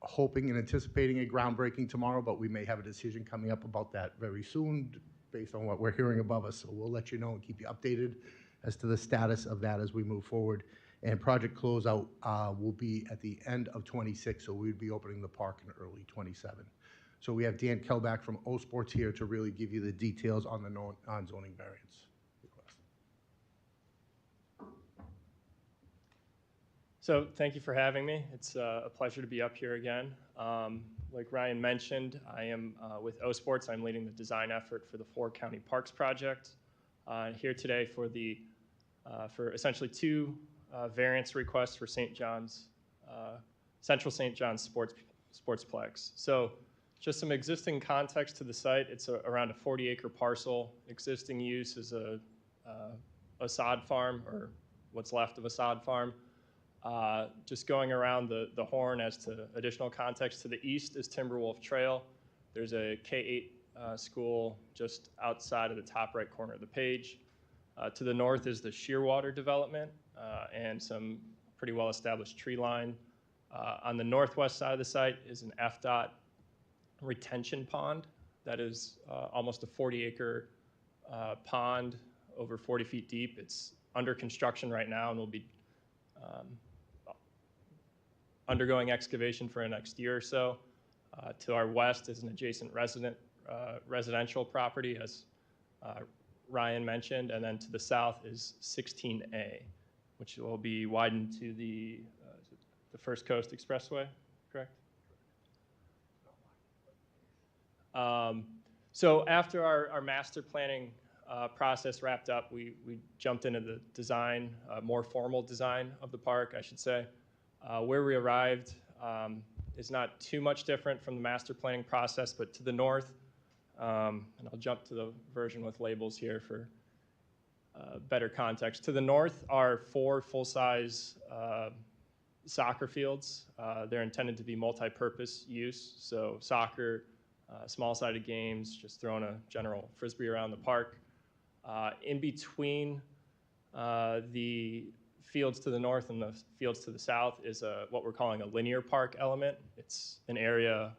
hoping and anticipating a groundbreaking tomorrow, but we may have a decision coming up about that very soon based on what we're hearing above us. So we'll let you know and keep you updated as to the status of that as we move forward. And project closeout will be at the end of 26, so we would be opening the park in early 27. So we have Dan Kelback from O Sports here to really give you the details on the non-zoning variance request. So thank you for having me. It's a pleasure to be up here again. Like Ryan mentioned, I am with O Sports. I'm leading the design effort for the 4 county parks project. Here today for essentially 2 variance requests for St. John's, Central St. John's Sportsplex. So just some existing context to the site. It's around a 40-acre parcel. Existing use is a sod farm, or what's left of a sod farm. Just going around the horn as to additional context, to the east is Timberwolf Trail. There's a K-8 school just outside of the top right corner of the page. To the north is the Shearwater development and some pretty well-established tree line. On the northwest side of the site is an FDOT retention pond that is almost a 40-acre pond, over 40 feet deep. It's under construction right now and will be undergoing excavation for the next year or so. To our west is an adjacent residential property, as Ryan mentioned, and then to the south is 16A, which will be widened to the First Coast Expressway, correct? So after our master planning process wrapped up, we jumped into the design, more formal design of the park, I should say. Where we arrived is not too much different from the master planning process, but to the north, and I'll jump to the version with labels here for better context. To the north are 4 full-size soccer fields. They're intended to be multi-purpose use, so soccer, small-sided games, just throwing a general frisbee around the park. In between the fields to the north and the fields to the south is what we're calling a linear park element. It's an area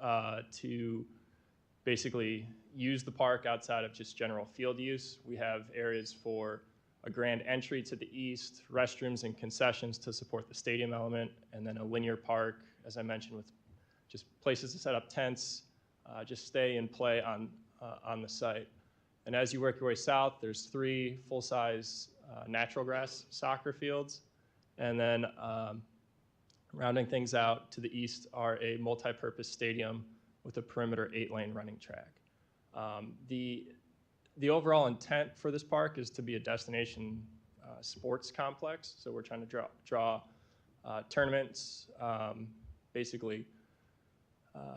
to basically use the park outside of just general field use. We have areas for a grand entry to the east, restrooms and concessions to support the stadium element, and then a linear park, as I mentioned, with just places to set up tents, just stay and play on the site. And as you work your way south, there's 3 full-size natural grass soccer fields. And then rounding things out to the east are a multi-purpose stadium with a perimeter 8-lane running track. The overall intent for this park is to be a destination sports complex. So we're trying to draw tournaments, basically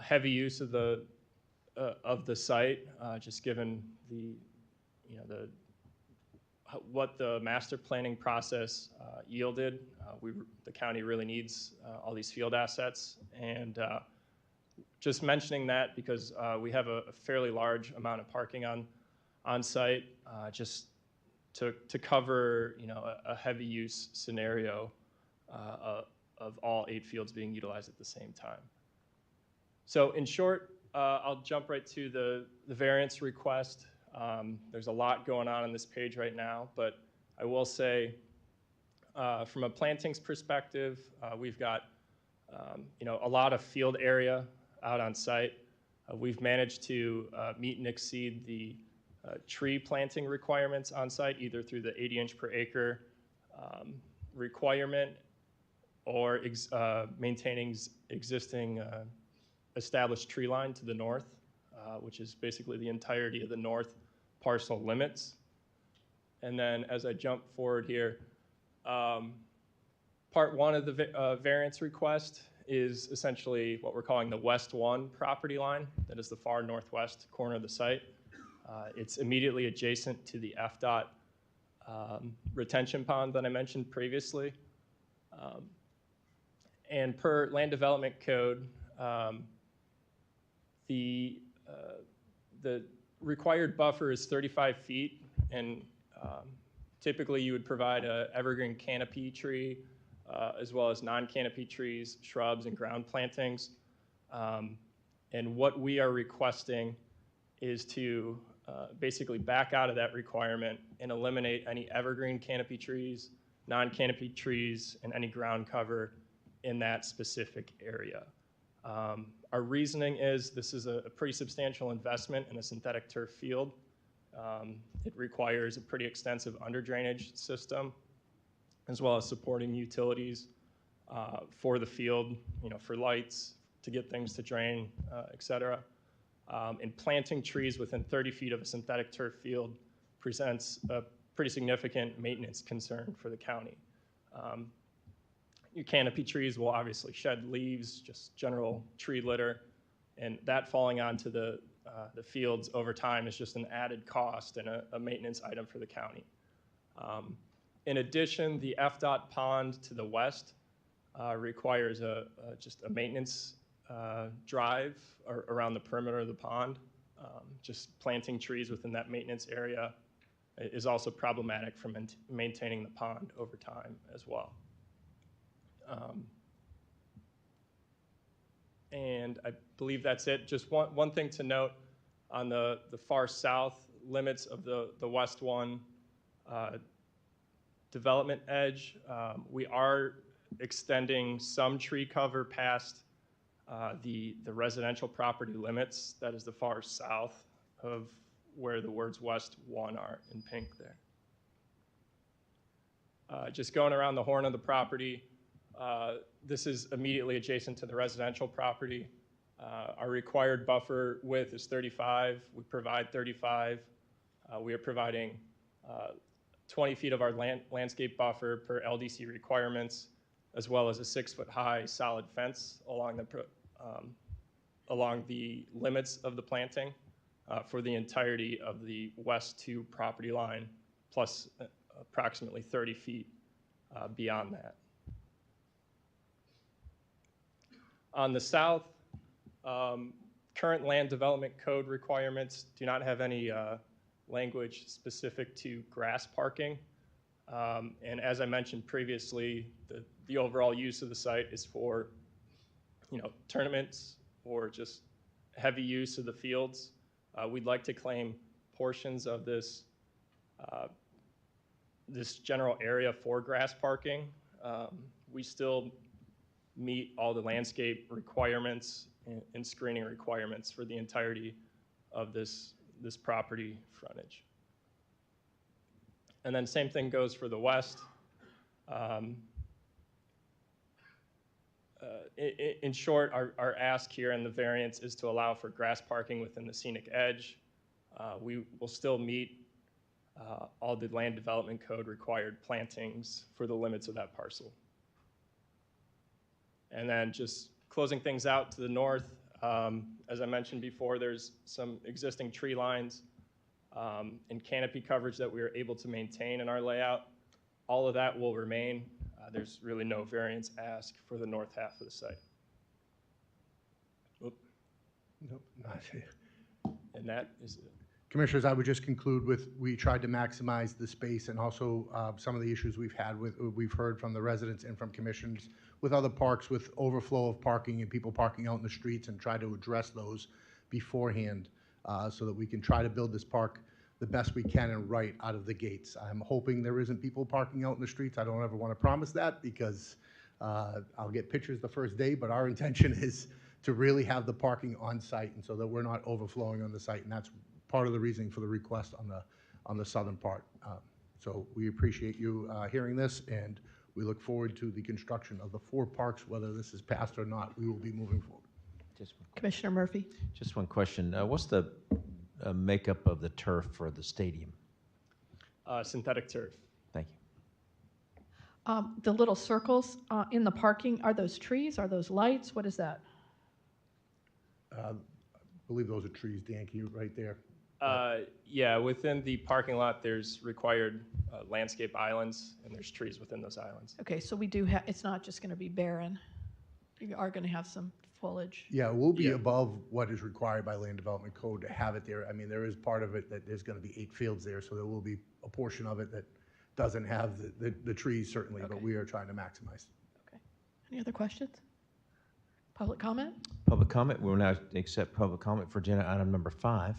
heavy use of the site, just given the what the master planning process yielded. The county really needs all these field assets, and just mentioning that because we have a fairly large amount of parking on site, just to cover a heavy use scenario of all 8 fields being utilized at the same time. So in short, I'll jump right to the variance request. There's a lot going on this page right now, but I will say from a plantings perspective, we've got a lot of field area out on site. We've managed to meet and exceed the tree planting requirements on site, either through the 80 inch per acre requirement or maintaining existing established tree line to the north, which is basically the entirety of the north parcel limits. And then as I jump forward here, part 1 of the variance request is essentially what we're calling the West 1 property line. That is the far northwest corner of the site. It's immediately adjacent to the FDOT retention pond that I mentioned previously. And per land development code, the required buffer is 35 feet, and typically you would provide an evergreen canopy tree as well as non-canopy trees, shrubs, and ground plantings. And what we are requesting is to basically back out of that requirement and eliminate any evergreen canopy trees, non-canopy trees, and any ground cover in that specific area. Our reasoning is this is a pretty substantial investment in a synthetic turf field. It requires a pretty extensive under drainage system, as well as supporting utilities for the field, for lights, to get things to drain, et cetera. And planting trees within 30 feet of a synthetic turf field presents a pretty significant maintenance concern for the county. Your canopy trees will obviously shed leaves, just general tree litter, and that falling onto the fields over time is just an added cost and a maintenance item for the county. In addition, the FDOT pond to the west requires just a maintenance drive around the perimeter of the pond. Just planting trees within that maintenance area is also problematic for maintaining the pond over time as well. And I believe that's it. Just one thing to note on the far south limits of the West 1 development edge, we are extending some tree cover past the residential property limits. That is the far south of where the words West 1 are in pink there. Just going around the horn of the property, this is immediately adjacent to the residential property. Our required buffer width is 35. We provide 35. We are providing 20 feet of our landscape buffer per LDC requirements, as well as a 6-foot high solid fence along the limits of the planting for the entirety of the West 2 property line, plus approximately 30 feet beyond that. On the south, current land development code requirements do not have any language specific to grass parking. And as I mentioned previously, the overall use of the site is for tournaments or just heavy use of the fields. We'd like to claim portions of this general area for grass parking. We still meet all the landscape requirements and screening requirements for the entirety of this property frontage. And then same thing goes for the west. In short, our ask here in the variance is to allow for grass parking within the scenic edge. We will still meet all the land development code required plantings for the limits of that parcel. And then just closing things out to the north, as I mentioned before, there's some existing tree lines and canopy coverage that we are able to maintain in our layout. All of that will remain. There's really no variance asked for the north half of the site. Oop. Nope, not here. And that is it. Commissioners, I would just conclude with, we tried to maximize the space and also some of the issues we've heard from the residents and from commissioners with other parks with overflow of parking and people parking out in the streets, and try to address those beforehand so that we can try to build this park the best we can and right out of the gates. I'm hoping there isn't people parking out in the streets. I don't ever want to promise that because I'll get pictures the first day, but our intention is to really have the parking on site and so that we're not overflowing on the site, and that's part of the reasoning for the request on the southern part. So we appreciate you hearing this, and we look forward to the construction of the 4 parks, whether this is passed or not. We will be moving forward. Commissioner Murphy? Just one question. What's the makeup of the turf for the stadium? Synthetic turf. Thank you. The little circles in the parking, are those trees? Are those lights? What is that? I believe those are trees, Dan, can you right there? Yeah, within the parking lot, there's required landscape islands, and there's trees within those islands. Okay, so we do have, it's not just going to be barren. You are going to have some foliage. Yeah, we'll be above what is required by land development code to have it there. I mean, there is part of it that there's going to be 8 fields there, so there will be a portion of it that doesn't have the trees certainly, but we are trying to maximize. Any other questions? Public comment? Public comment. We will now accept public comment for agenda item number 5.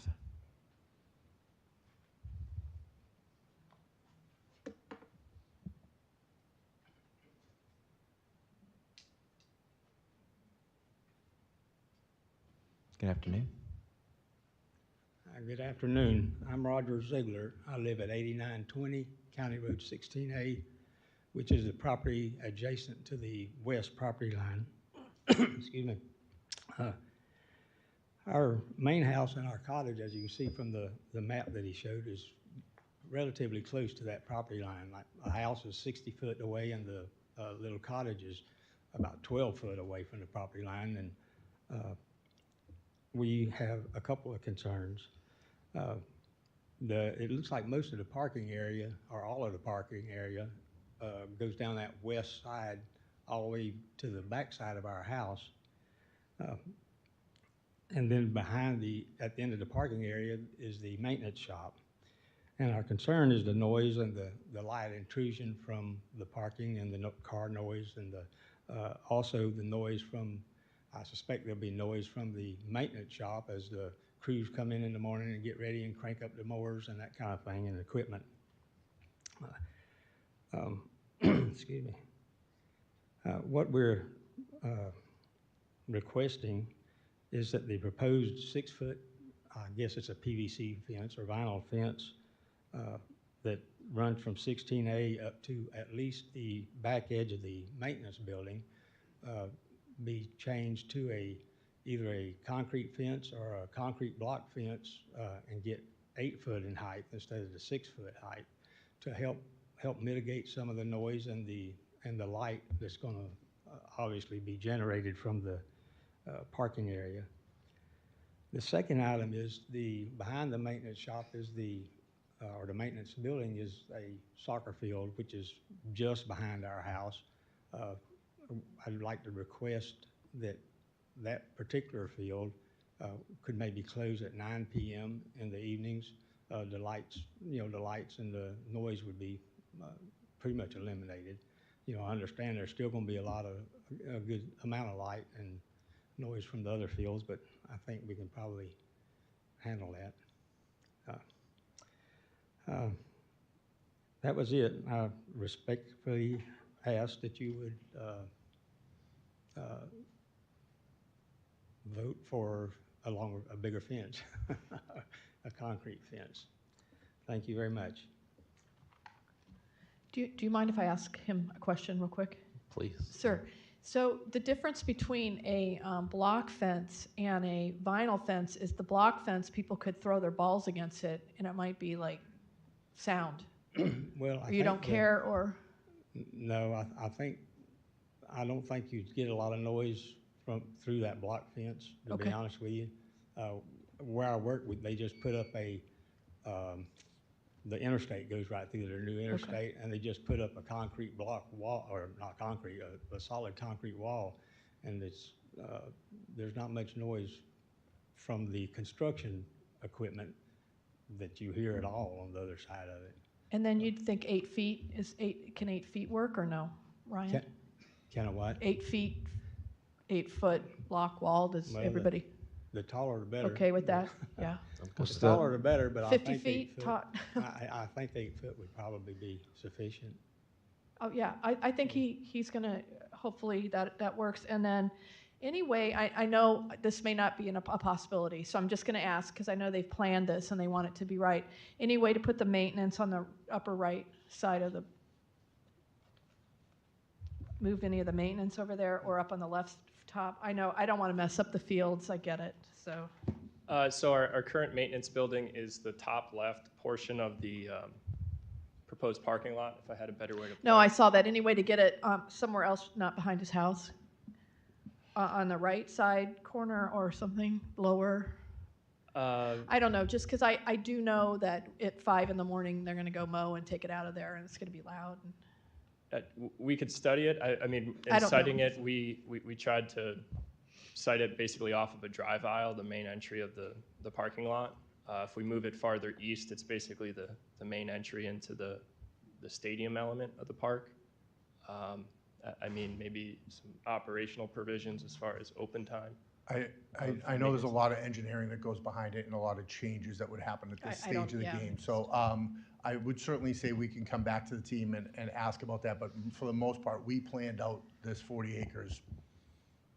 Good afternoon. Good afternoon. I'm Roger Ziegler. I live at 8920 County Road 16A, which is the property adjacent to the west property line. Excuse me. Our main house and our cottage, as you can see from the map that he showed, is relatively close to that property line. Like, the house is 60 foot away, and the little cottage is about 12 foot away from the property line. And we have a couple of concerns. It looks like most of the parking area, or all of the parking area, goes down that west side all the way to the back side of our house. And then behind at the end of the parking area is the maintenance shop. And our concern is the noise and the light intrusion from the parking and the car noise, and also the noise from, I suspect there'll be noise from the maintenance shop as the crews come in the morning and get ready and crank up the mowers and that kind of thing, and equipment. Excuse me. What we're requesting is that the proposed 6 foot, I guess it's a PVC fence or vinyl fence, that runs from 16A up to at least the back edge of the maintenance building, be changed to either a concrete fence or a concrete block fence, and get 8 foot in height instead of the 6 foot height, to help mitigate some of the noise and the light that's going to obviously be generated from the parking area. The second item is behind the maintenance shop is or the maintenance building is a soccer field, which is just behind our house. I'd like to request that particular field could maybe close at 9 p.m. in the evenings. The lights and the noise would be pretty much eliminated. I understand there's still going to be a good amount of light and noise from the other fields, but I think we can probably handle that. That was it. I respectfully ask that you would vote for a bigger fence, a concrete fence. Thank you very much. Do you mind if I ask him a question real quick? Please. Sir, so the difference between a block fence and a vinyl fence is the block fence, people could throw their balls against it and it might be like sound. Well, or you don't care, or? No, I don't think you'd get a lot of noise through that block fence, to be Okay. honest with you. Where I work, they just put up the interstate goes right through their new interstate, and they just put up a concrete block wall, or not concrete, a solid concrete wall, and there's not much noise from the construction equipment that you hear at all on the other side of it. And then you'd think 8 feet can 8 feet work or no, Ryan? Can a what? 8 feet, 8-foot block wall, does Well, everybody The taller the better. okay with that? Yeah. The taller the better, but I 50 think 8 feet, foot, ta- I think 8 foot would probably be sufficient. Oh, yeah, I think he's gonna, hopefully that works. And then, anyway, I know this may not be a possibility, so I'm just gonna ask, because I know they've planned this and they want it to be right. Any way to put the maintenance on the upper right side of move any of the maintenance over there or up on the left top? I know, I don't wanna mess up the fields, I get it, so. So our current maintenance building is the top left portion of the proposed parking lot, if I had a better way to. No, I saw that. Any way to get it somewhere else, not behind his house? On the right side corner or something lower? I don't know, just because I do know that at 5 in the morning, they're going to go mow and take it out of there, and it's going to be loud. We could study it. I mean, I in don't citing know. it, we tried to cite it basically off of a drive aisle, the main entry of the parking lot. If we move it farther east, it's basically the main entry into the stadium element of the park. I mean, maybe some operational provisions as far as open time. I know there's a lot of engineering that goes behind it and a lot of changes that would happen at this I don't- stage of the yeah. game. So I would certainly say we can come back to the team and ask about that, but for the most part, we planned out this 40 acres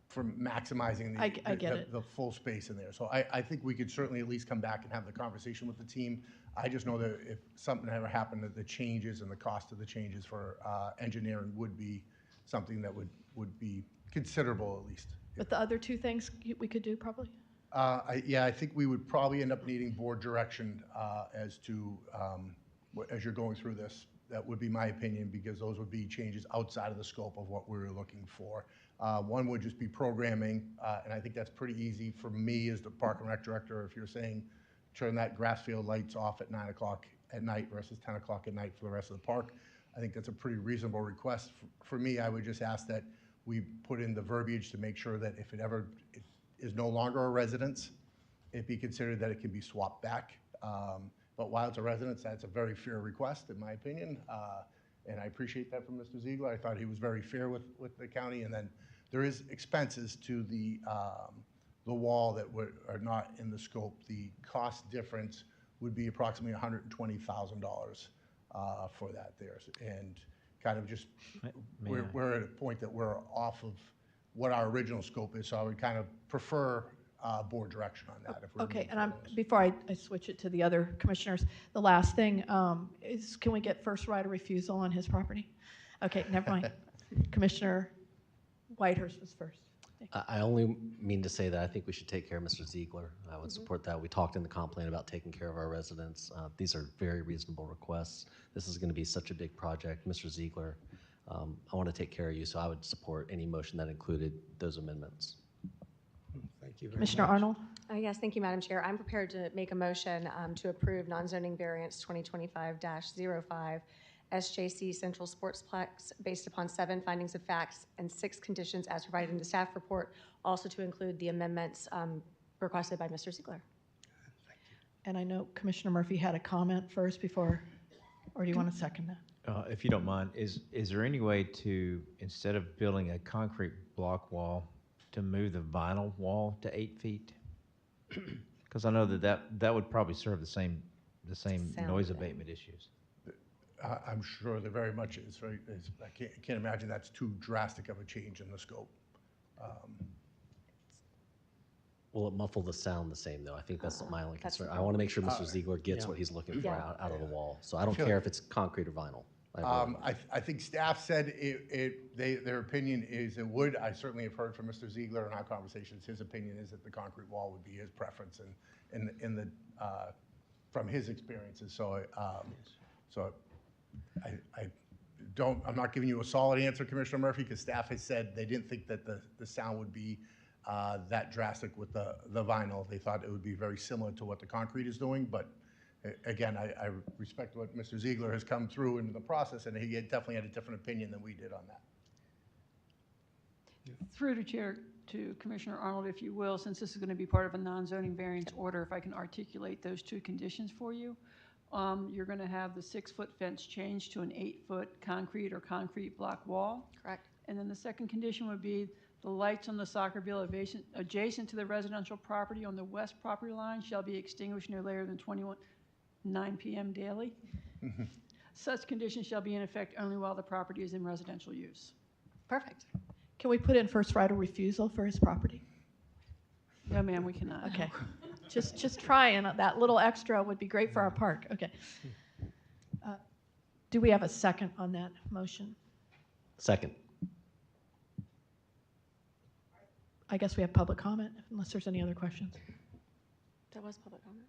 for maximizing I get it. the full space in there. So I think we could certainly at least come back and have the conversation with the team. I just know that if something ever happened, that the changes and the cost of the changes for engineering would be something that would be considerable at least. But the other two things we could do probably? Yeah, I think we would probably end up needing board direction as to, as you're going through this. That would be my opinion, because those would be changes outside of the scope of what we were looking for. One would just be programming, and I think that's pretty easy for me as the Park and Rec Director. If you're saying turn that grass field lights off at 9 o'clock at night versus 10 o'clock at night for the rest of the park, I think that's a pretty reasonable request. For me, I would just ask that we put in the verbiage to make sure that if it ever is no longer a residence, it be considered that it can be swapped back. But while it's a residence, that's a very fair request, in my opinion. And I appreciate that from Mr. Ziegler. I thought he was very fair with the county. And then there is expenses to the wall that are not in the scope. The cost difference would be approximately $120,000 for that there. And kind of just, we're at a point that we're off of what our original scope is. So I would kind of prefer board direction on that. If we're Okay, moving and forward. before I switch it to the other commissioners, the last thing is, can we get first right of refusal on his property? Okay, never mind. Commissioner Whitehurst was first. I only mean to say that I think we should take care of Mr. Ziegler. I would support that. We talked in the comp plan about taking care of our residents. These are very reasonable requests. This is going to be such a big project. Mr. Ziegler, I want to take care of you, so I would support any motion that included those amendments. Thank you very Commissioner much. Arnold? Yes, thank you, Madam Chair. I'm prepared to make a motion to approve non-zoning variance 2025-05 SJC Central Sportsplex based upon 7 findings of facts and 6 conditions as provided in the staff report, also to include the amendments requested by Mr. Ziegler. And I know Commissioner Murphy had a comment first before, or do you want to second that? If you don't mind, is there any way to, instead of building a concrete block wall, to move the vinyl wall to 8 feet? Because I know that would probably serve the same noise abatement issues. I'm sure there very much is. I can't imagine that's too drastic of a change in the scope. Will it muffle the sound the same, though? I think that's my only concern. I want to make sure Mr. Ziegler gets what he's looking for out of the wall. So I don't care if it's concrete or vinyl. I think staff said their opinion is it would. I certainly have heard from Mr. Ziegler in our conversations. His opinion is that the concrete wall would be his preference, and from his experiences. So I'm not giving you a solid answer, Commissioner Murphy, because staff has said they didn't think that the sound would be that drastic with the vinyl. They thought it would be very similar to what the concrete is doing, but again, I respect what Mr. Ziegler has come through into the process, and he definitely had a different opinion than we did on that. Through the chair to Commissioner Arnold, if you will, since this is going to be part of a non-zoning variance order, if I can articulate those two conditions for you. You're going to have the 6-foot fence changed to an 8-foot concrete or concrete block wall. Correct. And then the second condition would be the lights on the soccer field adjacent to the residential property on the west property line shall be extinguished no later than 9 p.m. daily. Such conditions shall be in effect only while the property is in residential use. Perfect. Can we put in first right of refusal for his property? No, ma'am, we cannot. Okay. Just trying. That little extra would be great for our park. Okay. Do we have a second on that motion? Second. I guess we have public comment, unless there's any other questions. That was public comment.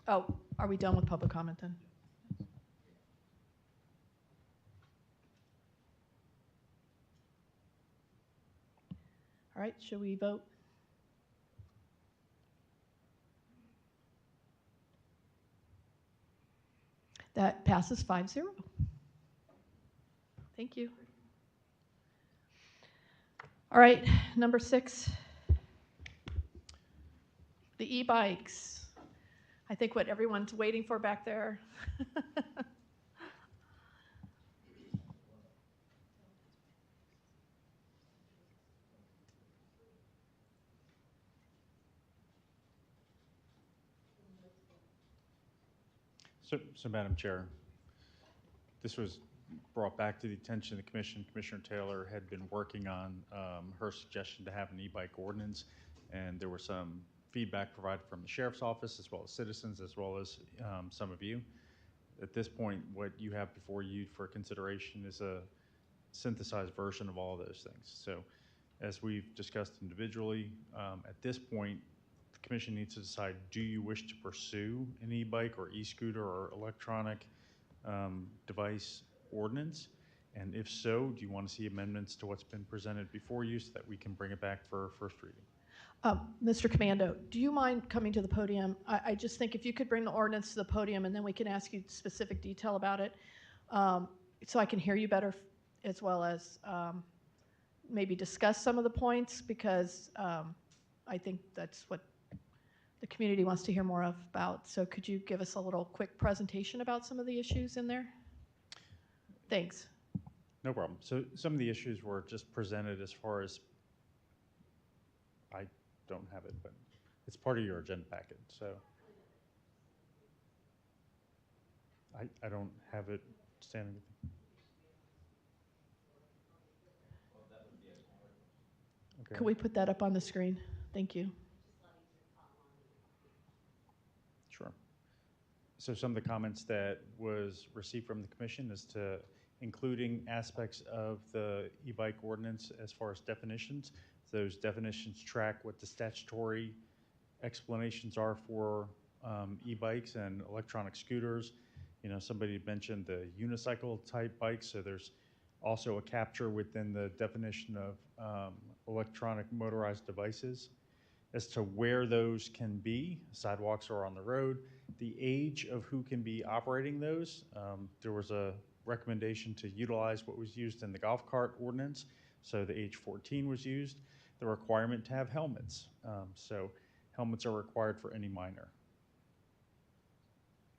Oh, are we done with public comment then? All right, should we vote? That passes 5-0. Thank you. All right, number 6, the e-bikes. I think what everyone's waiting for back there. So Madam Chair, this was brought back to the attention of the commission. Commissioner Taylor had been working on her suggestion to have an e-bike ordinance, and there was some feedback provided from the sheriff's office as well as citizens as well as some of you. At this point, what you have before you for consideration is a synthesized version of all those things. So as we've discussed individually, at this point, the commission needs to decide, do you wish to pursue an e-bike or e-scooter or electronic device ordinance? And if so, do you want to see amendments to what's been presented before you so that we can bring it back for first reading? Mr. Commando, do you mind coming to the podium? I just think if you could bring the ordinance to the podium and then we can ask you specific detail about it so I can hear you better, as well as maybe discuss some of the points, because I think that's what the community wants to hear more about. So could you give us a little quick presentation about some of the issues in there? Thanks. No problem. So some of the issues were just presented as far as, I don't have it, but it's part of your agenda packet. So I don't have it standing with me. Okay. Could we put that up on the screen? Thank you. Sure. So some of the comments that was received from the commission is to including aspects of the e-bike ordinance as far as definitions. Those definitions track what the statutory explanations are for e-bikes and electronic scooters. You know, somebody mentioned the unicycle type bikes, so there's also a capture within the definition of electronic motorized devices as to where those can be, sidewalks or on the road, the age of who can be operating those. There was a recommendation to utilize what was used in the golf cart ordinance, so the age 14 was used. The requirement to have helmets, so helmets are required for any minor.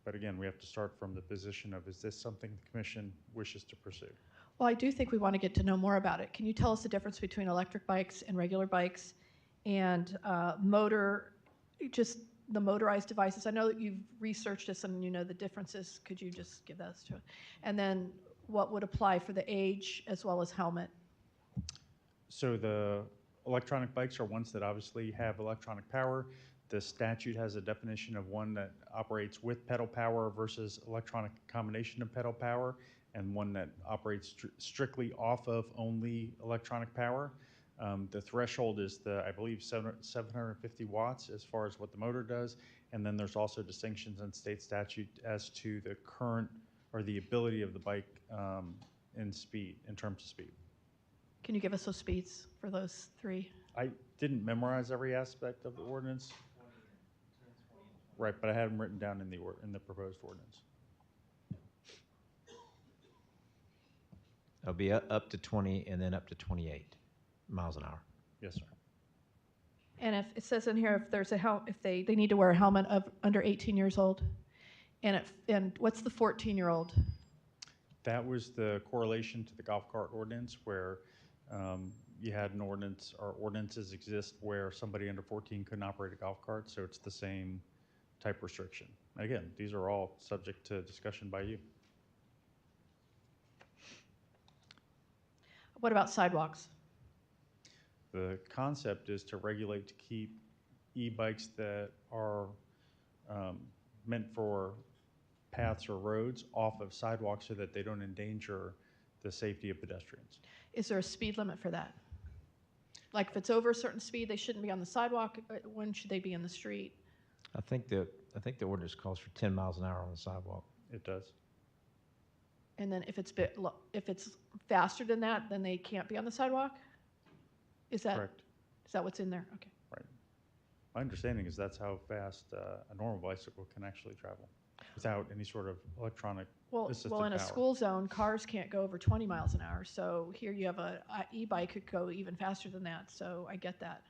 But again, we have to start from the position of, is this something the commission wishes to pursue? Well, I do think we want to get to know more about it. Can you tell us the difference between electric bikes and regular bikes and just the motorized devices? I know that you've researched this and you know the differences. Could you just give those to us? And then what would apply for the age as well as helmet? So the electronic bikes are ones that obviously have electronic power. The statute has a definition of one that operates with pedal power versus electronic combination of pedal power, and one that operates strictly off of only electronic power. The threshold is I believe 750 watts as far as what the motor does, and then there's also distinctions in state statute as to the current or the ability of the bike in terms of speed. Can you give us those speeds for those three? I didn't memorize every aspect of the ordinance. Right, but I had them written down in the proposed ordinance. It'll be up to 20 and then up to 28 miles an hour. Yes, sir. And if it says in here, if there's if they need to wear a helmet of under 18 years old, and what's the 14-year-old? That was the correlation to the golf cart ordinance where you had an ordinance, or ordinances exist where somebody under 14 couldn't operate a golf cart, so it's the same type restriction. Again, these are all subject to discussion by you. What about sidewalks? The concept is to regulate to keep e-bikes that are meant for paths or roads off of sidewalks so that they don't endanger the safety of pedestrians. Is there a speed limit for that? Like if it's over a certain speed, they shouldn't be on the sidewalk. When should they be in the street? I think the ordinance calls for 10 miles an hour on the sidewalk. It does. And then if it's faster than that, then they can't be on the sidewalk? Is that Correct. Is that what's in there? Okay. Right. My understanding is that's how fast a normal bicycle can actually travel without any sort of electronic assisted Well, in a power. school zone, cars can't go over 20 miles an hour. So here you have a e-bike could go even faster than that. So I get that.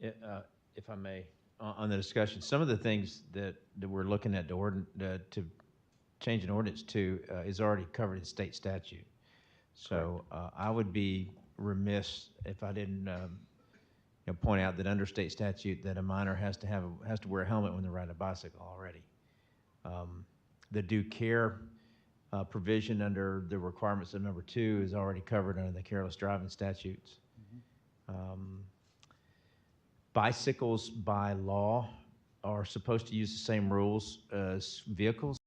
If I may, on the discussion, some of the things that we're looking at to change an ordinance to is already covered in state statute. So I would be remiss if I didn't point out that under state statute that a minor has to wear a helmet when they're riding a bicycle already. The due care provision under the requirements of number 2 is already covered under the careless driving statutes. Bicycles by law are supposed to use the same rules as vehicles.